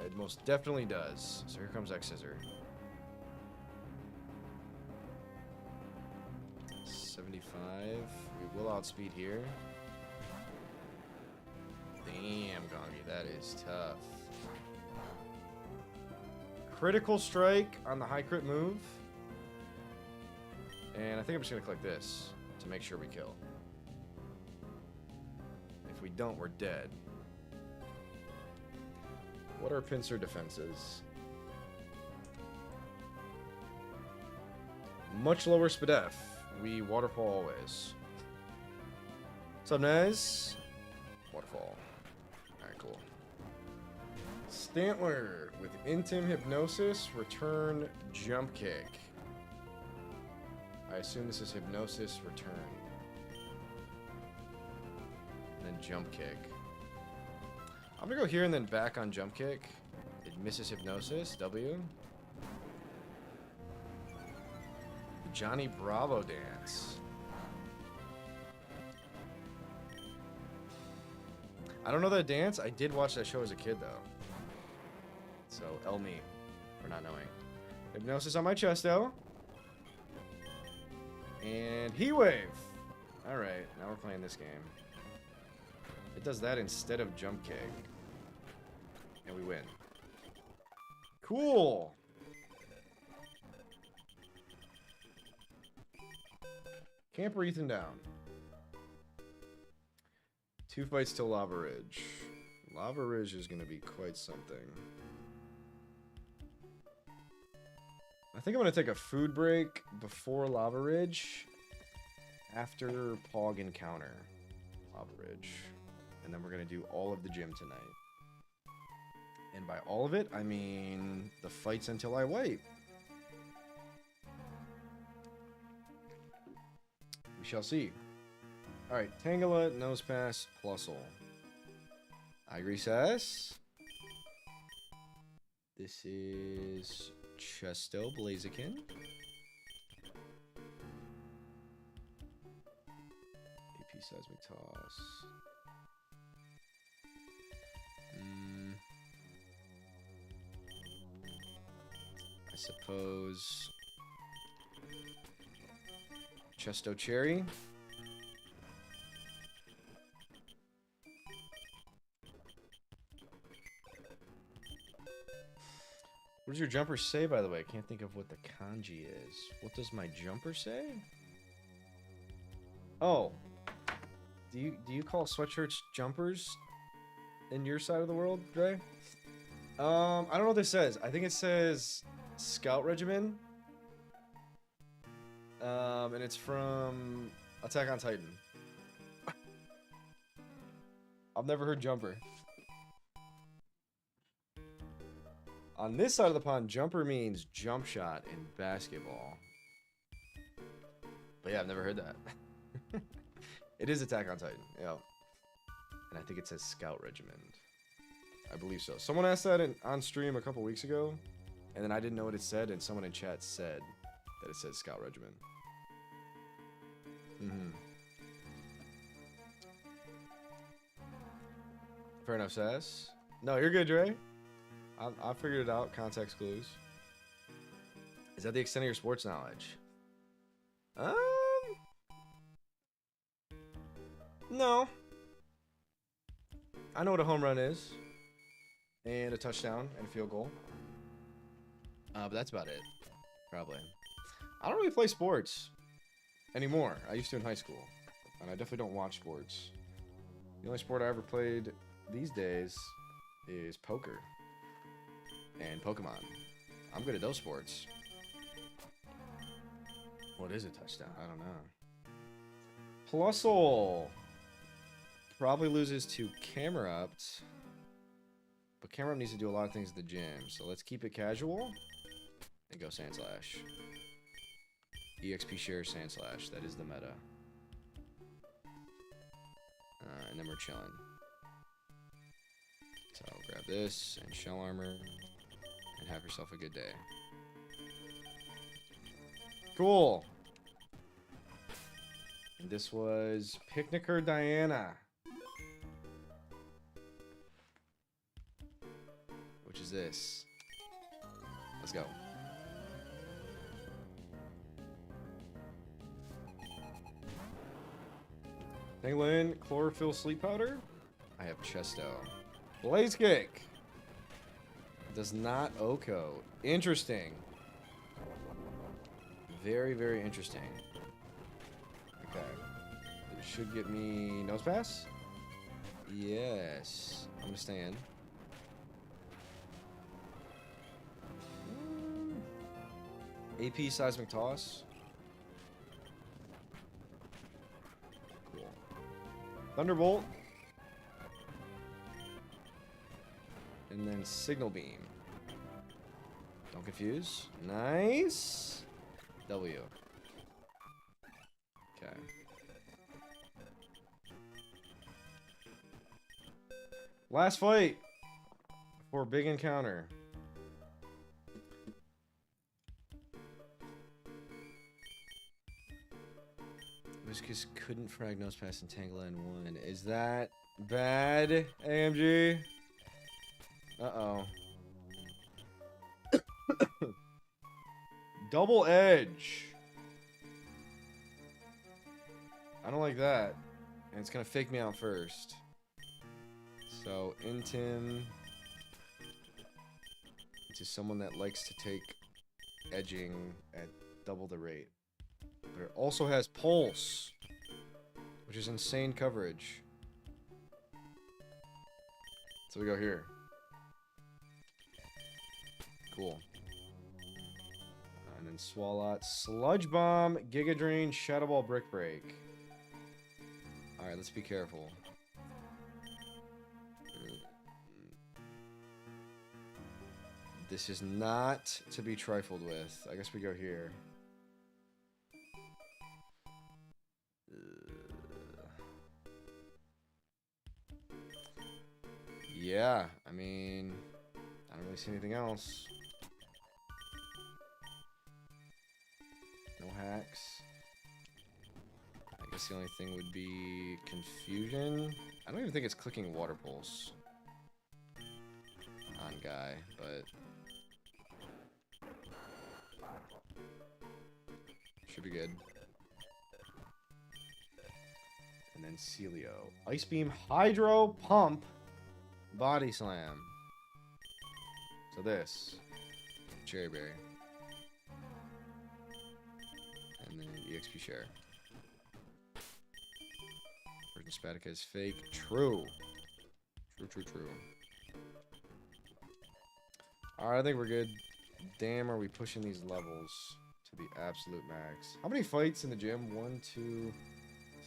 It most definitely does. So here comes X Scissor. 75. We will outspeed here. Damn, Gongi, that is tough. Critical strike on the high crit move. And I think I'm just going to click this to make sure we kill. If we don't, we're dead. What are pincer defenses? Much lower SPDEF. We waterfall always. What's up, Nez? Waterfall. Alright, cool. Stantler with Intim Hypnosis, return jump kick. I assume this is Hypnosis, return. And then jump kick. I'm gonna go here and then back on jump kick. It misses Hypnosis, W. The Johnny Bravo dance. I don't know that dance. I did watch that show as a kid, though. So, L me for not knowing. Hypnosis on my chest, though. And Heat Wave. Alright, now we're playing this game. It does that instead of jump kick. And we win. Cool! Camper Ethan down. 2 fights till Lava Ridge. Lava Ridge is going to be quite something. I think I'm going to take a food break before Lava Ridge. After Pog Encounter. Lava Ridge. And then we're going to do all of the gym tonight. And by all of it, I mean the fights until I wipe. We shall see. Alright, Tangela, Nose Pass, Plusle. Igrease. This is Chesto Blaziken. AP Seismic Toss. I suppose Chesto Cherry. What does your jumper say, by the way? I can't think of what the kanji is. What does my jumper say? Oh. Do you call sweatshirts jumpers in your side of the world, Dre? I don't know what this says. I think it says Scout Regimen. And it's from Attack on Titan. I've never heard jumper. On this side of the pond, jumper means jump shot in basketball. But yeah, I've never heard that. It is Attack on Titan, yeah. And I think it says Scout Regiment. I believe so. Someone asked that on stream a couple weeks ago, and then I didn't know what it said, and someone in chat said that it says Scout Regiment. Fair enough, Sass. No, you're good, Dre. I figured it out. Context clues. Is that the extent of your sports knowledge? No. I know what a home run is. And a touchdown and a field goal. But that's about it. Probably. I don't really play sports anymore. I used to in high school. And I definitely don't watch sports. The only sport I ever played these days is poker. And Pokemon. I'm good at those sports. What is a touchdown? I don't know. Plusle probably loses to Camerupt. But Camerupt needs to do a lot of things at the gym. So let's keep it casual. And go Sandslash. EXP share Sandslash. That is the meta. And then we're chilling. So grab this and Shell Armor. And have yourself a good day. Cool. And this was Picnicker Diana. Which is this. Let's go. Penguin, Chlorophyll Sleep Powder. I have Chesto. Blaze Kick. Does not Oko. Interesting. Very, very interesting. Okay. It should get me nose pass? Yes. I'm gonna stay in. AP seismic toss. Cool. Thunderbolt. And then signal beam. Don't confuse. Nice. W. Okay. Last fight for big encounter. Whiskus couldn't frag nose pass and Tangela in one. Is that bad, AMG? Uh-oh. Double edge. I don't like that. And it's gonna fake me out first. So, Intim to someone that likes to take edging at double the rate. But it also has pulse, which is insane coverage. So we go here. Cool. And then Swalot, Sludge Bomb, Giga Drain, Shadow Ball, Brick Break. Alright, let's be careful. This is not to be trifled with. I guess we go here. Yeah, I mean, I don't really see anything else. No hacks. I guess the only thing would be confusion. I don't even think it's clicking Water Pulse on Guy, but should be good. And then Celio. Ice Beam, Hydro, Pump, Body Slam. So this. Cherry Berry. And then EXP Share. Virgin Spatica is fake. True. True. Alright, I think we're good. Damn, are we pushing these levels to the absolute max. How many fights in the gym? 1, 2,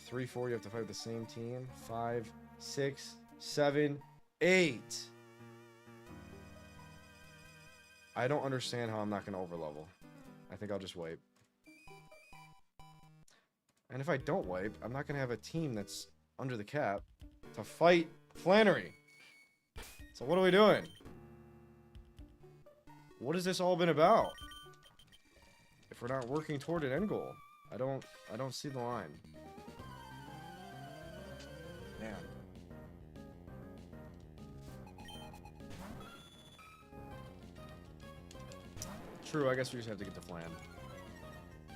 3, 4. You have to fight with the same team. 5, 6, 7, 8. I don't understand how I'm not going to overlevel. I think I'll just wipe. And if I don't wipe, I'm not going to have a team that's under the cap to fight Flannery. So what are we doing? What has this all been about? If we're not working toward an end goal, I don't see the line. Man. True, I guess we just have to get the flan.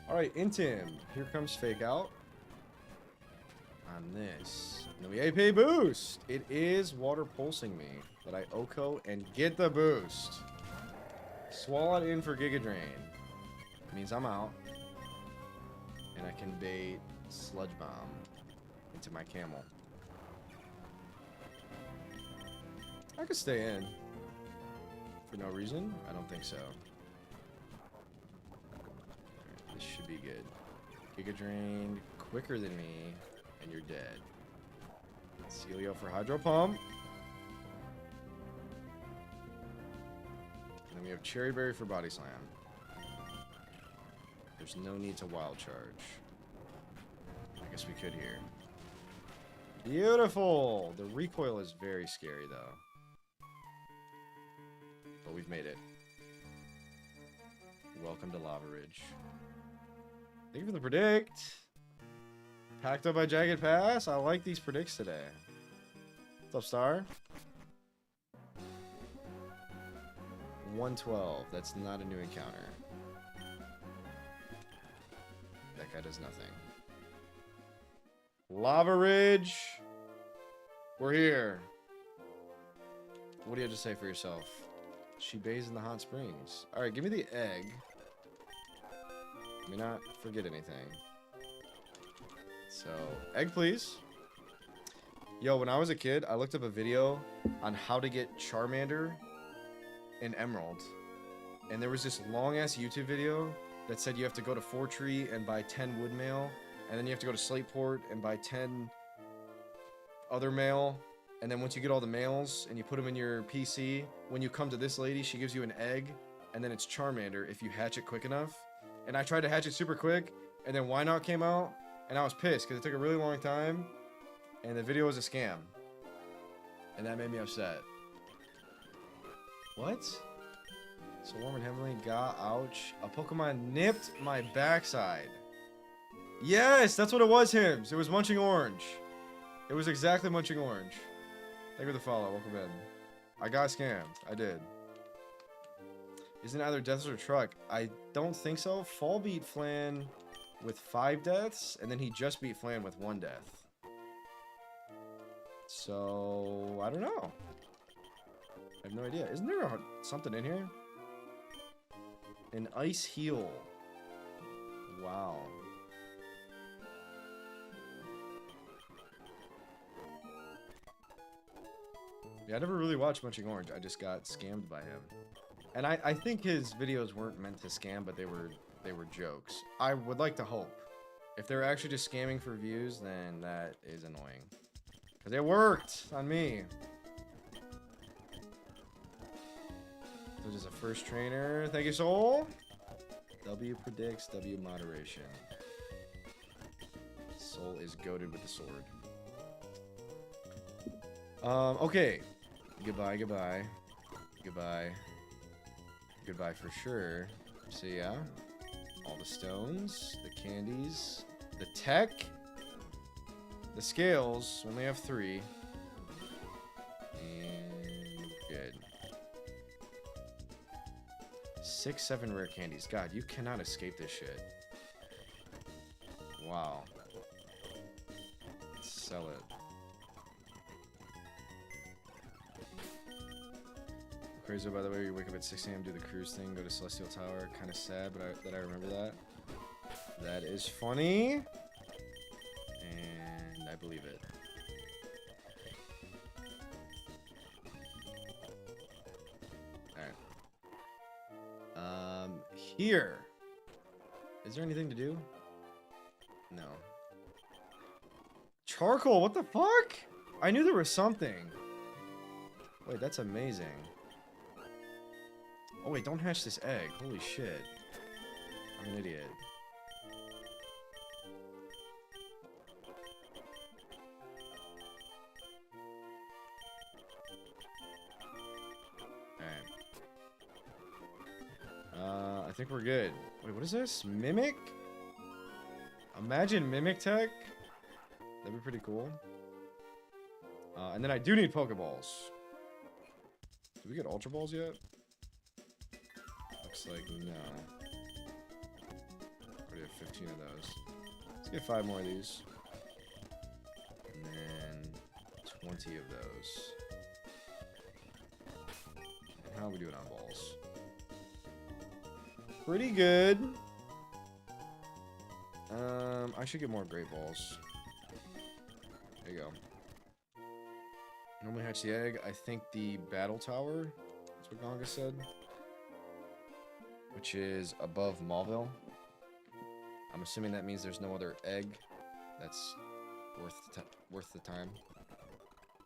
Alright, Intim. Here comes Fake Out. On this. And then we AP boost. It is water pulsing me. But I OHKO and get the boost. Swallow in for Giga Drain. Means I'm out. And I can bait Sludge Bomb into my camel. I could stay in. For no reason? I don't think so. Right, this should be good. Giga Drain quicker than me, and you're dead. Celio for Hydro Pump. And then we have Cherry Berry for Body Slam. There's no need to Wild Charge. I guess we could here. Beautiful! The recoil is very scary, though. But we've made it. Welcome to Lava Ridge. Thank you for the predict. Packed up by Jagged Pass. I like these predicts today. What's up, Star? 112. That's not a new encounter. That guy does nothing. Lava Ridge. We're here. What do you have to say for yourself? She bathes in the hot springs. Alright, give me the egg. Let me not forget anything. So, egg please. Yo, when I was a kid, I looked up a video on how to get Charmander in Emerald. And there was this long-ass YouTube video that said you have to go to Fortree and buy 10 wood mail. And then you have to go to Slateport and buy 10 other mail. And then once you get all the mails and you put them in your PC, when you come to this lady, she gives you an egg. And then it's Charmander if you hatch it quick enough. And I tried to hatch it super quick. And then Why Not came out. And I was pissed because it took a really long time. And the video was a scam. And that made me upset. What? So warm and heavenly, ouch. A Pokemon nipped my backside. Yes, that's what it was, Hims. It was Munching Orange. It was exactly Munching Orange. Thank you for the follow. Welcome in. I got scammed. I did. Isn't it either deaths or truck? I don't think so. Fall beat Flan with 5 deaths, and then he just beat Flan with 1 death. So, I don't know. I have no idea. Isn't there something in here? An ice heal. Wow. Yeah, I never really watched Munching Orange. I just got scammed by him. And I think his videos weren't meant to scam, but they were jokes. I would like to hope. If they're actually just scamming for views, then that is annoying. Because it worked on me. This is a first trainer. Thank you, Soul. W predicts, W moderation. Soul is goated with the sword. Okay. Goodbye, goodbye. Goodbye. Goodbye for sure. See ya. All the stones, the candies, the tech, the scales. Only have 3. And good. 6, 7 rare candies. God, you cannot escape this shit. Wow. Let's sell it. Kaizo, by the way, you wake up at 6 a.m., do the cruise thing, go to Celestial Tower. Kind of sad, but that I remember that. That is funny. And I believe it. Alright. Here. Is there anything to do? No. Charcoal, what the fuck? I knew there was something. Wait, that's amazing. Oh wait, don't hatch this egg. Holy shit. I'm an idiot. Alright. I think we're good. Wait, what is this? Mimic? Imagine Mimic Tech? That'd be pretty cool. And then I do need Pokeballs. Did we get Ultra Balls yet? Looks like no. Already have 15 of those. Let's get 5 more of these. And then 20 of those. And how are we doing on balls? Pretty good. I should get more Great Balls. There you go. Normally hatch the egg. I think the Battle Tower, that's what Gonga said. Which is above Mauville. I'm assuming that means there's no other egg that's worth the time.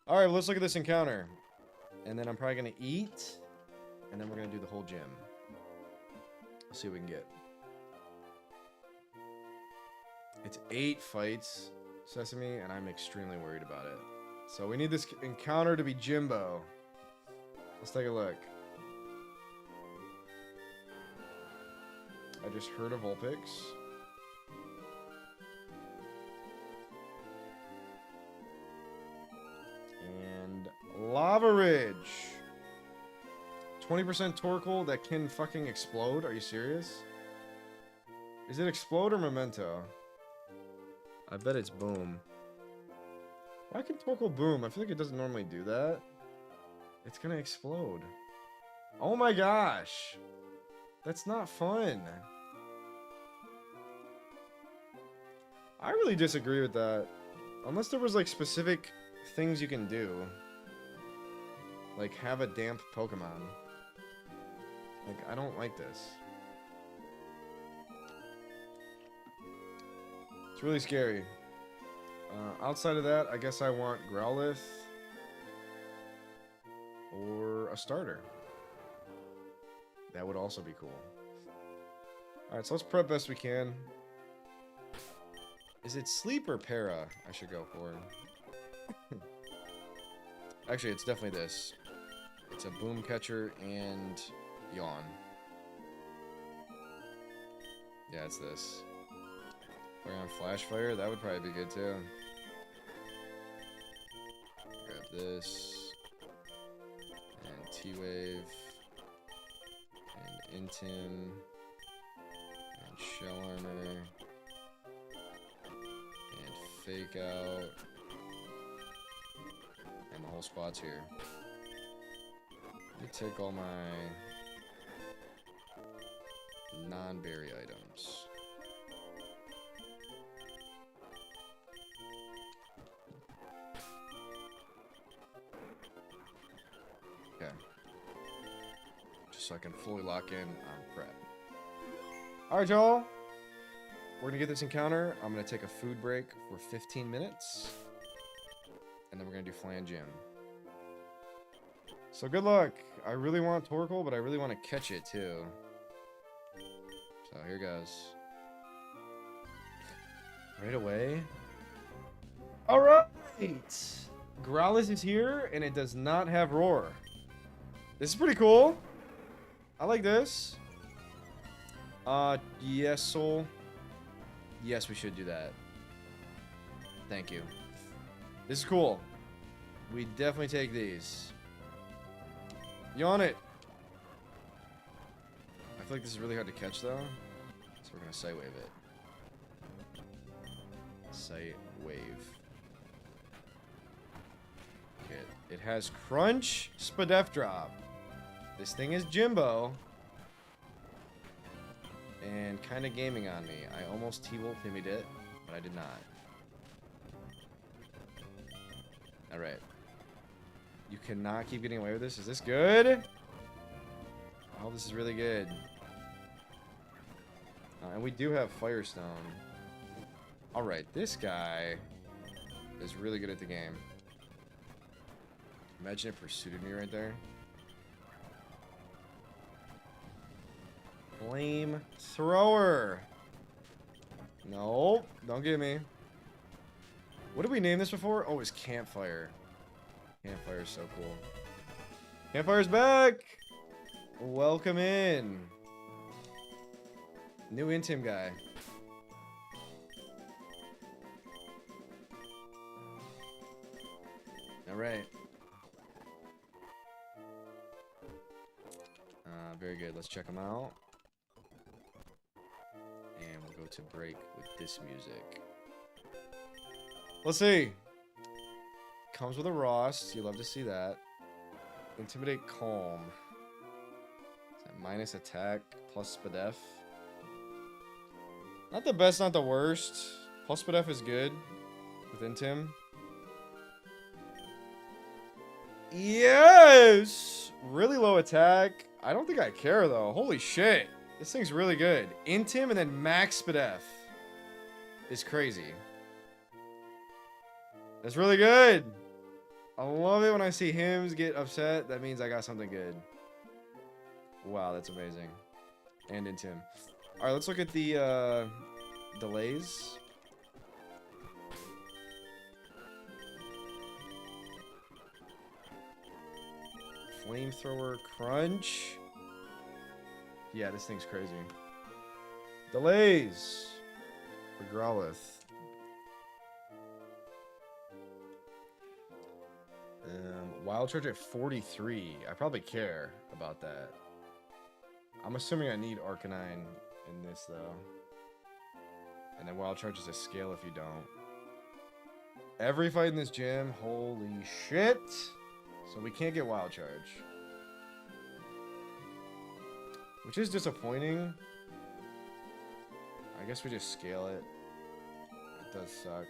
Alright, well, let's look at this encounter. And then I'm probably going to eat. And then we're going to do the whole gym. Let's see what we can get. It's 8 fights, Sesame, and I'm extremely worried about it. So we need this encounter to be Jimbo. Let's take a look. I just heard a Vulpix. And Lava Ridge. 20% Torkoal that can fucking explode? Are you serious? Is it Explode or Memento? I bet it's Boom. Why can Torkoal Boom? I feel like it doesn't normally do that. It's gonna explode. Oh my gosh! That's not fun. I really disagree with that. Unless there was like specific things you can do. Like have a damp Pokemon. Like I don't like this. It's really scary. Outside of that, I guess I want Growlithe. Or a starter. That would also be cool. Alright, so let's prep best we can. Is it Sleep or Para I should go for? Actually, it's definitely this. It's a Boom Catcher and Yawn. Yeah, it's this. Play on Flash Fire, that would probably be good too. Grab this. And T-Wave. And Intim. And Shell Armor. And Fake Out. And the whole spot's here. Let me take all my non-berry items. Okay. Just so I can fully lock in on prep. Alright, y'all. We're gonna get this encounter. I'm gonna take a food break for 15 minutes. And then we're gonna do Flan Gym. So good luck. I really want Torkoal, but I really want to catch it too. So here goes. Right away. Alright! Growlithe is here, and it does not have Roar. This is pretty cool. I like this. Yes, Soul. Yes, we should do that. Thank you. This is cool. We definitely take these. Yawn it. I feel like this is really hard to catch though. So we're gonna Psy Wave it. Psy Wave. Okay. It has Crunch, Spadef Drop. This thing is Jimbo. And kinda gaming on me. I almost T-Wolf Himmied it, but I did not. Alright. You cannot keep getting away with this. Is this good? Oh, this is really good. And we do have Firestone. Alright, this guy is really good at the game. Imagine it pursued me right there. Flame Thrower. Nope, don't get me. What did we name this before? Oh, it was Campfire. Campfire is so cool. Campfire's back! Welcome in. New Intim guy. Alright. Very good. Let's check them out. And we'll go to break with this music. Let's see. Comes with a Rost. You love to see that. Intimidate Calm. Is that minus attack plus Spadef? Not the best, not the worst. Plus Spadef is good with Intim. Yes! Really low attack. I don't think I care though. Holy shit. This thing's really good. Intim and then max Spadef is crazy. That's really good. I love it when I see hymns get upset. That means I got something good. Wow, that's amazing. And Intim. Alright, let's look at the delays. Flamethrower Crunch. Yeah, this thing's crazy. Delays for Growlithe. Wild Charge at 43. I probably care about that. I'm assuming I need Arcanine in this though. And then Wild Charge is a scale if you don't. Every fight in this gym, holy shit. So we can't get Wild Charge. Which is disappointing. I guess we just scale it. It does suck.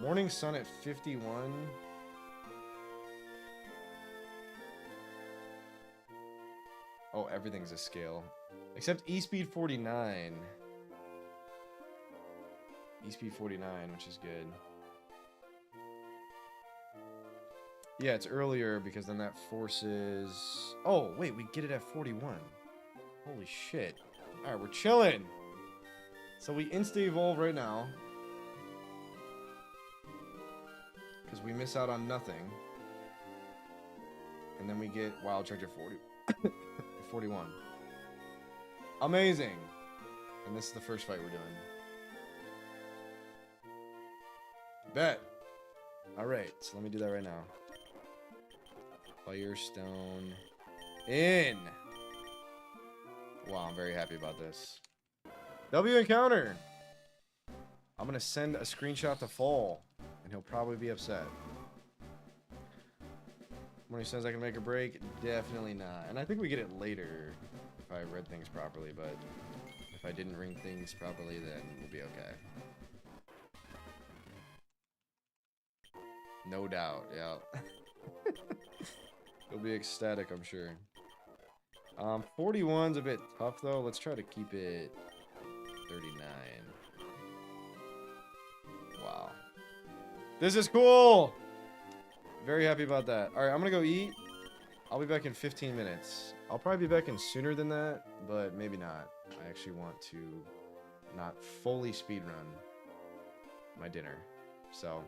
Morning sun at 51. Oh, everything's a scale. Except E-Speed 49. E-Speed 49, which is good. Yeah, it's earlier because then that forces... Oh, wait, we get it at 41. Holy shit. Alright, we're chilling. So we insta-evolve right now. Because we miss out on nothing. And then we get Wild Charge at 40. 41. Amazing. And this is the first fight we're doing. Bet. Alright, so let me do that right now. Firestone in. Wow, I'm very happy about this. W encounter. I'm gonna send a screenshot to Fall, and he'll probably be upset. When he says I can make a break, definitely not. And I think we get it later if I read things properly, but if I didn't ring things properly, then we'll be okay. No doubt, yeah. He'll be ecstatic, I'm sure. 41's a bit tough, though. Let's try to keep it 39. Wow. This is cool! Very happy about that. Alright, I'm gonna go eat. I'll be back in 15 minutes. I'll probably be back in sooner than that, but maybe not. I actually want to not fully speedrun my dinner. So,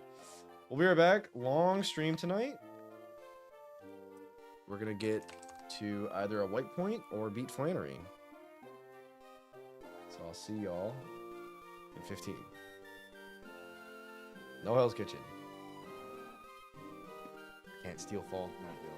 we'll be right back. Long stream tonight. We're gonna get to either a white point or beat Flannery. So I'll see y'all in 15. No Hell's Kitchen. Can't steal Fall. Not real.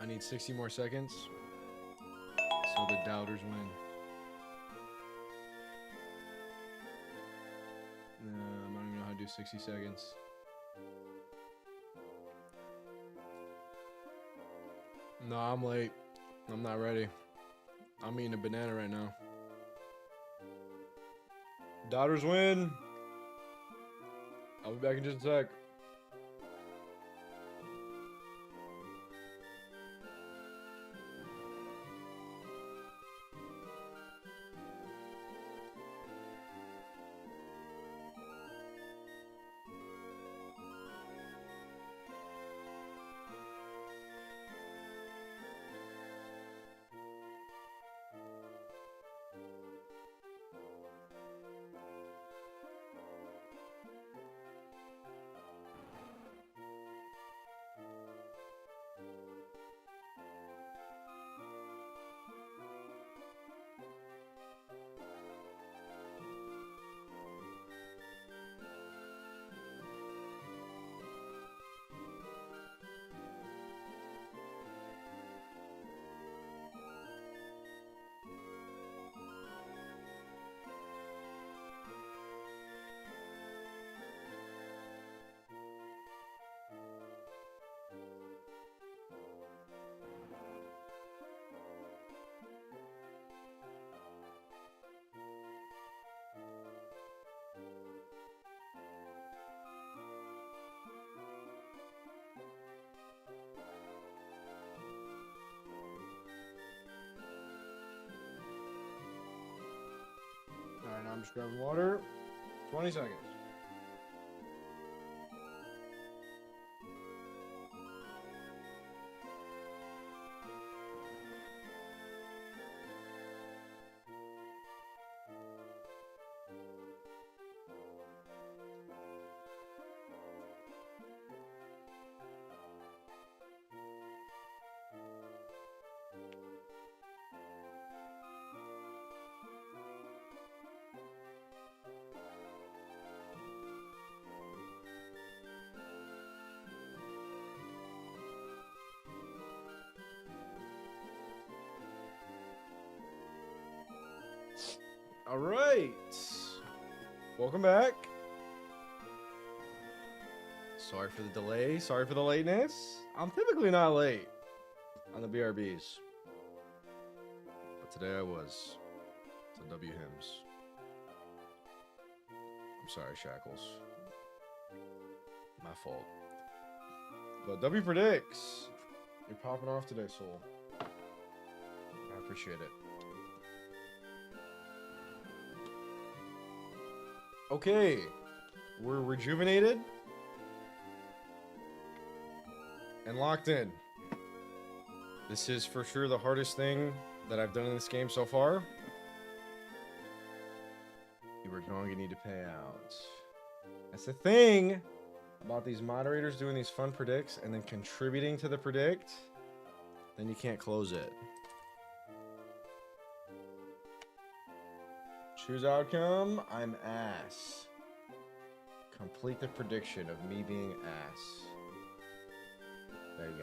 need 60 more seconds. So the doubters win. I don't even know how to do 60 seconds. No, I'm late. I'm not ready. I'm eating a banana right now. Doubters win. I'll be back in just a sec. Alright, now I'm just grabbing water. 20 seconds. All right. Welcome back. Sorry for the delay. Sorry for the lateness. I'm typically not late on the BRBs. But today I was. It's a W hymns. I'm sorry, Shackles. My fault. But W predicts. You're popping off today, Soul. I appreciate it. Okay, we're rejuvenated and locked in. This is for sure the hardest thing that I've done in this game so far. You are going to need to pay out. That's the thing about these moderators doing these fun predicts and then contributing to the predict. Then you can't close it. Choose outcome. I'm ass. Complete the prediction of me being ass. There you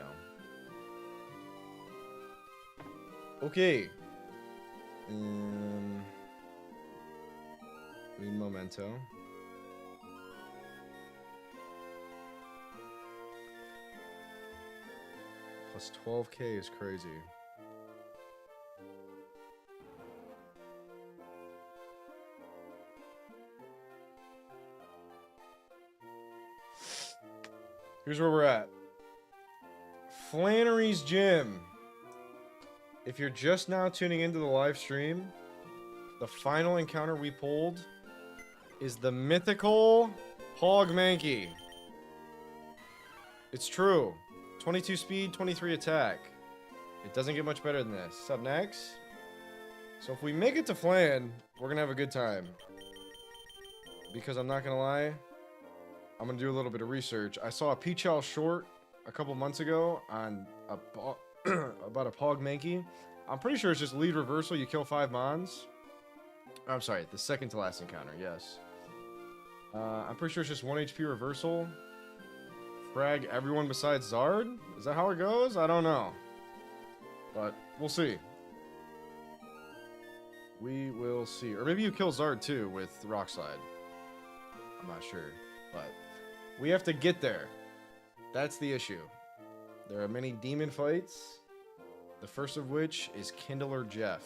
go. Okay. Read memento. Plus 12k is crazy. Here's where we're at. Flannery's Gym. If you're just now tuning into the live stream, the final encounter we pulled is the mythical Hog Mankey. It's true. 22 speed, 23 attack. It doesn't get much better than this. What's up next? So if we make it to Flan, we're going to have a good time. Because I'm not going to lie, I'm going to do a little bit of research. I saw a Peachel short a couple months ago on about a Pog Mankey. I'm pretty sure it's just lead reversal. You kill 5 Mons. I'm sorry, the second to last encounter, yes. I'm pretty sure it's just 1 HP reversal. Frag everyone besides Zard? Is that how it goes? I don't know. But we'll see. We will see. Or maybe you kill Zard too with Rock Slide. I'm not sure. But we have to get there. That's the issue. There are many demon fights. The first of which is Kindler Jeff.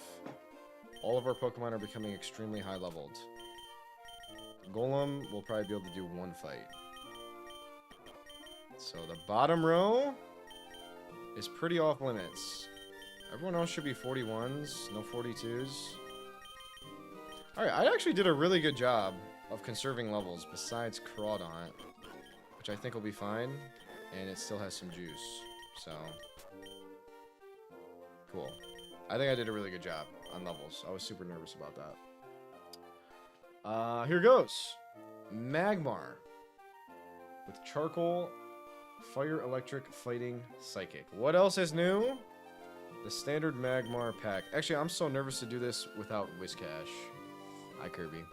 All of our Pokemon are becoming extremely high leveled. Golem will probably be able to do one fight. So the bottom row is pretty off limits. Everyone else should be 41s, no 42s. Alright, I actually did a really good job of conserving levels besides Crawdaunt, which I think will be fine, and it still has some juice. So, cool. I think I did a really good job on levels. I was super nervous about that. Here goes. Magmar. With Charcoal, Fire, Electric, Fighting, Psychic. What else is new? The standard Magmar pack. Actually, I'm so nervous to do this without Whiscash. Hi, Kirby.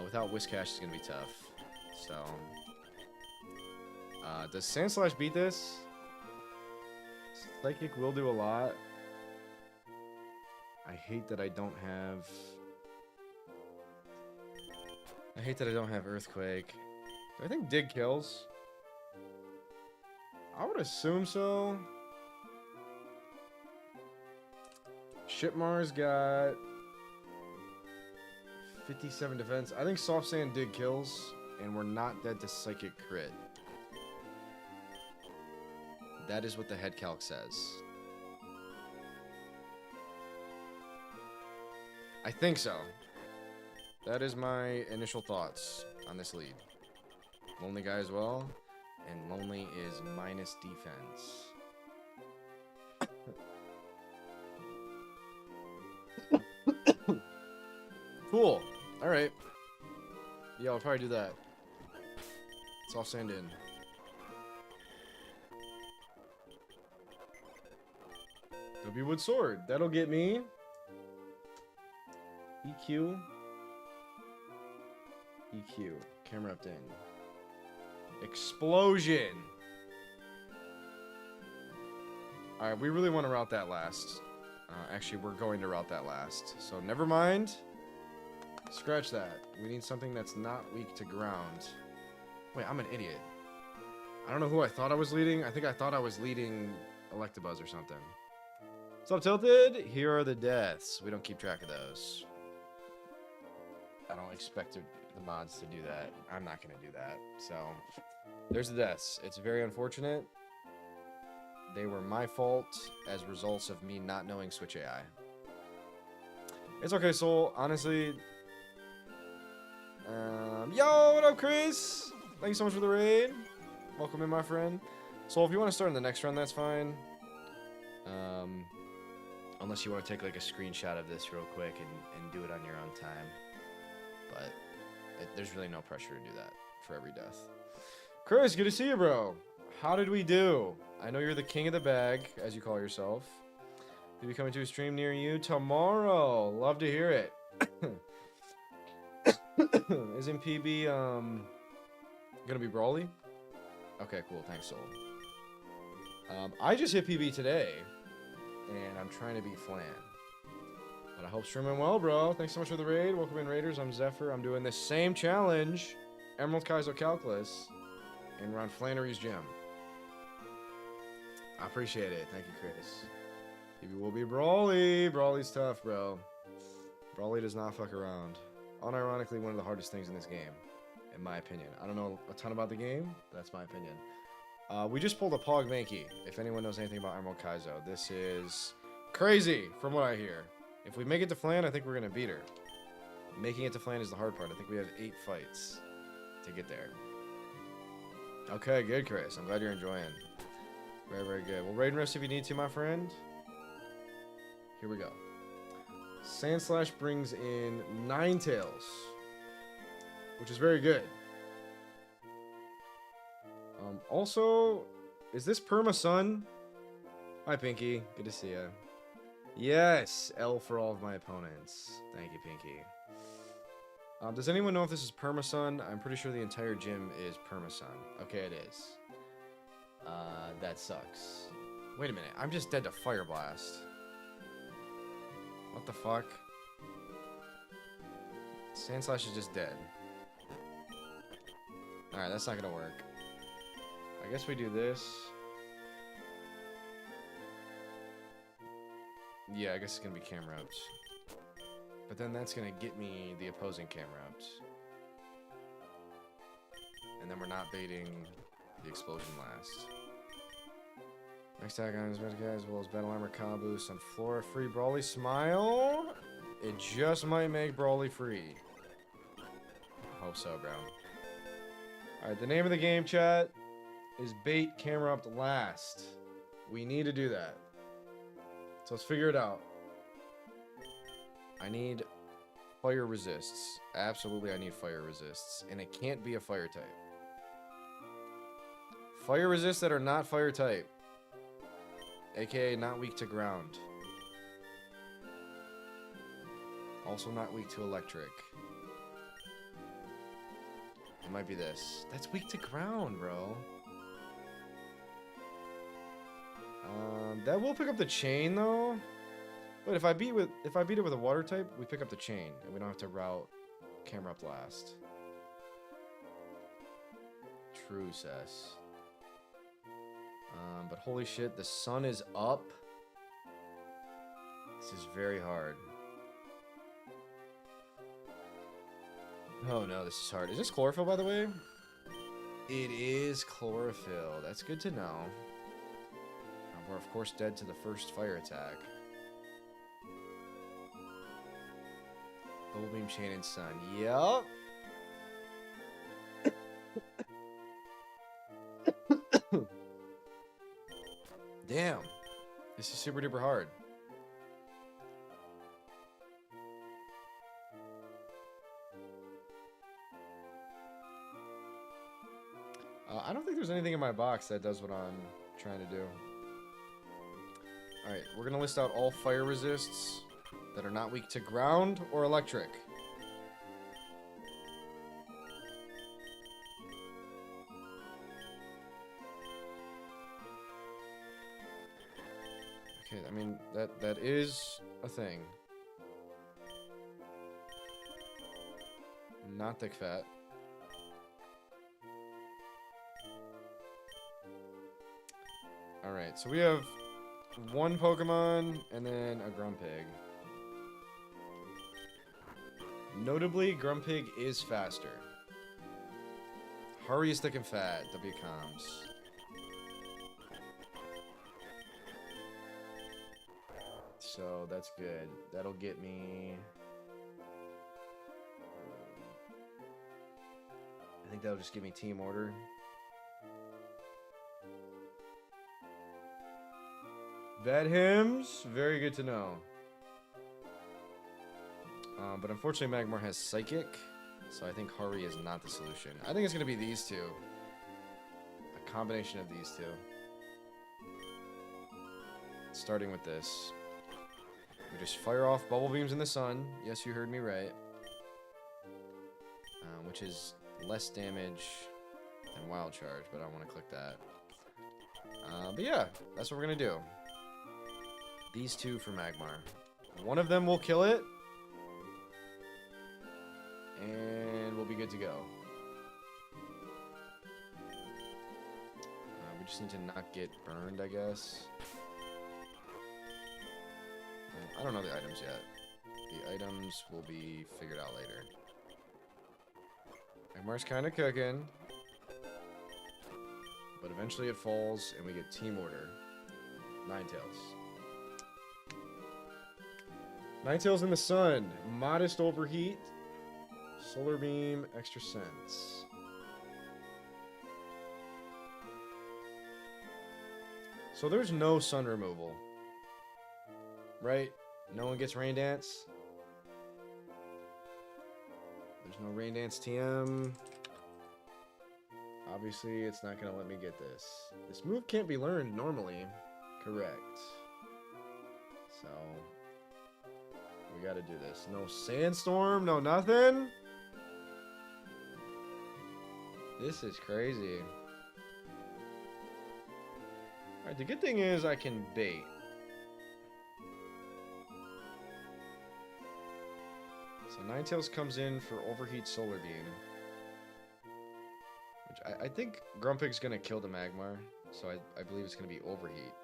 Without Whiscash, it's going to be tough. So, does Sandslash beat this? Psychic will do a lot. I hate that I don't have... Earthquake. Do I think Dig kills? I would assume so. Shipmar's got 57 defense. I think Soft Sand Dig kills, and we're not dead to Psychic Crit. That is what the head calc says. I think so. That is my initial thoughts on this lead. Lonely guy as well, and Lonely is minus defense. Cool. Alright. Yeah, I'll probably do that. Soft Sand in. W Wood Sword. That'll get me. EQ. EQ. Camera up in. Explosion. Alright, we really want to route that last. Actually, we're going to route that last. So, never mind. Scratch that. We need something that's not weak to ground. Wait, I'm an idiot. I don't know who I thought I was leading. I think I thought I was leading Electabuzz or something. What's up, Tilted? Here are the deaths. We don't keep track of those. I don't expect the mods to do that. I'm not going to do that. So, there's the deaths. It's very unfortunate. They were my fault as results of me not knowing Switch AI. It's okay, Soul. Honestly... yo, what up, Chris? Thank you so much for the raid. Welcome in, my friend. Soul, if you want to start in the next round, that's fine. Unless you want to take like a screenshot of this real quick and do it on your own time. But there's really no pressure to do that for every death. Chris, good to see you, bro. How did we do? I know you're the king of the bag, as you call yourself. We'll be coming to a stream near you tomorrow. Love to hear it. Isn't PB gonna be Brawly? Okay, cool. Thanks, Soul. I just hit PB today, and I'm trying to beat Flan. But I hope streaming well, bro. Thanks so much for the raid. Welcome in, Raiders. I'm Zephyr. I'm doing this same challenge, Emerald Kaizo Calculus, and we're on Flannery's Gym. I appreciate it. Thank you, Chris. PB will be Brawly. Brawly's tough, bro. Brawly does not fuck around. Unironically, one of the hardest things in this game, in my opinion. I don't know a ton about the game, but that's my opinion. We just pulled a Pog Mankey, if anyone knows anything about Emerald Kaizo. This is crazy, from what I hear. If we make it to Flan, I think we're going to beat her. Making it to Flan is the hard part. I think we have 8 fights to get there. Okay, good, Chris. I'm glad you're enjoying. Very, very good. Well, raid and rest if you need to, my friend. Here we go. Sandslash brings in Ninetales, which is very good. Also, is this Perma Sun? Hi, Pinky. Good to see ya. Yes, L for all of my opponents. Thank you, Pinky. Does anyone know if this is Perma Sun? I'm pretty sure the entire gym is Perma Sun. Okay, it is. That sucks. Wait a minute. I'm just dead to Fire Blast. What the fuck? Sandslash is just dead. Alright, that's not gonna work. I guess we do this. Yeah, I guess it's gonna be Camrouts. But then that's gonna get me the opposing Camrouts. And then we're not baiting the Explosion last. Next attack on his magic guy, as well as Battle Armor combo boost on Flora free Brawly Smile. It just might make Brawly free. I hope so, bro. Alright, the name of the game, chat, is bait camera up last. We need to do that. So let's figure it out. I need fire resists. Absolutely, I need fire resists. And it can't be a fire type. Fire resists that are not fire type. AKA not weak to ground. Also not weak to electric. It might be this. That's weak to ground, bro. That will pick up the chain though. But if I beat it with a water type, we pick up the chain and we don't have to route camera up last. True, Cess. But holy shit, the sun is up. This is very hard. Oh no, this is hard. Is this chlorophyll, by the way? It is chlorophyll. That's good to know. We're of course dead to the first fire attack. Bubble Beam, Chain, and Sun. Yup. Damn. This is super duper hard. I don't think there's anything in my box that does what I'm trying to do. Alright, we're gonna list out all fire resists that are not weak to ground or electric. Okay, I mean, that is a thing. Not thick fat. Alright, so we have one Pokemon and then a Grumpig. Notably, Grumpig is faster. Hurry is thick and fat, W comms. So that's good. That'll get me... I think that'll just give me team order. Vet hymns, very good to know. But unfortunately Magmar has Psychic, so I think Hurry is not the solution. I think it's going to be these two. A combination of these two. Starting with this. We just fire off Bubble Beams in the sun. Yes, you heard me right. Which is less damage than Wild Charge, but I don't want to click that. But yeah, that's what we're going to do. These two for Magmar. One of them will kill it. And we'll be good to go. We just need to not get burned, I guess. I don't know the items yet. The items will be figured out later. Magmar's kind of cooking. But eventually it falls and we get Team Order. Ninetales. Ninetales in the sun. Modest overheat. Solar Beam, Extra Sense. So there's no sun removal. Right? No one gets Rain Dance. There's no Rain Dance TM. Obviously, it's not going to let me get this. This move can't be learned normally. Correct. So, we got to do this. No Sandstorm, no nothing. This is crazy. Alright, the good thing is I can bait. So Ninetales comes in for Overheat Solar Beam. Which I think Grumpig's gonna kill the Magmar. So I believe it's gonna be Overheat.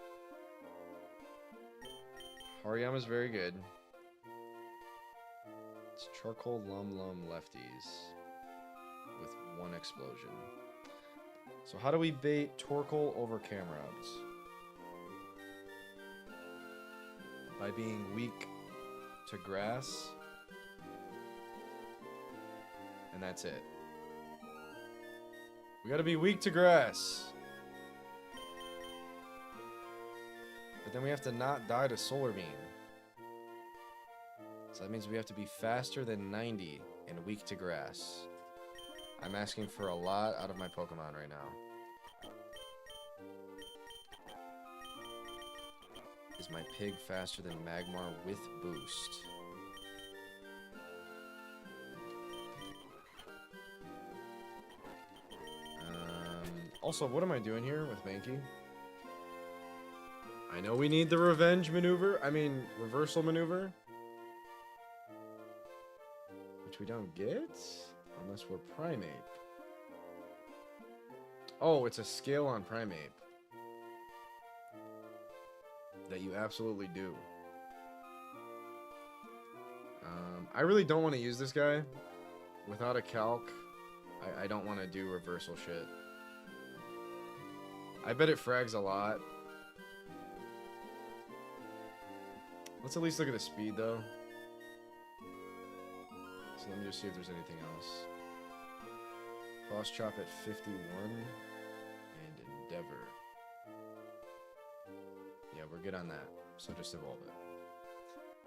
Hariyama's very good. It's Charcoal Lum Lum lefties. With 1 explosion. So how do we bait Torkoal over Camerupt? By being weak to grass. And that's it. We gotta be weak to grass. But then we have to not die to Solar Beam. So that means we have to be faster than 90 and weak to grass. I'm asking for a lot out of my Pokemon right now. Is my pig faster than Magmar with boost? Also, what am I doing here with Mankey? I know we need the revenge maneuver. I mean, reversal maneuver. Which we don't get unless we're Primeape. Oh, it's a scale on Primeape. That you absolutely do. I really don't want to use this guy. Without a calc, I don't want to do reversal shit. I bet it frags a lot. Let's at least look at the speed, though. So let me just see if there's anything else. Cross chop at 51. And Endeavor. Yeah, we're good on that. So just evolve it.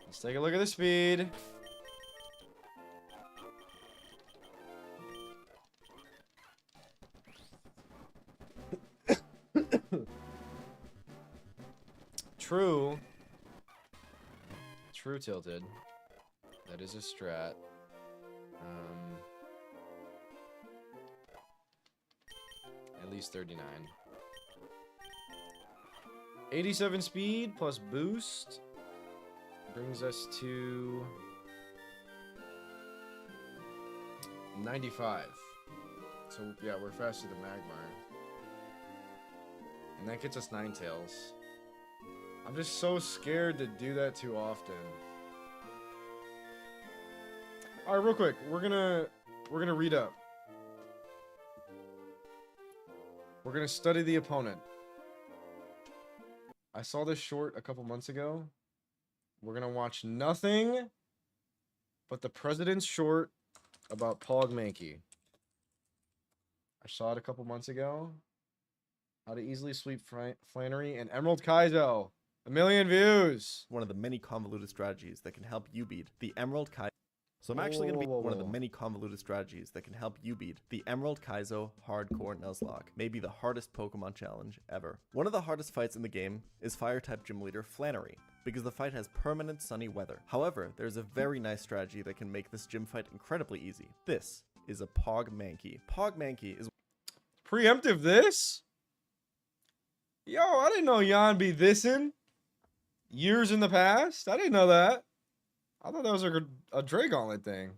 Let's take a look at the speed. True. True tilted. That is a strat. At least 39. 87 speed plus boost brings us to 95. So yeah, we're faster than Magmar. And that gets us Ninetales. I'm just so scared to do that too often. All right, real quick, we're gonna read up. We're gonna study the opponent. I saw this short a couple months ago. We're gonna watch nothing but the President's short about Pog Mankey. I saw it a couple months ago. How to easily sweep Flannery and Emerald Kaizo. 1 million views. One of the many convoluted strategies that can help you beat the Emerald Kaizo. So I'm actually going to be one of the many convoluted strategies that can help you beat the Emerald Kaizo Hardcore Nuzlocke, maybe the hardest Pokemon challenge ever. One of the hardest fights in the game is Fire-type gym leader Flannery, because the fight has permanent sunny weather. However, there's a very nice strategy that can make this gym fight incredibly easy. This is a Pog Mankey. Pog Mankey is preemptive this? Yo, I didn't know Jan be thising. Years in the past? I didn't know that. I thought that was a Dre Gauntlet thing.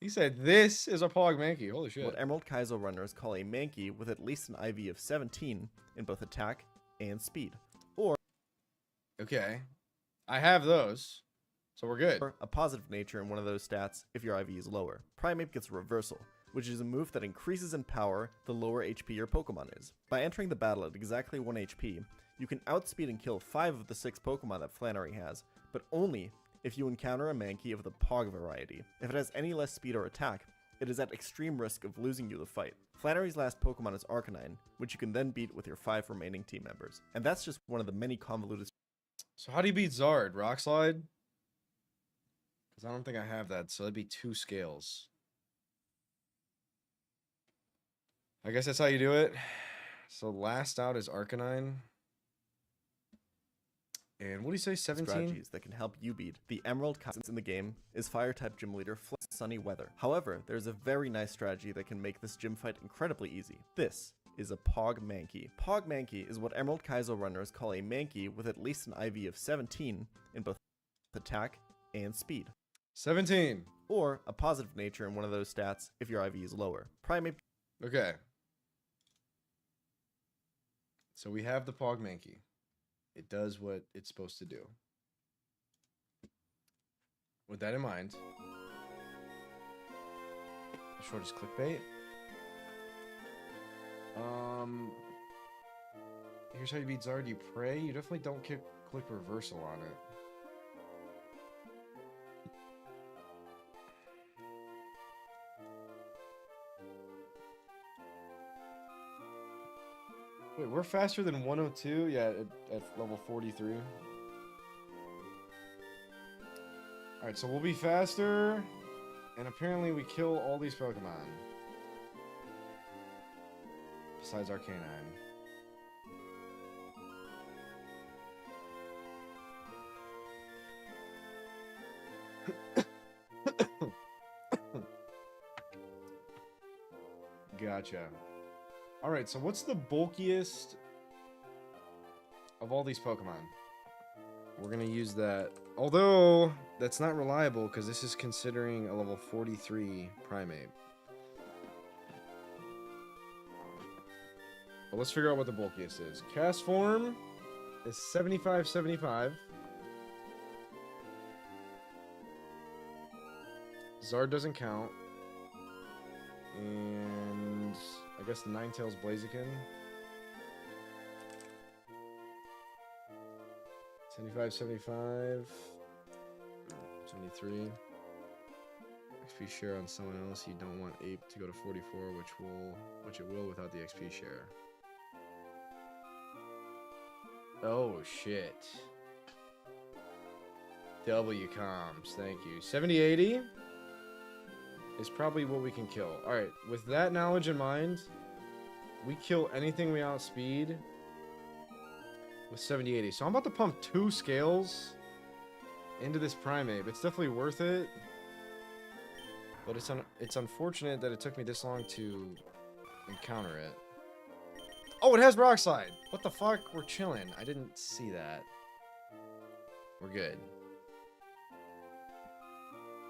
He said this is a Pog Mankey. Holy shit. what Emerald Kaizo runners call a Mankey with at least an IV of 17 in both attack and speed. Or okay. I have those. So we're good. a positive nature in one of those stats if your IV is lower. Primeape gets Reversal, which is a move that increases in power the lower HP your Pokemon is. By entering the battle at exactly 1 HP, you can outspeed and kill 5 of the 6 Pokemon that Flannery has, but only if you encounter a Mankey of the Pog variety. If it has any less speed or attack, it is at extreme risk of losing you the fight. Flannery's last Pokemon is Arcanine, which you can then beat with your 5 remaining team members. And that's just one of the many convoluted... So how do you beat Zard? Rock Slide? Because I don't think I have that, so that'd be 2 scales. I guess that's how you do it. So last out is Arcanine. And what do you say, 17? strategies that can help you beat the Emerald Kaizo in the game is Fire-type gym leader Sunny Weather. However, there's a very nice strategy that can make this gym fight incredibly easy. This is a Pog Mankey. Pog Mankey is what Emerald Kaizo runners call a Mankey with at least an IV of 17 in both attack and speed. 17. Or a positive nature in one of those stats if your IV is lower. Primate. Okay. So we have the Pog Mankey. It does what it's supposed to do. With that in mind, shortest clickbait. Here's how you beat Zard. You pray. You definitely don't click reversal on it. Wait, we're faster than 102? Yeah, at level 43. Alright, so we'll be faster. And apparently we kill all these Pokemon. Besides Arcanine. Gotcha. Alright, so what's the bulkiest of all these Pokemon? We're gonna use that. Although, that's not reliable, because this is considering a level 43 Primate. But let's figure out what the bulkiest is. Cast Form is 75-75. Zard doesn't count. And I guess the Ninetales Blaziken. 75-75. 73. XP share on someone else. You don't want Ape to go to 44, which it will without the XP share. Oh shit. W comms, thank you. 70-80 is probably what we can kill. Alright, with that knowledge in mind, we kill anything we outspeed with 70-80. So I'm about to pump 2 scales into this Primate. It's definitely worth it. But it's unfortunate that it took me this long to encounter it. Oh, it has Rock Slide! What the fuck? We're chilling. I didn't see that. We're good.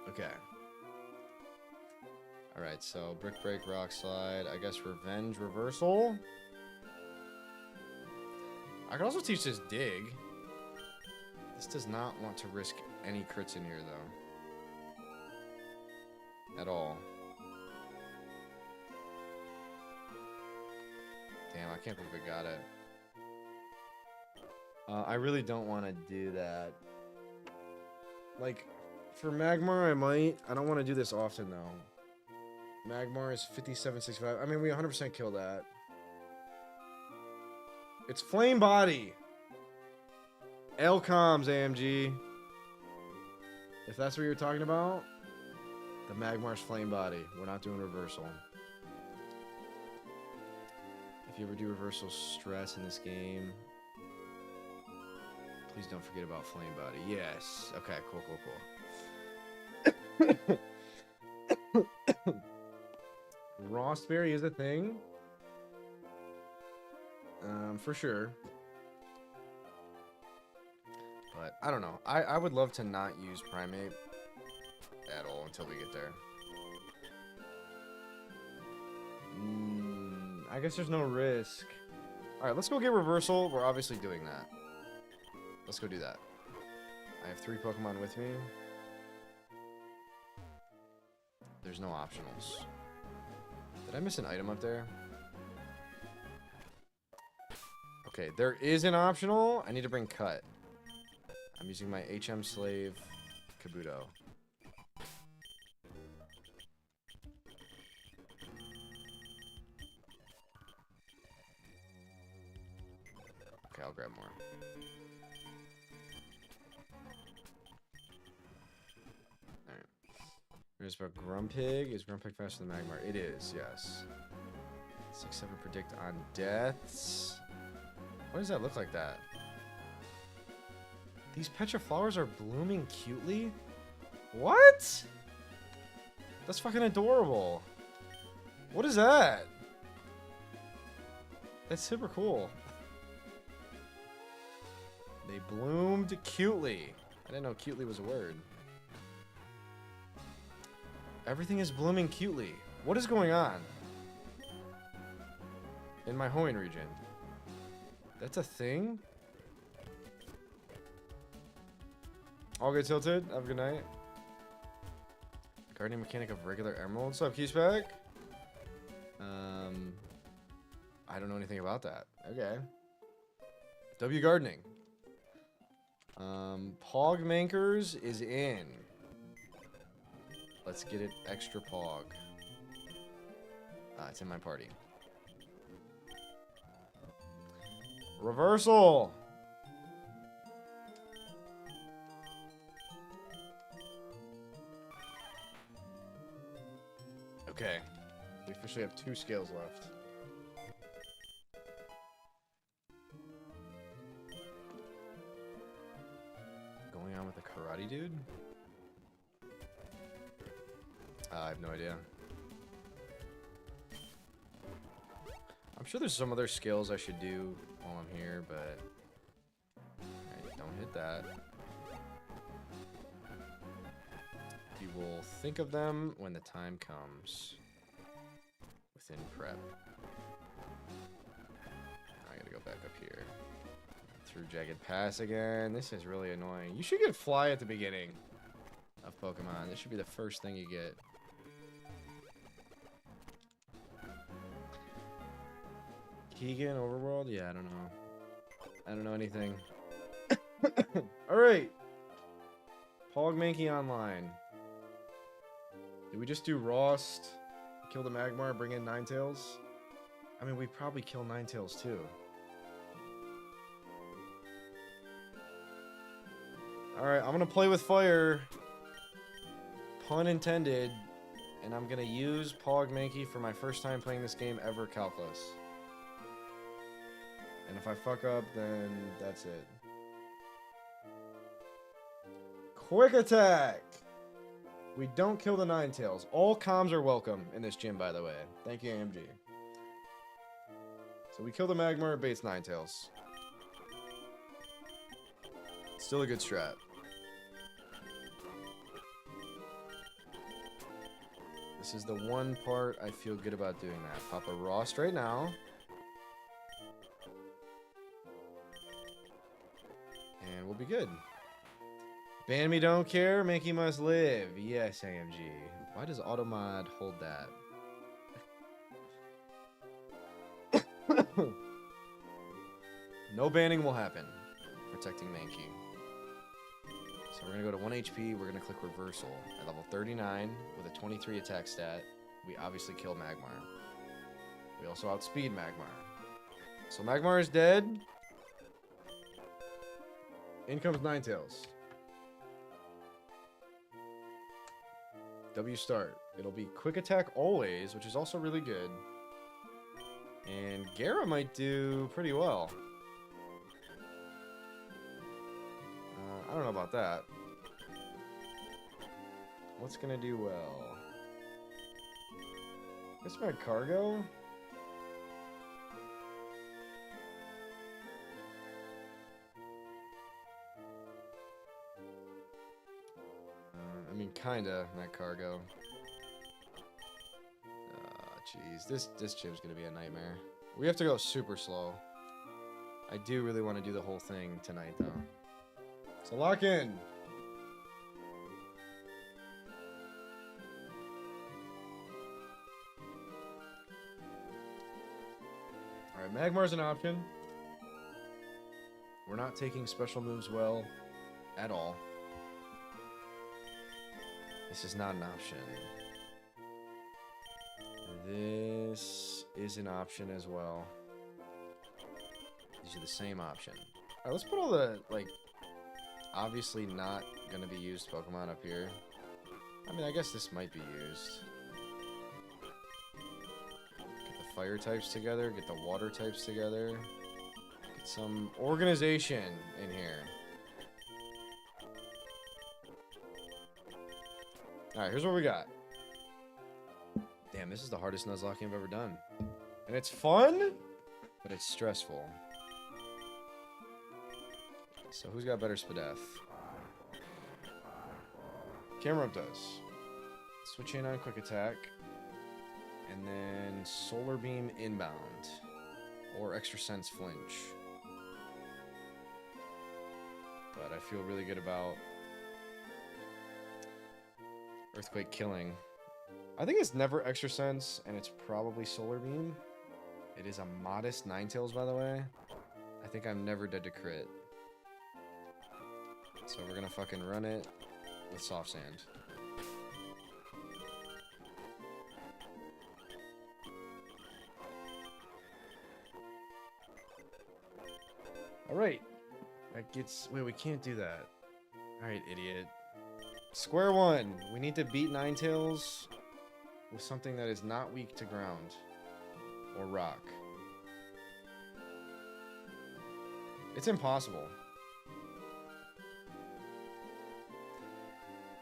Okay. Alright, so Brick Break, Rock Slide. I guess Revenge Reversal. I could also teach this Dig. This does not want to risk any crits in here, though. At all. Damn, I can't believe I got it. I really don't want to do that. Like, for Magmar, I might. I don't want to do this often, though. Magmar is 57-65. I mean, we 100% kill that. It's Flame Body. L-Comms, AMG. If that's what you're talking about, the Magmar's Flame Body. We're not doing reversal. If you ever do reversal stress in this game, please don't forget about Flame Body. Yes. Okay, cool, cool, cool. Rawsberry is a thing. For sure. But, I don't know. I would love to not use Primate at all until we get there. I guess there's no risk. Alright, let's go get Reversal. We're obviously doing that. Let's go do that. I have 3 Pokemon with me. There's no optionals. Did I miss an item up there? Okay, there is an optional. I need to bring Cut. I'm using my HM Slave Kabuto. Okay, I'll grab more. Alright. There's about Grumpig. Is Grumpig faster than Magmar? It is, yes. 6-7 predict on deaths. Why does that look like that? These Petra flowers are blooming cutely? What? That's fucking adorable. What is that? That's super cool. They bloomed cutely. I didn't know cutely was a word. Everything is blooming cutely. What is going on? In my Hoenn region. That's a thing? All good, Tilted. Have a good night. Gardening mechanic of regular emeralds. What's up, Keyspec? I don't know anything about that. Okay. W gardening. Pog Mankers is in. Let's get it extra pog. It's in my party. Reversal. Okay. We officially have 2 scales left. Going on with a karate dude? I have no idea. I'm sure there's some other skills I should do while I'm here, but alright, don't hit that. You will think of them when the time comes. Within prep. I gotta go back up here. Through Jagged Pass again. This is really annoying. You should get Fly at the beginning of Pokemon. This should be the first thing you get. Keegan, Overworld? Yeah, I don't know. I don't know anything. Alright. Pog Mankey Online. Did we just do Rost, kill the Magmar, bring in Ninetales? I mean, we probably kill Ninetales too. Alright, I'm gonna play with fire. Pun intended. And I'm gonna use Pog Mankey for my first time playing this game ever, CALCS. And if I fuck up, then that's it. Quick attack! We don't kill the Ninetales. All comms are welcome in this gym, by the way. Thank you, AMG. So we kill the Magmar, it baits Ninetales. Still a good strat. This is the one part I feel good about doing that. Pop a Rost right now. And we'll be good. Ban me don't care, Mankey must live. Yes, AMG. Why does Automod hold that? No banning will happen. Protecting Mankey. So we're going to go to 1 HP. We're going to click Reversal. At level 39 with a 23 attack stat, we obviously kill Magmar. We also outspeed Magmar. So Magmar is dead. In comes Ninetales. W start. It'll be quick attack always, which is also really good. And Gara might do pretty well. I don't know about that. What's gonna do well? Guess my cargo? I mean, kinda, not cargo. Jeez, this gym's gonna be a nightmare. We have to go super slow. I do really want to do the whole thing tonight, though. So lock in. Alright, Magmar's an option. We're not taking special moves well at all. This is not an option. This is an option as well. These are the same option. Alright, let's put all the, like, obviously not gonna be used Pokemon up here. I mean, I guess this might be used. Get the fire types together, get the water types together. Get some organization in here. Alright, here's what we got. Damn, this is the hardest Nuzlocke I've ever done. And it's fun? but it's stressful. So who's got better Spadef? Camera Up does. Switch in on quick attack. And then Solar Beam inbound. Or Extra Sense flinch. But I feel really good about Earthquake killing. I think it's never Extra Sense, and it's probably Solar Beam. It is a modest Ninetales, by the way. I think I'm never dead to crit. So we're gonna fucking run it with Soft Sand. Alright. That gets... Wait, we can't do that. Alright, idiot. Square one. We need to beat Ninetales with something that is not weak to ground. Or rock. It's impossible.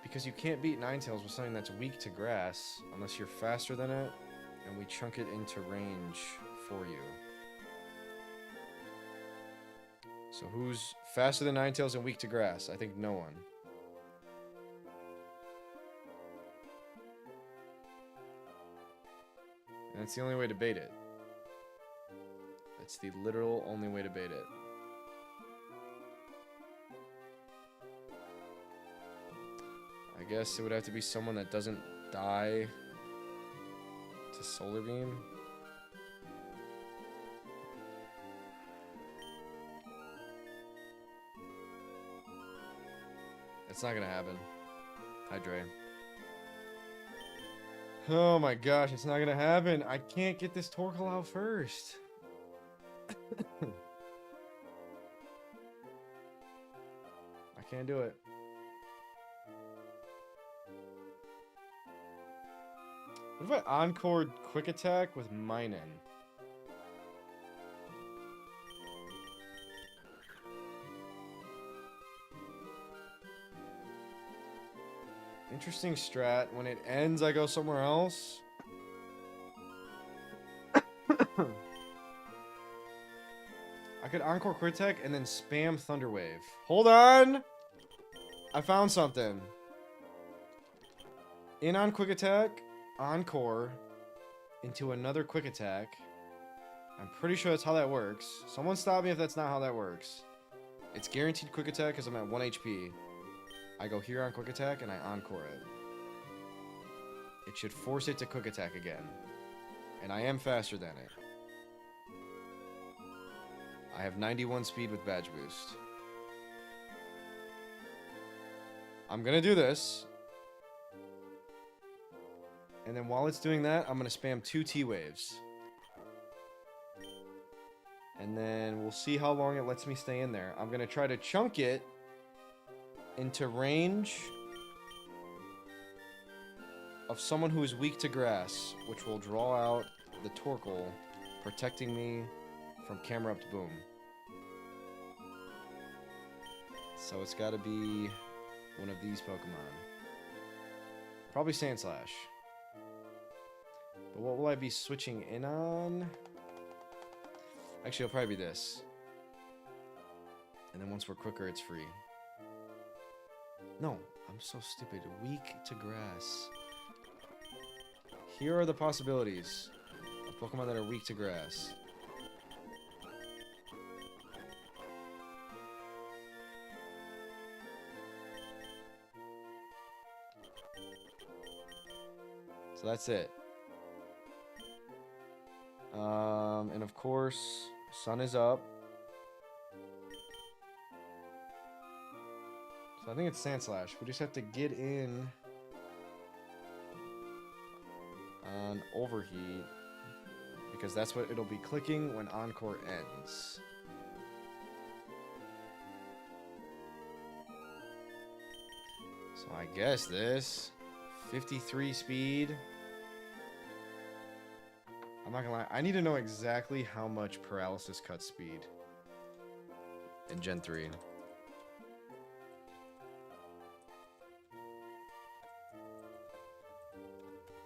Because you can't beat Ninetales with something that's weak to grass unless you're faster than it, and we chunk it into range for you. So who's faster than Ninetales and weak to grass? I think no one. And that's the only way to bait it. That's the literal only way to bait it. I guess it would have to be someone that doesn't die to Solar Beam. It's not gonna happen. Hi, Dre. Oh my gosh, it's not gonna happen. I can't get this Torkoal out first. I can't do it. What if I encored Quick Attack with Minun? Interesting strat. When it ends, I go somewhere else. I could Encore Quick Attack and then spam Thunder Wave. Hold on! I found something. In on Quick Attack, Encore, into another Quick Attack. I'm pretty sure that's how that works. Someone stop me if that's not how that works. It's guaranteed Quick Attack because I'm at 1 HP. I go here on Quick Attack and I Encore it. It should force it to Quick Attack again. And I am faster than it. I have 91 speed with Badge Boost. I'm gonna do this. And then while it's doing that, I'm gonna spam 2 T-Waves. And then we'll see how long it lets me stay in there. I'm gonna try to chunk it into range of someone who is weak to grass, which will draw out the Torkoal, protecting me from Camera Up to Boom. So it's gotta be one of these Pokemon. Probably Sandslash. But what will I be switching in on? Actually, it'll probably be this. And then once we're quicker, it's free. No, I'm so stupid. Weak to grass. Here are the possibilities of Pokemon that are weak to grass. So that's it. And of course, sun is up. So I think it's Sandslash. We just have to get in on Overheat, because that's what it'll be clicking when Encore ends. So I guess this 53 speed. I'm not gonna lie, I need to know exactly how much Paralysis cuts speed in Gen 3.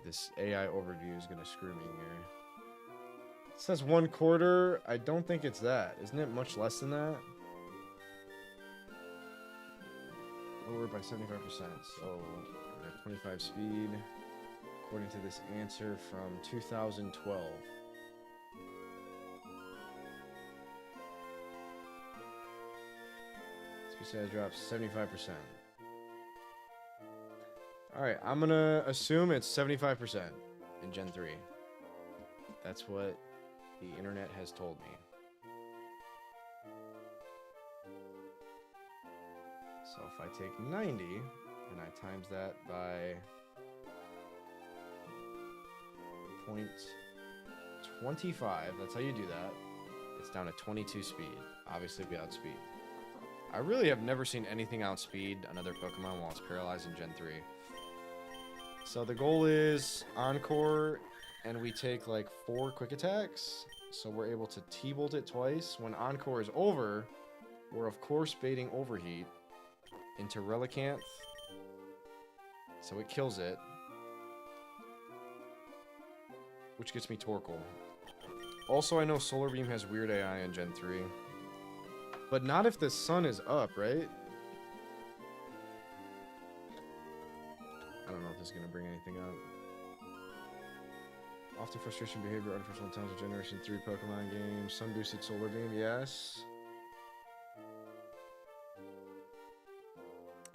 This AI overview is gonna screw me here. says 1/4. I don't think it's that. Isn't it much less than that? Lower by 75%. So, we have 25 speed. According to this answer from 2012. Speed size drops 75%. Alright, I'm gonna assume it's 75% in Gen 3. That's what the internet has told me. So if I take 90 and I times that by 0.25, that's how you do that. It's down to 22 speed. Obviously we outspeed. I really have never seen anything outspeed another Pokemon while it's paralyzed in Gen 3. So the goal is Encore, and we take like 4 quick attacks. So we're able to T-Bolt it twice. When Encore is over, we're of course baiting Overheat into Relicanth. So it kills it. Which gets me Torkoal. Also, I know Solar Beam has weird AI in Gen 3. But not if the sun is up, right? I don't know if this is going to bring anything up. Often frustration behavior, artificial intelligence, Generation 3 Pokemon game. Sun boosted Solar Beam, yes.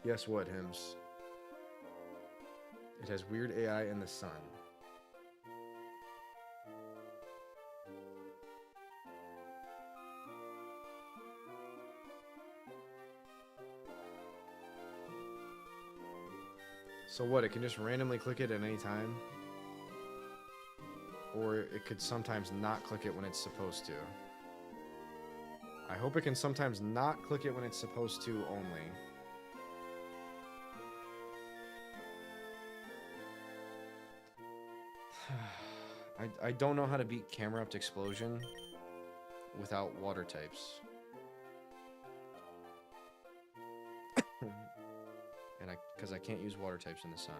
Guess what, Hims? It has weird AI in the sun. So what, it can just randomly click it at any time? Or it could sometimes not click it when it's supposed to. I hope it can sometimes not click it when it's supposed to only. I don't know how to beat Camera Up to Explosion without water types. Because I can't use water types in the sun.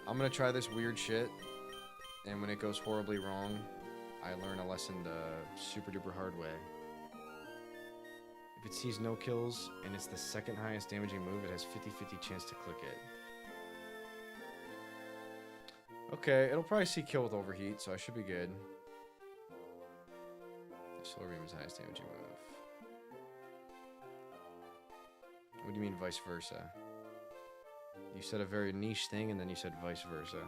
I'm gonna try this weird shit, and when it goes horribly wrong, I learn a lesson the super duper hard way. If it sees no kills, and it's the second highest damaging move, it has 50-50 chance to click it. Okay, it'll probably see kill with Overheat, so I should be good. Solar Beam is highest damaging move. What do you mean vice versa? You said a very niche thing and then you said vice versa.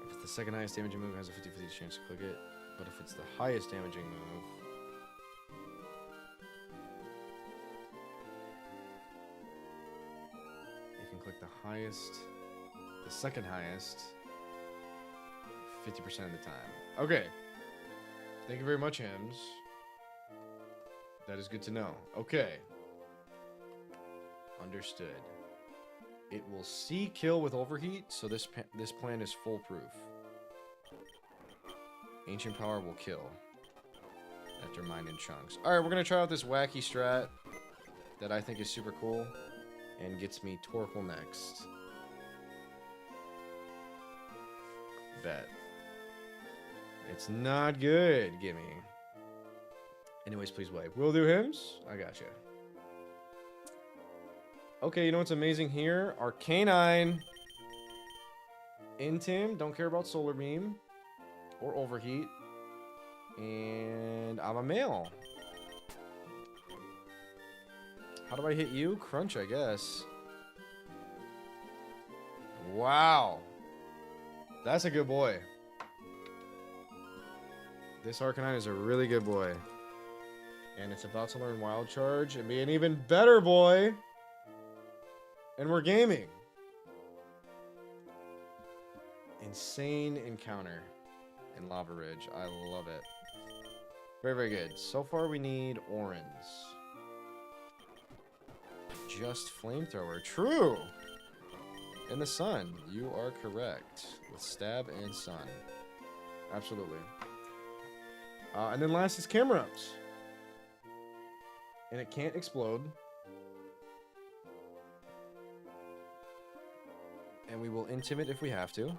If it's the second highest damaging move, it has a 50-50 chance to click it. But if it's the highest damaging move, you can click the highest, the second highest, 50% of the time. Okay. Thank you very much, Hims. That is good to know. Okay. Understood. It will see kill with Overheat, so this plan is foolproof. Ancient Power will kill after Mind in Chunks. Alright, we're going to try out this wacky strat that I think is super cool and gets me Torkoal next. Bet. It's not good, gimme. Anyways, please wait. Will do, Hims? I gotcha. Okay, you know what's amazing here? Arcanine. Intim. Don't care about Solar Beam. Or Overheat. And I'm a male. How do I hit you? Crunch, I guess. Wow. That's a good boy. This Arcanine is a really good boy. And it's about to learn Wild Charge and be an even better boy. And we're gaming. Insane encounter in Lava Ridge. I love it. Very, very good. So far we need Orange. Just Flamethrower. True! In the sun. You are correct. With Stab and Sun. Absolutely. And then last is Camera Ups. And it can't explode. And we will intimate if we have to.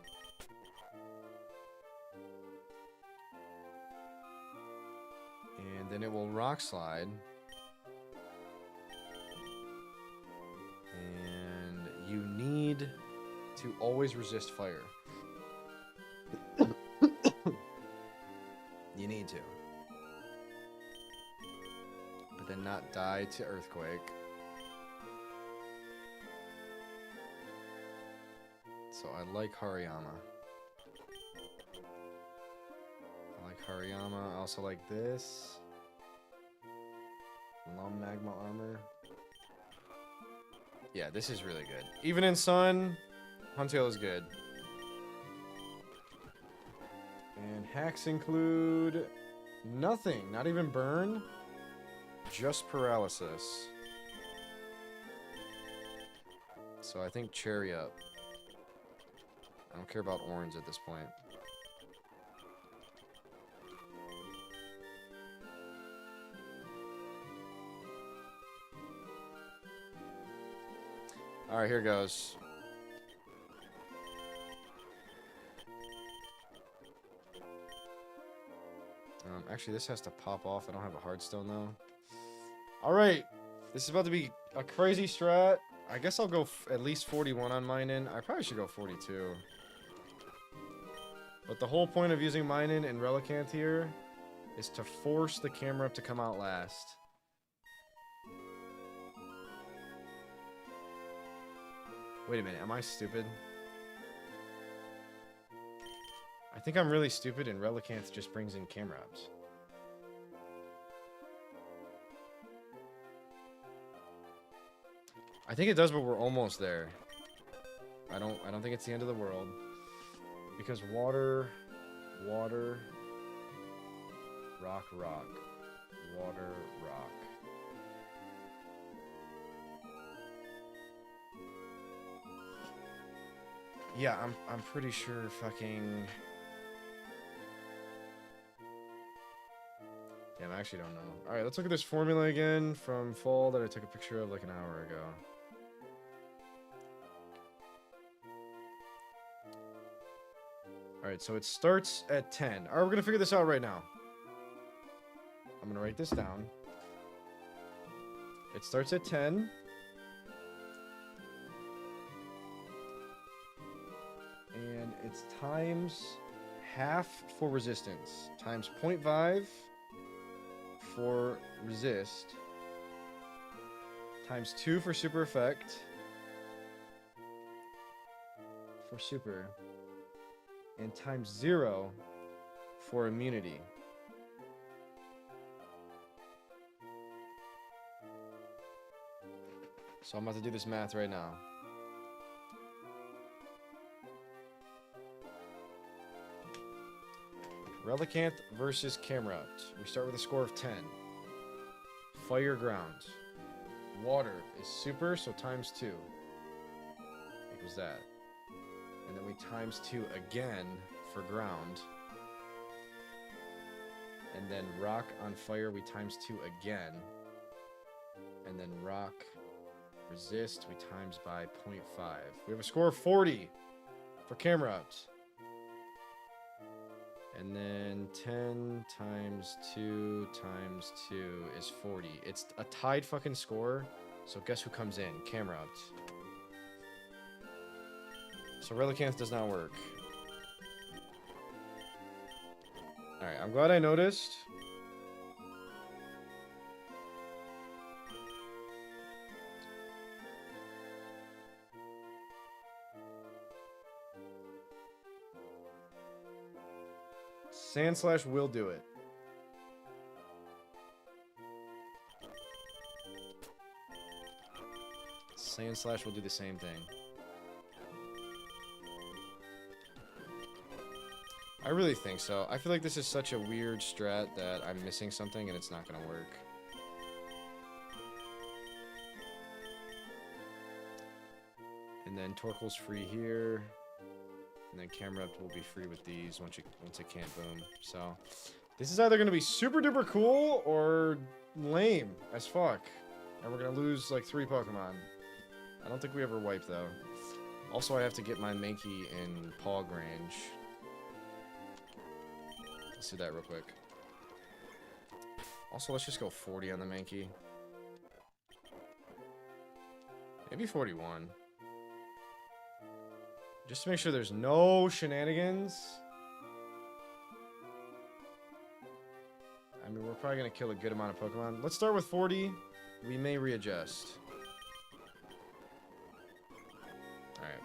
And then it will rock slide. And you need to always resist fire. You need to. But then not die to earthquake. So I like Hariyama. I like Hariyama. I also like this. Long magma armor. Yeah, this is really good. Even in Sun, Huntail is good. And hacks include nothing. Not even burn. Just paralysis. So I think cherry up. I don't care about orange at this point. Alright, here goes. Actually, this has to pop off. I don't have a hardstone, though. Alright. This is about to be a crazy strat. I guess I'll go at least 41 on Minin. I probably should go 42. But the whole point of using Minin and Relicanth here is to force the camera to come out last. Wait a minute, am I stupid? I think I'm really stupid and Relicanth just brings in camera ups. I think it does, but we're almost there. I don't think it's the end of the world. Because water, rock, water, rock. Yeah, I'm pretty sure fucking... Damn, I actually don't know. Alright, let's look at this formula again from fall that I took a picture of like an hour ago. Alright, so it starts at 10. Alright, we're gonna figure this out right now. I'm gonna write this down. It starts at 10. And it's times half for resistance. Times 0.5 for resist. Times 2 for super effect. For super. And times 0 for immunity. So I'm about to do this math right now. Relicanth versus Camerupt. We start with a score of 10. Fire ground. Water is super, so times 2. Equals that. And then we times 2 again for ground. And then rock on fire, we times 2 again. And then rock resist, we times by 0.5. We have a score of 40 for Camerupt. And then 10 times 2 times 2 is 40. It's a tied fucking score. So guess who comes in? Camerupt. So Relicanth does not work. Alright, I'm glad I noticed. Sandslash will do it. Sandslash will do the same thing. I really think so. I feel like this is such a weird strat that I'm missing something and it's not gonna work. And then Torkoal's free here. And then Camerupt will be free with these once it can't boom. So this is either gonna be super duper cool or lame as fuck. And we're gonna lose like 3 Pokemon. I don't think we ever wipe though. Also, I have to get my Mankey in Pog range. Let's do that real quick. Also, let's just go 40 on the Mankey. Maybe 41. Just to make sure there's no shenanigans. I mean, we're probably going to kill a good amount of Pokemon. Let's start with 40. We may readjust. Alright.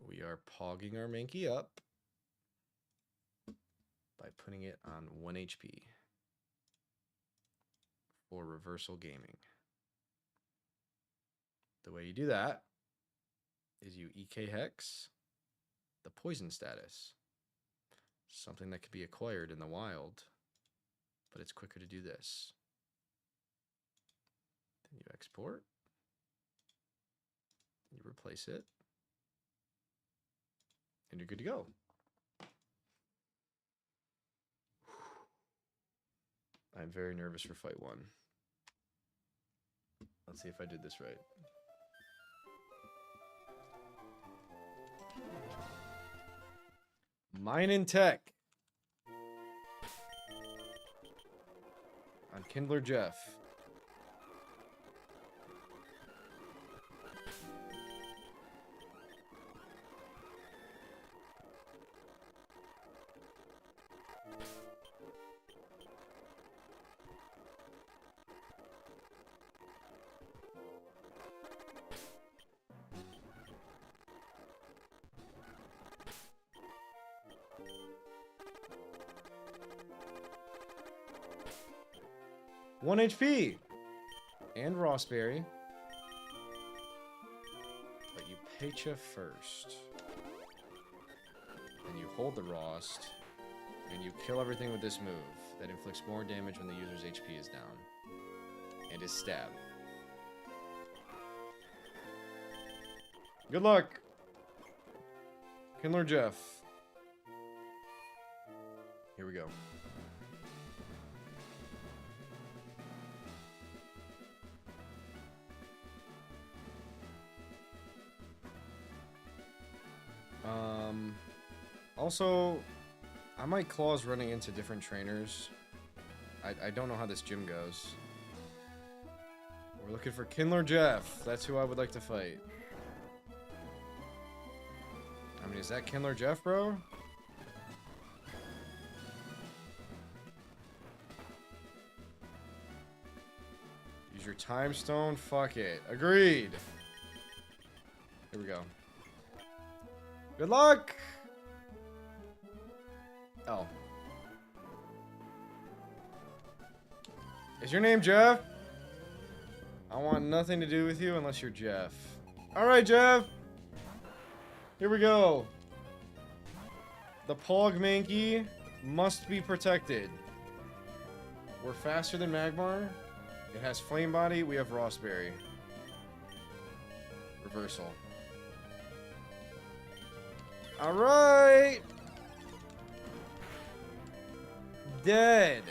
We are pogging our Mankey up by putting it on 1 HP for reversal gaming. The way you do that is you EK Hex the poison status. Something that could be acquired in the wild, but it's quicker to do this. Then you export. You replace it. And you're good to go. I'm very nervous for fight 1. Let's see if I did this right. Mine and Tech. On Kindler Jeff. One HP and Rossberry, but you Pecha first, and you hold the Rost, and you kill everything with this move that inflicts more damage when the user's HP is down, and is stab. Good luck, Kindler Jeff. Here we go. Also, I might clause running into different trainers. I don't know how this gym goes. We're looking for Kindler Jeff. That's who I would like to fight. I mean, is that Kindler Jeff, bro? Use your time stone? Fuck it. Agreed. Here we go. Good luck! Oh. Is your name Jeff? I want nothing to do with you unless you're Jeff. Alright, Jeff! Here we go. The Pog Mankey must be protected. We're faster than Magmar. It has Flame Body. We have Rossberry. Reversal. Alright! Dead.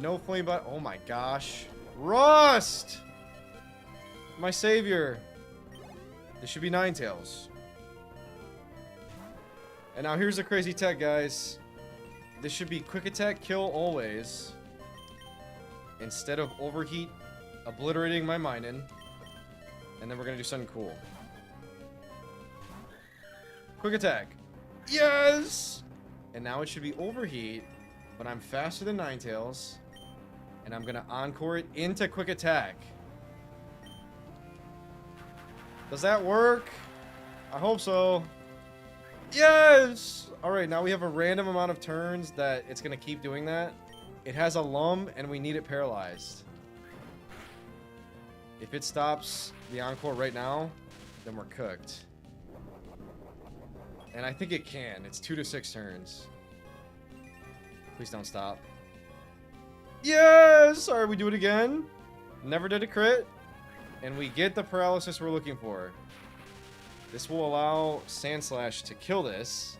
No Flame Body. Oh my gosh. Rust! My savior. This should be Ninetales. And now here's the crazy tech, guys. This should be Quick Attack Kill always. Instead of Overheat obliterating my Minun. And then we're gonna do something cool. Quick Attack. Yes! And now it should be Overheat. But I'm faster than Ninetales. And I'm gonna Encore it into Quick Attack. Does that work? I hope so. Yes! Alright, now we have a random amount of turns that it's gonna keep doing that. It has a Lum, and we need it paralyzed. If it stops the Encore right now, then we're cooked. And I think it can. It's 2 to 6 turns. Please don't stop. Yes! Alright, we do it again. Never did a crit. And we get the paralysis we're looking for. This will allow Sandslash to kill this.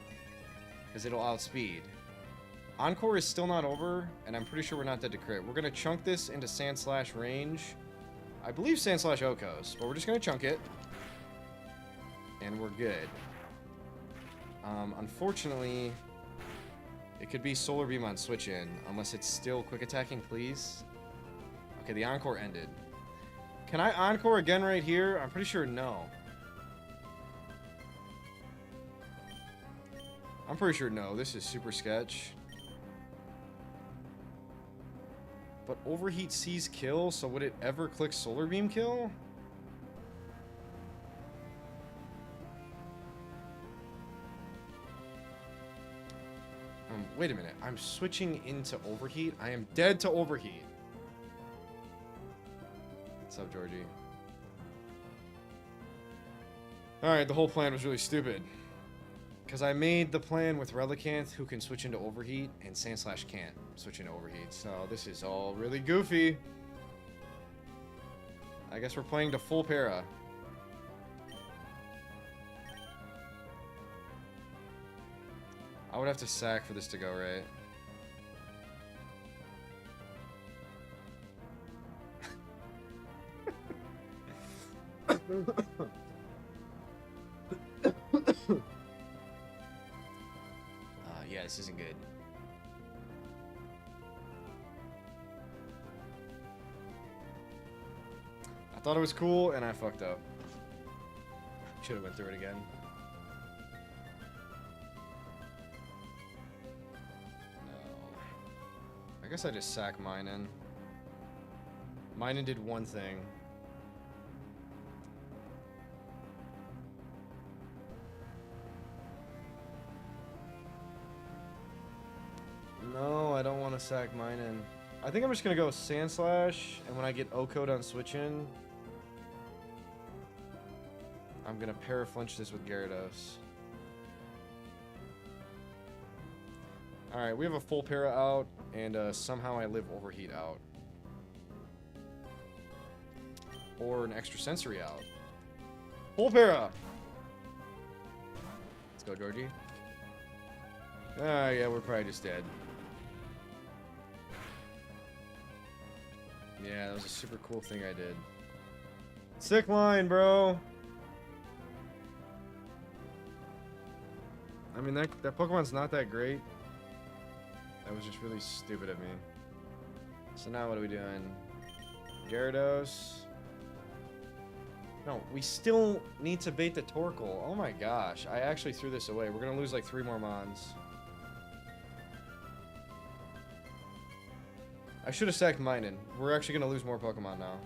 Because it'll outspeed. Encore is still not over, and I'm pretty sure we're not dead to crit. We're going to chunk this into Sandslash range. I believe Sandslash Okos, but we're just going to chunk it. And we're good. Unfortunately, it could be Solar Beam on switch in, unless it's still quick attacking, please. Okay, the Encore ended. Can I Encore again right here? I'm pretty sure no. I'm pretty sure no. This is super sketch. But Overheat sees kill, so would it ever click Solar Beam kill? Wait a minute. I'm switching into Overheat. I am dead to Overheat. What's up, Georgie? Alright, the whole plan was really stupid. Because I made the plan with Relicanth, who can switch into Overheat, and Sandslash can't switch into Overheat. So this is all really goofy. I guess we're playing to full para. I would have to sack for this to go right. Yeah, this isn't good. I thought it was cool, and I fucked up. Should have went through it again. I guess I just sack Minen. Minen did one thing. No, I don't want to sack Minen. I think I'm just going to go Sandslash, and when I get O-Code on switch in, I'm going to Paraflinch this with Gyarados. Alright, we have a full para out, and somehow I live Overheat out. Or an extra sensory out. Full para! Let's go, Georgie. Ah, yeah, we're probably just dead. Yeah, that was a super cool thing I did. Sick line, bro! I mean, that Pokemon's not that great. That was just really stupid of me. So now what are we doing? Gyarados. No, we still need to bait the Torkoal. Oh my gosh. I actually threw this away. We're going to lose like 3 more Mons. I should have sacked Minen. We're actually going to lose more Pokemon now.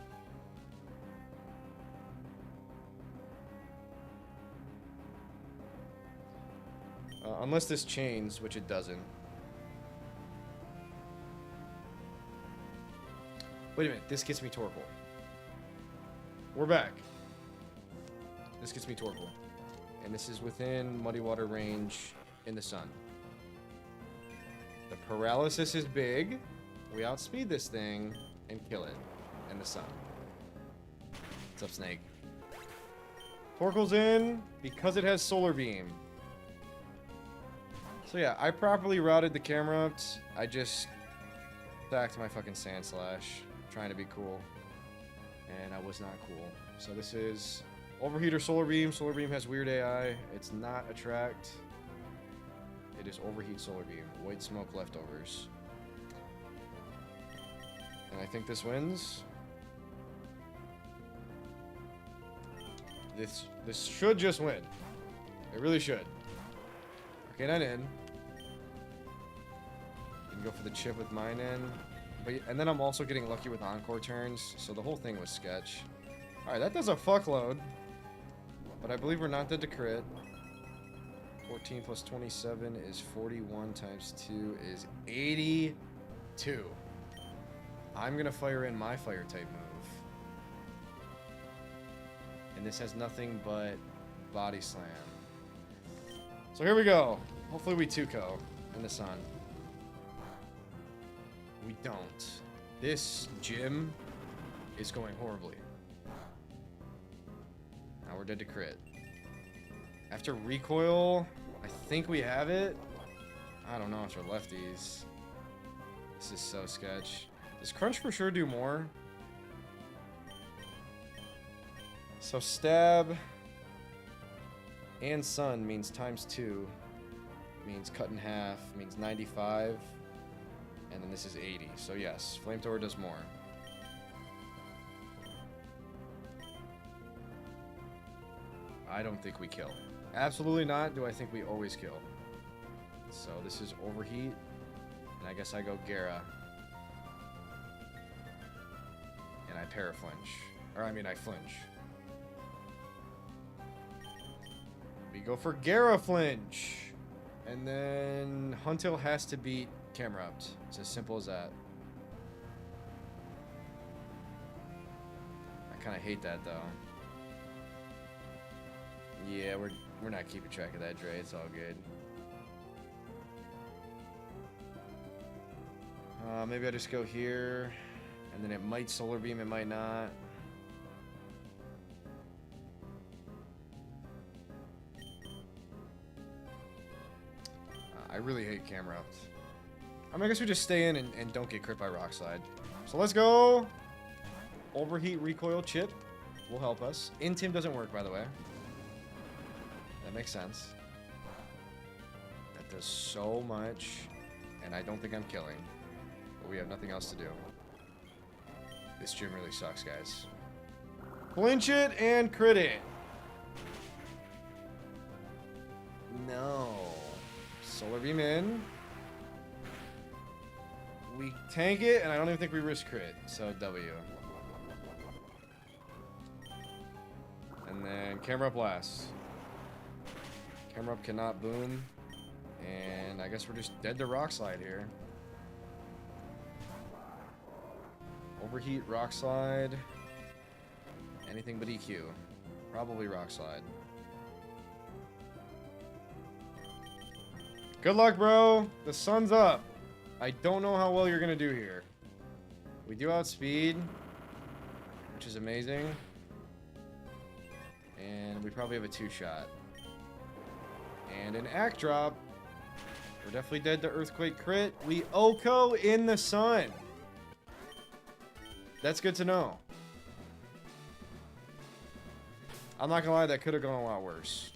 Unless this chains, which it doesn't. Wait a minute, this gets me Torkoal. We're back. This gets me Torkoal. And this is within Muddy Water range in the sun. The paralysis is big. We outspeed this thing and kill it in the sun. What's up, Snake? Torkoal's in because it has Solar Beam. So yeah, I properly routed the Camerupt. I just sacked my fucking Sandslash, trying to be cool. And I was not cool. So this is Overheat or Solar Beam. Solar Beam has weird AI. It's not Attract. It is Overheat Solar Beam. White Smoke Leftovers. And I think this wins. This should just win. It really should. Okay, not in. You can go for the chip with mine in. And then I'm also getting lucky with Encore turns, so the whole thing was sketch. Alright, that does a fuckload. But I believe we're not dead to crit. 14 plus 27 is 41 times 2 is 82. I'm gonna fire in my fire type move. And this has nothing but Body Slam. So here we go. Hopefully we 2-ko in the sun. We don't. This gym is going horribly. Now we're dead to crit. After recoil, I think we have it. I don't know if they're lefties. This is so sketch. Does Crunch for sure do more? So stab and sun means ×2. Means cut in half. Means 95. And then this is 80. So yes, Flamethrower does more. I don't think we kill. Absolutely not. Do I think we always kill? So this is Overheat. And I guess I go Gera. And I Paraflinch. Or I mean I flinch. We go for Gera Flinch. And then Huntail has to beat Camerupt. It's as simple as that. I kind of hate that though. Yeah, we're not keeping track of that, Dre. It's all good. Maybe I just go here, and then it might Solar Beam, it might not. I really hate Camerupt. I mean, I guess we just stay in and don't get crit by Rock Slide. So let's go. Overheat Recoil Chip will help us. Intim doesn't work, by the way. That makes sense. That does so much, and I don't think I'm killing. But we have nothing else to do. This gym really sucks, guys. Flinch it and crit it. No. Solar Beam in. We tank it, and I don't even think we risk crit. So W. And then Camera Up last. Camera Up cannot boom. And I guess we're just dead to Rock Slide here. Overheat, Rock Slide. Anything but EQ. Probably Rock Slide. Good luck, bro. The sun's up. I don't know how well you're going to do here. We do outspeed, which is amazing. And we probably have a 2-shot. And an Act Drop. We're definitely dead to Earthquake crit. We Oko in the sun. That's good to know. I'm not gonna lie, that could have gone a lot worse.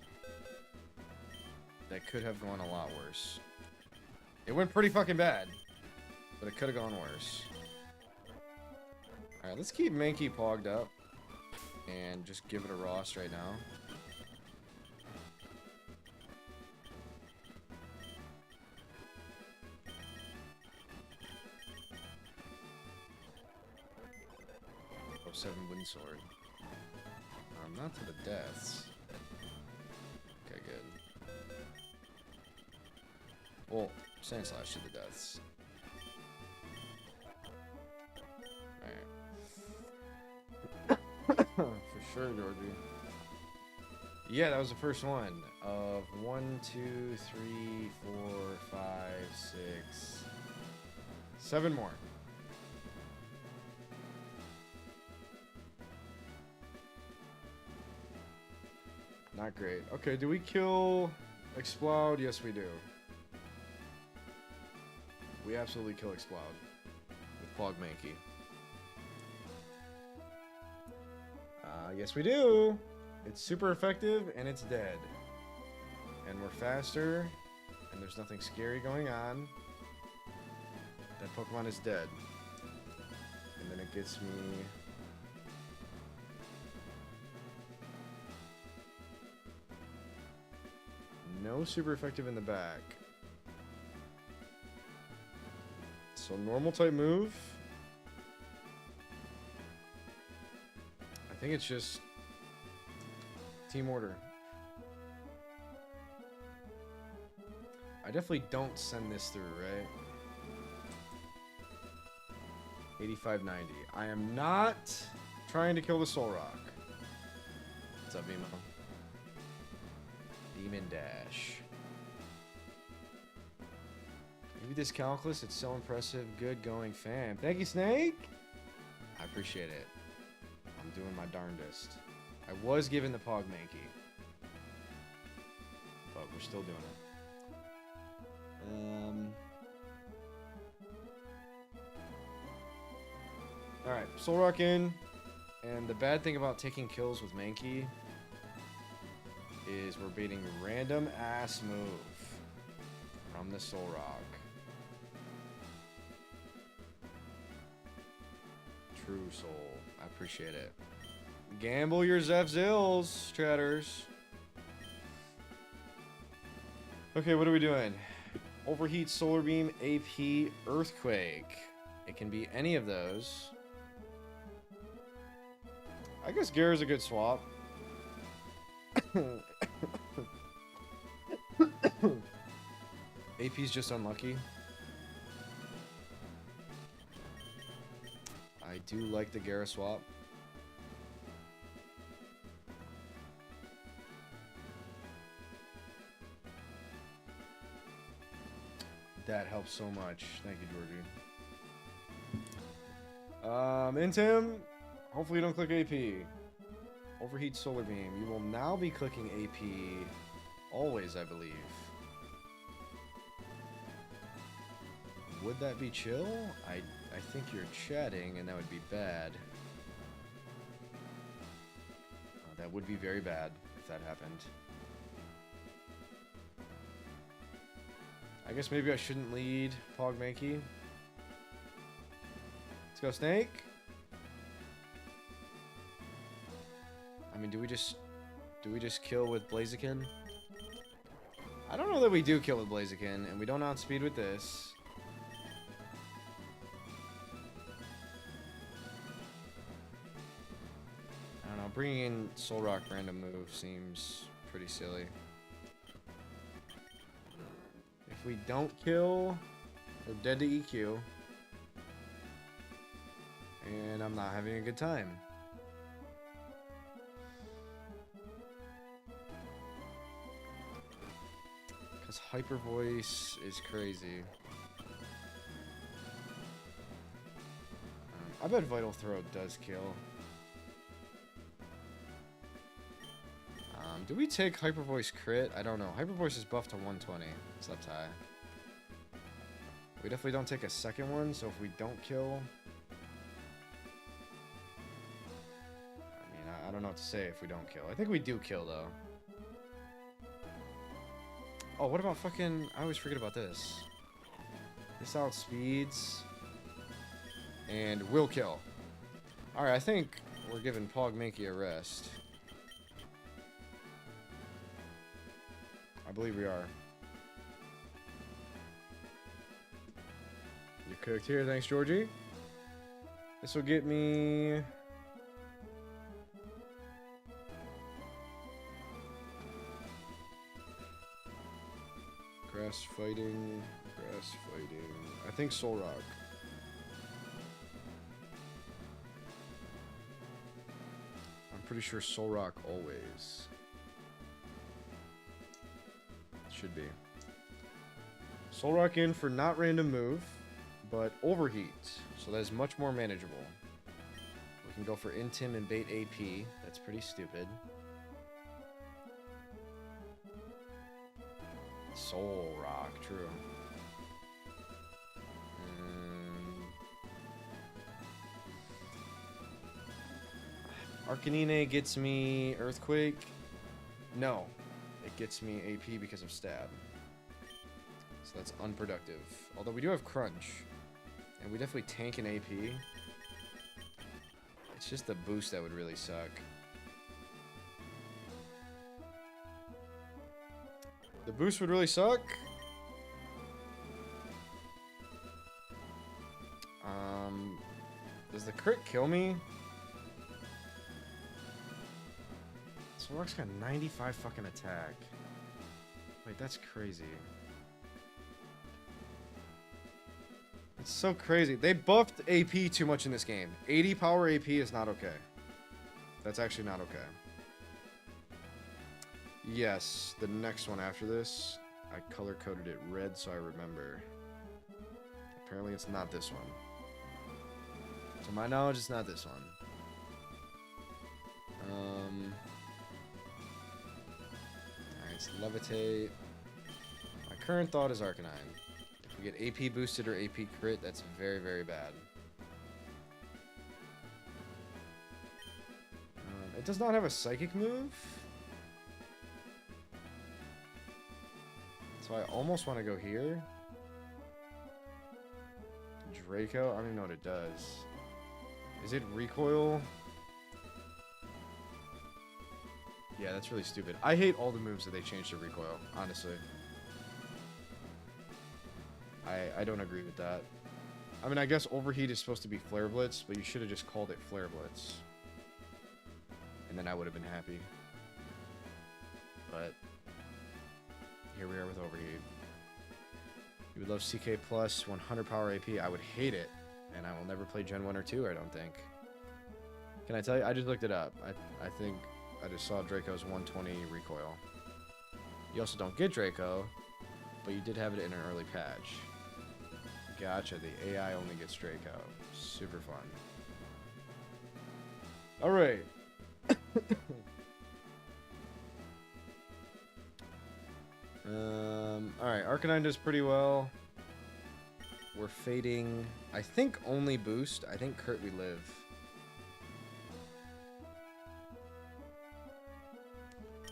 That could have gone a lot worse. It went pretty fucking bad. But it could have gone worse. Alright, let's keep Mankey pogged up. And just give it a Ross right now. Oh, 7 Windsword. Not to the deaths. Okay, good. Well, Sand Slash to the deaths. Alright. For sure, Georgie. Yeah, that was the first one of 1, 2, 3, 4, 5, 6, 7 more. Not great. Okay, do we kill Explode? Yes, we do. We absolutely kill Explode with Pog Mankey. Yes, we do. It's super effective, and it's dead. And we're faster, and there's nothing scary going on. That Pokemon is dead. And then it gets me... no super effective in the back. So normal type move. I think it's just team order. I definitely don't send this through, right? 8590. I am not trying to kill the Soul Rock. What's up, Vimo? Demon Dash. Maybe this Calculus, it's so impressive. Good going, fam. Thank you, Snake. I appreciate it. I'm doing my darndest. I was given the Pog Mankey, but we're still doing it. Alright, Soul Rock in. And the bad thing about taking kills with Mankey is we're baiting random ass move from the Soul Rock. True Soul. I appreciate it. Gamble your Zills, chatters. Okay, what are we doing? Overheat, Solar Beam, AP, Earthquake. It can be any of those. I guess Gara's a good swap. AP's just unlucky. I do like the Gara swap. That helps so much. Thank you, Georgie. Intim, hopefully you don't click AP. Overheat Solar Beam. You will now be clicking AP always, I believe. Would that be chill? I think you're chatting, and that would be bad. That would be very bad if that happened. I guess maybe I shouldn't lead Pog Mankey. Let's go Snake. I mean, do we just kill with Blaziken? I don't know that we do kill with Blaziken, and we don't outspeed with this. I don't know, bringing in Soul Rock random move seems pretty silly. If we don't kill, we're dead to EQ. And I'm not having a good time. Because Hyper Voice is crazy. I bet Vital Throw does kill. Do we take Hyper Voice crit? I don't know. Hyper Voice is buffed to 120. It's up high. We definitely don't take a second one, so if we don't kill... I mean, I don't know what to say if we don't kill. I think we do kill, though. Oh, what about fucking... I always forget about this. This outspeeds. And will kill. Alright, I think we're giving Pog Mankey a rest. I believe we are. You cooked here, thanks, Georgie. This will get me... Grass fighting. I think Soul Rock. I'm pretty sure Soul Rock always. Should be. Soul Rock in for not random move, but overheat. So that is much more manageable. We can go for Intim and bait AP. That's pretty stupid. Soul Rock, true. Arcanine gets me Earthquake. No. It gets me AP because of stab. So that's unproductive. Although we do have Crunch. And we definitely tank an AP. It's just the boost that would really suck. The boost would really suck. Does the crit kill me? Soul Rock's got 95 fucking attack. Wait, that's crazy. It's so crazy. They buffed AP too much in this game. 80 power AP is not okay. That's actually not okay. Yes, the next one after this, I color-coded it red so I remember. Apparently it's not this one. To my knowledge, it's not this one. Alright, it's Levitate. My current thought is Arcanine. If we get AP boosted or AP crit, that's very, very bad. It does not have a psychic move. So I almost want to go here. Draco? I don't even know what it does. Is it recoil? Yeah, that's really stupid. I hate all the moves that they changed to recoil, honestly. I don't agree with that. I mean, I guess Overheat is supposed to be Flare Blitz, but you should have just called it Flare Blitz. And then I would have been happy. But here we are with Overheat. You would love CK plus 100 power AP. I would hate it. And I will never play Gen 1 or 2, I don't think. Can I tell you? I just looked it up. I think I just saw Draco's 120 recoil. You also don't get Draco, but you did have it in an early patch. Gotcha, the AI only gets Draco. Super fun. Alright. Alright, Arcanine does pretty well. We're fading, I think, only boost. I think Curt we live.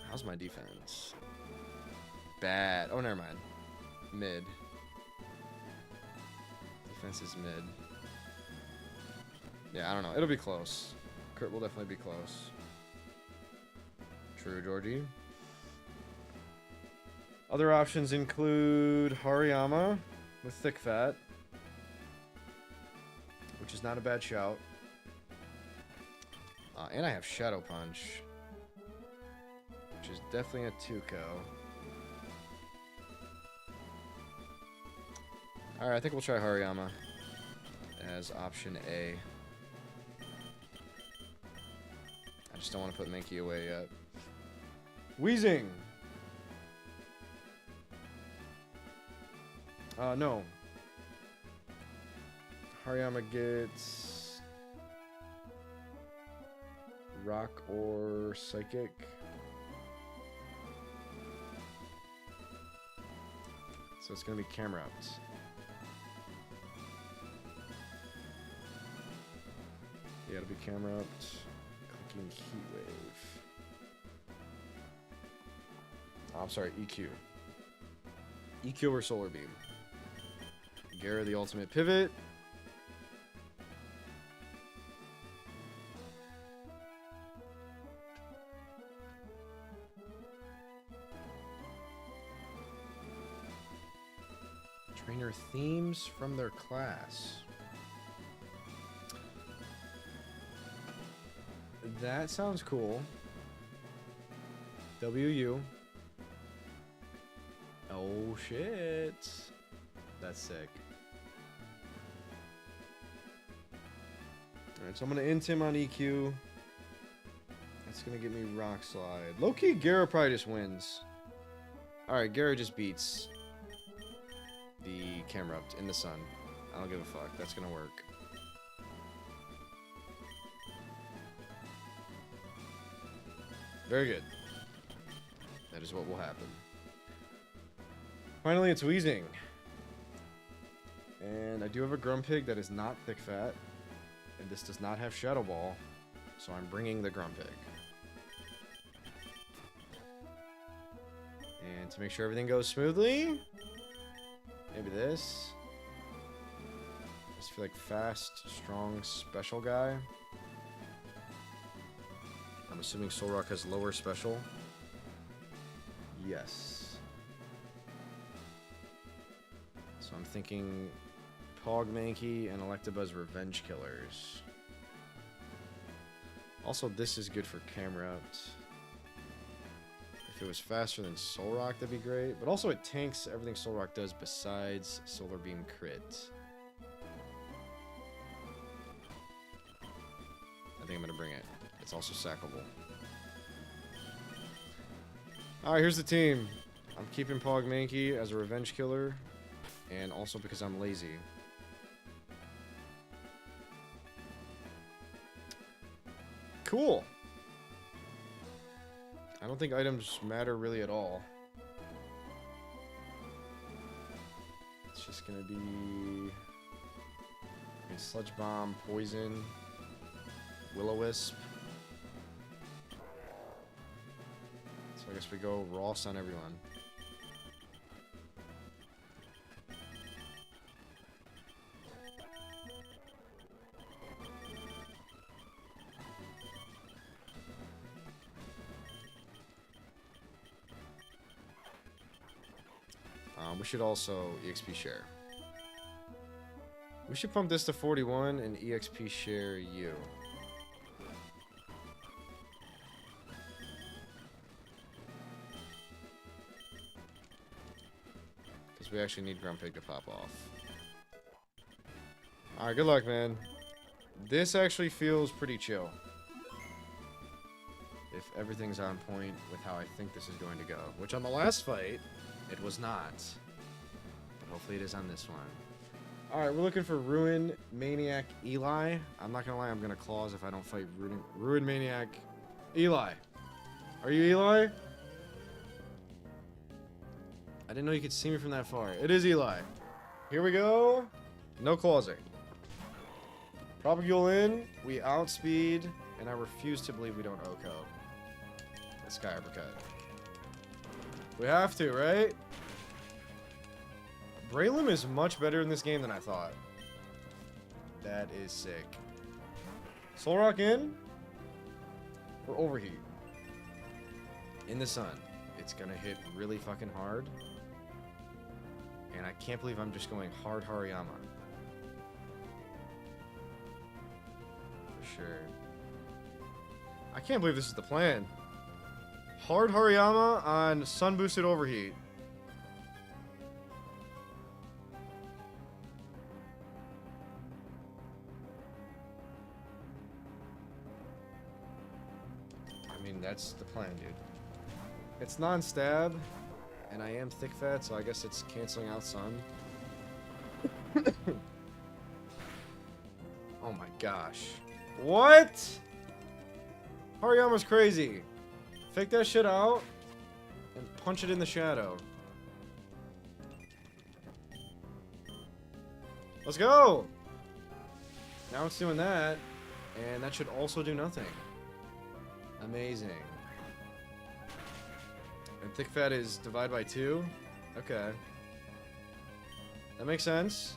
How's my defense? Bad. Oh, never mind. Mid. Defense is mid. Yeah, I don't know. It'll be close. Curt will definitely be close. True, Georgie. Other options include Hariyama with Thick Fat, which is not a bad shout. And I have Shadow Punch, which is definitely a Tuco. Alright, I think we'll try Hariyama as option A. I just don't want to put Mankey away yet. Wheezing! No. Hariyama gets Rock or Psychic. So it's gonna be Camera Out. Yeah, it'll be Camera Out. Clicking Heat Wave. Oh, I'm sorry, EQ. EQ or Solar Beam. Gara the ultimate pivot. Trainer themes from their class. That sounds cool. WU. Oh shit. That's sick. Alright, so I'm gonna int him on EQ. That's gonna get me Rock Slide. Low-key, Gara probably just wins. Alright, Gara just beats the Camera Up in the sun. I don't give a fuck. That's gonna work. Very good. That is what will happen. Finally, it's Wheezing. And I do have a Grumpig that is not Thick Fat. And this does not have Shadow Ball. So I'm bringing the Grumpig. And to make sure everything goes smoothly, maybe this. I just feel like fast, strong, special guy. I'm assuming Solrock has lower special. Yes. So I'm thinking Pog Mankey and Electabuzz Revenge Killers. Also, this is good for Camera Out. If it was faster than Solrock, that'd be great. But also, it tanks everything Solrock does besides Solar Beam Crit. I think I'm gonna bring it. It's also sackable. Alright, here's the team. I'm keeping Pog Mankey as a Revenge Killer. And also because I'm lazy. Cool. I don't think items matter really at all. It's just gonna be Sludge Bomb, Poison, Will-O-Wisp. So I guess we go Ross on everyone. We should also EXP share. We should pump this to 41 and EXP share you. Because we actually need Grumpig to pop off. Alright, good luck, man. This actually feels pretty chill. If everything's on point with how I think this is going to go. Which on the last fight, it was not. But hopefully it is on this one. Alright, we're looking for Ruin Maniac Eli. I'm not gonna lie, I'm gonna clause if I don't fight Ruin Maniac Eli. Are you Eli? I didn't know you could see me from that far. It is Eli. Here we go. No clausing. Propagule in. We outspeed. And I refuse to believe we don't OHKO. The Sky Uppercut. We have to, right? Braylon is much better in this game than I thought. That is sick. Soul Rock in. Or Overheat. In the sun. It's gonna hit really fucking hard. And I can't believe I'm just going hard Hariyama. For sure. I can't believe this is the plan. Hard Hariyama on Sun Boosted Overheat. I mean, that's the plan, dude. It's non-stab, and I am thick fat, so I guess it's canceling out Sun. Oh my gosh. What? Hariyama's crazy. Fake that shit out and punch it in the shadow. Let's go! Now it's doing that, and that should also do nothing. Amazing. And thick fat is divide by 2? Okay. That makes sense.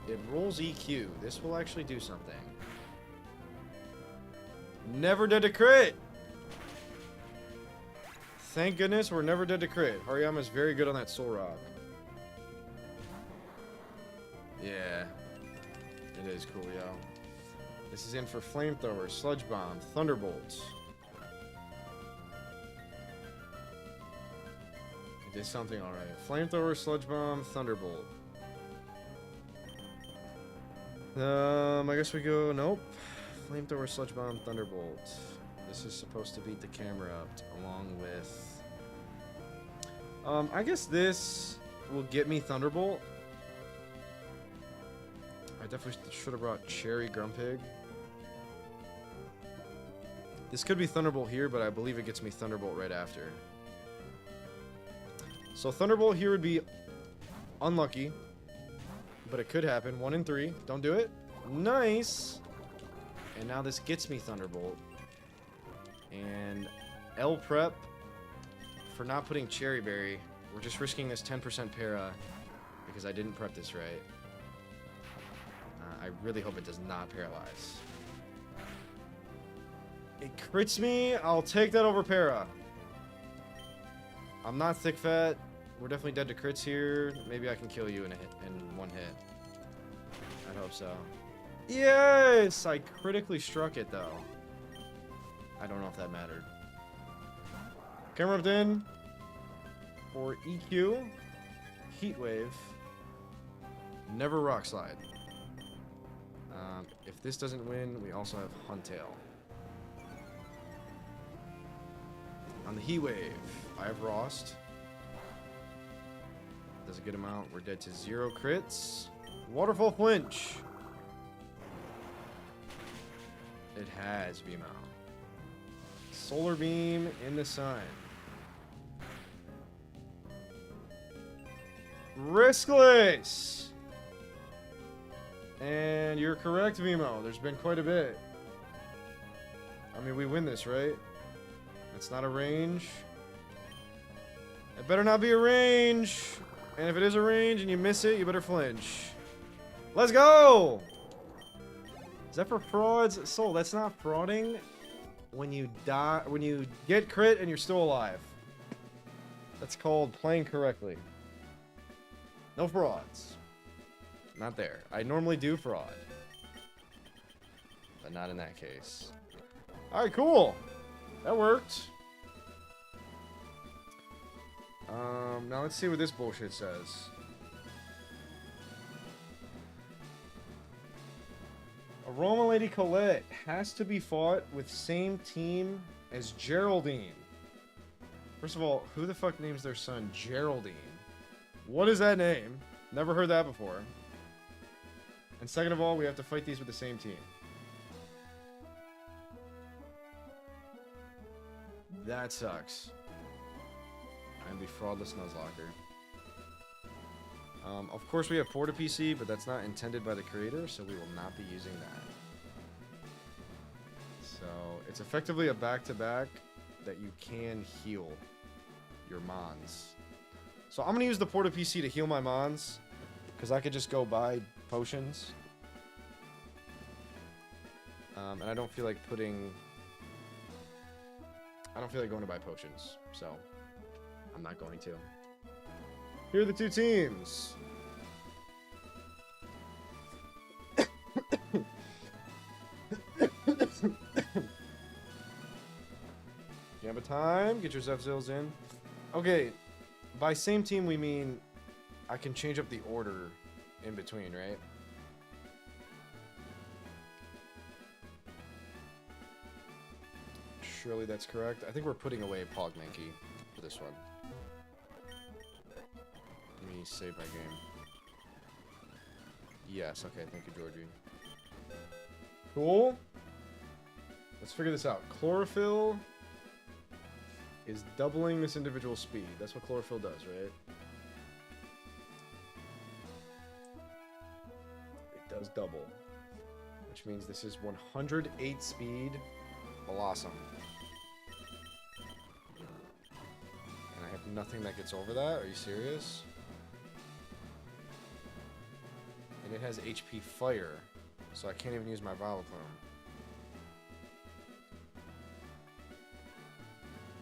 It rolls EQ. This will actually do something. Never dead to crit! Thank goodness we're never dead to crit. Hariyama's very good on that Soul Rock. Yeah. It is cool, yo. This is in for Flamethrower, Sludge Bomb, Thunderbolts. It did something alright. Flamethrower, Sludge Bomb, Thunderbolt. I guess we go... Nope. Flamethrower, Sludge Bomb, Thunderbolt. This is supposed to beat the camera up along with... I guess this will get me Thunderbolt. I definitely should have brought Cherry Grumpig. This could be Thunderbolt here, but I believe it gets me Thunderbolt right after. So Thunderbolt here would be unlucky, but it could happen. 1 in 3. Don't do it. Nice. And now this gets me Thunderbolt. And L prep for not putting Cherry Berry. We're just risking this 10% para because I didn't prep this right. I really hope it does not paralyze. It crits me. I'll take that over para. I'm not thick fat. We're definitely dead to crits here. Maybe I can kill you in one hit. I hope so. Yes! I critically struck it though. I don't know if that mattered. Camera up in. For EQ. Heat Wave. Never Rock Slide. If this doesn't win, we also have Huntail. On the Heat Wave, I have Rost. Does a good amount. We're dead to 0 crits. Waterfall Flinch. It has Beam Out. Solar Beam in the sun. Riskless! And you're correct, Vimo. There's been quite a bit. I mean, we win this, right? It's not a range. It better not be a range. And if it is a range and you miss it, you better flinch. Let's go! Zephyr frauds. Soul, that's not frauding when you die, when you get crit and you're still alive. That's called playing correctly. No frauds. Not there. I normally do fraud. But not in that case. Alright, cool. That worked. Now let's see what this bullshit says. Aroma Lady Colette has to be fought with same team as Geraldine. First of all, who the fuck names their son Geraldine? What is that name? Never heard that before. And second of all, we have to fight these with the same team. That sucks. I'm the fraudless Nuzlocker. Of course we have Porta PC, but that's not intended by the creator, so we will not be using that. So, it's effectively a back-to-back that you can heal your Mons. So I'm going to use the Porta PC to heal my Mons, because I could just go buy potions. And I don't feel like putting... I don't feel like going to buy potions, so I'm not going to. Here are the two teams. Gamba time. Get your Zephyrs in. Okay, by same team we mean I can change up the order in between, right? Surely that's correct. I think we're putting away Pogmanky for this one. Let me save my game. Yes, okay, thank you, Georgie. Cool. Let's figure this out. Chlorophyll is doubling this individual speed. That's what chlorophyll does, right? It does double. Which means this is 108 speed. Blossom. And I have nothing that gets over that? Are you serious? And it has HP fire, so I can't even use my Vileplume.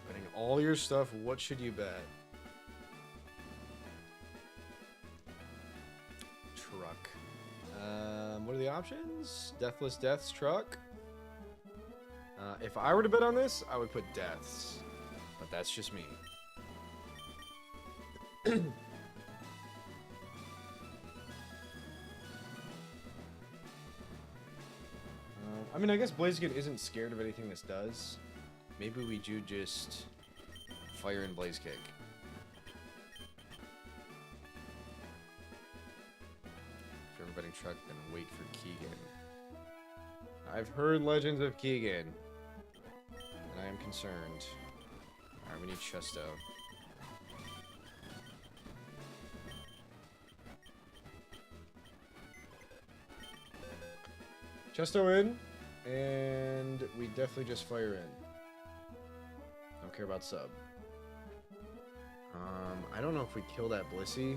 Betting all your stuff, what should you bet? Truck. What are the options? Deathless Deaths Truck. If I were to bet on this, I would put Deaths. But that's just me. I mean, I guess Blaziken isn't scared of anything this does. Maybe we do just fire and Blaze Kick. If you're betting truck, then wait for Keegan. I've heard legends of Keegan, and I am concerned. Alright, we need Chesto. Chesto in. And we definitely just fire in. Don't care about sub. I don't know if we kill that Blissey.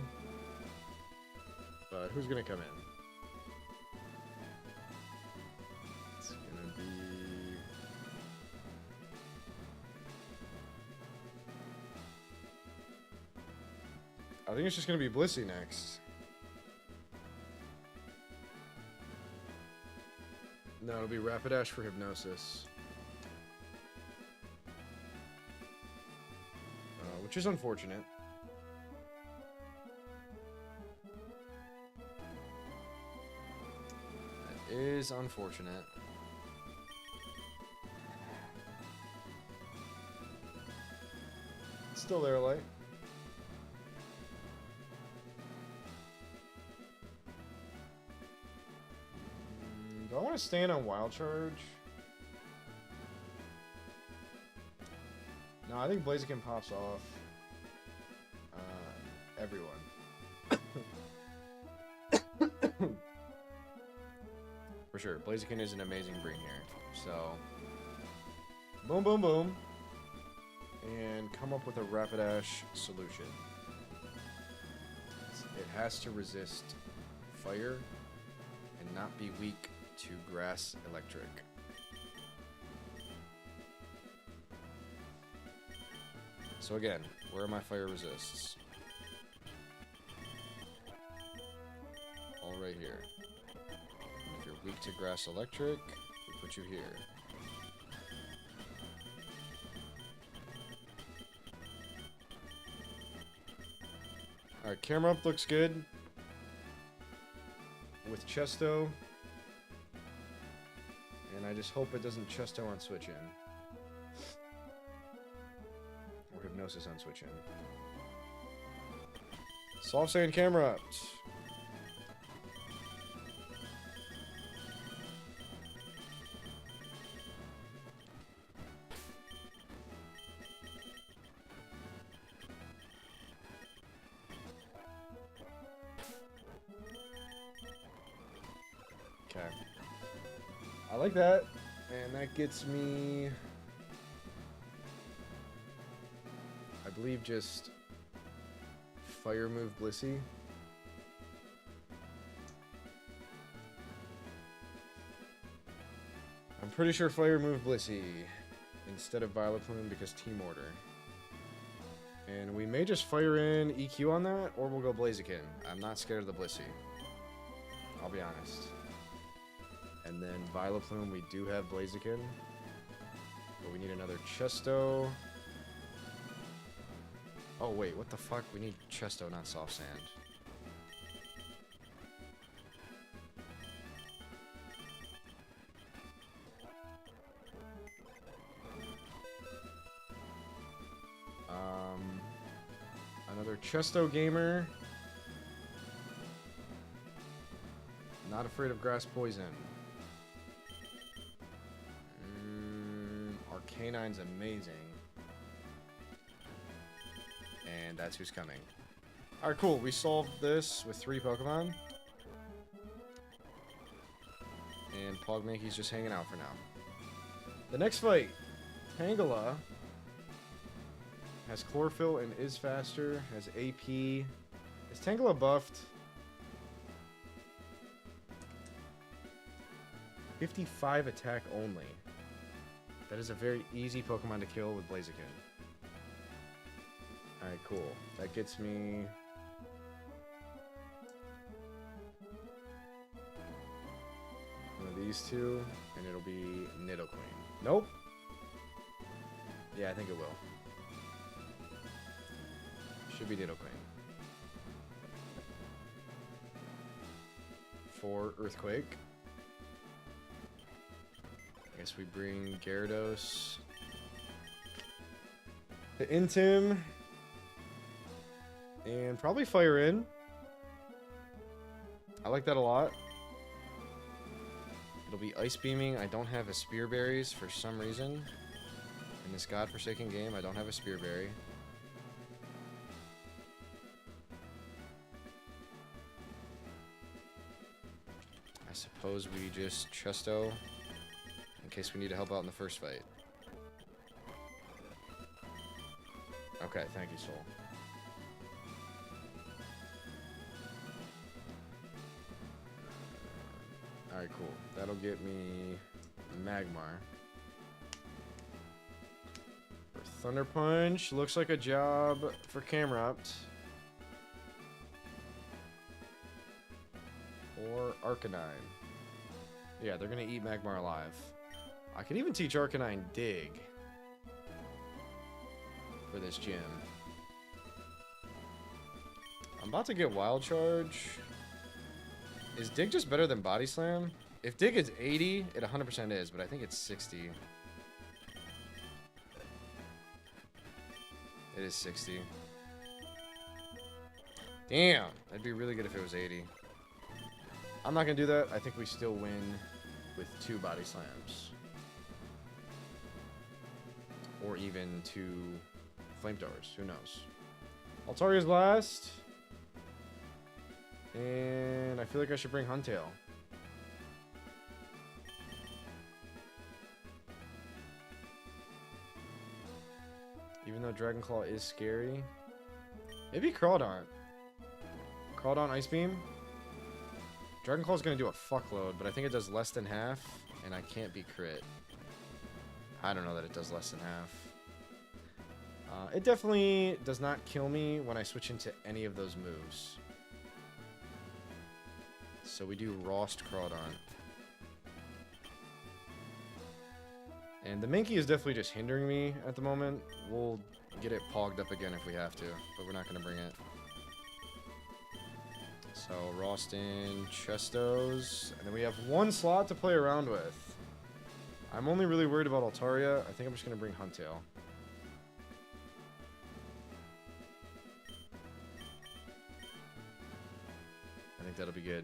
But who's gonna come in? It's gonna be... I think it's just gonna be Blissey next. No, it'll be Rapidash for Hypnosis. Which is unfortunate. That is unfortunate. It's still there, Light. Do I want to stand on Wild Charge? No, I think Blaziken pops off everyone. For sure. Blaziken is an amazing bring here. So, boom, boom, boom. And come up with a Rapidash solution. It has to resist fire and not be weak to grass electric. So again, where are my fire resists? All right here. And if you're weak to grass electric, we put you here. Alright, camera up looks good. With Chesto. And I just hope it doesn't Chesto on switch in. Or Hypnosis on switch in. Soft Sand camera up. Okay. I like that. And that gets me, I believe, just Fire Move Blissey. I'm pretty sure Fire Move Blissey instead of Violet Plume because Team Order. And we may just fire in EQ on that, or we'll go Blaziken. I'm not scared of the Blissey. I'll be honest. And then Violet Plume, we do have Blaziken. But we need another Chesto. Oh wait, what the fuck? We need Chesto, not Soft Sand. Another Chesto gamer. Not afraid of grass poison. Arcanine's amazing. And that's who's coming. Alright, cool. We solved this with 3 Pokemon. And Pogmanky's just hanging out for now. The next fight. Tangela has Chlorophyll and is faster. Has AP. Is Tangela buffed? 55 attack only. That is a very easy Pokemon to kill with Blaziken. Alright, cool. That gets me... one of these two, and it'll be Nidoqueen. Nope! Yeah, I think it will. Should be Nidoqueen. For Earthquake. I guess we bring Gyarados to Intim. And probably Fire in. I like that a lot. It'll be Ice Beaming. I don't have a Spear Berries for some reason. In this godforsaken game, I don't have a Spear Berry. I suppose we just Chesto in case we need to help out in the first fight. Okay, thank you, Soul. Alright, cool. That'll get me Magmar. For Thunder Punch, looks like a job for Camerupt. Or Arcanine. Yeah, they're gonna eat Magmar alive. I can even teach Arcanine Dig for this gym. I'm about to get Wild Charge. Is Dig just better than Body Slam? If Dig is 80, it 100% is, but I think it's 60. It is 60. Damn, that'd be really good if it was 80. I'm not gonna do that. I think we still win with 2 Body Slams. Or even 2 Flamethrowers. Who knows? Altaria's last. And I feel like I should bring Huntail. Dragon Claw is scary. Maybe Crawdaunt. Crawdaunt Ice Beam. Dragon Claw is going to do a fuckload, but I think it does less than half, and I can't be crit. I don't know that it does less than half. It definitely does not kill me when I switch into any of those moves. So we do Rost Crawdaunt. And the Mankey is definitely just hindering me at the moment. We'll get it pogged up again if we have to, but we're not going to bring it. So Rostin, Chestos, and then we have one slot to play around with. I'm only really worried about Altaria. I think I'm just going to bring Huntail. I think that'll be good.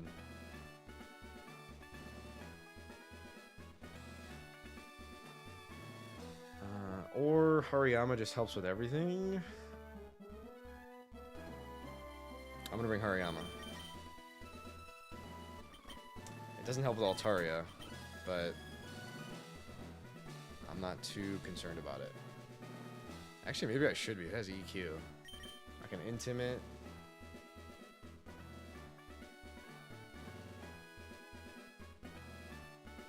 Or Hariyama just helps with everything. I'm gonna bring Hariyama. It doesn't help with Altaria, but I'm not too concerned about it. Actually, maybe I should be. It has EQ. I can Intimate.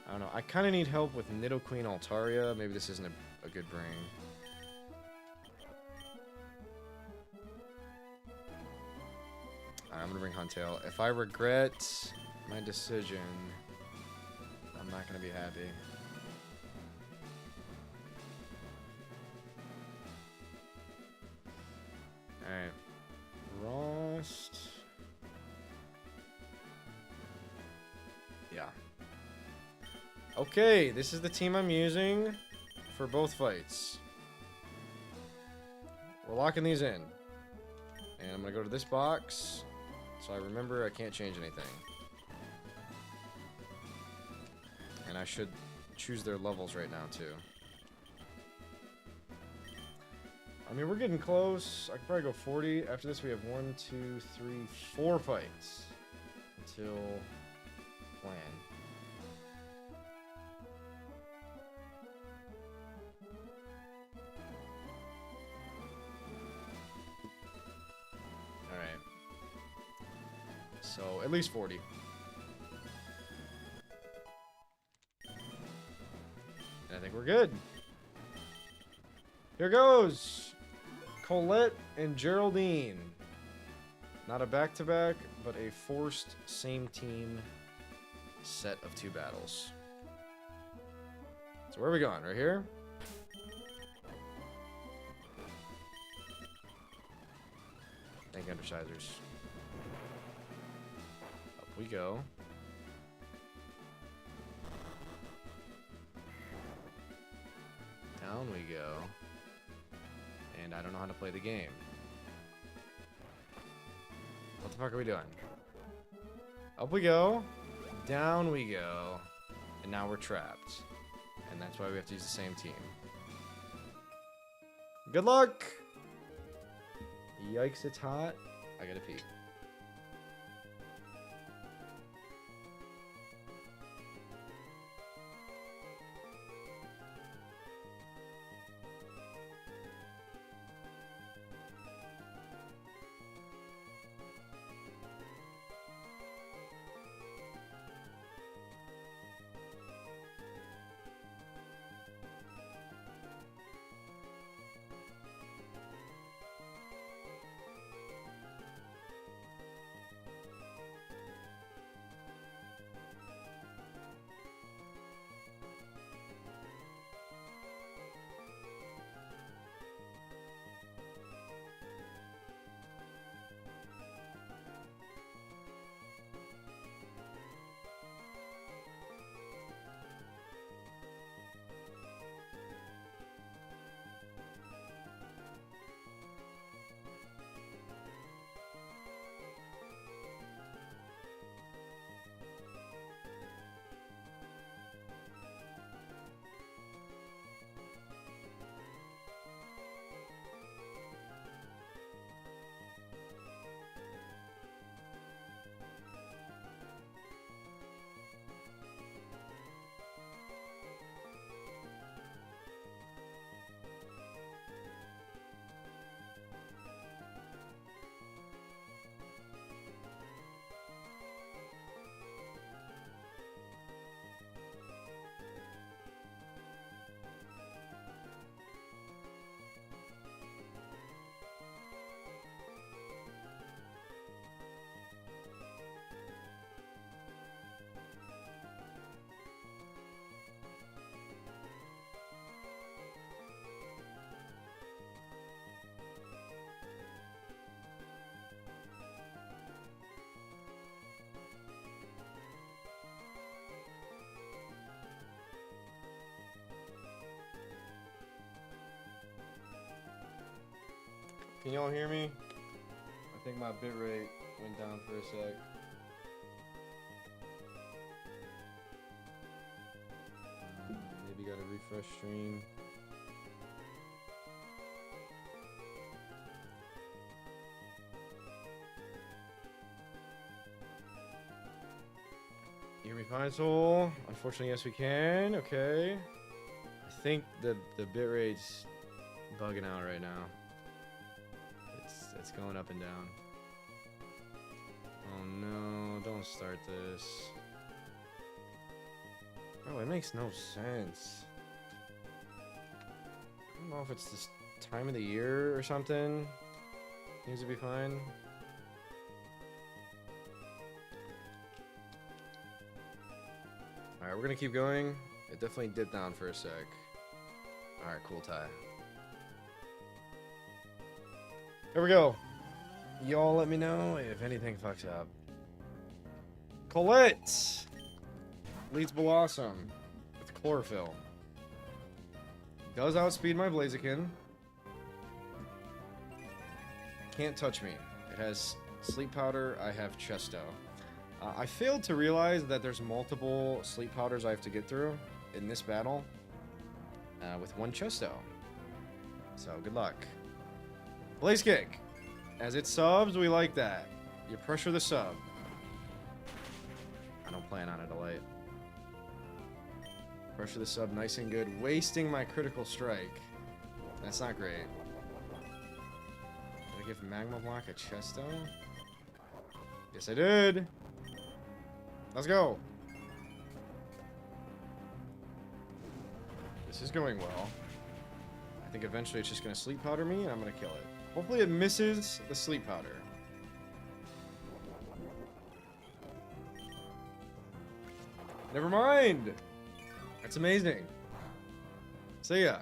I don't know. I kind of need help with Nidoqueen Altaria. Maybe this isn't a good bring. Alright, I'm gonna bring Huntail. If I regret my decision, I'm not gonna be happy. Alright. Rost. Yeah. Okay, this is the team I'm using for both fights. We're locking these in. And I'm gonna go to this box, so I remember I can't change anything. And I should choose their levels right now, too. I mean, we're getting close. I could probably go 40. After this, we have 1, 2, 3, 4 fights until plan. Alright. So, at least 40. And I think we're good. Here goes! Colette and Geraldine. Not a back-to-back, but a forced same-team set of 2 battles. So where are we going? Right here? Thank you, Undersizers. Up we go. Down we go. And I don't know how to play the game. What the fuck are we doing? Up we go. Down we go. And now we're trapped. And that's why we have to use the same team. Good luck! Yikes, it's hot. I gotta pee. Can y'all hear me? I think my bitrate went down for a sec. Maybe gotta refresh stream. You hear me fine, Soul? Unfortunately, yes we can. Okay. I think the bitrate's bugging out right now. It's going up and down. Oh no, don't start this. Oh, it makes no sense. I don't know if it's this time of the year or something. Things will be fine. Alright, we're gonna keep going. It definitely dipped down for a sec. Alright, cool tie. Here we go. Y'all let me know if anything fucks up. Colette leads Blossom with Chlorophyll. Does outspeed my Blaziken. Can't touch me. It has Sleep Powder. I have Chesto. I failed to realize that there's multiple Sleep Powders I have to get through in this battle with one Chesto. So good luck. Blaze Kick. As it subs, we like that. You pressure the sub. I don't plan on it a light. Pressure the sub nice and good. Wasting my critical strike. That's not great. Did I give Magma Block a Chesto? Yes, I did. Let's go. This is going well. I think eventually it's just going to Sleep Powder me and I'm going to kill it. Hopefully it misses the Sleep Powder. Never mind. That's amazing. See ya.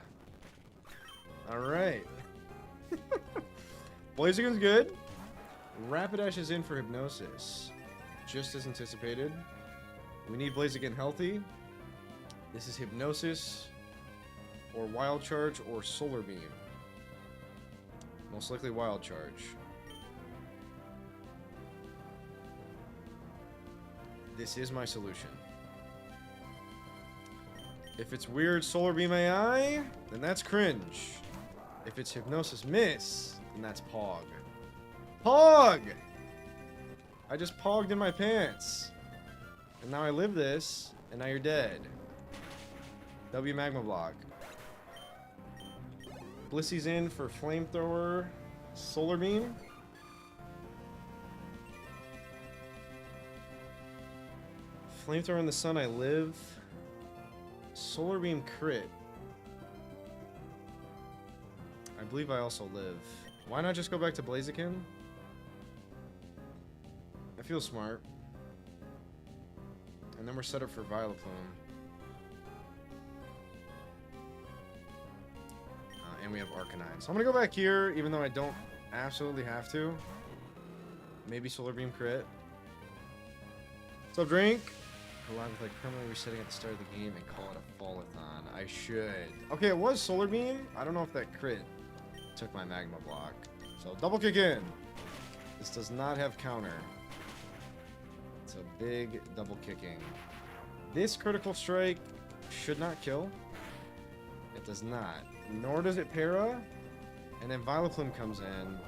Alright. Blaziken's good. Rapidash is in for Hypnosis. Just as anticipated. We need Blaziken healthy. This is Hypnosis, or Wild Charge, or Solar Beam. Most likely Wild Charge. This is my solution. If it's weird Solar Beam AI, then that's cringe. If it's Hypnosis Miss, then that's Pog. Pog! I just pogged in my pants. And now I live this, and now you're dead. W Magma Block. Blissy's in for Flamethrower, Solar Beam. Flamethrower in the sun, I live. Solar Beam crit. I believe I also live. Why not just go back to Blaziken? I feel smart. And then we're set up for Violet Plume. And we have Arcanine. So I'm gonna go back here, even though I don't absolutely have to. Maybe Solar Beam crit. So drink. Alive with like permanently resetting at the start of the game and call it a Fallathon. I should. Okay, it was Solar Beam. I don't know if that crit took my Magma Block. So double kick in. This does not have counter. It's a big double kicking. This critical strike should not kill. It does not. Nor does it para. And then Violet Plume comes in.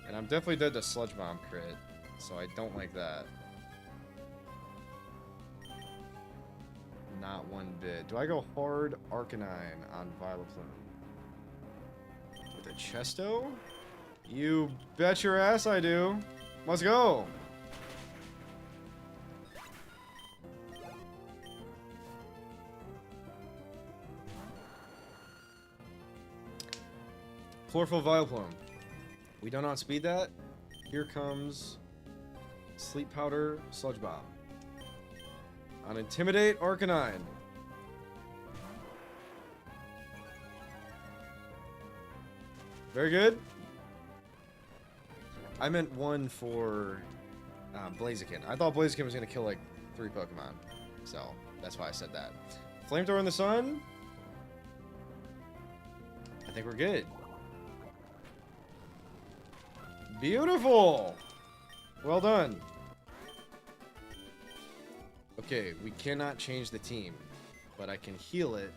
And I'm definitely dead to Sludge Bomb crit. So I don't like that. Not one bit. Do I go hard Arcanine on Violet Plume? With a Chesto? You bet your ass I do. Let's go. Chlorophyll Violet Plume. We do not speed that. Here comes Sleep Powder Sludge Bomb. On Intimidate Arcanine. Very good. I meant one for Blaziken. I thought Blaziken was going to kill like 3 Pokemon. So that's why I said that. Flamethrower in the sun. I think we're good. Beautiful. Well done. Okay, we cannot change the team, but I can heal it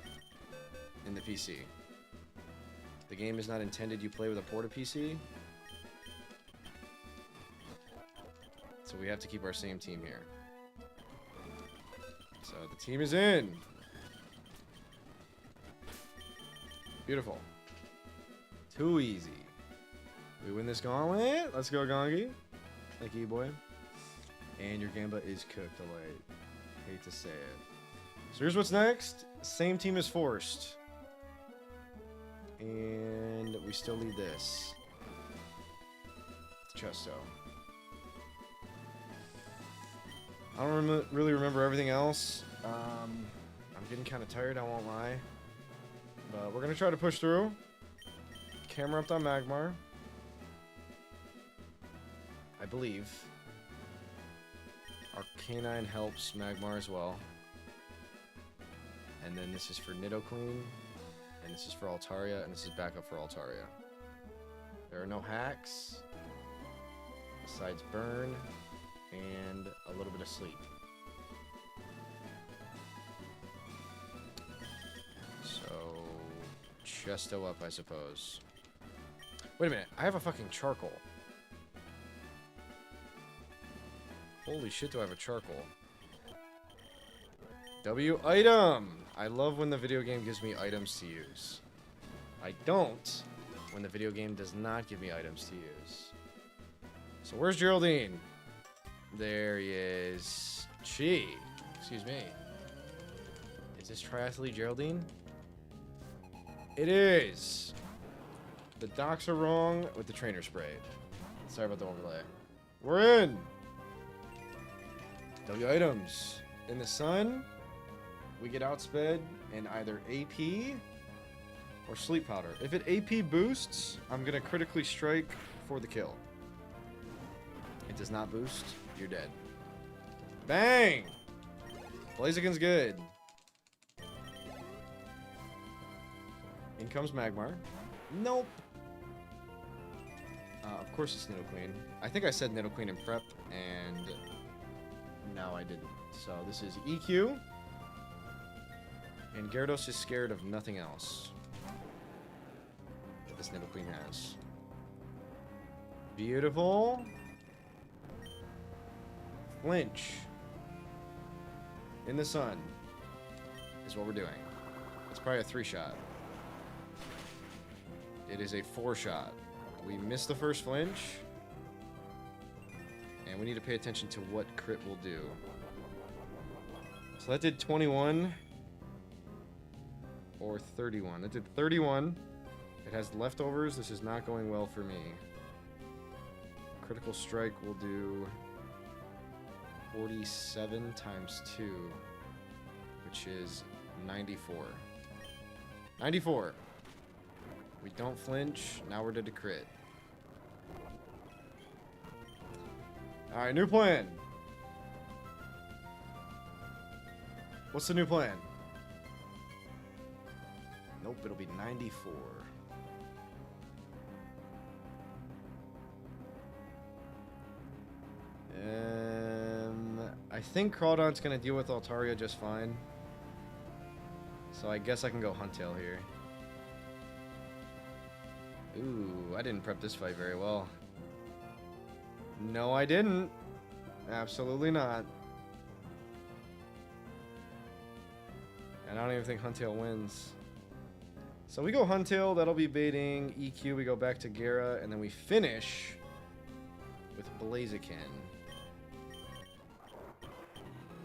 in the PC. The game is not intended you play with a porta PC. So we have to keep our same team here. So the team is in. Beautiful. Too easy. We win this gauntlet. Let's go, Gongi. Thank you, boy. And your Gamba is cooked, alright. Hate to say it. So here's what's next. Same team is forced. And we still need this. It's Chesto. I don't really remember everything else. I'm getting kind of tired, I won't lie. But we're going to try to push through. Camera up on Magmar. I believe. Arcanine helps Magmar as well. And then this is for Nidoqueen. And this is for Altaria. And this is backup for Altaria. There are no hacks. Besides burn. And a little bit of sleep. So, Chesto up, I suppose. Wait a minute, I have a fucking charcoal. Holy shit, do I have a charcoal? W item! I love when the video game gives me items to use. I don't when the video game does not give me items to use. So where's Geraldine? There he is. Chi. Excuse me. Is this Triathlete Geraldine? It is. The docs are wrong with the trainer sprayed. Sorry about the overlay. We're in. W items. In the sun, we get outsped in either AP or sleep powder. If it AP boosts, I'm going to critically strike for the kill. It does not boost, you're dead. Bang! Blaziken's good. In comes Magmar. Nope. Of course it's Nidoqueen. I think I said Nidoqueen in prep, and no, I didn't. So this is EQ. And Gyarados is scared of nothing else that this Nidoqueen has. Beautiful. Flinch. In the sun is what we're doing. It's probably a 3-shot. It is a 4-shot. We missed the first flinch. And we need to pay attention to what crit will do. So that did 21. Or 31. That did 31. It has leftovers. This is not going well for me. Critical strike will do 47 times 2. Which is 94. 94. We don't flinch. Now we're dead to crit. Alright, new plan. What's the new plan? Nope, it'll be 94. I think Crawdon's gonna deal with Altaria just fine. So I guess I can go Huntail here. Ooh, I didn't prep this fight very well. No, I didn't. Absolutely not. And I don't even think Huntail wins. So we go Huntail, that'll be baiting. EQ, we go back to Gara, and then we finish with Blaziken.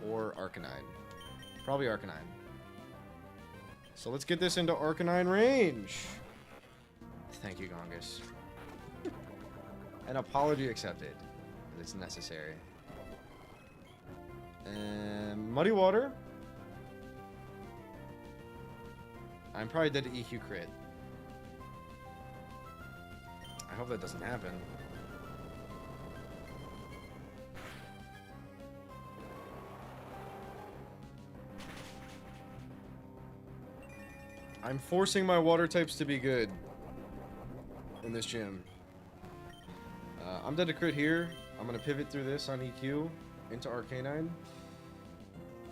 Or Arcanine. Probably Arcanine. So let's get this into Arcanine range. Thank you, Gongus. An apology accepted. It's necessary. Muddy Water. I'm probably dead to EQ crit. I hope that doesn't happen. I'm forcing my water types to be good in this gym. I'm dead to crit here. I'm gonna pivot through this on EQ into Arcanine.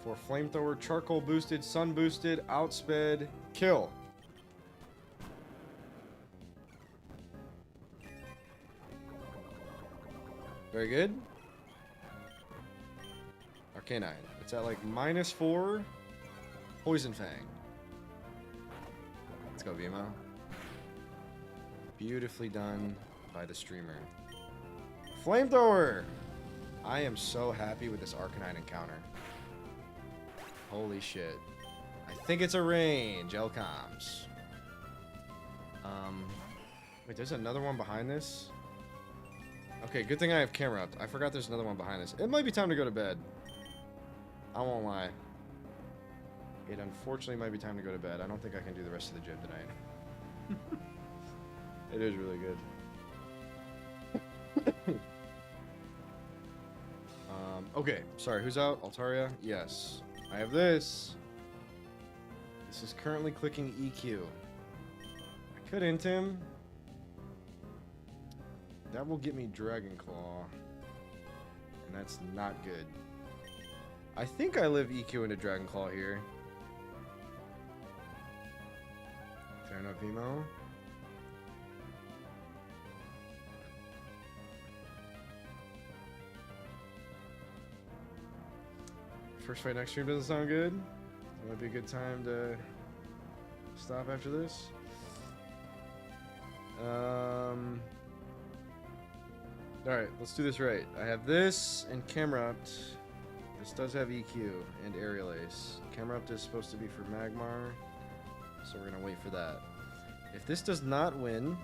For Flamethrower, Charcoal boosted, Sun boosted, Outsped, kill. Very good. Arcanine. It's at like -4. Poison Fang. Let's go, Vimo. Beautifully done by the streamer. Flamethrower! I am so happy with this Arcanine encounter. Holy shit. I think it's a range, L-Coms. Wait, there's another one behind this? Okay, good thing I have camera up. I forgot there's another one behind this. It might be time to go to bed. I won't lie. It unfortunately might be time to go to bed. I don't think I can do the rest of the gym tonight. It is really good. Okay, sorry, who's out? Altaria? Yes. I have this. This is currently clicking EQ. I could int him. That will get me Dragon Claw. And that's not good. I think I live EQ into Dragon Claw here. Fair enough, Vimo. First fight next stream doesn't sound good. It might be a good time to stop after this. Alright, let's do this right. I have this and camera upped. This does have EQ and Aerial Ace. Camera upped is supposed to be for Magmar, so we're gonna wait for that. If this does not win,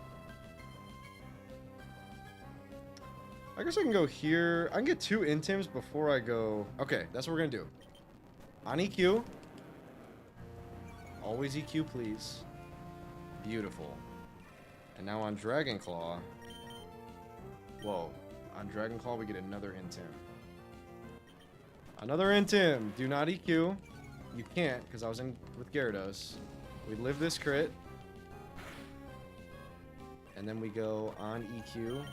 I guess I can go here. I can get 2 Intims before I go. Okay, that's what we're gonna do. On EQ. Always EQ, please. Beautiful. And now on Dragon Claw. Whoa. On Dragon Claw, we get another Intim. Another Intim. Do not EQ. You can't, because I was in with Gyarados. We live this crit. And then we go on EQ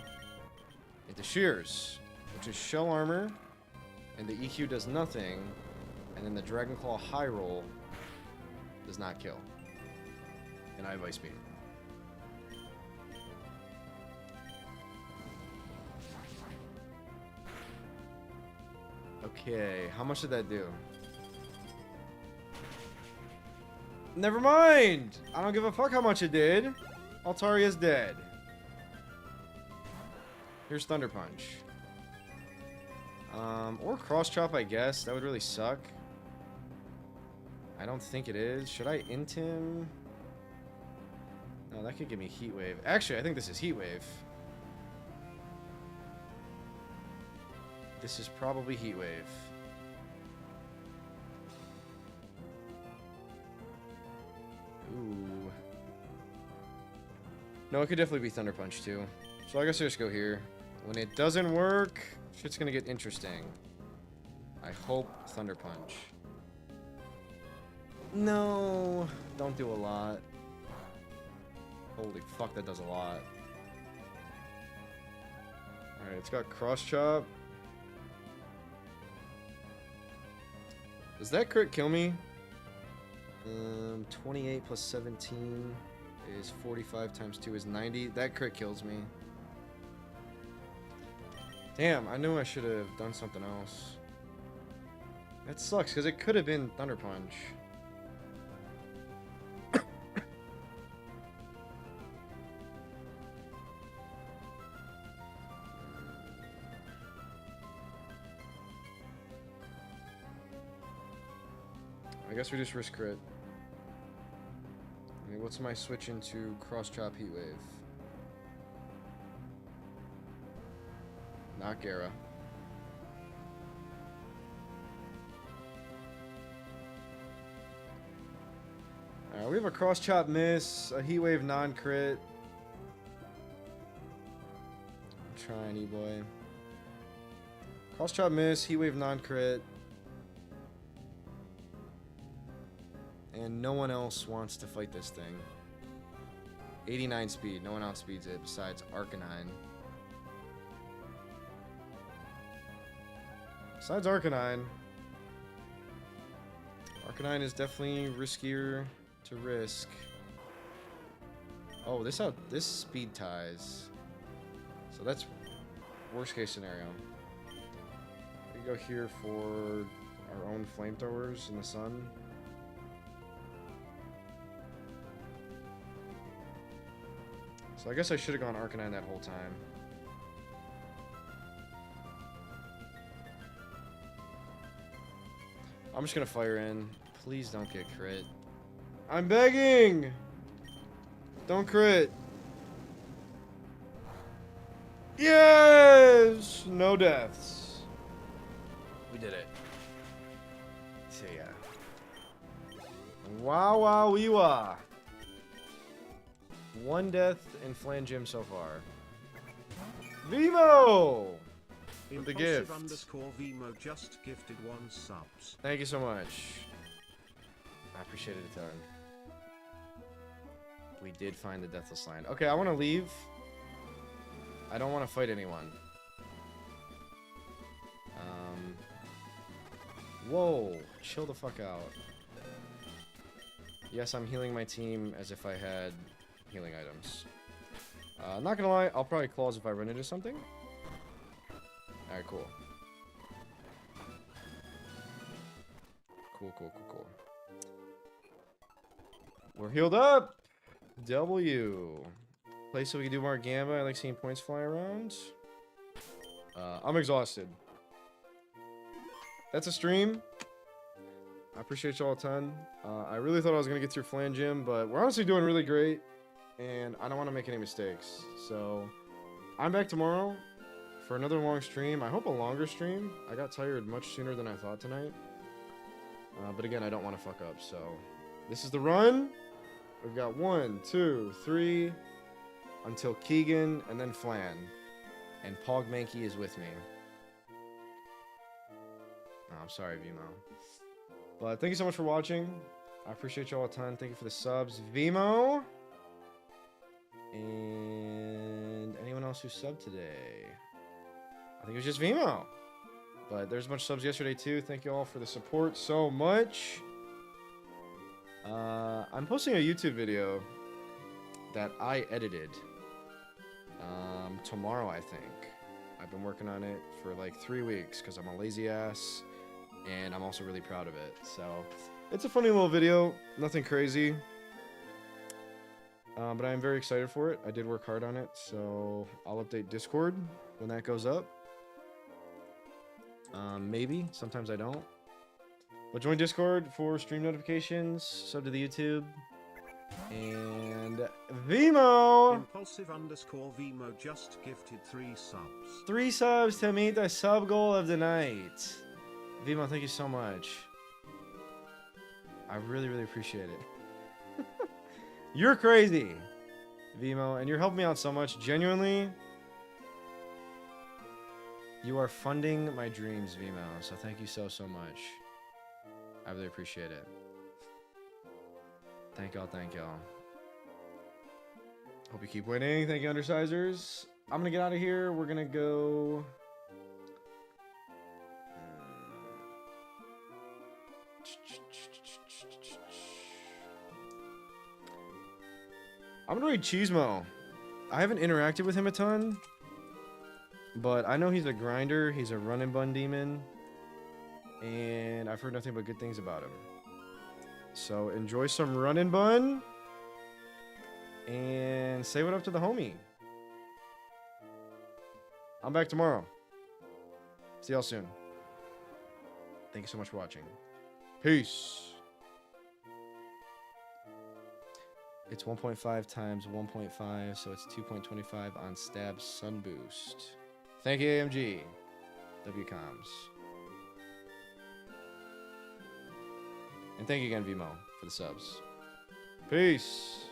into Shears, which is Shell Armor, and the EQ does nothing, and then the Dragon Claw High Roll does not kill. And I have Ice Beam. Okay, how much did that do? Never mind! I don't give a fuck how much it did. Altaria's dead. Here's Thunder Punch. Or Cross Chop, I guess. That would really suck. I don't think it is. Should I int him? No, that could give me Heat Wave. Actually, I think this is Heat Wave. This is probably Heat Wave. Ooh. No, it could definitely be Thunder Punch too. So I guess I just go here. When it doesn't work, shit's gonna get interesting. I hope Thunder Punch. No, don't do a lot. Holy fuck, that does a lot. Alright, it's got Cross Chop. Does that crit kill me? 28 plus 17 is 45 times 2 is 90. That crit kills me. Damn, I knew I should have done something else. That sucks, because it could have been Thunder Punch. I guess we just risk crit. I mean, what's my switch into Cross Chop Heat Wave? Not Gara. Alright, we have a Cross Chop miss, a Heat Wave non-crit. I'm trying, E-boy. Cross Chop miss, Heat Wave non-crit. And no one else wants to fight this thing. 89 speed, no one outspeeds it besides Arcanine. Besides Arcanine. Arcanine is definitely riskier to risk. Oh, this speed ties. So that's worst case scenario. We go here for our own flamethrowers in the sun. So I guess I should have gone Arcanine that whole time. I'm just gonna fire in. Please don't get crit. I'm begging! Don't crit. Yes! No deaths. We did it. See ya. Wow, wow, wee wah. One death in Flan Gym so far. Vimo! With the gift. _Vimo just gifted 1 subs. Thank you so much. I appreciate it a ton. We did find the Deathless Line. Okay, I want to leave. I don't want to fight anyone. Whoa. Chill the fuck out. Yes, I'm healing my team as if I had healing items. Not gonna lie, I'll probably claws if I run into something. Alright, cool. Cool. We're healed up! W. Place so we can do more Gamba. I like seeing points fly around. I'm exhausted. That's a stream. I appreciate y'all a ton. I really thought I was going to get through Flan Gym, but we're honestly doing really great. And I don't want to make any mistakes. So, I'm back tomorrow for another long stream. I hope a longer stream. I got tired much sooner than I thought tonight. But again, I don't want to fuck up. So, this is the run. We've got 1, 2, 3, until Keegan, and then Flan. And Pog Mankey is with me. Oh, I'm sorry, Vimo. But thank you so much for watching. I appreciate y'all a ton. Thank you for the subs. Vimo. And anyone else who subbed today. I think it was just Vimo. But there's a bunch of subs yesterday too. Thank you all for the support so much. I'm posting a YouTube video that I edited tomorrow, I think. I've been working on it for like 3 weeks because I'm a lazy ass, and I'm also really proud of it. So it's a funny little video, nothing crazy, but I'm very excited for it. I did work hard on it, so I'll update Discord when that goes up. Maybe sometimes I don't. But join Discord for stream notifications, sub to the YouTube, and Vimo! _Vimo just gifted 3 subs. 3 subs to meet the sub goal of the night. Vimo, thank you so much. I really, really appreciate it. You're crazy, Vimo, and you're helping me out so much. Genuinely, you are funding my dreams, Vimo, so thank you so, so much. I really appreciate it. Thank y'all, thank y'all. Hope you keep winning. Thank you, Undersizers. I'm gonna get out of here. We're gonna go... I'm gonna read Cheesemo. I haven't interacted with him a ton, but I know he's a grinder. He's a run and bun demon, and I've heard nothing but good things about him. So enjoy some run and bun, and say what up to the homie. I'm back tomorrow. See y'all soon. Thank you so much for watching. Peace. It's 1.5 times 1.5, so it's 2.25 on Stab Sun Boost. Thank you, AMG. WComs. And thank you again, Vimo, for the subs. Peace.